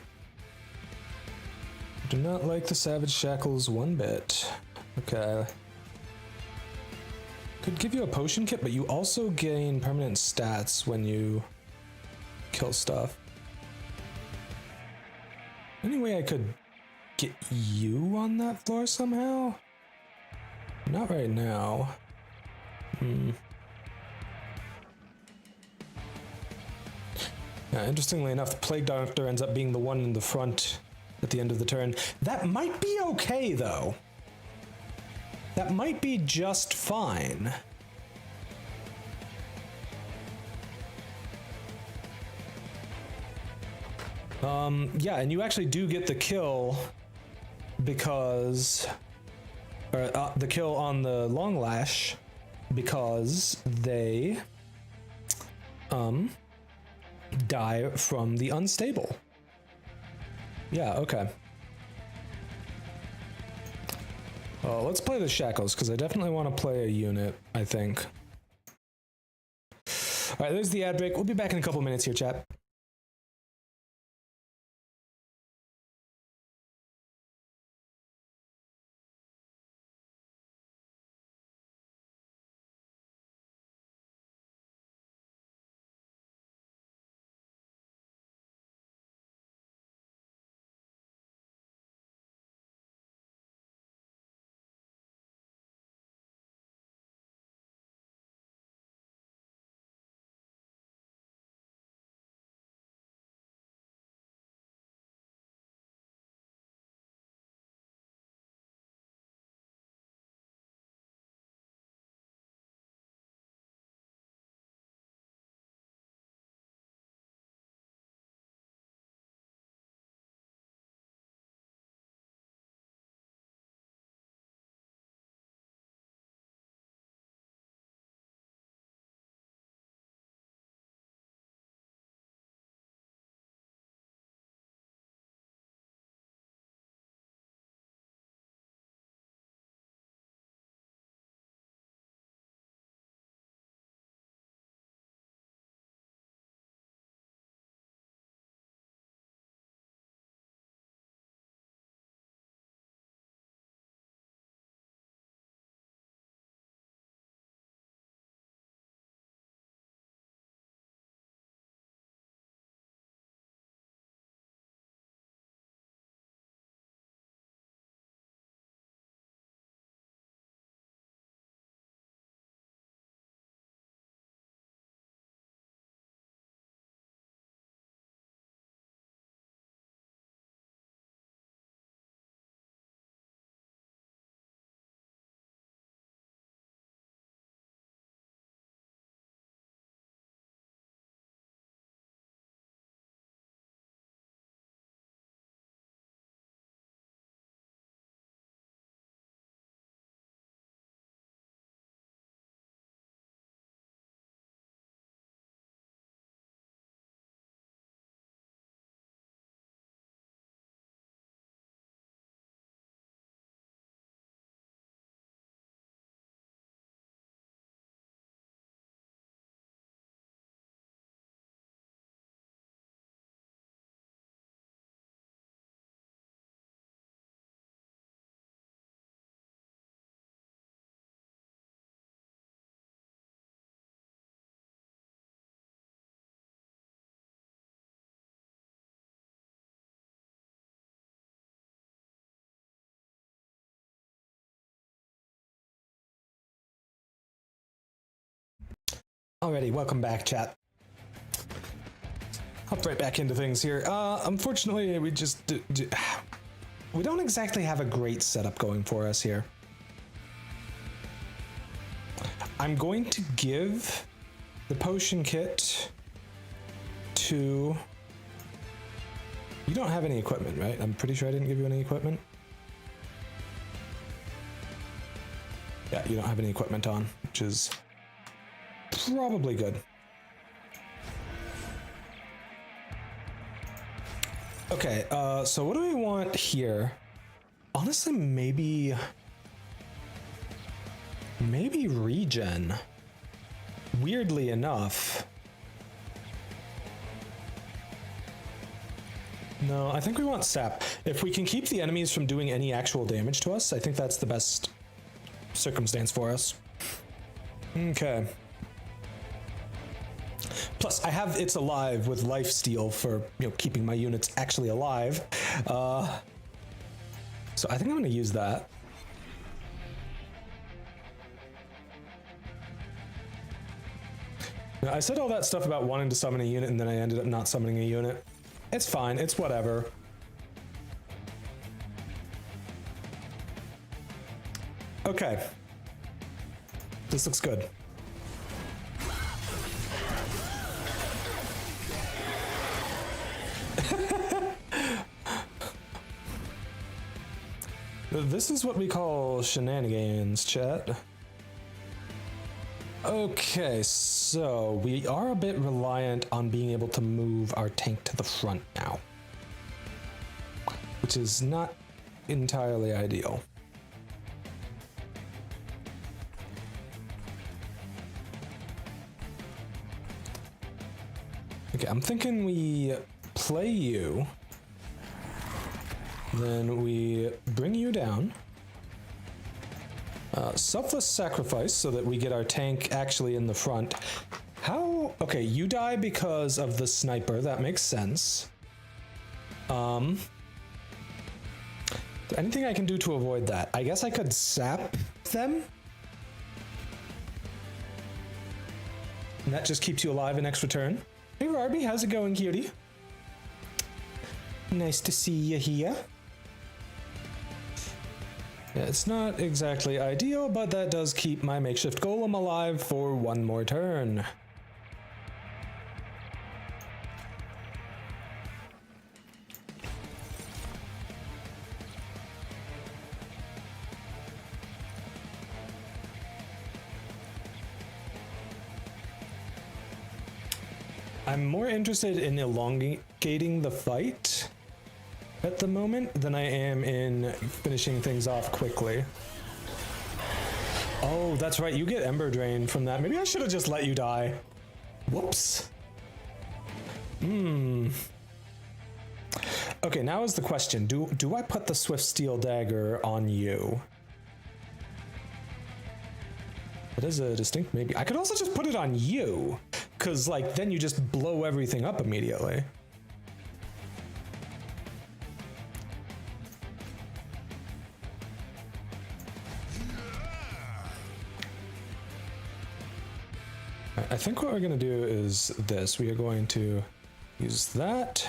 Do not like the Savage Shackles one bit. Okay. Could give you a potion kit, but you also gain permanent stats when you kill stuff. Any way I could get you on that floor somehow? Not right now. Now, interestingly enough, the Plague Doctor ends up being the one in the front at the end of the turn. That might be okay, though. That might be just fine. Yeah, and you actually do get the kill because... Or the kill on the Long Lash because they... die from the unstable. Yeah, okay. Let's play the Shackles, because I definitely want to play a unit, I think. Alright, there's the ad break. We'll be back in a couple minutes here, chat. Alrighty, welcome back, chat. Hop right back into things here. Unfortunately, we just we don't exactly have a great setup going for us here. I'm going to give the potion kit to... You don't have any equipment, right? I'm pretty sure I didn't give you any equipment. Yeah, you don't have any equipment on, which is probably good. Okay, so what do we want here? Honestly, maybe regen. Weirdly enough, No, I think we want sap. If we can keep the enemies from doing any actual damage to us, I think that's the best circumstance for us. Okay. Plus, I have It's Alive with lifesteal for, keeping my units actually alive. So I think I'm going to use that. Now, I said all that stuff about wanting to summon a unit and then I ended up not summoning a unit. It's fine, it's whatever. Okay. This looks good. This is what we call shenanigans, chat. Okay, so we are a bit reliant on being able to move our tank to the front now, which is not entirely ideal. Okay, I'm thinking we play you, then we bring you down. Selfless sacrifice so that we get our tank actually in the front. How? Okay, you die because of the sniper. That makes sense. Anything I can do to avoid that? I guess I could sap them. And that just keeps you alive an extra turn. Hey, Rarby, how's it going, cutie? Nice to see you here. Yeah, it's not exactly ideal, but that does keep my makeshift golem alive for one more turn. I'm more interested in elongating the fight at the moment than I am in finishing things off quickly. Oh, that's right, you get Ember Drain from that. Maybe I should have just let you die. Whoops. Okay, now is the question. Do I put the Swift Steel Dagger on you? That is a distinct maybe. I could also just put it on you, because then you just blow everything up immediately. I think what we're going to do is this. We are going to use that.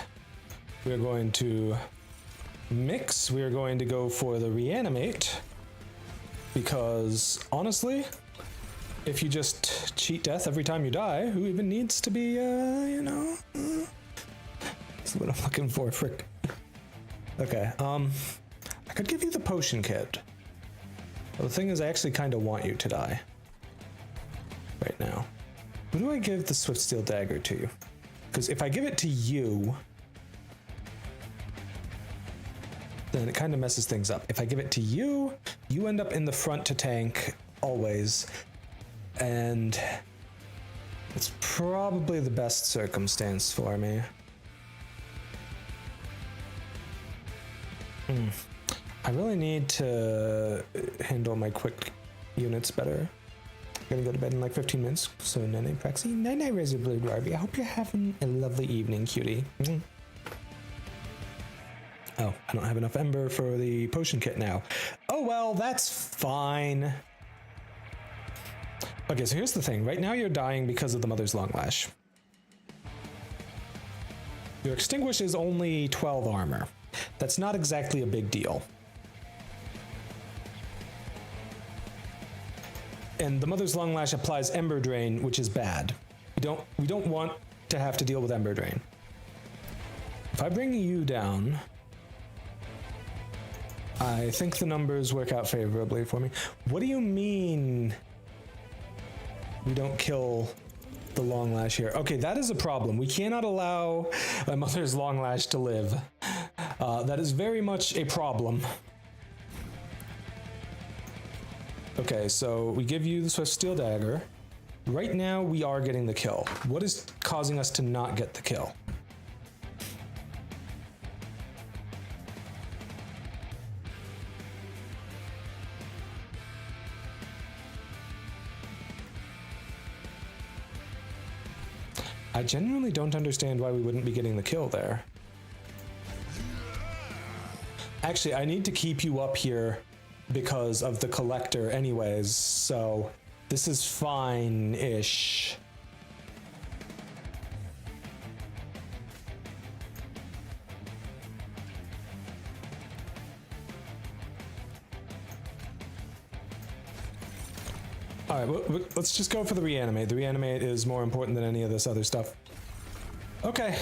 We are going to mix. We are going to go for the reanimate. Because, honestly, if you just cheat death every time you die, who even needs to be, That's what I'm looking for, frick. Okay, I could give you the potion kit. Well, the thing is, I actually kind of want you to die. Right now. Who do I give the Swift Steel Dagger to? Because if I give it to you, then it kind of messes things up. If I give it to you, you end up in the front to tank, always. And it's probably the best circumstance for me. I really need to handle my quick units better. I'm gonna go to bed in like 15 minutes. So night-night, Praxi. Night-night, Razor Blade Barbie. I hope you're having a lovely evening, cutie. Oh, I don't have enough Ember for the potion kit now. Oh well, that's fine. Okay, so here's the thing. Right now you're dying because of the Mother's Long Lash. Your Extinguish is only 12 armor. That's not exactly a big deal. And the Mother's Long Lash applies Ember Drain, which is bad. We don't want to have to deal with Ember Drain. If I bring you down, I think the numbers work out favorably for me. What do you mean we don't kill the Long Lash here? Okay, that is a problem. We cannot allow a Mother's Long Lash to live. That is very much a problem. Okay, so we give you the Swift Steel Dagger. Right now, we are getting the kill. What is causing us to not get the kill? I genuinely don't understand why we wouldn't be getting the kill there. Actually, I need to keep you up here because of the collector anyways, so this is fine-ish. All right, let's just go for the reanimate. The reanimate is more important than any of this other stuff. Okay.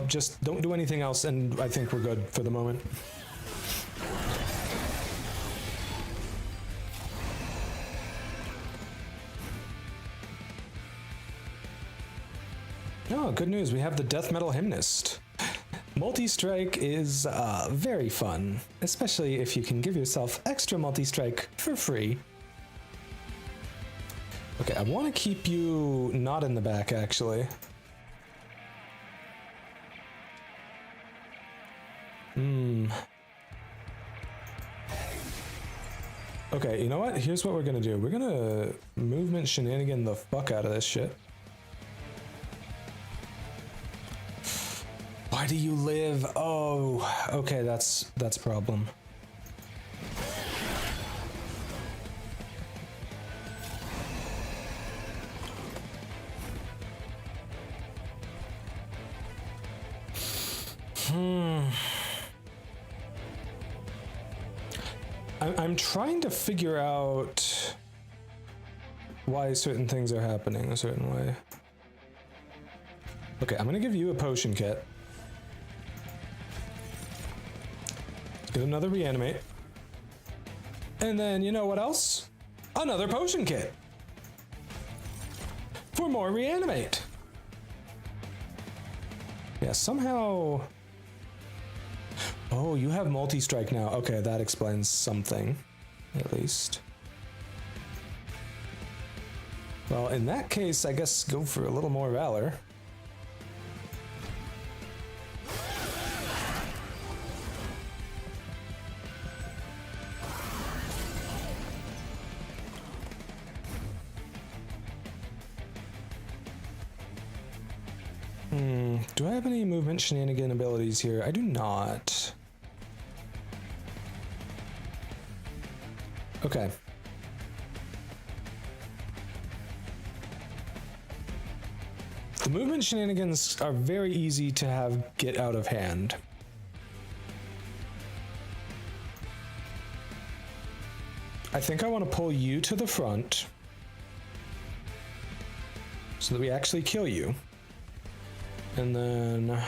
Just don't do anything else, and I think we're good for the moment. Oh, good news. We have the death metal hymnist. Multi-strike is very fun, especially if you can give yourself extra multi-strike for free. Okay, I want to keep you not in the back, actually. Okay, you know what? Here's what we're gonna do. We're gonna movement shenanigan the fuck out of this shit. Why do you live? Oh, okay, that's a problem. I'm trying to figure out why certain things are happening a certain way. Okay, I'm gonna give you a potion kit. Get another reanimate. And then, you know what else? Another potion kit. For more reanimate. Yeah, somehow... Oh, you have multi-strike now. Okay, that explains something, at least. Well, in that case, I guess go for a little more valor. Do I have any movement shenanigan abilities here? I do not. Okay. The movement shenanigans are very easy to have get out of hand. I think I want to pull you to the front so that we actually kill you. And then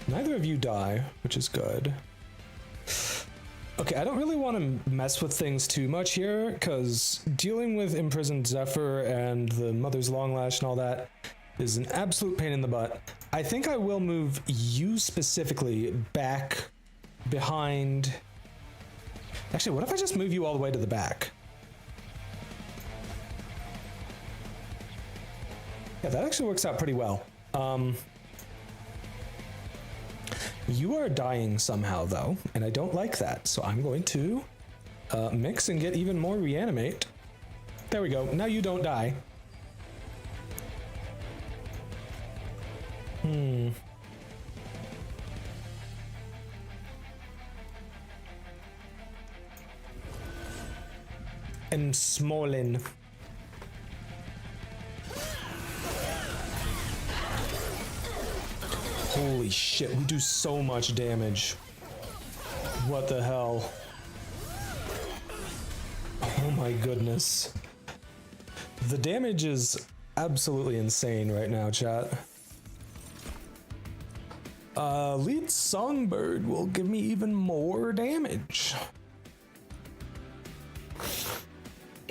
neither of you die, which is good. Okay, I don't really want to mess with things too much here, because dealing with imprisoned Zephyr and the Mother's Longlash and all that is an absolute pain in the butt. I think I will move you specifically back behind... Actually, what if I just move you all the way to the back? Yeah, that actually works out pretty well. You are dying somehow, though, and I don't like that, so I'm going to mix and get even more reanimate. There we go. Now you don't die. And Smolin. Holy shit, we do so much damage. What the hell? Oh my goodness. The damage is absolutely insane right now, chat. Lead Songbird will give me even more damage.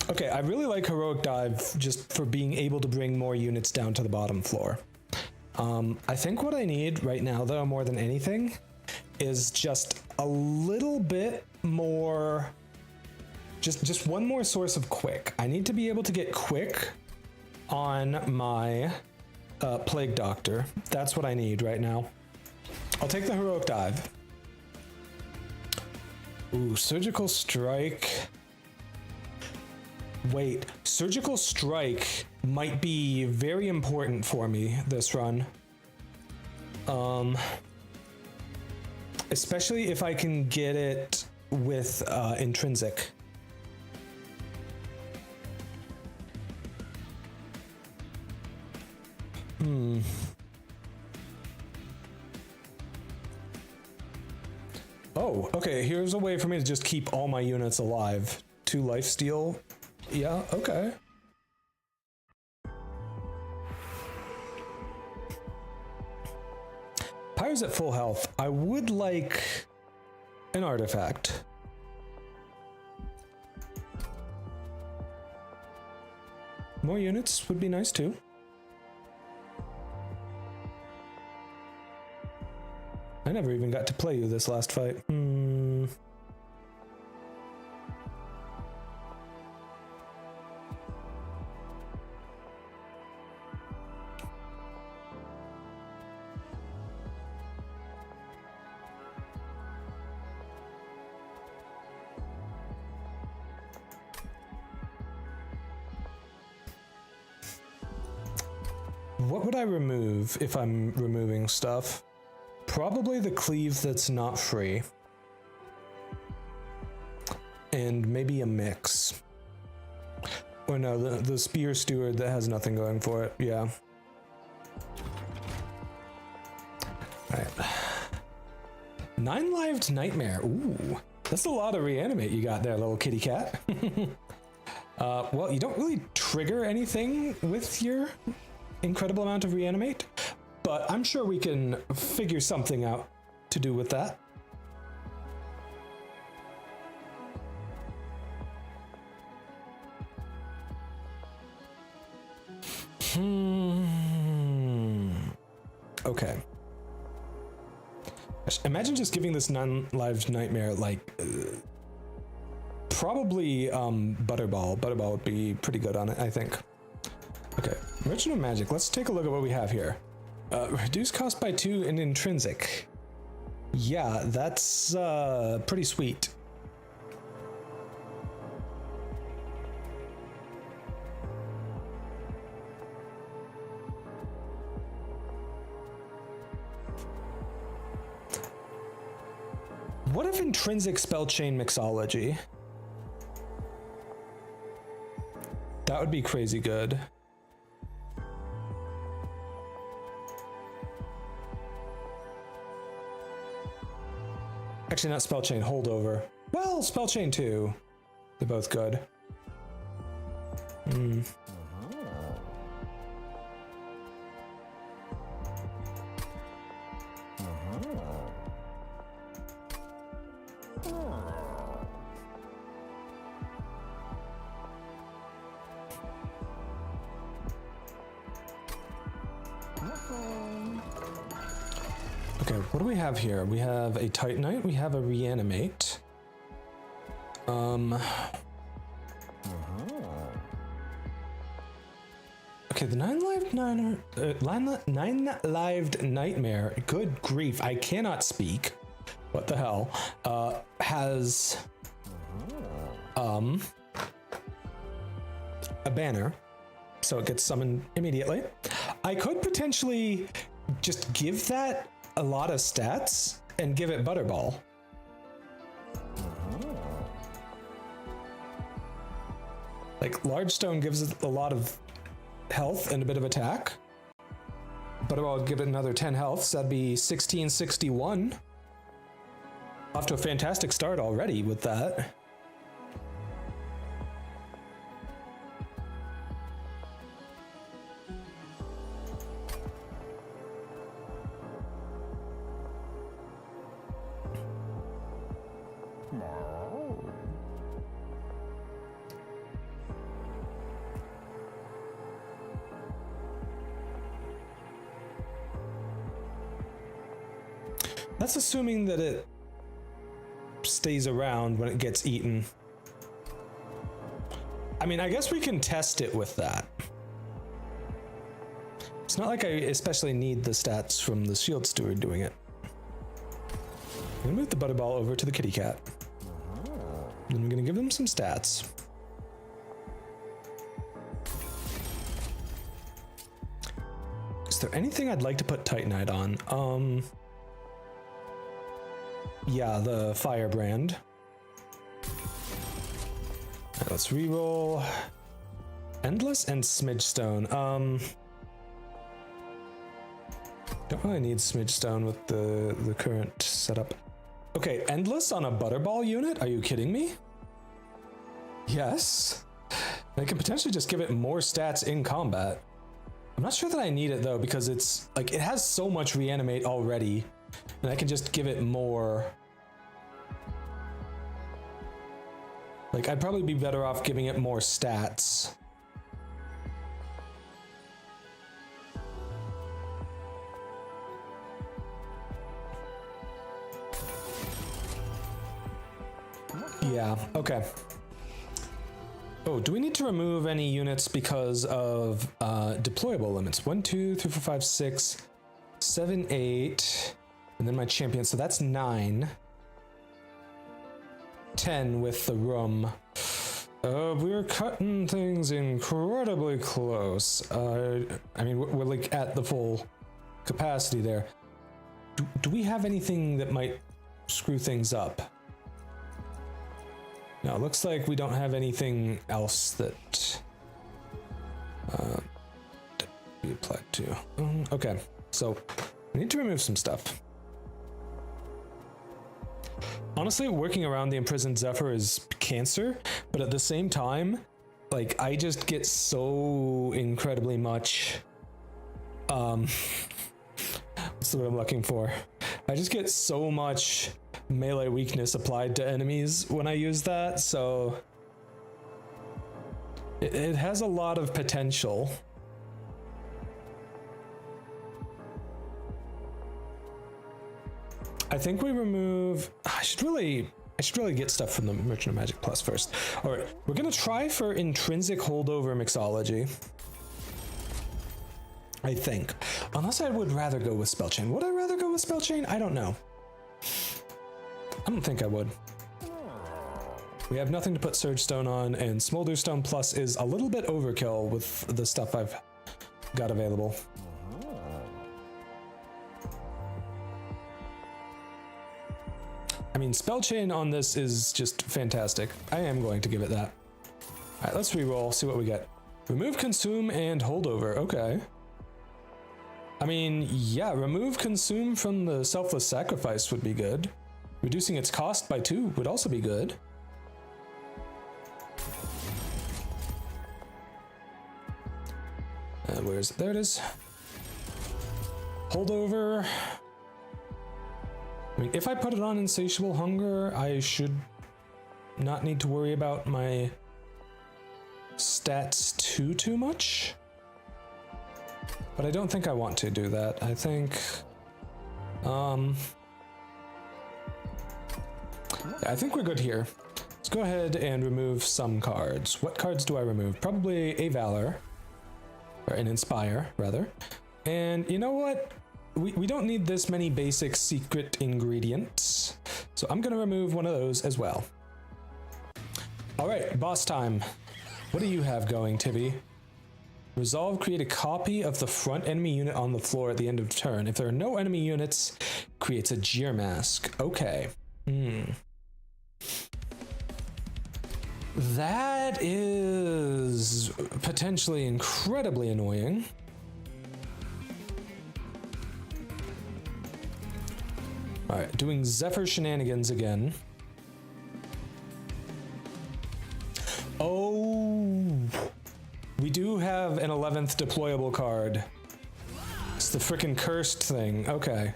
Okay, I really like Heroic Dive just for being able to bring more units down to the bottom floor. I think what I need right now, though, more than anything, is just a little bit more, just one more source of quick. I need to be able to get quick on my Plague Doctor. That's what I need right now. I'll take the Heroic Dive. Ooh, Surgical Strike Wait, surgical strike might be very important for me this run. Especially if I can get it with intrinsic. Oh, okay, here's a way for me to just keep all my units alive. 2 lifesteal. Yeah, okay. Pyro's at full health. I would like an artifact. More units would be nice too. I never even got to play you this last fight. What would I remove if I'm removing stuff? Probably the cleave that's not free. And maybe a mix. Or no, the spear steward that has nothing going for it. Yeah. Alright. 9-lived nightmare. Ooh. That's a lot of reanimate you got there, little kitty cat. Well, you don't really trigger anything with your incredible amount of reanimate, but I'm sure we can figure something out to do with that. Okay. Imagine just giving this non-lived nightmare like probably Butterball. Butterball would be pretty good on it, I think. Okay, original magic. Let's take a look at what we have here. Reduce cost by 2 in intrinsic. Yeah, that's pretty sweet. What if intrinsic spell chain mixology? That would be crazy good. Actually, not spell chain, holdover. Well, spell chain too. They're both good. Okay, what do we have here? We have a Titanite, we have a Reanimate. Okay, the 9-lived nightmare, good grief, I cannot speak. What the hell? Has a banner, so it gets summoned immediately. I could potentially just give that a lot of stats and give it Butterball. Like, Large Stone gives it a lot of health and a bit of attack. Butterball would give it another 10 health, so that'd be 1661. Off to a fantastic start already with that. That's assuming that it stays around when it gets eaten. I mean, I guess we can test it with that. It's not like I especially need the stats from the Shield Steward doing it. I'm gonna move the Butterball over to the kitty cat. Then I'm gonna give them some stats. Is there anything I'd like to put Titanite on? Yeah, the Firebrand. Right, let's reroll. Endless and Smidgestone. Don't really need Smidgestone with the current setup. Okay, Endless on a Butterball unit? Are you kidding me? Yes. I can potentially just give it more stats in combat. I'm not sure that I need it though, because it's like it has so much reanimate already, and I can just give it more. Like I'd probably be better off giving it more stats. Yeah, okay. Oh, do we need to remove any units because of deployable limits? 1, 2, 3, 4, 5, 6, 7, 8, and then my champion. So that's 9. 10 with the room. We're cutting things incredibly close. I mean, we're like at the full capacity there. Do we have anything that might screw things up? No, it looks like we don't have anything else that be applied to. Okay, so we need to remove some stuff. Honestly, working around the imprisoned Zephyr is cancer, but at the same time, like I just get so incredibly much what's the word I'm looking for? I just get so much melee weakness applied to enemies when I use that, so it has a lot of potential. I think we remove. I should really get stuff from the Merchant of Magic Plus first. All right, we're gonna try for intrinsic holdover mixology. I think, unless I would rather go with spell chain. Would I rather go with spell chain? I don't know. I don't think I would. We have nothing to put Surge Stone on, and Smolder Stone Plus is a little bit overkill with the stuff I've got available. I mean, Spell Chain on this is just fantastic. I am going to give it that. All right, let's reroll, see what we get. Remove Consume and Holdover, okay. I mean, yeah, remove Consume from the Selfless Sacrifice would be good. Reducing its cost by 2 would also be good. Where is it? There it is. Holdover. I mean, if I put it on Insatiable Hunger, I should not need to worry about my stats too much. But I don't think I want to do that. I think, I think we're good here. Let's go ahead and remove some cards. What cards do I remove? Probably a Valor, or an Inspire, rather. And you know what? We don't need this many basic secret ingredients, so I'm gonna remove one of those as well. All right, boss time. What do you have going, Tibby? Resolve, create a copy of the front enemy unit on the floor at the end of turn. If there are no enemy units, creates a Jeer Mask. Okay. That is potentially incredibly annoying. All right, doing Zephyr shenanigans again. Oh, we do have an 11th deployable card. It's the frickin' cursed thing. Okay.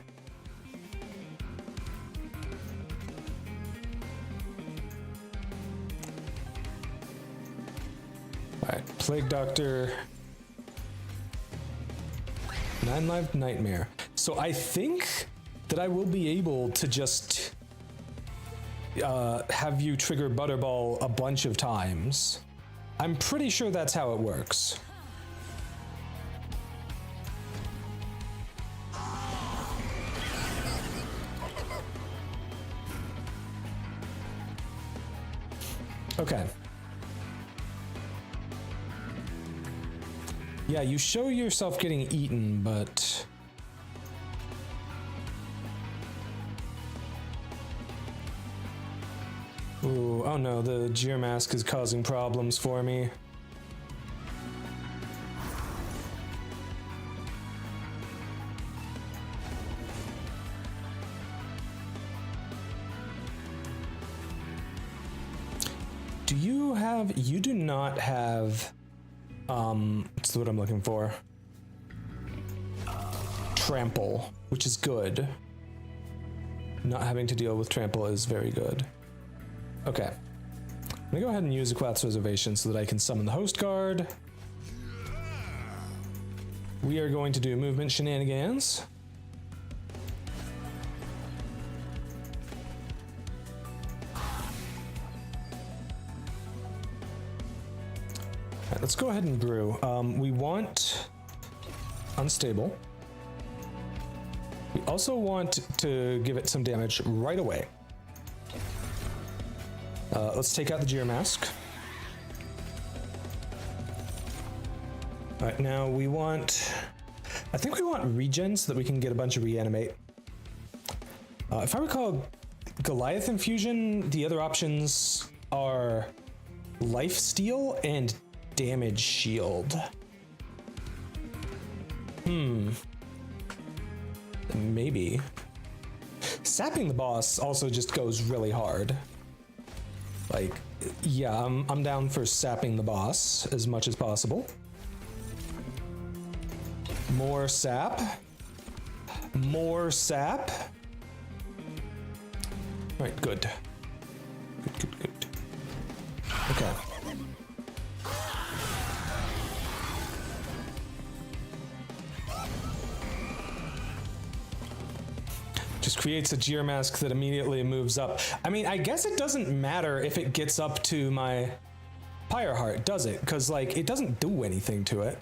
All right, Plague Doctor. 9-Life Nightmare. So I think that I will be able to just have you trigger Butterball a bunch of times. I'm pretty sure that's how it works. Okay. Yeah, you show yourself getting eaten, but... Ooh, oh no, the Gear Mask is causing problems for me. Do you have... You do not have... what's what I'm looking for? Trample, which is good. Not having to deal with trample is very good. Okay. I'm gonna go ahead and use Aquath's Reservation so that I can summon the Host Guard. We are going to do movement shenanigans. Alright, let's go ahead and brew. We want unstable. We also want to give it some damage right away. Let's take out the Gear Mask. All right, now we want... I think we want regen so that we can get a bunch of reanimate. If I recall, Goliath Infusion, the other options are Life Steal and Damage Shield. Maybe. Sapping the boss also just goes really hard. Like, yeah, I'm down for sapping the boss as much as possible. More sap. More sap. All right, good. Good. Okay. Just creates a Gear Mask that immediately moves up. I mean, I guess it doesn't matter if it gets up to my Pyre Heart, does it? Because, like, it doesn't do anything to it.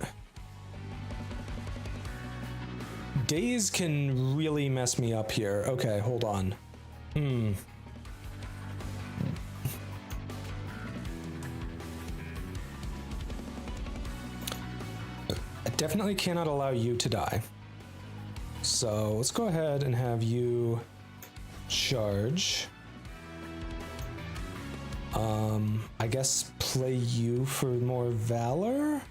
Daze can really mess me up here. Okay, hold on. I definitely cannot allow you to die. So let's go ahead and have you charge. I guess play you for more valor?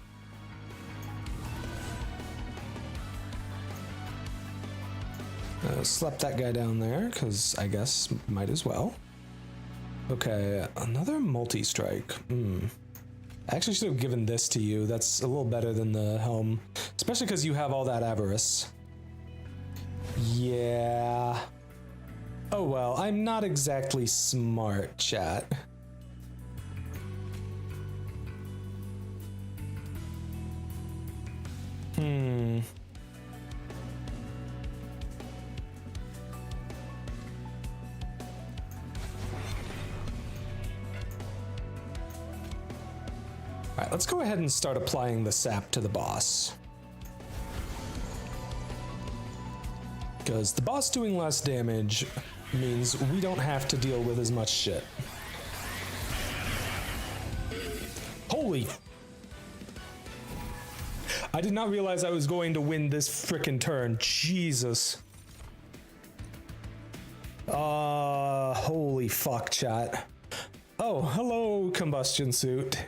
Slap that guy down there, because I guess might as well. Okay, another multi-strike. I actually should have given this to you. That's a little better than the helm, especially because you have all that avarice. Yeah. Oh well, I'm not exactly smart, chat. Alright, let's go ahead and start applying the sap to the boss. Because the boss doing less damage means we don't have to deal with as much shit. Holy... I did not realize I was going to win this frickin' turn. Jesus. Holy fuck, chat. Oh, hello, combustion suit.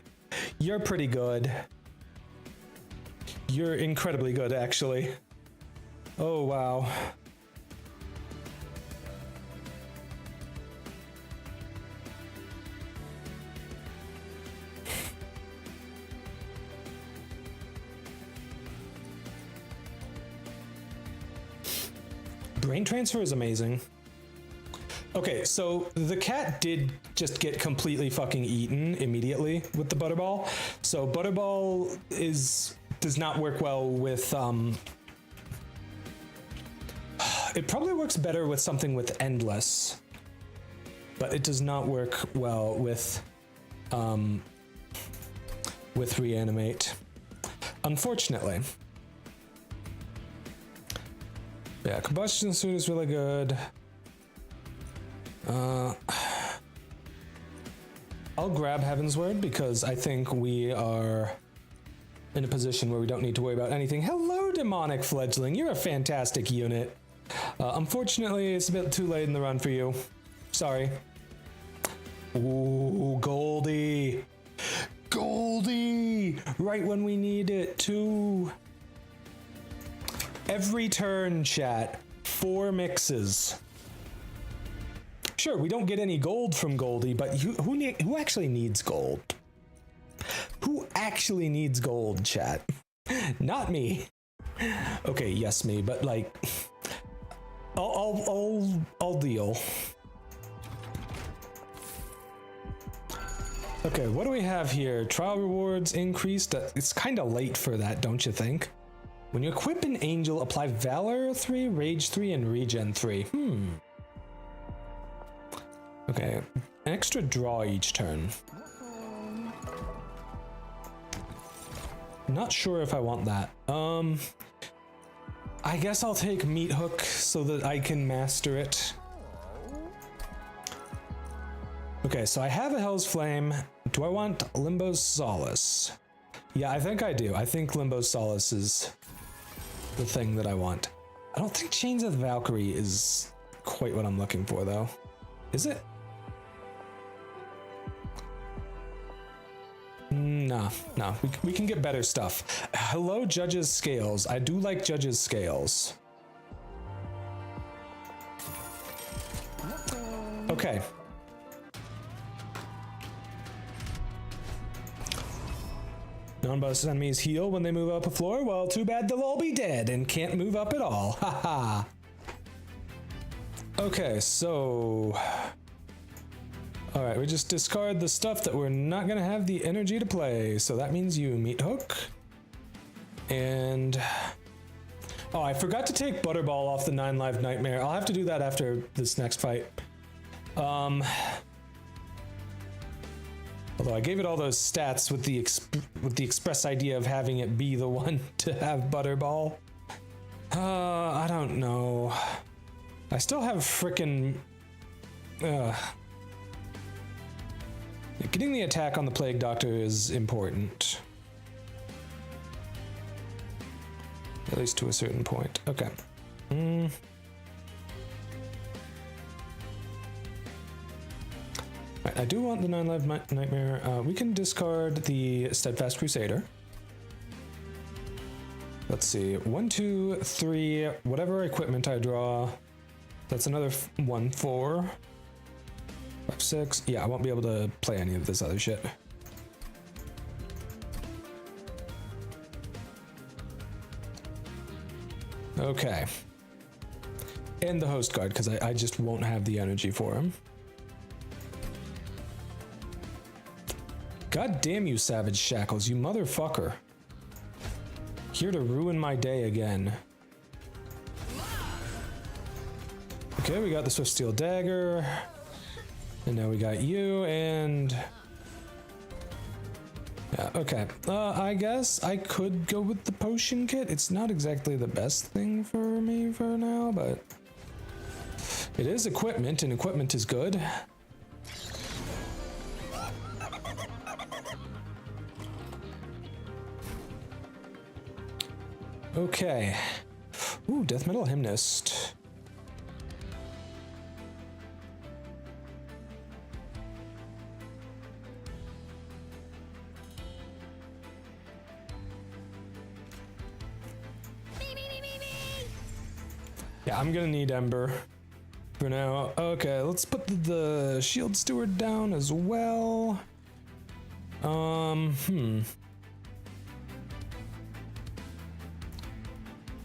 You're pretty good. You're incredibly good, actually. Oh, wow. Brain transfer is amazing. Okay, so the cat did just get completely fucking eaten immediately with the Butterball. So Butterball does not work well with it probably works better with something with Endless, but it does not work well with Reanimate, unfortunately. Yeah, Combustion Suit is really good. I'll grab Heaven's Word because I think we are in a position where we don't need to worry about anything. Hello, demonic fledgling. You're a fantastic unit. Unfortunately, it's a bit too late in the run for you. Sorry. Ooh, Goldie. Goldie! Right when we need it, too. Every turn, chat. 4 mixes. Sure, we don't get any gold from Goldie, but who actually needs gold? Who actually needs gold, chat? Not me. Okay, yes, me, but like, I'll deal. Okay, what do we have here? Trial rewards increased. It's kind of late for that, don't you think? When you equip an angel, apply Valor 3, Rage 3, and Regen 3. Okay, an extra draw each turn. Not sure if I want that. I guess I'll take Meat Hook so that I can master it. Okay, so I have a Hell's Flame. Do I want Limbo's Solace? Yeah, I think I do. I think Limbo's Solace is the thing that I want. I don't think Chains of the Valkyrie is quite what I'm looking for, though. Is it? No, we can get better stuff. Hello, Judge's Scales. I do like Judge's Scales. Okay. Non-boss enemies heal when they move up a floor. Well, too bad they'll all be dead and can't move up at all. Haha. Okay, so... Alright, we just discard the stuff that we're not gonna have the energy to play. So that means you, Meat Hook. And... Oh, I forgot to take Butterball off the 9 Live Nightmare. I'll have to do that after this next fight. Although I gave it all those stats with the express idea of having it be the one to have Butterball. I don't know. I still have frickin'... Getting the attack on the Plague Doctor is important. At least to a certain point. Okay. Right, I do want the 9 Live Nightmare. We can discard the Steadfast Crusader. Let's see. 1, 2, 3. Whatever equipment I draw. That's another 1, 4. 5, 6. Yeah, I won't be able to play any of this other shit. Okay. And the host guard, because I just won't have the energy for him. God damn you, Savage Shackles, you motherfucker. Here to ruin my day again. Okay, we got the Swift Steel Dagger. And now we got you, and... Yeah, okay. I guess I could go with the potion kit. It's not exactly the best thing for me for now, but... It is equipment, and equipment is good. Okay. Ooh, Death Metal Hymnist. Yeah, I'm gonna need Ember for now. Okay, let's put the Shield Steward down as well.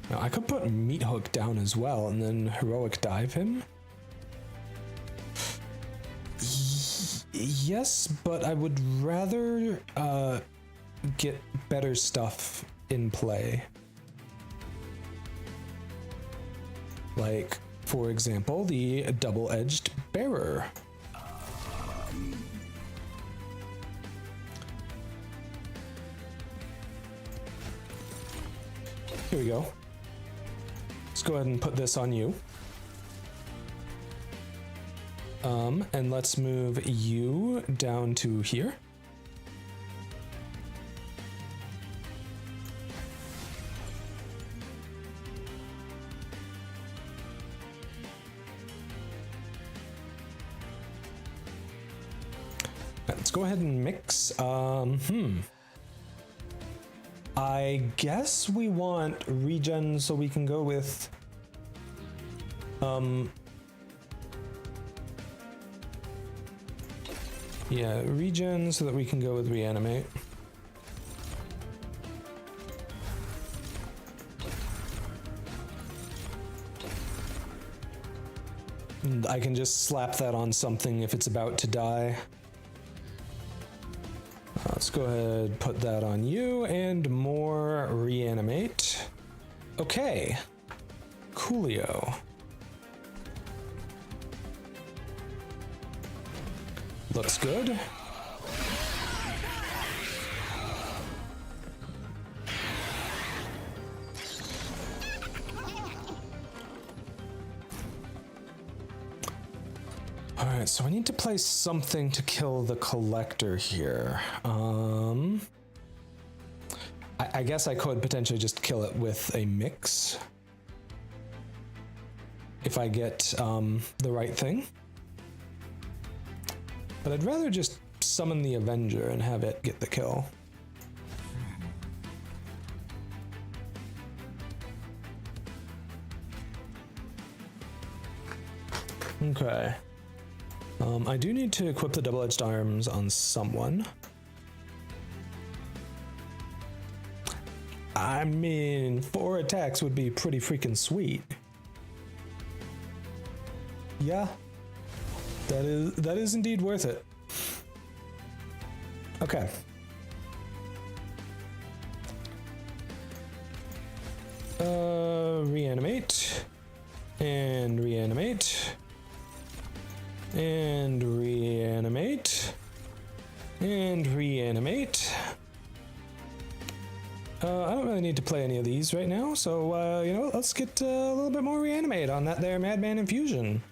Now, I could put Meat Hook down as well and then Heroic Dive him. Yes, but I would rather get better stuff in play. Like, for example, the Double-Edged Bearer. Here we go. Let's go ahead and put this on you. And let's move you down to here. go ahead and mix. I guess we want regen so we can go with yeah, regen so that we can go with reanimate. And I can just slap that on something if it's about to die. Let's go ahead, put that on you, and more reanimate. Okay, coolio. Looks good. Alright, so I need to place something to kill the collector here. I guess I could potentially just kill it with a mix. If I get the right thing. But I'd rather just summon the Avenger and have it get the kill. Okay. I do need to equip the double-edged arms on someone. I mean, 4 attacks would be pretty freaking sweet. Yeah. That is indeed worth it. Okay. Reanimate. And reanimate. And reanimate. And reanimate. I don't really need to play any of these right now, so, you know, let's get a little bit more reanimate on that there Madman Infusion.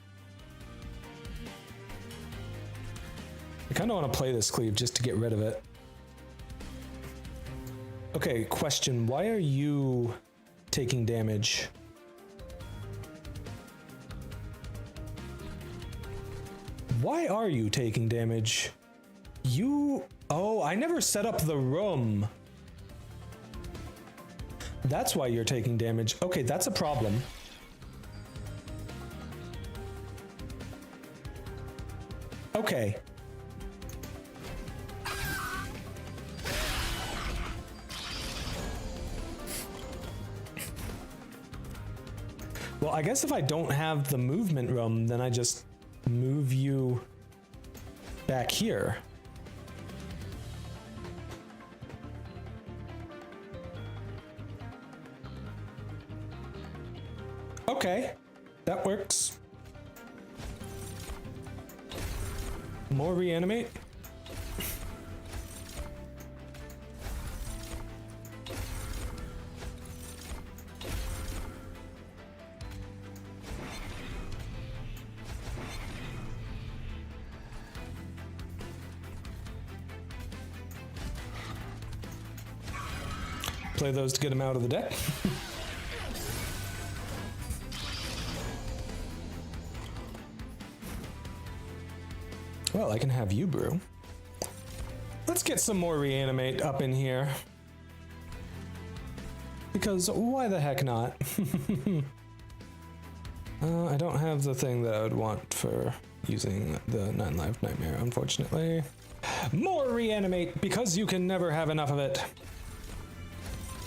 I kind of want to play this cleave just to get rid of it. Okay, question. Why are you taking damage? Why are you taking damage? You... Oh, I never set up the room. That's why you're taking damage. Okay, that's a problem. Okay. Well, I guess if I don't have the movement room, then I just move you back here. Okay, that works. More reanimate. Play those to get them out of the deck. Well, I can have you brew. Let's get some more reanimate up in here. Because why the heck not? I don't have the thing that I would want for using the 9 Life Nightmare, unfortunately. More reanimate, because you can never have enough of it.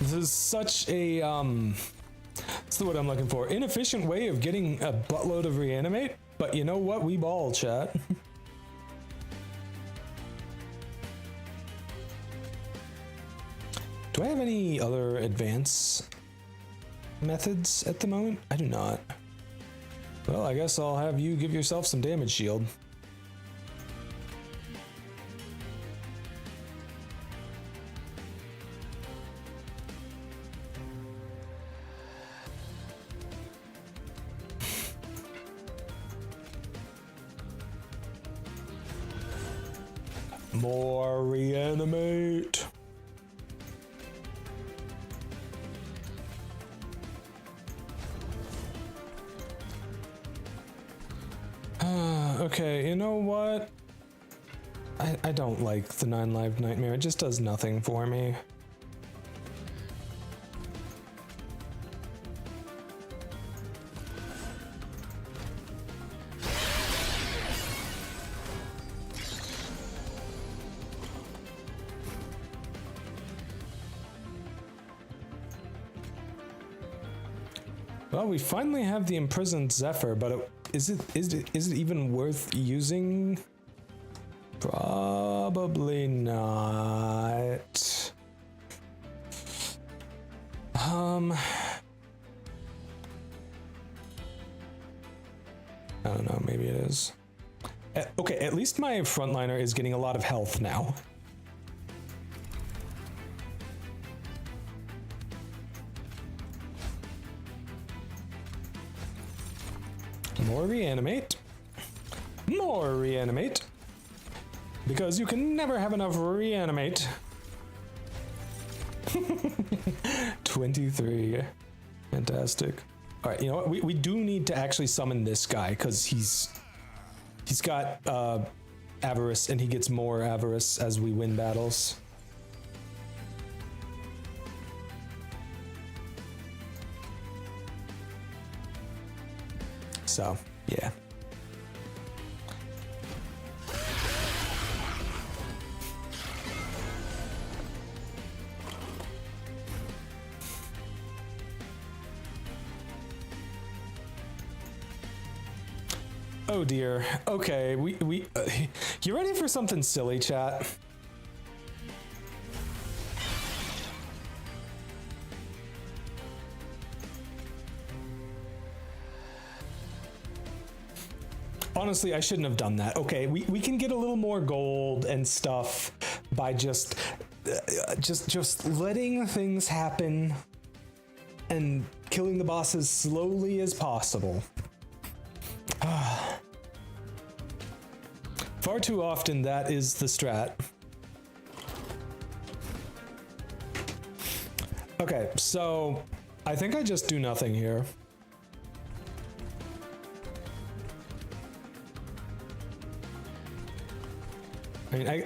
This is such a, what's the word I'm looking for? Inefficient way of getting a buttload of reanimate, but you know what? We ball, chat. Do I have any other advance methods at the moment? I do not. Well, I guess I'll have you give yourself some damage shield. More reanimate. Okay, you know what? I don't like the 9 life nightmare. It just does nothing for me. Well, we finally have the imprisoned Zephyr, but is it even worth using? Probably not. I don't know, maybe it is. Okay, at least my frontliner is getting a lot of health now. More reanimate. More reanimate. Because you can never have enough reanimate. 23. Fantastic. Alright, you know what? We do need to actually summon this guy, because he's got avarice, and he gets more avarice as we win battles. So, yeah. Oh dear. Okay, you ready for something silly, chat? Honestly, I shouldn't have done that. Okay, we can get a little more gold and stuff by just letting things happen and killing the boss as slowly as possible. Far too often that is the strat. Okay, so I think I just do nothing here. I mean, I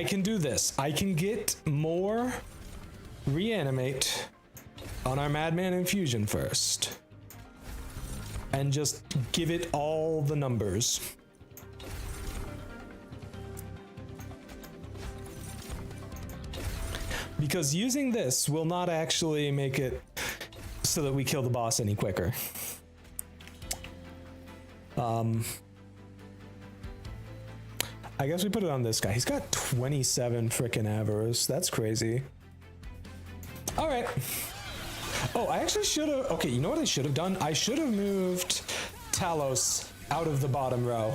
can do this. I can get more reanimate on our Madman Infusion first. And just give it all the numbers. Because using this will not actually make it so that we kill the boss any quicker. I guess we put it on this guy. He's got 27 frickin' avarice. That's crazy. All right. Oh, I actually should have... Okay, you know what I should have done? I should have moved Talos out of the bottom row.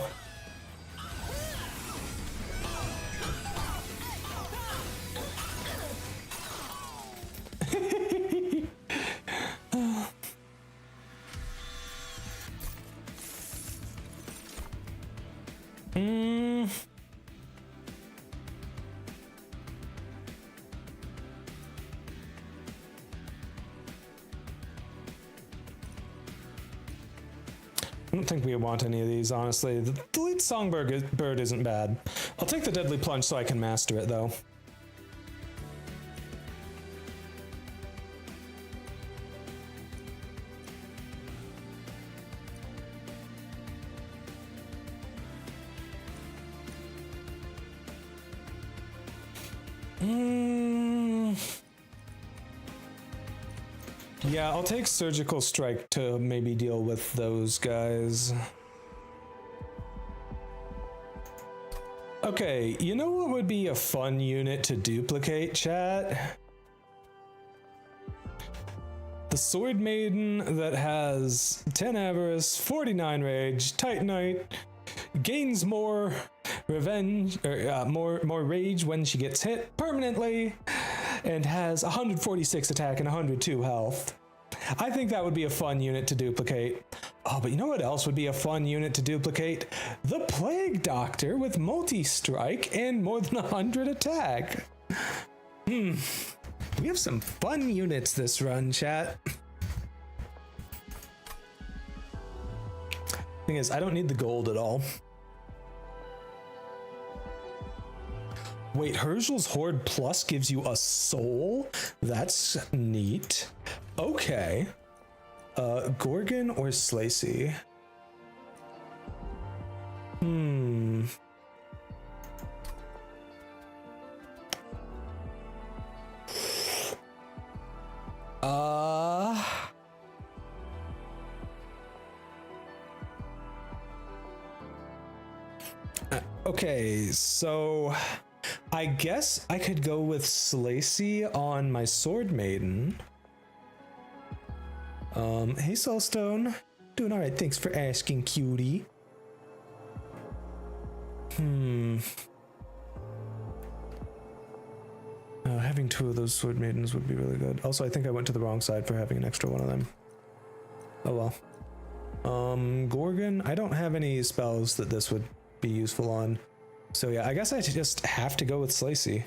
I don't think we want any of these, honestly. The lead songbird isn't bad. I'll take the deadly plunge so I can master it, though. Yeah, I'll take Surgical Strike to maybe deal with those guys. Okay, you know what would be a fun unit to duplicate, chat? The Sword Maiden that has 10 Avarice, 49 Rage, Titanite, gains more revenge, or more rage when she gets hit permanently, and has 146 attack and 102 health. I think that would be a fun unit to duplicate. Oh, but you know what else would be a fun unit to duplicate? The Plague Doctor with multi-strike and more than 100 attack. We have some fun units this run, chat. Thing is, I don't need the gold at all. Wait, Herschel's Horde Plus gives you a soul? That's neat. Okay. Gorgon or Slacy? Okay, so I guess I could go with Slacy on my Sword Maiden. Hey Soulstone. Doing alright, thanks for asking, cutie. Having 2 of those Sword Maidens would be really good. Also, I think I went to the wrong side for having an extra one of them. Oh well. Gorgon, I don't have any spells that this would be useful on. So yeah, I guess I just have to go with Slacy.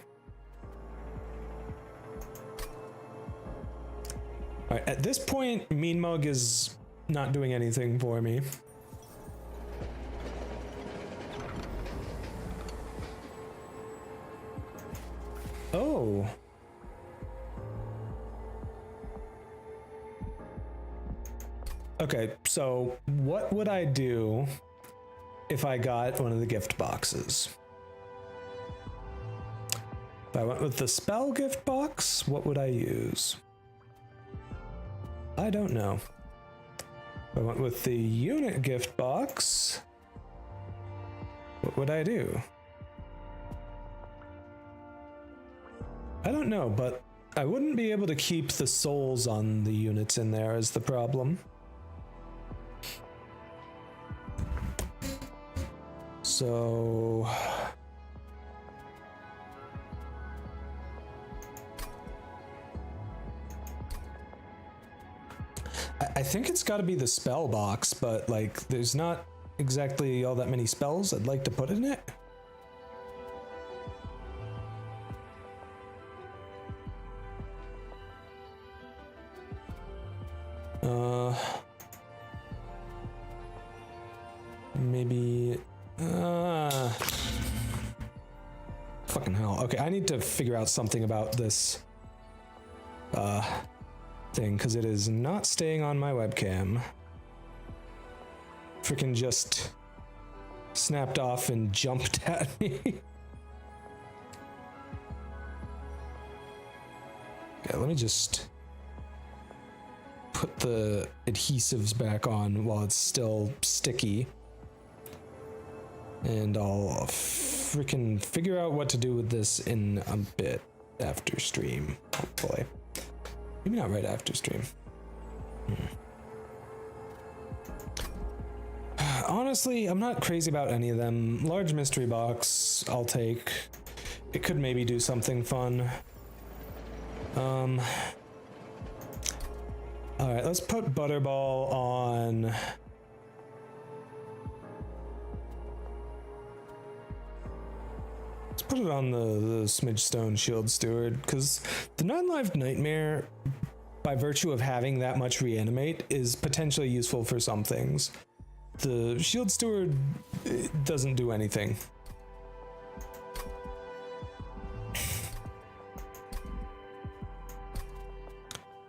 Alright, at this point, Mean Mug is not doing anything for me. Oh. Okay, so what would I do if I got one of the gift boxes? If I went with the spell gift box, what would I use? I don't know. If I went with the unit gift box, what would I do? I don't know, but I wouldn't be able to keep the souls on the units in there is the problem. So I think it's got to be the spell box, but like there's not exactly all that many spells I'd like to put in it. Maybe fucking hell. Okay, I need to figure out something about this thing because it is not staying on my webcam. Freaking just snapped off and jumped at me. Yeah, let me just put the adhesives back on while it's still sticky. And I'll freaking figure out what to do with this in a bit after stream, hopefully. Maybe not right after stream. Honestly, I'm not crazy about any of them. Large mystery box, I'll take. It could maybe do something fun. Alright, let's put Butterball on. Let's put it on the Smidgestone Shield Steward, because the non-lived Nightmare, by virtue of having that much reanimate, is potentially useful for some things. The Shield Steward doesn't do anything.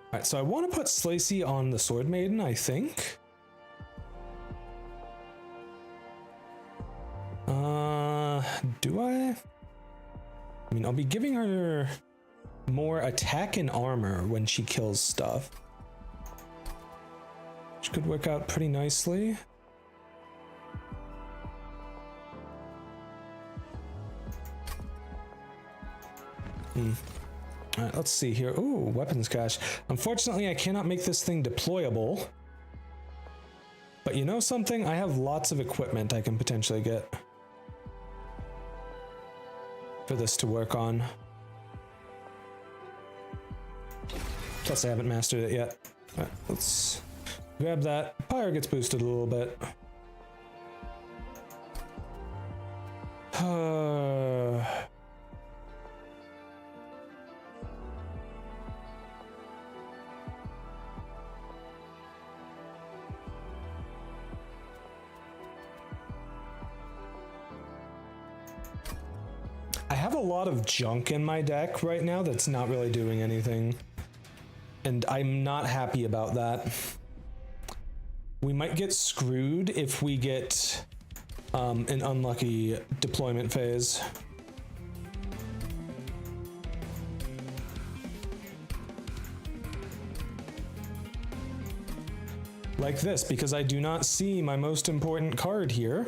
Alright, so I want to put Slacy on the Sword Maiden, I think. Do I? I mean, I'll be giving her more attack and armor when she kills stuff, which could work out pretty nicely. Alright, let's see here. Ooh, weapons cache. Unfortunately, I cannot make this thing deployable. But you know something? I have lots of equipment I can potentially get for this to work on. Plus, I haven't mastered it yet. Alright, let's grab that. Pyre gets boosted a little bit. I have a lot of junk in my deck right now that's not really doing anything. And I'm not happy about that. We might get screwed if we get an unlucky deployment phase. Like this, because I do not see my most important card here.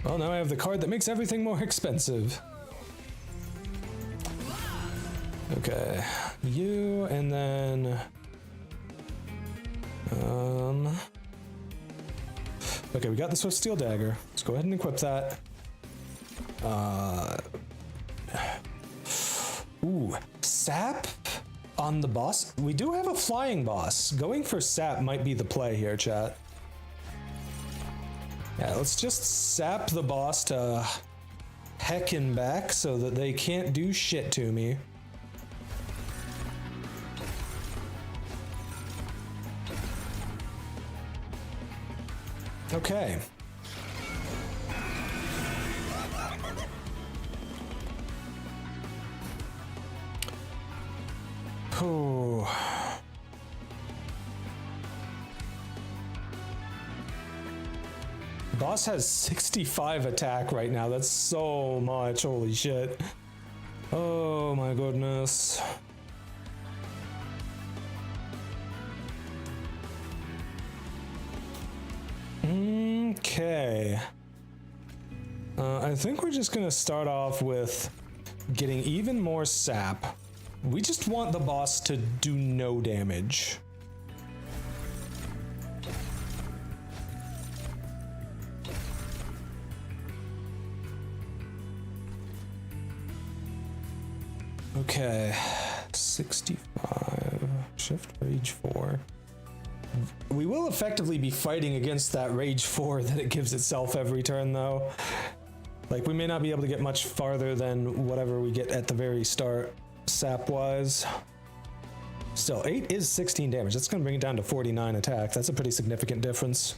Well, now I have the card that makes everything more expensive. Okay, you, and then... Okay, we got the Swift Steel Dagger. Let's go ahead and equip that. Ooh, Sap on the boss. We do have a flying boss. Going for Sap might be the play here, chat. Yeah, let's just sap the boss to heck and back so that they can't do shit to me. Okay. Oh. Boss has 65 attack right now. That's so much. Holy shit. Oh my goodness. Okay. I think we're just gonna start off with getting even more sap. We just want the boss to do no damage. Okay, 65, shift rage 4. We will effectively be fighting against that rage 4 that it gives itself every turn though. Like, we may not be able to get much farther than whatever we get at the very start, sap-wise. Still, 8 is 16 damage. That's gonna bring it down to 49 attack. That's a pretty significant difference.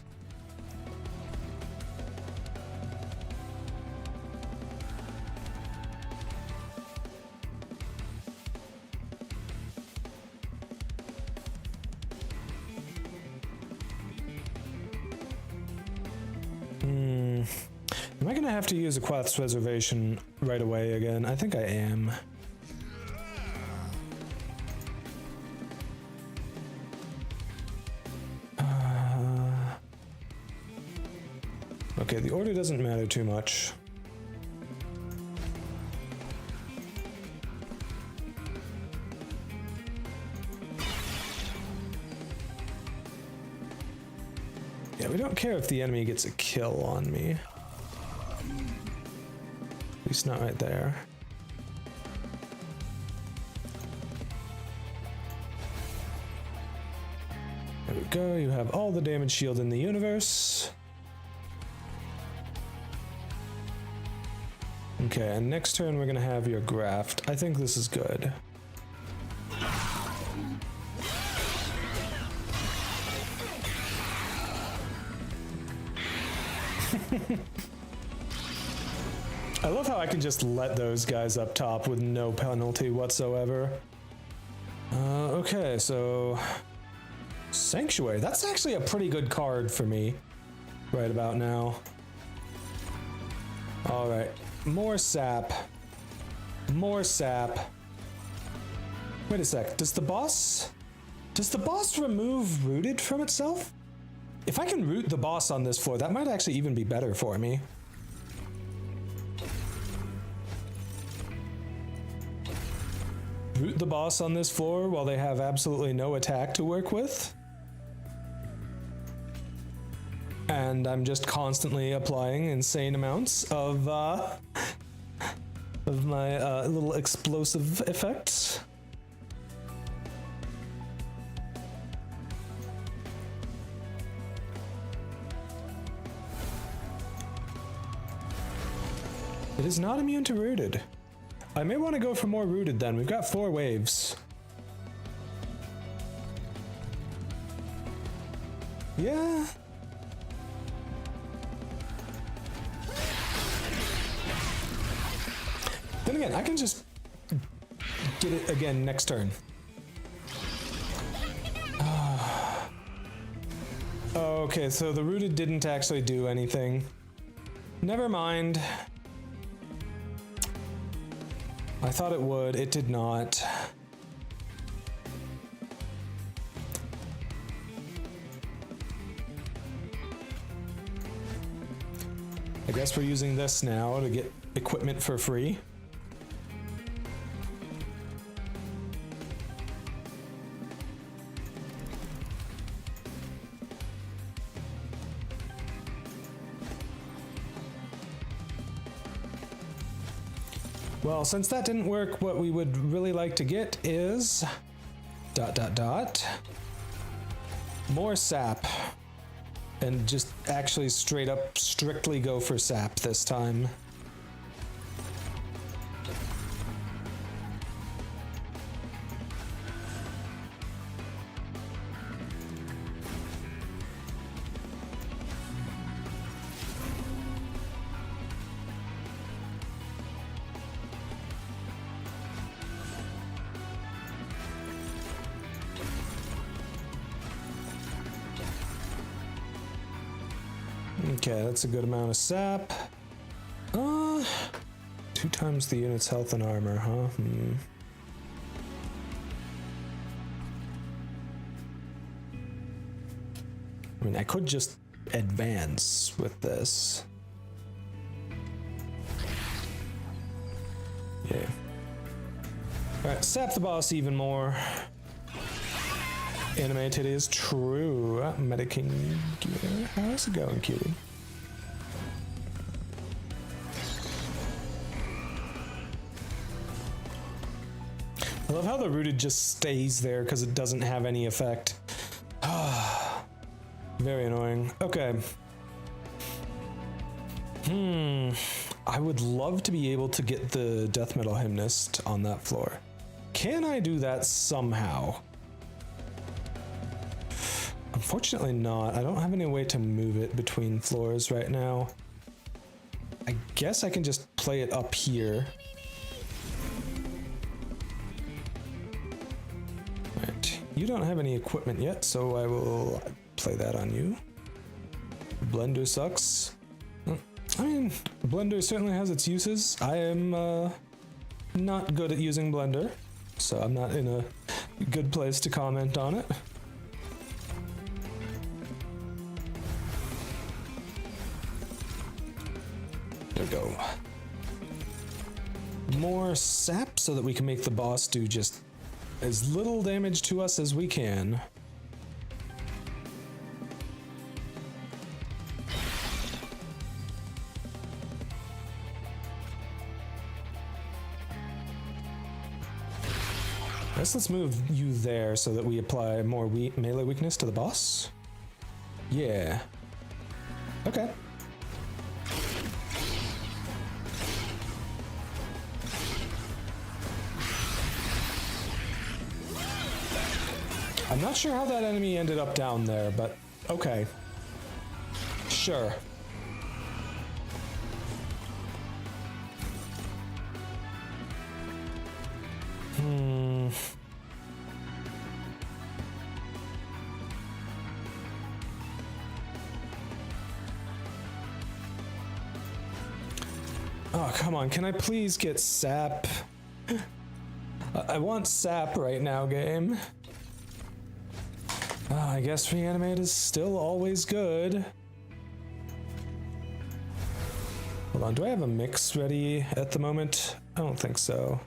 Am I gonna have to use a Quath's Reservation right away again? I think I am. Okay, the order doesn't matter too much. Yeah, we don't care if the enemy gets a kill on me. At least not right there. There we go, you have all the damage shield in the universe. Okay, and next turn we're gonna have your graft. I think this is good. I love how I can just let those guys up top with no penalty whatsoever. Okay, so... Sanctuary. That's actually a pretty good card for me right about now. Alright, more sap. More sap. Wait a sec, does the boss remove rooted from itself? If I can root the boss on this floor, that might actually even be better for me. Root the boss on this floor while they have absolutely no attack to work with. And I'm just constantly applying insane amounts of my little explosive effects. It is not immune to rooted. I may want to go for more rooted then. We've got 4 waves. Yeah. Then again, I can just get it again next turn. Okay, so the rooted didn't actually do anything. Never mind. I thought it would. It did not. I guess we're using this now to get equipment for free. Well, since that didn't work, what we would really like to get is ... more sap. And just actually straight up strictly go for sap this time. Okay, that's a good amount of sap. 2 times the unit's health and armor, huh? I mean, I could just advance with this. Yeah. Alright, sap the boss even more. Animated is true. Medicing gear. How's it going, cutie? I love how the rooted just stays there because it doesn't have any effect. Very annoying. Okay. I would love to be able to get the death metal hymnist on that floor. Can I do that somehow? Unfortunately not. I don't have any way to move it between floors right now. I guess I can just play it up here. Right. You don't have any equipment yet, so I will play that on you. Blender sucks. I mean, Blender certainly has its uses. I am not good at using Blender, so I'm not in a good place to comment on it. There we go. More sap so that we can make the boss do just as little damage to us as we can. Let's move you there so that we apply more melee weakness to the boss. Yeah. Okay. I'm not sure how that enemy ended up down there, but okay. Sure. Oh, come on. Can I please get sap? I want sap right now, game. I guess reanimate is still always good. Hold on, do I have a mix ready at the moment? I don't think so.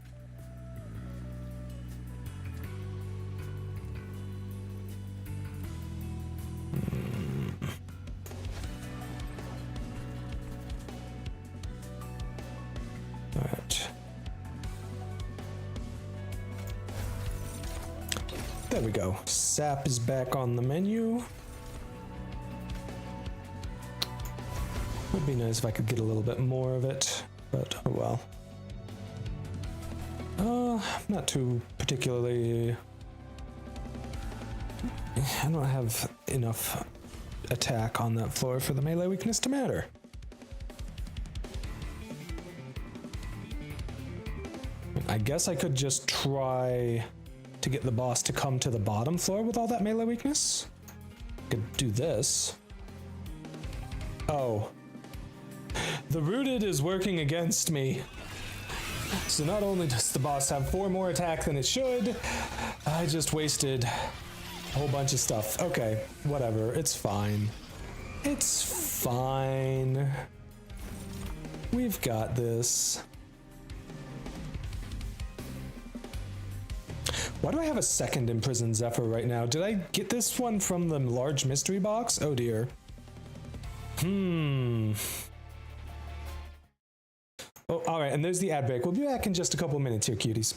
Alright. There we go. Sap is back on the menu. Would be nice if I could get a little bit more of it, but oh well. Not too particularly. I don't have enough attack on that floor for the melee weakness to matter. I guess I could just try to get the boss to come to the bottom floor with all that melee weakness. Could do this. Oh. The rooted is working against me. So not only does the boss have 4 more attack than it should, I just wasted a whole bunch of stuff. Okay, whatever, it's fine. It's fine. We've got this. Why do I have a second Imprisoned Zephyr right now? Did I get this one from the large mystery box? Oh dear. Oh, alright, and there's the ad break. We'll be back in just a couple minutes here, cuties.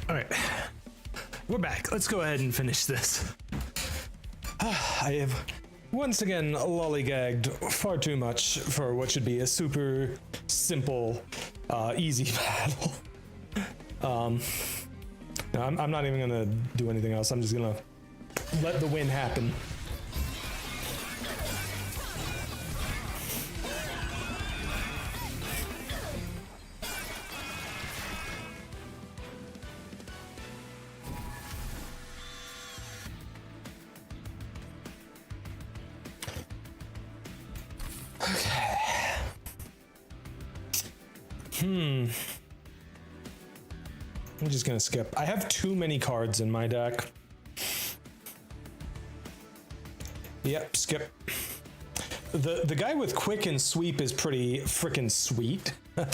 All right, we're back. Let's go ahead and finish this. I have once again lollygagged far too much for what should be a super simple, easy battle. No, I'm not even gonna do anything else. I'm just gonna let the win happen. Okay. I'm just gonna skip. I have too many cards in my deck. Yep, skip. The guy with quick and sweep is pretty freaking sweet. You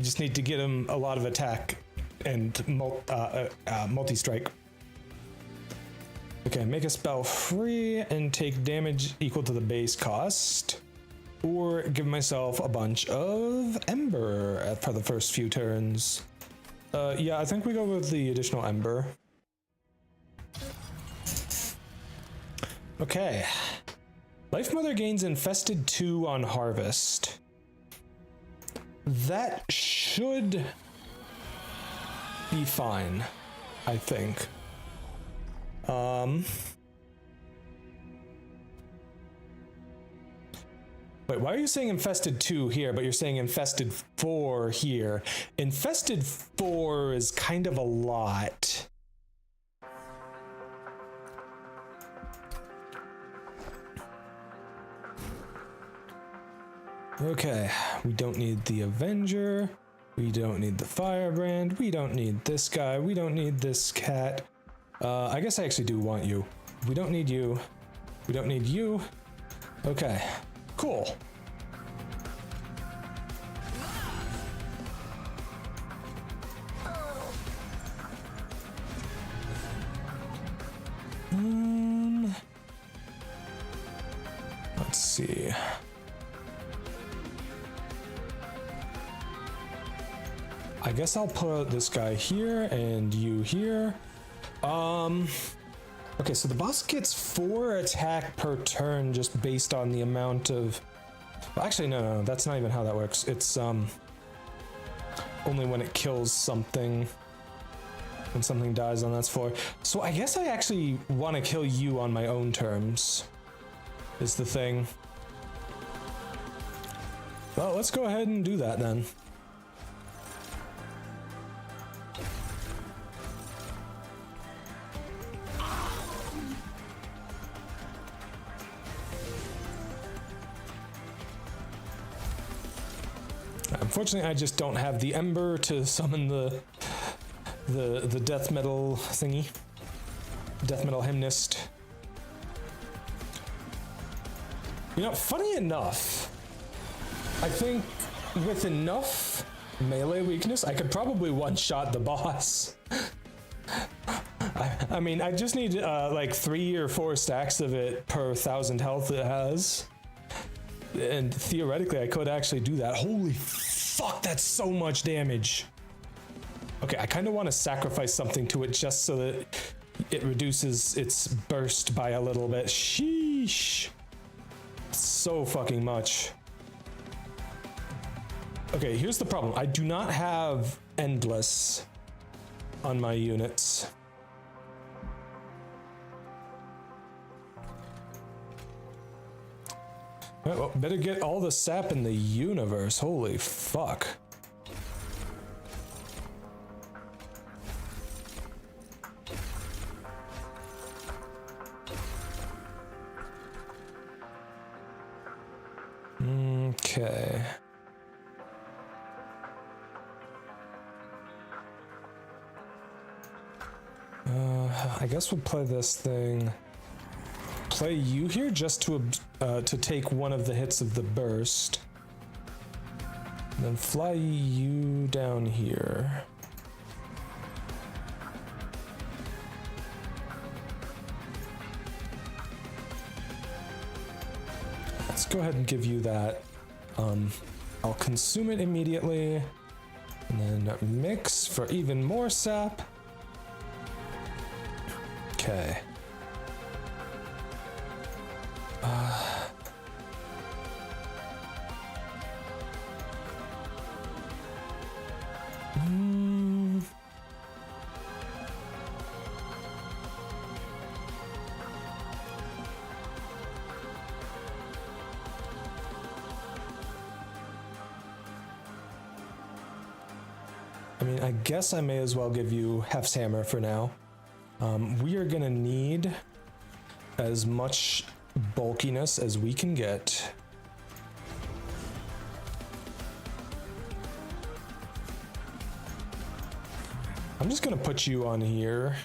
just need to get him a lot of attack and multi-strike. Okay, make a spell free and take damage equal to the base cost. Or give myself a bunch of Ember for the first few turns. Yeah, I think we go with the additional Ember. Okay. Life Mother gains Infested 2 on Harvest. That should be fine, I think. Wait, why are you saying Infested 2 here, but you're saying Infested 4 here? Infested 4 is kind of a lot. Okay, we don't need the Avenger. We don't need the Firebrand. We don't need this guy. We don't need this cat. I guess I actually do want you. We don't need you. We don't need you. Okay. Cool. Let's see. I guess I'll put this guy here and you here. Okay, so the boss gets 4 attack per turn just based on the amount of... Well, actually, no, that's not even how that works. It's only when it kills something, when something dies on that floor. So I guess I actually want to kill you on my own terms, is the thing. Well, let's go ahead and do that then. Unfortunately, I just don't have the Ember to summon the death metal thingy. Death metal hymnist. You know, funny enough, I think with enough melee weakness, I could probably one-shot the boss. I mean, I just need like 3 or 4 stacks of it per 1,000 health it has. And theoretically, I could actually do that. Holy fuck, that's so much damage. Okay, I kind of want to sacrifice something to it just so that it reduces its burst by a little bit. Sheesh. So fucking much. Okay, here's the problem. I do not have Endless on my units. Well, better get all the sap in the universe. Holy fuck. Okay. I guess we'll play this thing. Play you here just to take one of the hits of the burst. And then fly you down here. Let's go ahead and give you that. I'll consume it immediately. And then mix for even more sap. Okay. I mean, I guess I may as well give you Hef's hammer for now. We are gonna need as much bulkiness as we can get. I'm just gonna put you on here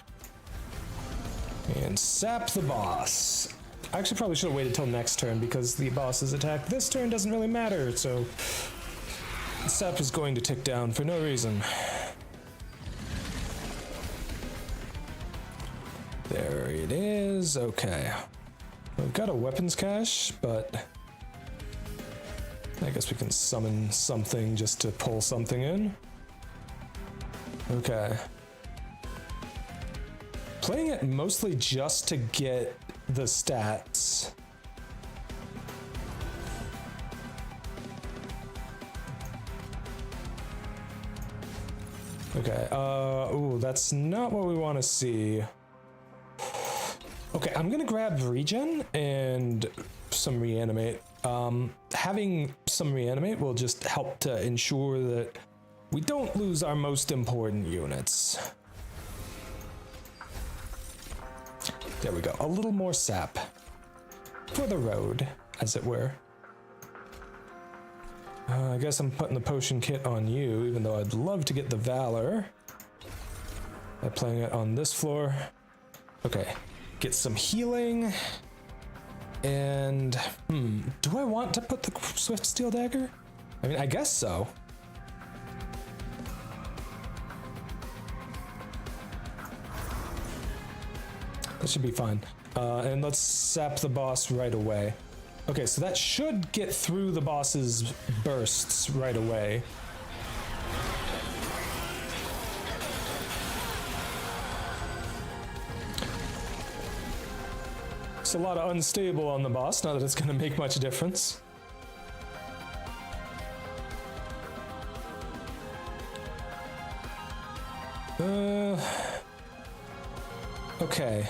and sap the boss. I actually probably should have waited till next turn because the boss's attack this turn doesn't really matter, so sap is going to tick down for no reason. There it is. Okay. We've got a weapons cache, but I guess we can summon something just to pull something in. Okay. Playing it mostly just to get the stats. Okay, ooh, that's not what we want to see. Okay, I'm gonna grab regen and some reanimate. Having some reanimate will just help to ensure that we don't lose our most important units. There we go, a little more sap. For the road, as it were. I guess I'm putting the potion kit on you, even though I'd love to get the Valor. By playing it on this floor. Okay, get some healing. And, do I want to put the Swift Steel Dagger? I mean, I guess so. That should be fine. And let's sap the boss right away. Okay, so that should get through the boss's bursts right away. It's a lot of unstable on the boss, not that it's gonna make much difference. Okay.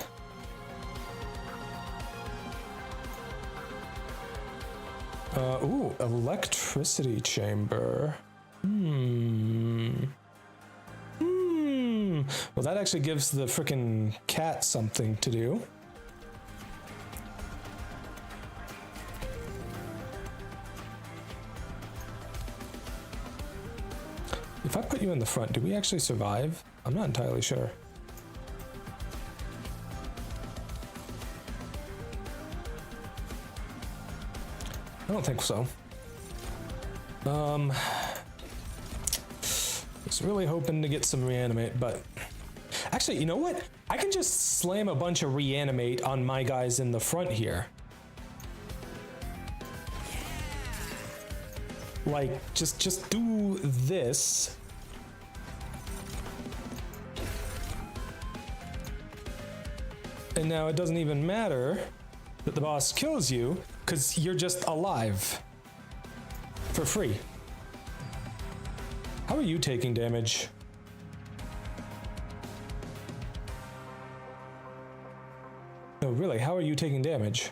Ooh, electricity chamber. Well, that actually gives the frickin' cat something to do. If I put you in the front, do we actually survive? I'm not entirely sure. I don't think so. Was really hoping to get some reanimate, but actually, you know what? I can just slam a bunch of reanimate on my guys in the front here. Like, just do this. And now it doesn't even matter that the boss kills you, because you're just alive. For free. How are you taking damage? No, really, how are you taking damage?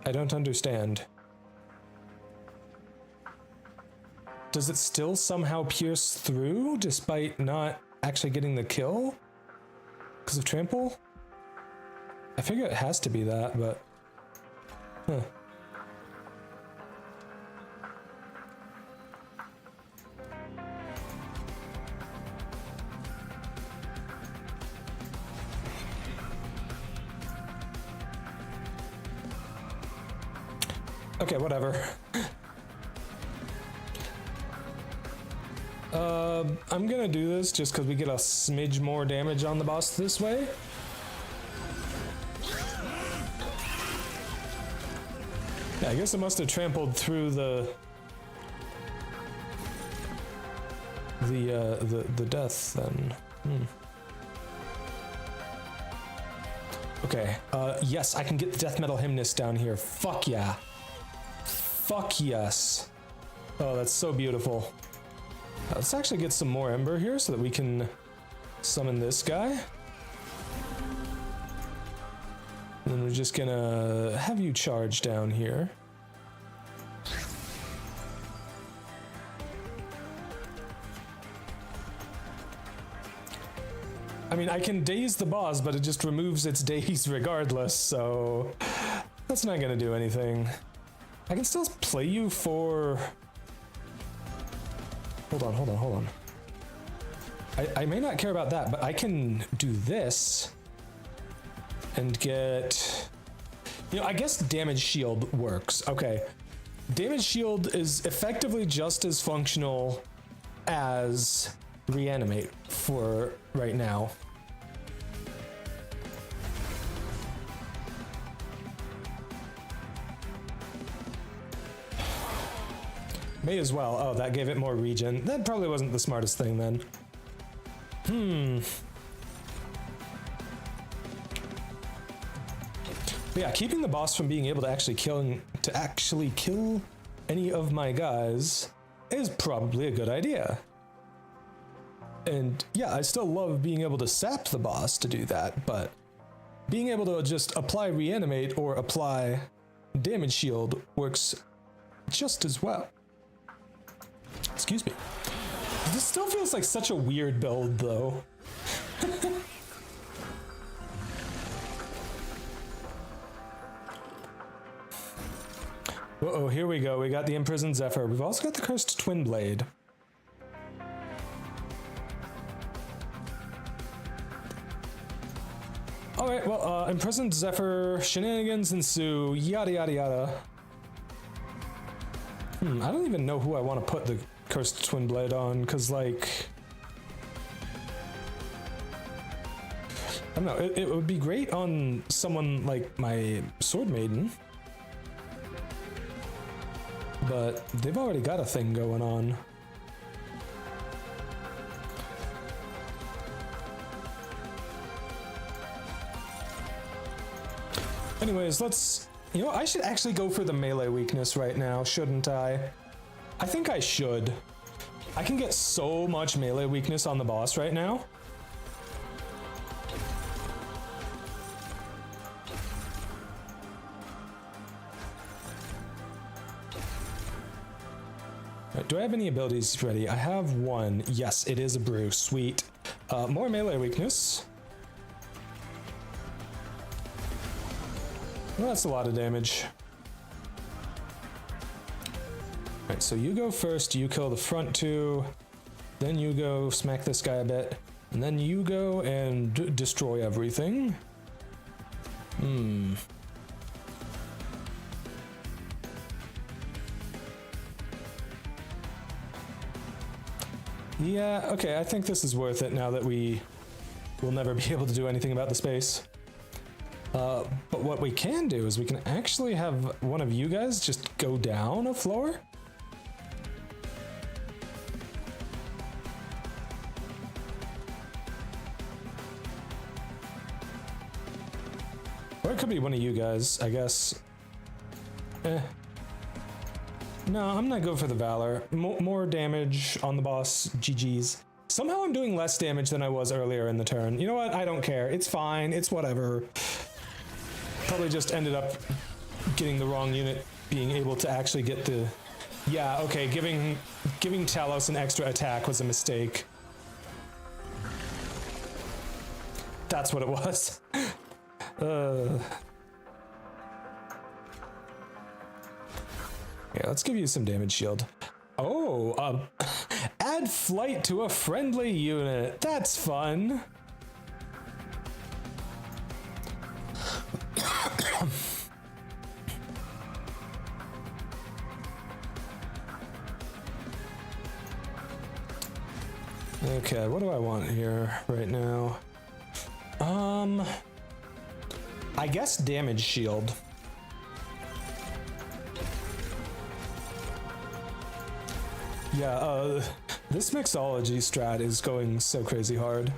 I don't understand. Does it still somehow pierce through despite not actually getting the kill? Because of trample? I figure it has to be that, but... Huh. Okay, whatever. I'm gonna do this just because we get a smidge more damage on the boss this way. Yeah, I guess it must have trampled through the death then. Okay, yes, I can get the death metal hymnist down here. Fuck yeah. Fuck yes. Oh, that's so beautiful. Let's actually get some more ember here so that we can summon this guy. And we're just gonna have you charge down here. I mean, I can daze the boss, but it just removes its daze regardless, so that's not gonna do anything. I can still play you for... Hold on. I may not care about that, but I can do this and get... You know, I guess damage shield works. Okay. Damage shield is effectively just as functional as reanimate for right now. May as well. Oh, that gave it more regen. That probably wasn't the smartest thing then. But yeah, keeping the boss from being able to actually kill any of my guys is probably a good idea. And yeah, I still love being able to sap the boss to do that, but being able to just apply reanimate or apply damage shield works just as well. Excuse me. This still feels like such a weird build, though. Uh-oh, here we go. We got the Imprisoned Zephyr. We've also got the Cursed Twin Blade. Alright, well, Imprisoned Zephyr, shenanigans ensue, yada yada yada. I don't even know who I want to put the Cursed Twin Blade on, because, like... I don't know, it would be great on someone like my Sword Maiden. But they've already got a thing going on. Anyways, let's... You know, I should actually go for the melee weakness right now, shouldn't I? I think I should. I can get so much melee weakness on the boss right now. Right, do I have any abilities ready? I have one. Yes, it is a brew. Sweet. More melee weakness. Well, that's a lot of damage. Alright, so you go first, you kill the front two, then you go smack this guy a bit, and then you go and destroy everything. Yeah, okay, I think this is worth it now that we will never be able to do anything about the space. But what we can do is we can actually have one of you guys just go down a floor. Or it could be one of you guys, I guess. No, I'm not going for the Valor. More damage on the boss, GG's. Somehow I'm doing less damage than I was earlier in the turn. You know what? I don't care. It's fine. It's whatever. Probably just ended up getting the wrong unit, being able to actually get the... Yeah, okay, giving Talos an extra attack was a mistake. That's what it was. Yeah, let's give you some damage shield. Oh, add flight to a friendly unit. That's fun. Okay, what do I want here right now? I guess damage shield. Yeah, this mixology strat is going so crazy hard.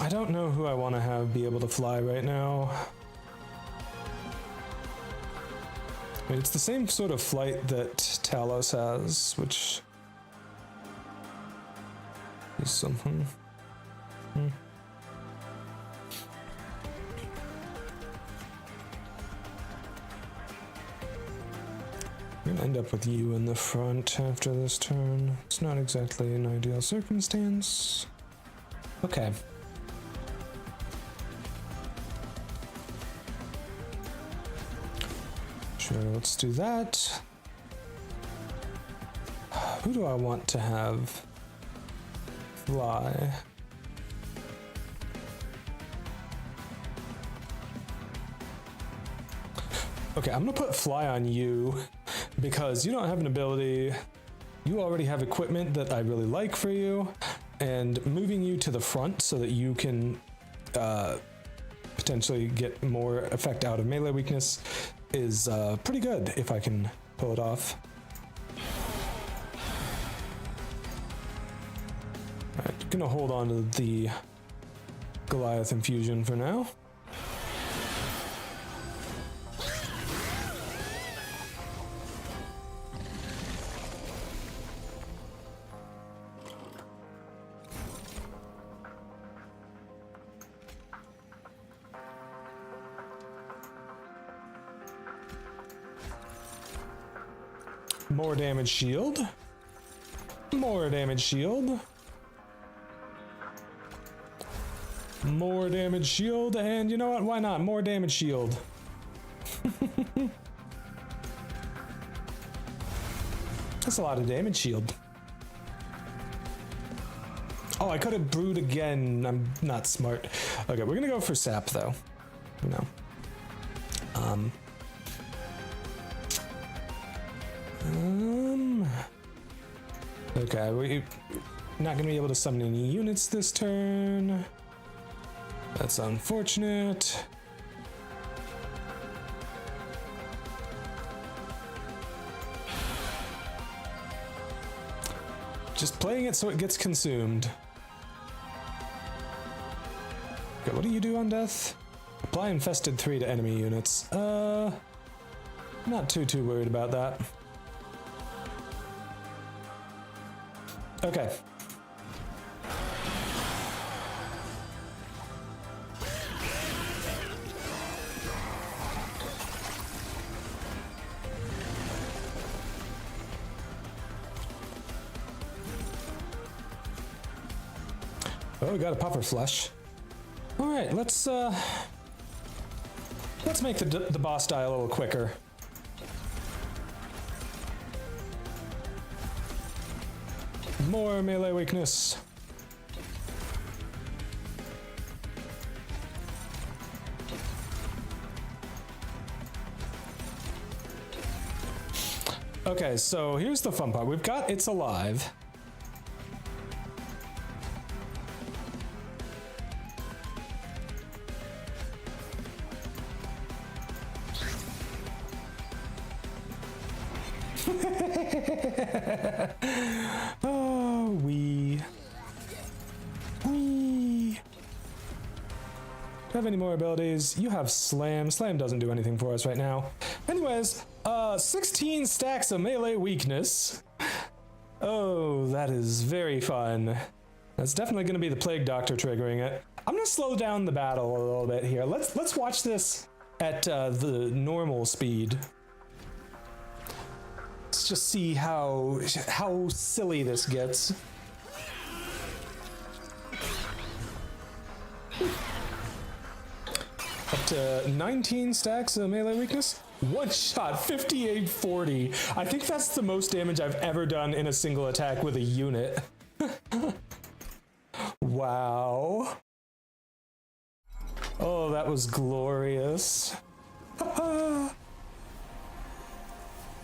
I don't know who I want to have be able to fly right now. mean, it's the same sort of flight that Talos has, which is something. We're gonna end up with you in the front after this turn. It's not exactly an ideal circumstance. Okay. Sure, let's do that. Who do I want to have fly? Okay, I'm gonna put fly on you because you don't have an ability. You already have equipment that I really like for you, and moving you to the front so that you can potentially get more effect out of melee weakness is pretty good if I can pull it off. Alright, gonna hold on to the Goliath infusion for now. More damage shield. More damage shield. More damage shield, and you know what? Why not? More damage shield. That's a lot of damage shield. Oh, I could have brewed again. I'm not smart. Okay, we're gonna go for sap though. No. Okay, we're not gonna be able to summon any units this turn. That's unfortunate. Just playing it so it gets consumed. Okay, what do you do on death? Apply infested 3 to enemy units. Not too worried about that. Okay. Oh, we got a puffer flush. All right, let's make the boss die a little quicker. More melee weakness. Okay, so here's the fun part. We've got It's Alive. Oh, we have any more abilities? You have Slam. Slam doesn't do anything for us right now. Anyways, 16 stacks of melee weakness. Oh, that is very fun. That's definitely going to be the Plague Doctor triggering it. I'm going to slow down the battle a little bit here. Let's watch this at the normal speed. Let's just see how silly this gets. Up to 19 stacks of melee weakness. One shot, 5840. I think that's the most damage I've ever done in a single attack with a unit. Wow. Oh, that was glorious.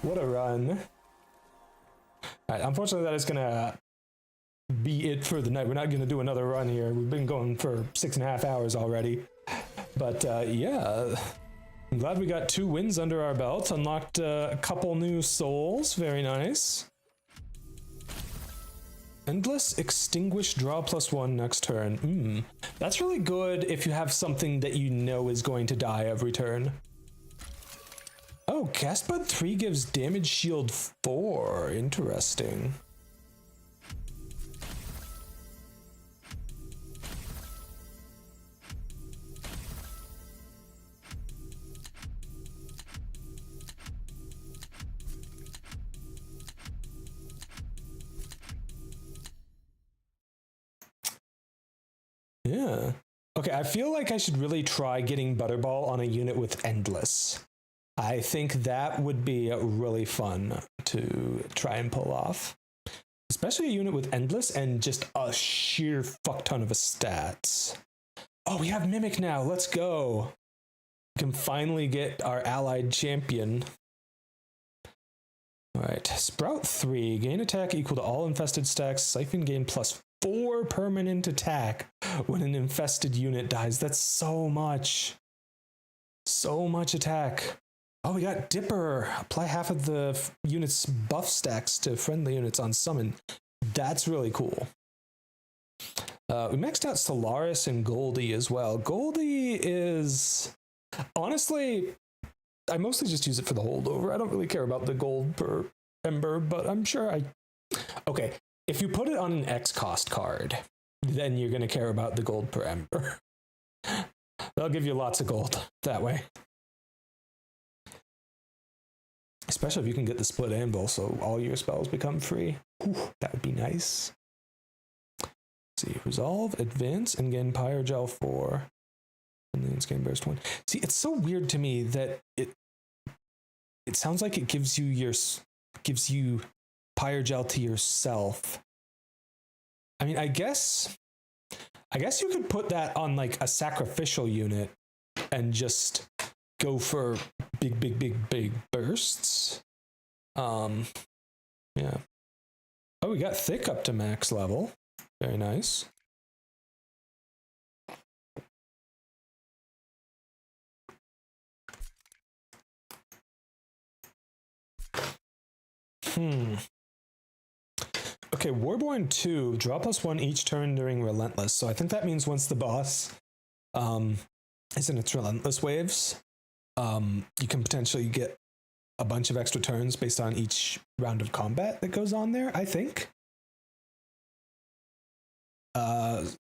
What a run. Alright, unfortunately that is gonna be it for the night. We're not gonna do another run here. We've been going for 6.5 hours already. But yeah, I'm glad we got 2 wins under our belt. Unlocked a couple new souls. Very nice. Endless Extinguish, draw +1 next turn. That's really good if you have something that you know is going to die every turn. Oh, Cast Bud 3 gives damage shield 4. Interesting. Yeah. Okay, I feel like I should really try getting Butterball on a unit with Endless. I think that would be really fun to try and pull off. Especially a unit with Endless and just a sheer fuck ton of stats. Oh, we have Mimic now. Let's go. We can finally get our allied champion. All right, Sprout 3. Gain attack equal to all infested stacks. Siphon gain plus 4 permanent attack when an infested unit dies. That's so much. So much attack. Oh, we got Dipper. Apply half of the unit's buff stacks to friendly units on summon. That's really cool. We maxed out Solaris and Goldie as well. Goldie is... Honestly, I mostly just use it for the holdover. I don't really care about the gold per ember, but I'm sure I... Okay, if you put it on an X cost card, then you're going to care about the gold per ember. They'll give you lots of gold that way. Especially if you can get the split anvil, so all your spells become free. Whew, that would be nice. Let's see, resolve, advance, and gain Pyre Gel 4. And then it's gain burst 1. See, it's so weird to me that it sounds like it gives you Pyre Gel to yourself. I mean, I guess you could put that on like a sacrificial unit and just go for big bursts. Yeah. Oh, we got Thick up to max level. Very nice. Okay, Warborn 2, draw +1 each turn during Relentless. So I think that means once the boss is in its Relentless waves, you can potentially get a bunch of extra turns based on each round of combat that goes on there, I think.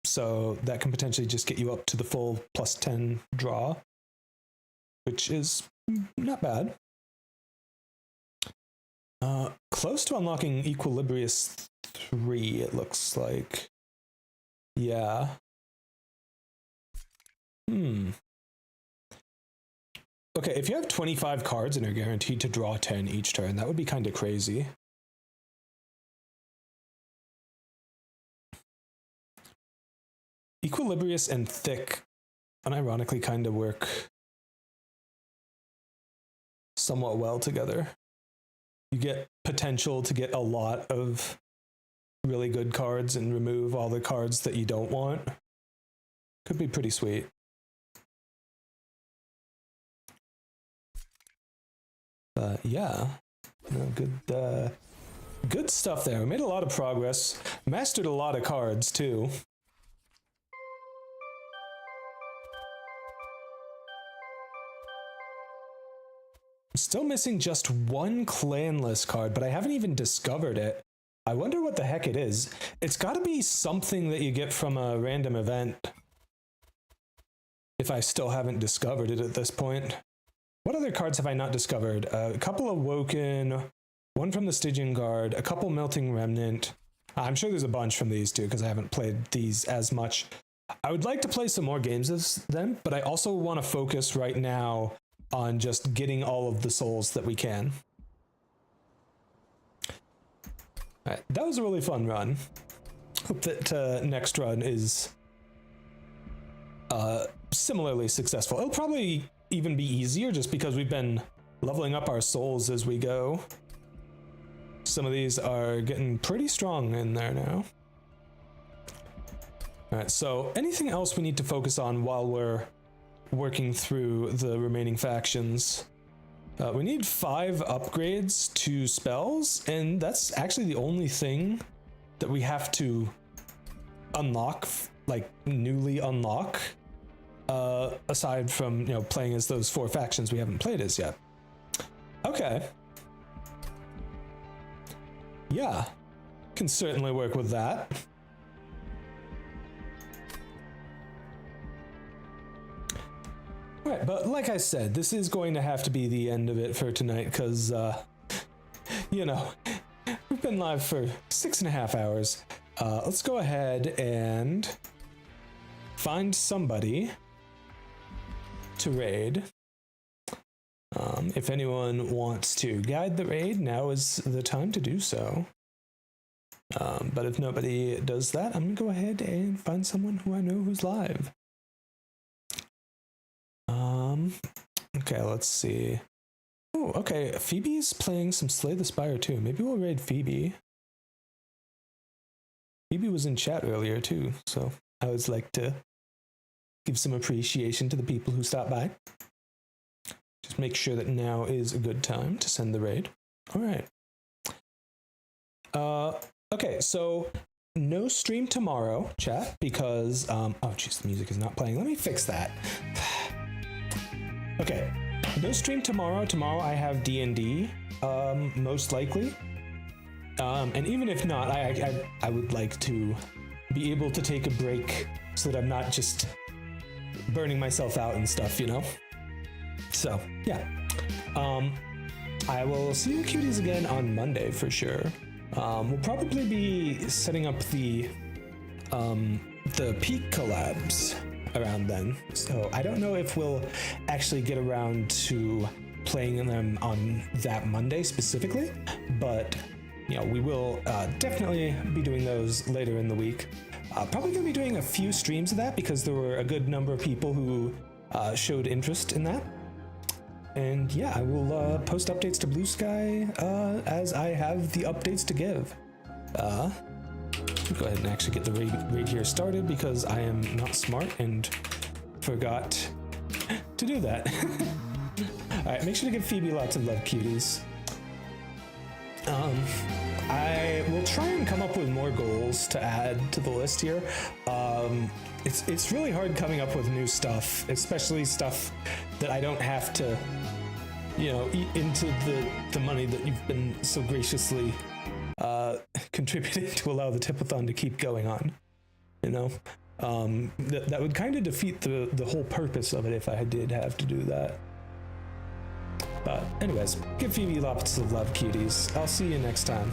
So that can potentially just get you up to the full +10 draw, which is not bad. Close to unlocking Equilibrius 3, it looks like. Yeah. Okay, if you have 25 cards and are guaranteed to draw 10 each turn, that would be kind of crazy. Equilibrius and Thick, unironically, kind of work somewhat well together. You get potential to get a lot of really good cards and remove all the cards that you don't want. Could be pretty sweet. Yeah, good stuff there. We made a lot of progress. Mastered a lot of cards too. Still missing just one clanless card, but I haven't even discovered it. I wonder what the heck it is. It's got to be something that you get from a random event. If I still haven't discovered it at this point. What other cards have I not discovered? A couple of Woken, one from the Stygian Guard, a couple Melting Remnant. I'm sure there's a bunch from these two because I haven't played these as much. I would like to play some more games of them, but I also want to focus right now on just getting all of the souls that we can. All right, that was a really fun run. Hope that next run is similarly successful. It'll probably even be easier just because we've been leveling up our souls as we go. Some of these are getting pretty strong in there now. All right, so anything else we need to focus on while we're working through the remaining factions? We need 5 upgrades to spells, and that's actually the only thing that we have to unlock, like newly unlock, aside from, you know, playing as those 4 factions we haven't played as yet. Okay. Yeah, can certainly work with that. Alright, but like I said, this is going to have to be the end of it for tonight, because, you know, we've been live for 6.5 hours. Let's go ahead and find somebody to raid. If anyone wants to guide the raid, now is the time to do so. But if nobody does that, I'm gonna go ahead and find someone who I know who's live. Okay, let's see. Oh, okay, Phoebe's playing some Slay the Spire too. Maybe we'll raid Phoebe. Phoebe was in chat earlier too, so I always like to give some appreciation to the people who stop by. Just make sure that now is a good time to send the raid. All right. Okay, so no stream tomorrow, chat, because, oh jeez, the music is not playing. Let me fix that. Okay, no stream tomorrow. Tomorrow I have D&D, most likely. And even if not, I would like to be able to take a break so that I'm not just burning myself out and stuff, you know? So, yeah. I will see you cuties again on Monday for sure. We'll probably be setting up the peak collabs around then. So I don't know if we'll actually get around to playing them on that Monday specifically, but you know, we will definitely be doing those later in the week. Probably gonna be doing a few streams of that because there were a good number of people who showed interest in that. And yeah, I will post updates to Blue Sky as I have the updates to give. Go ahead and actually get the raid here started because I am not smart and forgot to do that. Alright, make sure to give Phoebe lots of love, cuties. I will try and come up with more goals to add to the list here. It's really hard coming up with new stuff, especially stuff that I don't have to, you know, eat into the money that you've been so graciously contributed to allow the Tipathon to keep going on. You know, that would kind of defeat the whole purpose of it if I did have to do that. But anyways, give Phoebe lots of love, cuties. I'll see you next time.